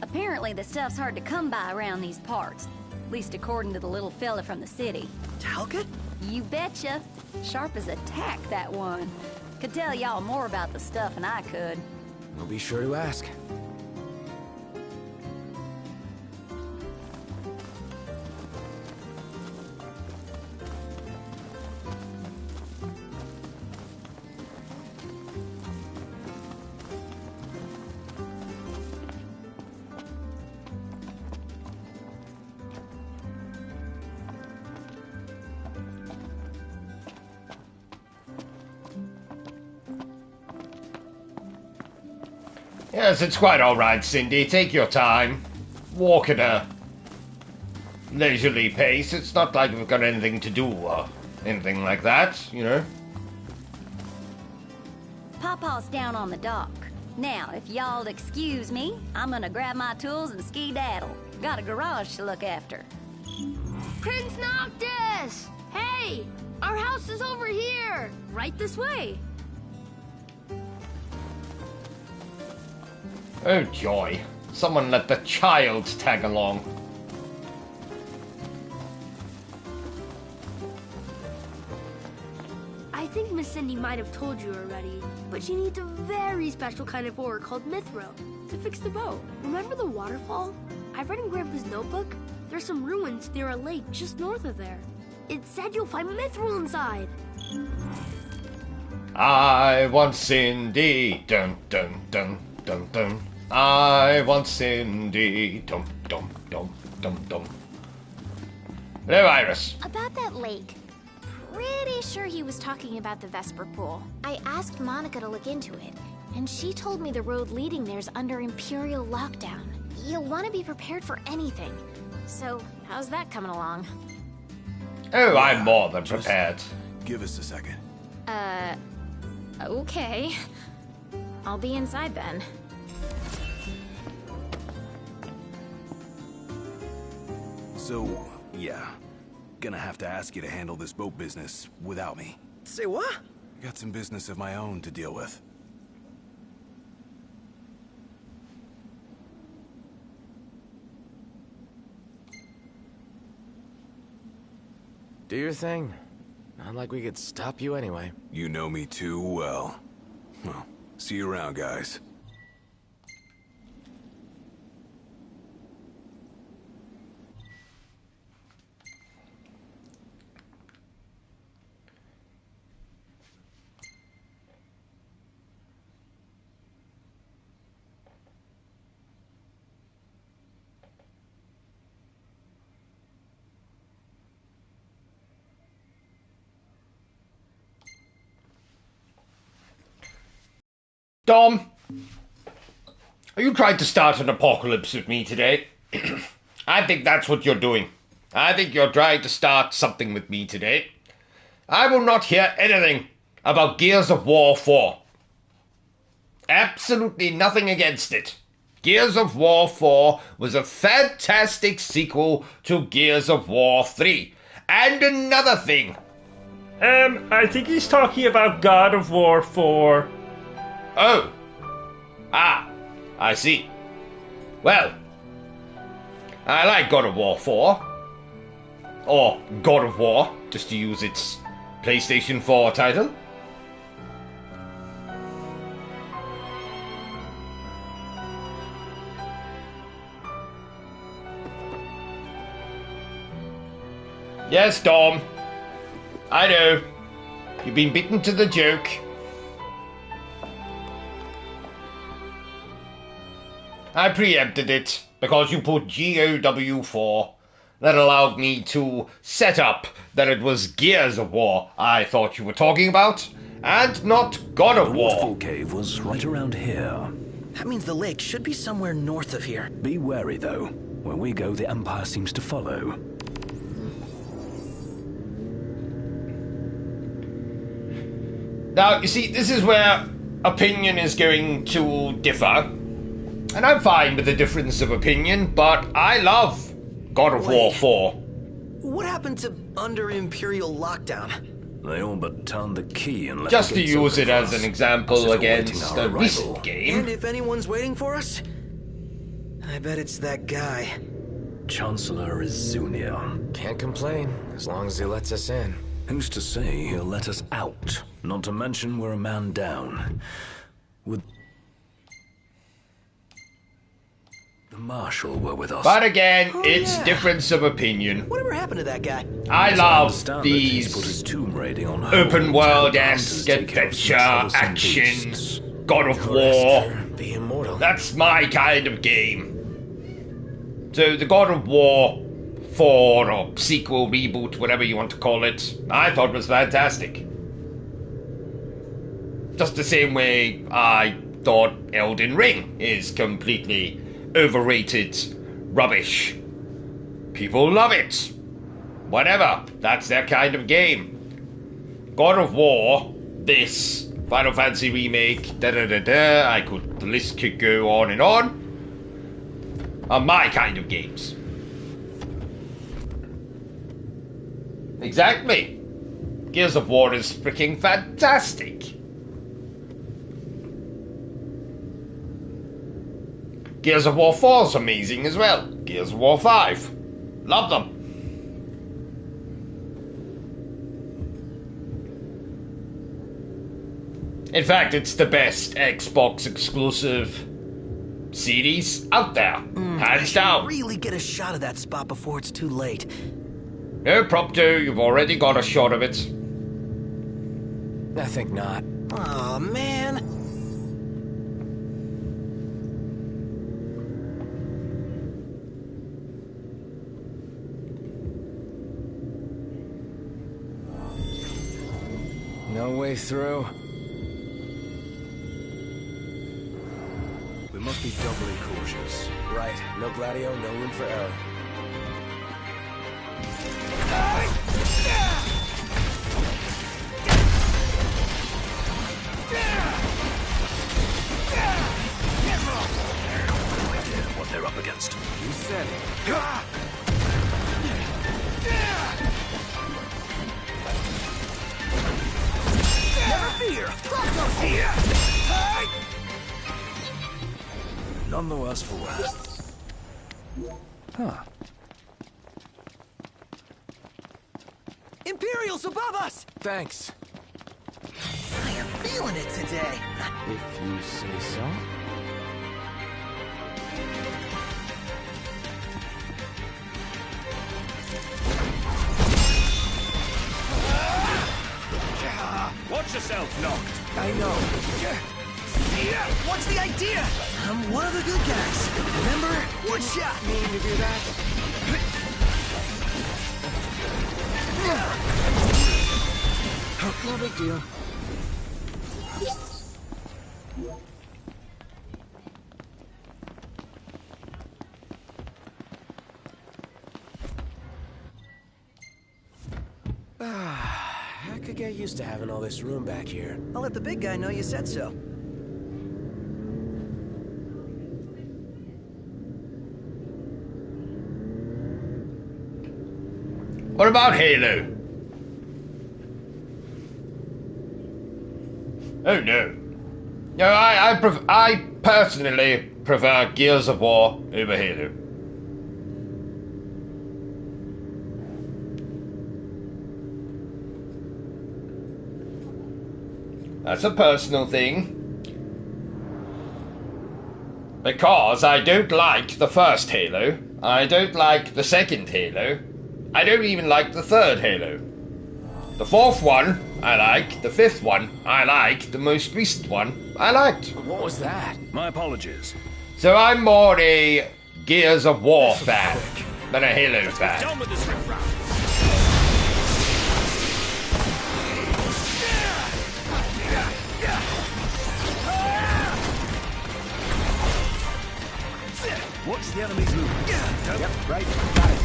Apparently the stuff's hard to come by around these parts. At least according to the little fella from the city. Talcott? You betcha. Sharp as a tack, that one. Could tell y'all more about the stuff than I could. We'll be sure to ask. Yes, it's quite all right, Cindy. Take your time. Walk at a leisurely pace. It's not like we've got anything to do or anything like that, you know. Pawpaw's down on the dock. Now, if y'all'd excuse me, I'm gonna grab my tools and ski-daddle. Got a garage to look after. Prince Noctis! Hey! Our house is over here! Right this way! Oh, joy. Someone let the child tag along. I think Miss Cindy might have told you already, but she needs a very special kind of ore called mithril to fix the boat. Remember the waterfall? I read in Grandpa's notebook. There's some ruins near a lake just north of there. It said you'll find mithril inside. I want Cindy. Dun dun dun dun dun. I want Cindy. Dum dum dum dum dum. Hello, Iris. About that lake. Pretty sure he was talking about the Vesper Pool. I asked Monica to look into it, and she told me the road leading there is under Imperial lockdown. You'll want to be prepared for anything. So, how's that coming along? Oh, I'm more than prepared. Give us a second. Okay. I'll be inside then. So, yeah. Gonna have to ask you to handle this boat business without me. Say what? Got some business of my own to deal with. Do your thing. Not like we could stop you anyway. You know me too well. Well, see you around, guys. Dom, are you trying to start an apocalypse with me today? I think that's what you're doing. I think you're trying to start something with me today. I will not hear anything about Gears of War 4. Absolutely nothing against it. Gears of War 4 was a fantastic sequel to Gears of War 3. And another thing. I think he's talking about God of War 4. Oh. Ah, I see. Well, I like God of War 4. Or God of War, just to use its PlayStation 4 title. Yes, Dom. I know. You've been bitten to the joke. I preempted it because you put GOW4. That allowed me to set up that it was Gears of War I thought you were talking about, and not God of War. The waterfall cave was right around here. That means the lake should be somewhere north of here. Be wary, though. Where we go, the Empire seems to follow. Now, you see, this is where opinion is going to differ. And I'm fine with the difference of opinion, but I love God of War 4. What happened to under Imperial lockdown? They all but turned the key and left. Just to use it as an example against a recent game. And if anyone's waiting for us, I bet it's that guy. Chancellor Izunia. Can't complain, as long as he lets us in. Who's to say he'll let us out? Not to mention we're a man down. Would the Marshal were with us. But again, it's difference of opinion. Whatever happened to that guy? I love these open world-esque adventure, action, God of War. Be immortal. That's my kind of game. So the God of War 4 or sequel, reboot, whatever you want to call it, I thought was fantastic. Just the same way I thought Elden Ring is completely overrated rubbish. People love it. Whatever, that's their kind of game. God of War, this, Final Fantasy Remake, the list could go on and on, are my kind of games. Exactly. Gears of War is freaking fantastic. Gears of War 4 is amazing as well. Gears of War 5. Love them. In fact, it's the best Xbox exclusive series out there. Hands down. Really get a shot of that spot before it's too late. No, Prop 2, you've already got a shot of it. I think not. Aw, man. No way through. We must be doubly cautious. Right. No Gladio, no room for error. What they're up against. You said it. Never fear! Here! None the worse for wear. Huh. Imperials above us! Thanks. I am feeling it today. If you say so. Watch yourself, Noct. I know. What's the idea? I'm one of the good guys. Remember? One shot. Mean to do that? No big deal. I could get used to having all this room back here. I'll let the big guy know you said so. What about Halo? Oh no. No, I personally prefer Gears of War over Halo. That's a personal thing. Because I don't like the first Halo. I don't like the second Halo. I don't even like the third Halo. The fourth one, I like. The fifth one, I like. The most recent one, I liked. What was that? My apologies. So I'm more a Gears of War fan than a Halo fan. Done with this riffraff. Watch the enemy's move. Yep, right. Got it.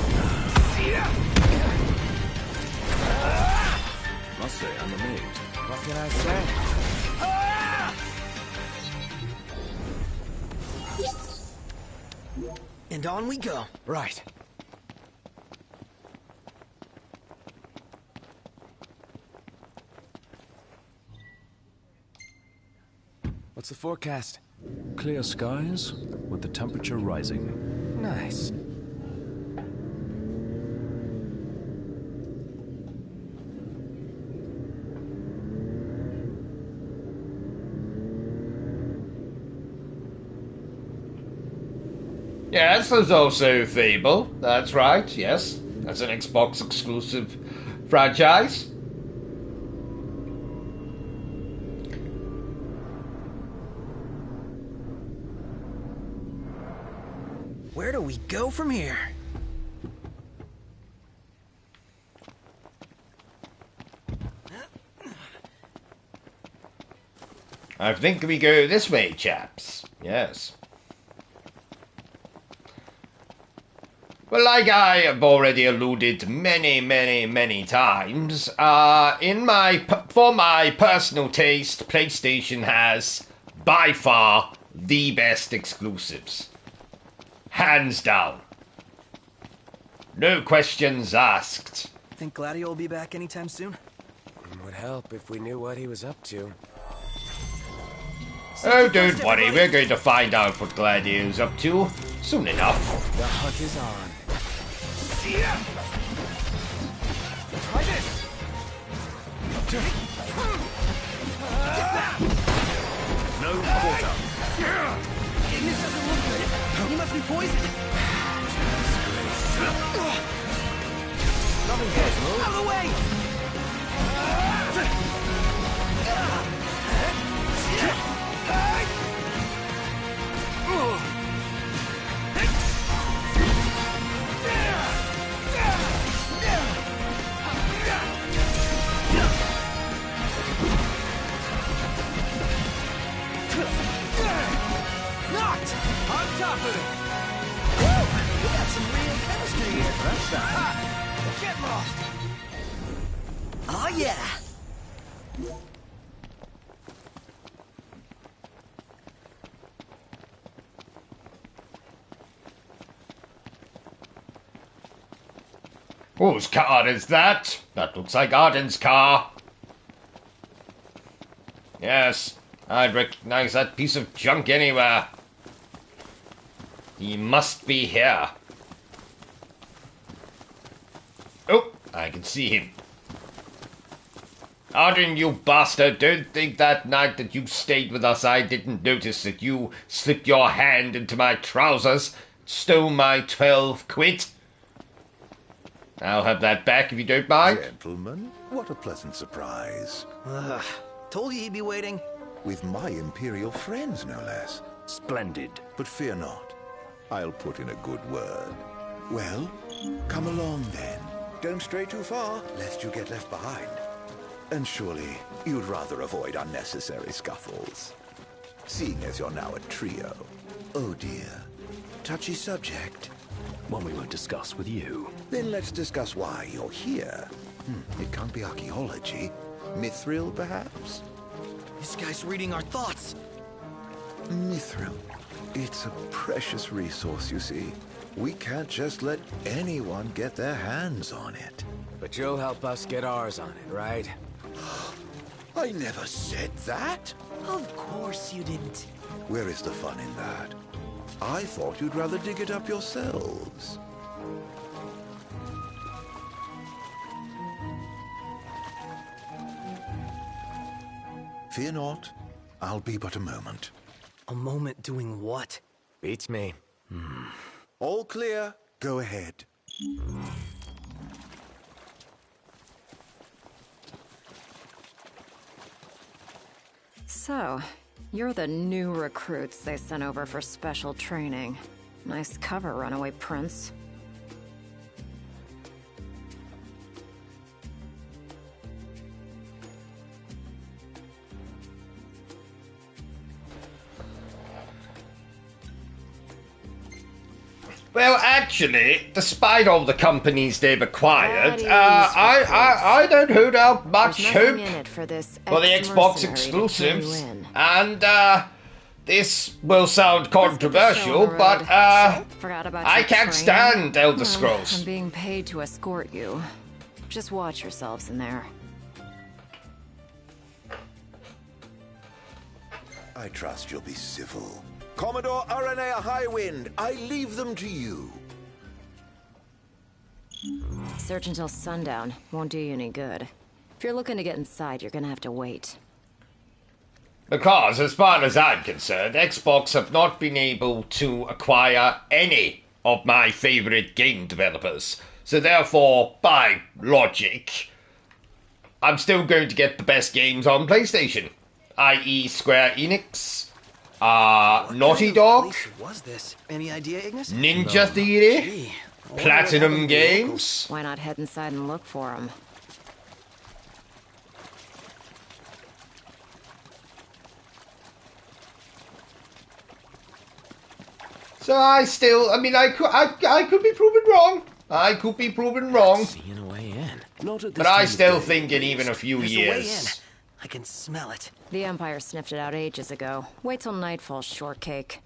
Must say, I'm amazed. What can I say? And on we go. Right. What's the forecast? Clear skies, with the temperature rising. Nice. Yes, there's also Fable. That's right, yes. That's an Xbox exclusive franchise. Where do we go from here? I think we go this way, chaps. Yes. Well, like I have already alluded many times, for my personal taste, PlayStation has, by far, the best exclusives. Hands down. No questions asked. Think Gladio will be back anytime soon? It would help if we knew what he was up to. Oh, don't worry, we're going to find out what Gladio's up to soon enough. The hunt is on. Try this! No quarter. Ignis doesn't look good. He must be poisoned. Nothing personal. Out of the way! right, on top of it. Woo! We got some real chemistry here. That's that. Ha! Get lost. Oh yeah. Whose car is that? That looks like Arden's car. Yes, I'd recognize that piece of junk anywhere. He must be here. Oh, I can see him. Arden, you bastard, don't think that night that you stayed with us I didn't notice that you slipped your hand into my trousers, stole my 12 quid. I'll have that back if you don't mind. Gentlemen, what a pleasant surprise. Told you he'd be waiting. With my Imperial friends, no less. Splendid. But fear not. I'll put in a good word. Well, come along then. Don't stray too far, lest you get left behind. And surely, you'd rather avoid unnecessary scuffles. Seeing as you're now a trio. Oh dear. Touchy subject. One we won't discuss with you. Then let's discuss why you're here. It can't be archaeology. Mithril, perhaps? This guy's reading our thoughts. Mithril. It's a precious resource, you see. We can't just let anyone get their hands on it. But you'll help us get ours on it, right? I never said that. Of course you didn't. Where is the fun in that? I thought you'd rather dig it up yourselves. Fear not. I'll be but a moment. A moment doing what? Beats me. All clear. Go ahead. So, you're the new recruits they sent over for special training. Nice cover, runaway prince. Well, actually, despite all the companies they've acquired, I don't hold out much hope for the Xbox exclusives. And this will sound controversial, but I can't stand Elder Scrolls. I'm being paid to escort you. Just watch yourselves in there. I trust you'll be civil. Commodore Aranea Highwind, I leave them to you. Search until sundown. Won't do you any good. If you're looking to get inside, you're gonna have to wait. Because, as far as I'm concerned, Xbox have not been able to acquire any of my favorite game developers. So therefore, by logic, I'm still going to get the best games on PlayStation. I.e. Square Enix, Naughty Dog, was this? Any idea, Ignis? Ninja Theory, Platinum Games. Why not head inside and look for them? So I could be proven wrong. I could be proven wrong. Seeing a way in. But I still think in even a few years. I can smell it. The Empire sniffed it out ages ago. Wait till nightfall, shortcake.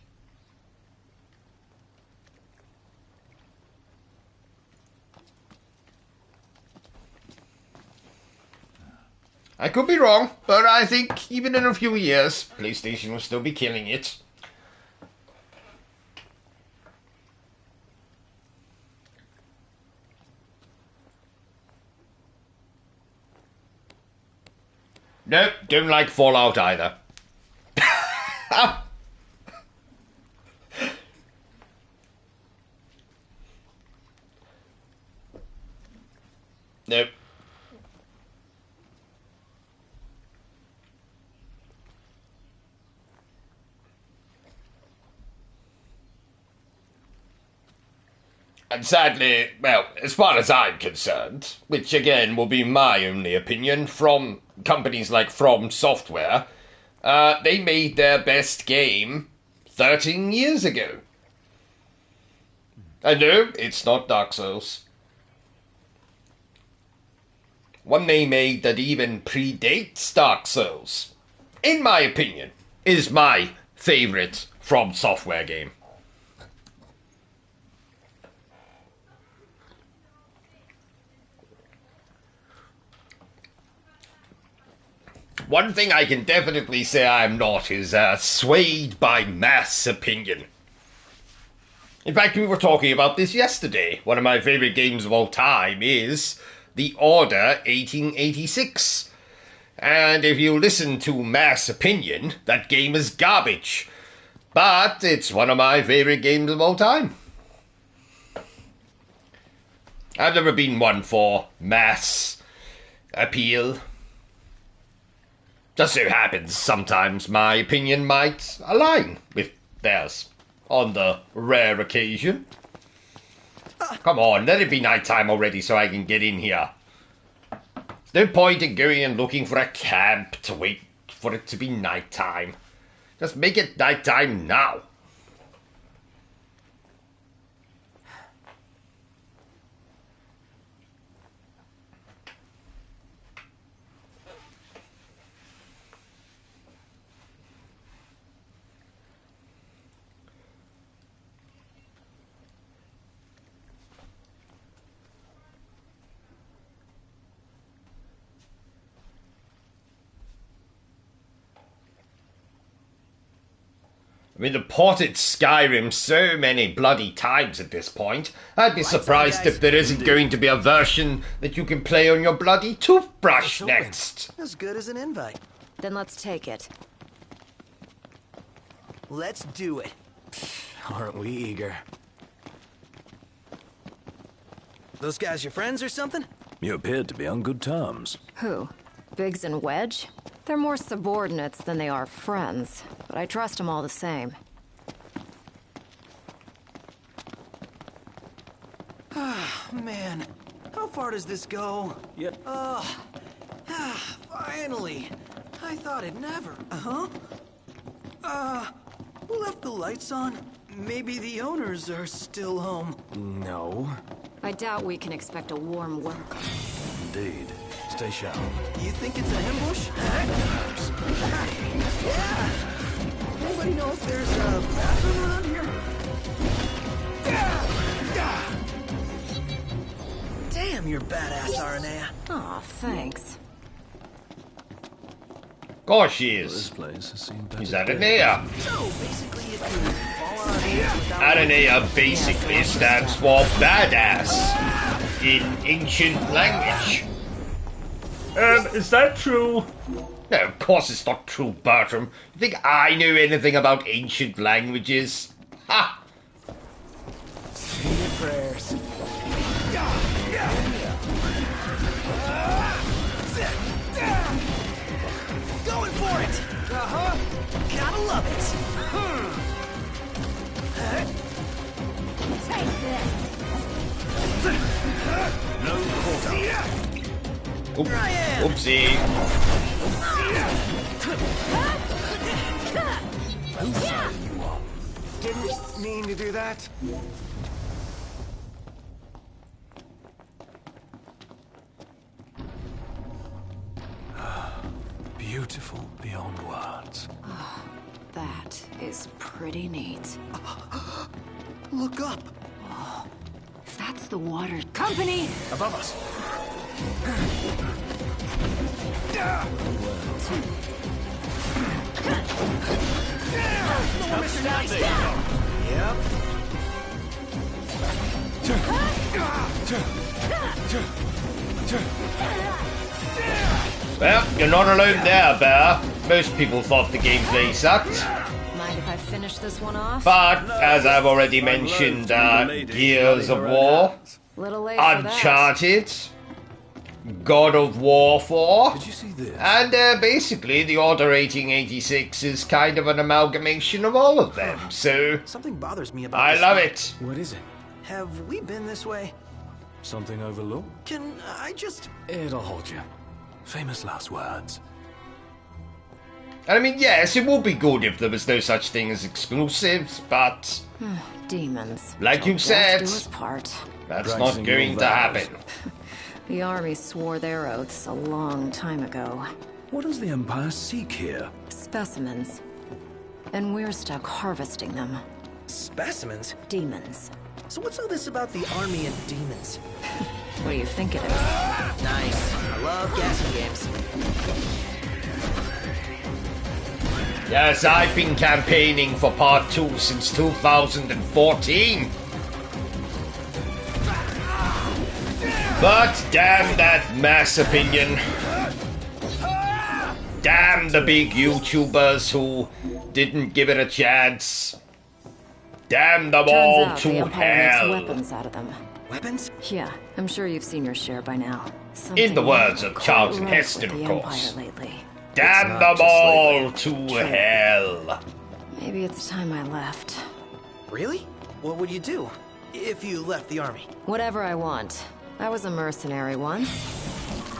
I could be wrong, but I think even in a few years, PlayStation will still be killing it. Nope, don't like Fallout either. Nope. And sadly, well, as far as I'm concerned, which again will be my only opinion from companies like From Software, they made their best game 13 years ago. And no, it's not Dark Souls. One they made that even predates Dark Souls, in my opinion, is my favorite From Software game. One thing I can definitely say I'm not is swayed by mass opinion. In fact, we were talking about this yesterday. One of my favorite games of all time is The Order 1886. And if you listen to mass opinion, that game is garbage. But it's one of my favorite games of all time. I've never been one for mass appeal. Just so happens sometimes my opinion might align with theirs on the rare occasion. Come on, let it be nighttime already so I can get in here. There's no point in going and looking for a camp to wait for it to be nighttime. Just make it nighttime now. I mean, they ported Skyrim so many bloody times at this point. I'd be surprised if there isn't going to be a version that you can play on your bloody toothbrush next. As good as an invite. Then let's take it. Let's do it. Aren't we eager? Those guys your friends or something? You appeared to be on good terms. Who? Biggs and Wedge? They're more subordinates than they are friends, but I trust them all the same. Ah, man. How far does this go? Yep. Finally. I thought it'd never. Who left the lights on? Maybe the owners are still home. No. I doubt we can expect a warm welcome. Indeed. Stay sharp. You think it's an ambush? Yeah! Anybody know if there's a bathroom around here? Damn, you're badass, Aranea. Aw, thanks. Of course she is. This place has seen better Is Aranea. So, basically, if you fall on an age without... Aranea basically stands for badass in ancient language. Is that true? No, of course it's not true, Bertram. You think I know anything about ancient languages? Ha! Say your prayers. Going for it! Gotta love it! Take this! No quarter. Oopsie. Whose side are you on? Didn't mean to do that. Beautiful beyond words. That is pretty neat. Look up! Oh, if that's the water company! Above us. Yep. Well, you're not alone there, Bear. Most people thought the gameplay sucked. Mind if I finish this one off? But, as I've already mentioned, Gears of War, Little late for that. Uncharted, God of War 4, Did you see this? and basically the Order 1886 is kind of an amalgamation of all of them, so Something bothers me about I this love spot. it. What is it? Have we been this way? Something overlooked? Can I just... It'll hold you. Famous last words. And I mean, yes, it would be good if there was no such thing as exclusives, but... Demons. Like you said, do his part. That's not going to happen. The army swore their oaths a long time ago. What does the Empire seek here? Specimens. And we're stuck harvesting them. Specimens? Demons. So what's all this about the army and demons? What do you think it is? Nice. I love guessing games. Yes, I've been campaigning for Part 2 since 2014. But damn that mass opinion. Damn the big YouTubers who didn't give it a chance. Damn them all to the Empire hell. makes weapons out of them. Weapons? Yeah, I'm sure you've seen your share by now. In the words of quite Charlton right Heston, with of the course. Empire lately. Damn them all to hell. Maybe it's time I left. Really? What would you do if you left the army? Whatever I want. I was a mercenary once.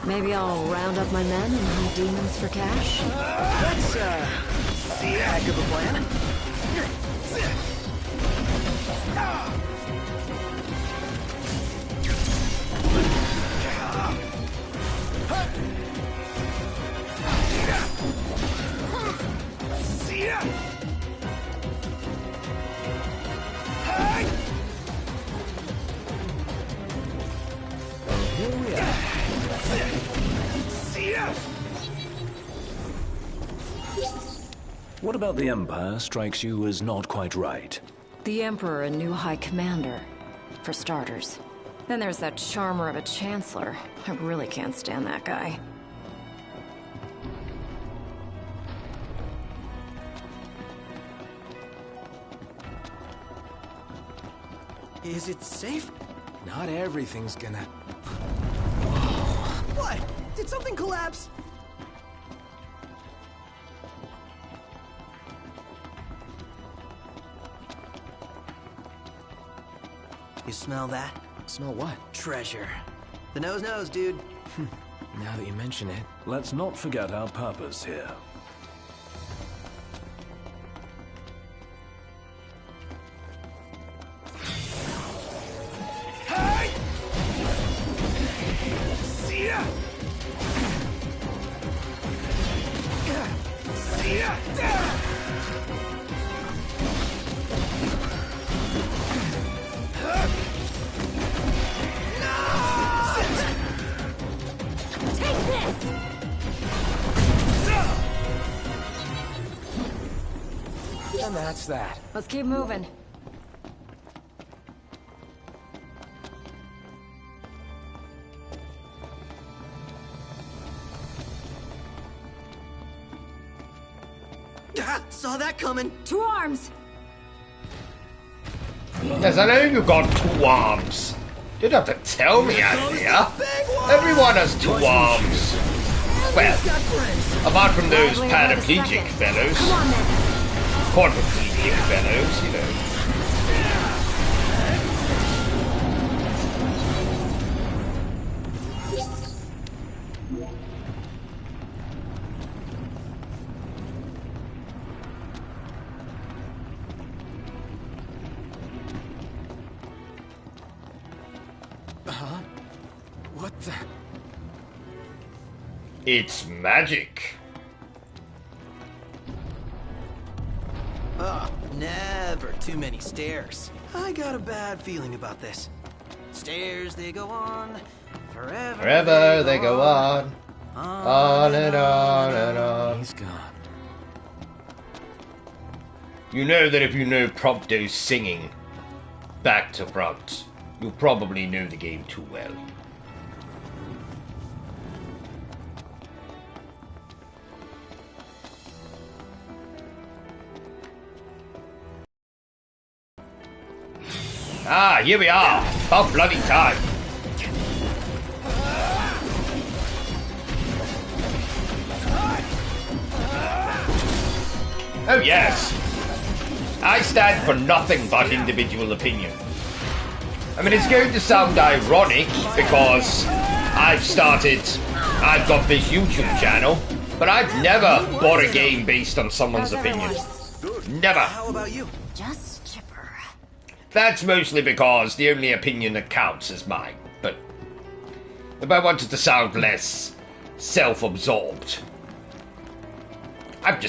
Maybe I'll round up my men and hunt demons for cash. That's, a heck of a plan. What about the Empire strikes you as not quite right? The Emperor and new High Commander, for starters. Then there's that charmer of a Chancellor. I really can't stand that guy. Is it safe? Not everything's gonna... What? Did something collapse? You smell that? Smell what? Treasure. The nose knows, dude. Now that you mention it. Let's not forget our purpose here. And that's that. Let's keep moving. Saw that coming. 2 arms. Yes, I know you've got 2 arms. You don't have to tell me out here. Everyone has 2 arms. Well, apart from those paraplegic fellows. Quadriplegic fellows, you know. What the... It's magic. Never too many stairs. I got a bad feeling about this. Stairs, they go on. Forever they go on. On and on and on. He's gone. You know that if you know Prompto's singing back to front, you probably know the game too well. Ah, here we are. About bloody time. Oh yes. I stand for nothing but individual opinion. I mean, it's going to sound ironic because I've got this YouTube channel But I've never bought a game based on someone's opinion. Never. How about you? Just chipper. That's mostly because the only opinion that counts is mine. But if I wanted to sound less self-absorbed, I've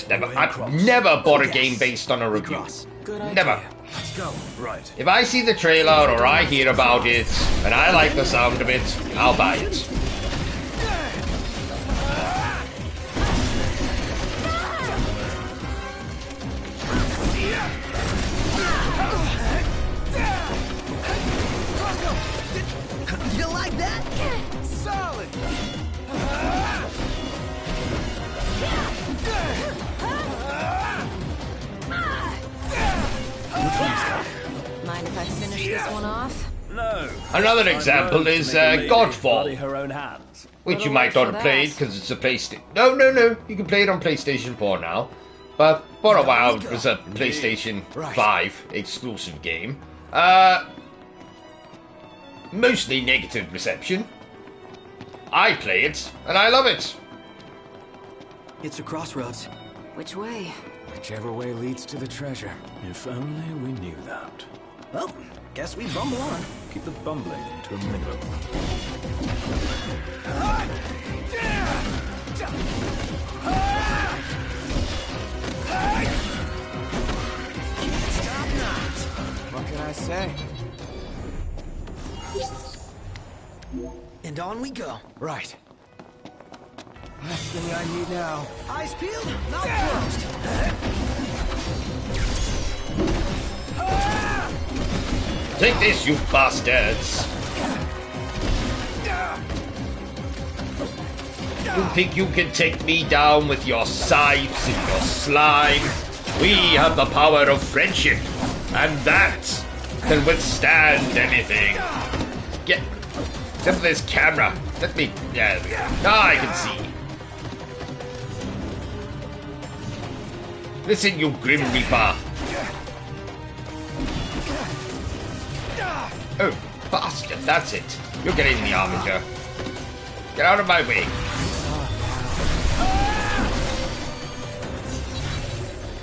never bought a game based on a review. Never. Let's go. Right. If I see the trailer or I hear about it and I like the sound of it, I'll buy it. You like that? Solid. Mind if I finish this one off? No. Another example is Godfall, Her own hands. which you might not have played because it's a PlayStation. No, you can play it on PlayStation 4 now. But for a while it was a PlayStation 5 exclusive game. Mostly negative reception. I play it, and I love it. It's a crossroads. Which way? Whichever way leads to the treasure. If only we knew that. Well, guess we bumble on. Keep the bumbling to a minimum. Stop not. What can I say? And on we go. Right. Last thing I need now. Eyes peeled, mouth closed. Take this, you bastards! You think you can take me down with your scythes and your slime? We have the power of friendship, and that can withstand anything. Get except for this camera. Let me. Yeah, I can see. Listen, you Grim Reaper. Oh, bastard, that's it. You're getting the armature. Get out of my way.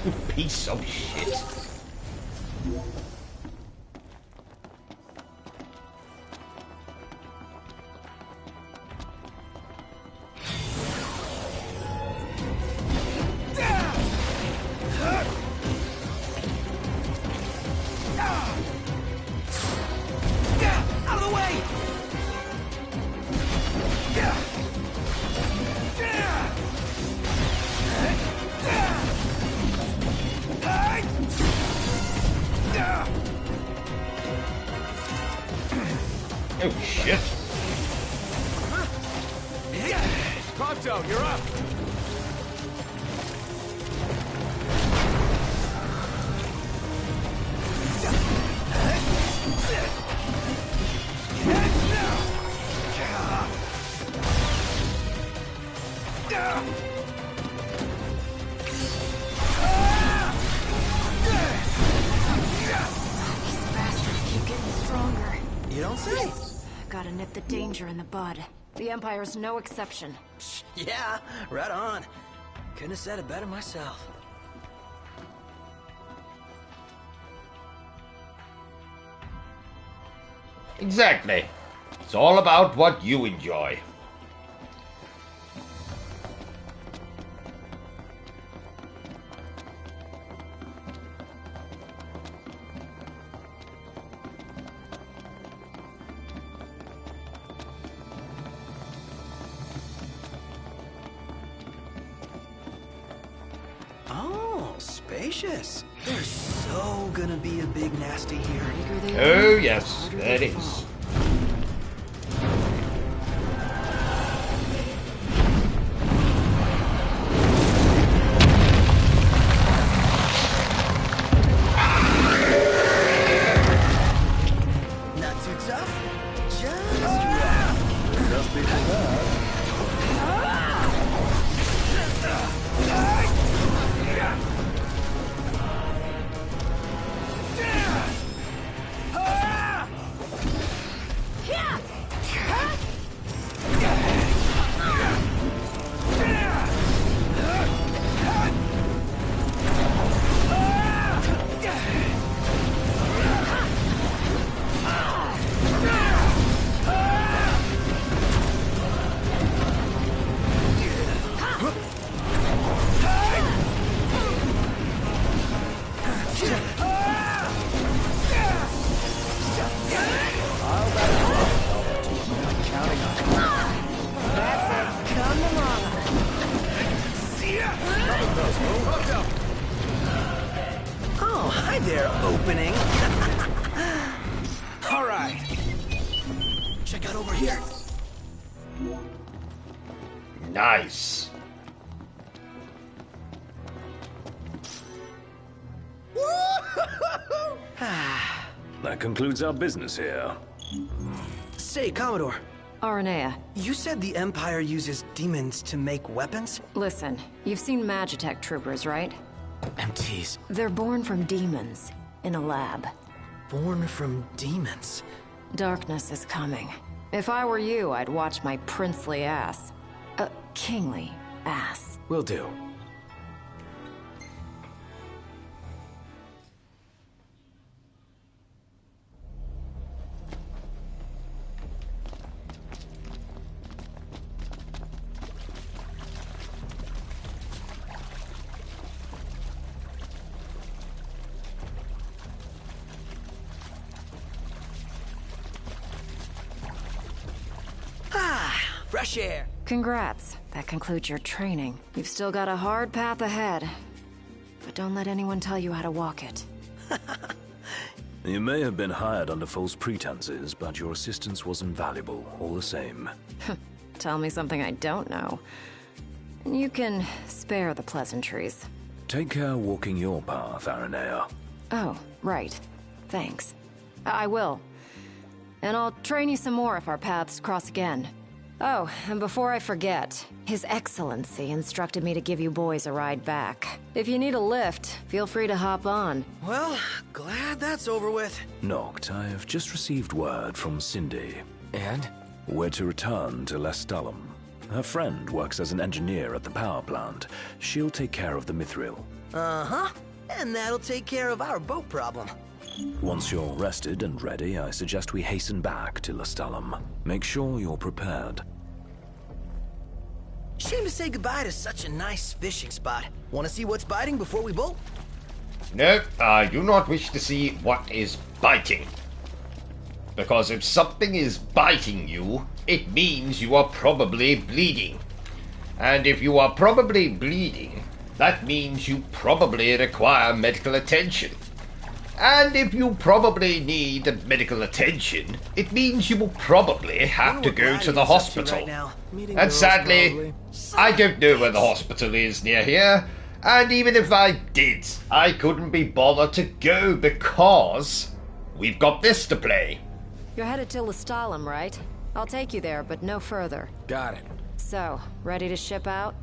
You piece of shit. Out of the way! Oh shit. Pronto, you're up. These bastards keep getting stronger. You don't say. Gotta nip the danger in the bud. The Empire's no exception. Yeah, right on. Couldn't have said it better myself. Exactly. It's all about what you enjoy. Oh, spacious. There's so gonna be a big nasty here. Oh yes, that is. Not too tough. Just right. Just be prepared. there, opening. All right. Check out over here. Nice. That concludes our business here. Say, Commodore. Aranea. You said the Empire uses demons to make weapons? Listen, you've seen Magitech troopers, right? MTs. They're born from demons, in a lab. Born from demons? Darkness is coming. If I were you, I'd watch my princely ass. Kingly ass. Will do. Fresh air. Congrats. That concludes your training. You've still got a hard path ahead. But don't let anyone tell you how to walk it. You may have been hired under false pretenses, but your assistance was invaluable, all the same. Tell me something I don't know. And you can spare the pleasantries. Take care walking your path, Aranea. Oh, right. Thanks. I will. And I'll train you some more if our paths cross again. Oh, and before I forget, His Excellency instructed me to give you boys a ride back. If you need a lift, feel free to hop on. Well, glad that's over with. Noct, I have just received word from Cindy. And? We're to return to Lestalem. Her friend works as an engineer at the power plant. She'll take care of the Mithril. Uh-huh. And that'll take care of our boat problem. Once you're rested and ready, I suggest we hasten back to Lestalem. Make sure you're prepared. Shame to say goodbye to such a nice fishing spot. Want to see what's biting before we bolt? No, I do not wish to see what is biting. Because if something is biting you, it means you are probably bleeding. And if you are probably bleeding, that means you probably require medical attention. And if you probably need medical attention, it means you will probably have to go to the hospital. And sadly, I don't know where the hospital is near here. And even if I did, I couldn't be bothered to go because we've got this to play. You're headed to Lestalem, right? I'll take you there, but no further. Got it. So, ready to ship out?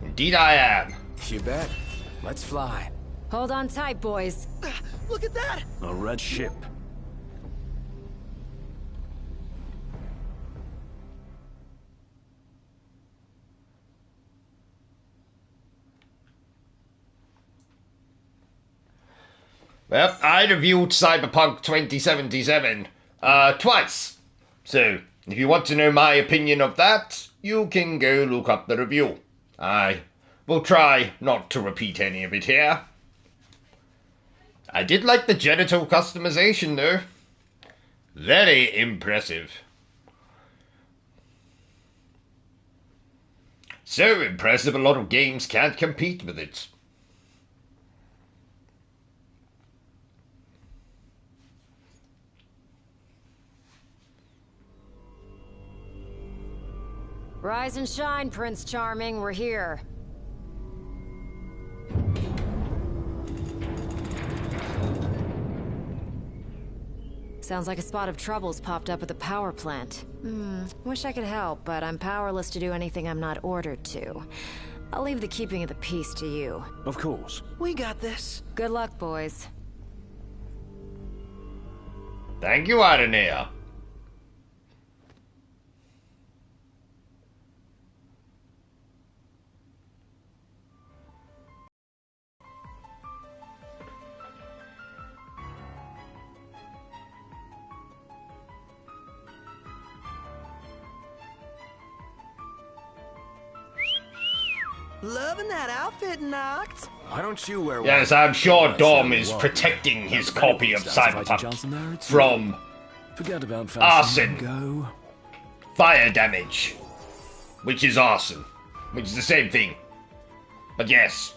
Indeed I am. You bet. Let's fly. Hold on tight, boys. Look at that! A red ship. Well, I reviewed Cyberpunk 2077 twice. So, if you want to know my opinion of that, you can go look up the review. I will try not to repeat any of it here. I did like the genital customization, though. Very impressive. So impressive, a lot of games can't compete with it. Rise and shine, Prince Charming. We're here. Sounds like a spot of trouble's popped up at the power plant. Wish I could help, but I'm powerless to do anything I'm not ordered to. I'll leave the keeping of the peace to you. Of course. We got this. Good luck, boys. Thank you, Aranea. Loving that outfit, Noct. Why don't you wear one? Yes, I'm sure Dom is protecting his copy of Cyberpunk from arson, fire damage, which is arson, which is the same thing. But yes.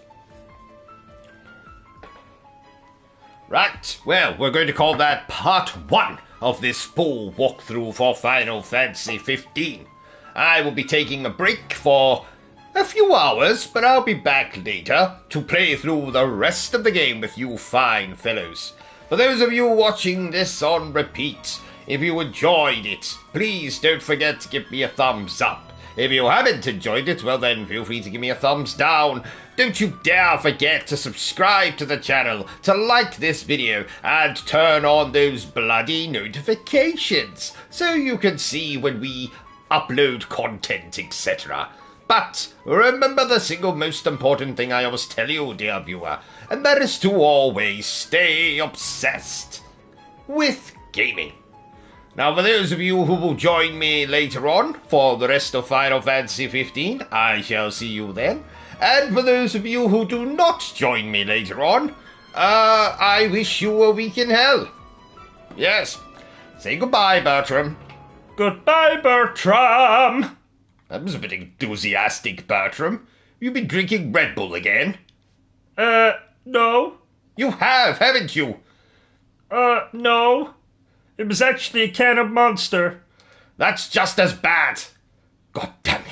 Right, well, we're going to call that part 1 of this full walkthrough for Final Fantasy 15. I will be taking a break for a few hours, but I'll be back later to play through the rest of the game with you fine fellows. For those of you watching this on repeat, if you enjoyed it, please don't forget to give me a thumbs up. If you haven't enjoyed it, well then feel free to give me a thumbs down. Don't you dare forget to subscribe to the channel, to like this video, and turn on those bloody notifications so you can see when we upload content, etc. But remember the single most important thing I always tell you, dear viewer, and that is to always stay obsessed with gaming. Now, for those of you who will join me later on for the rest of Final Fantasy 15, I shall see you then. And for those of you who do not join me later on, I wish you a week in hell. Yes. Say goodbye, Bertram. Goodbye, Bertram. That was a bit enthusiastic, Bertram. You've been drinking Red Bull again? No. You have, haven't you? No. It was actually a can of Monster. That's just as bad. God damn it.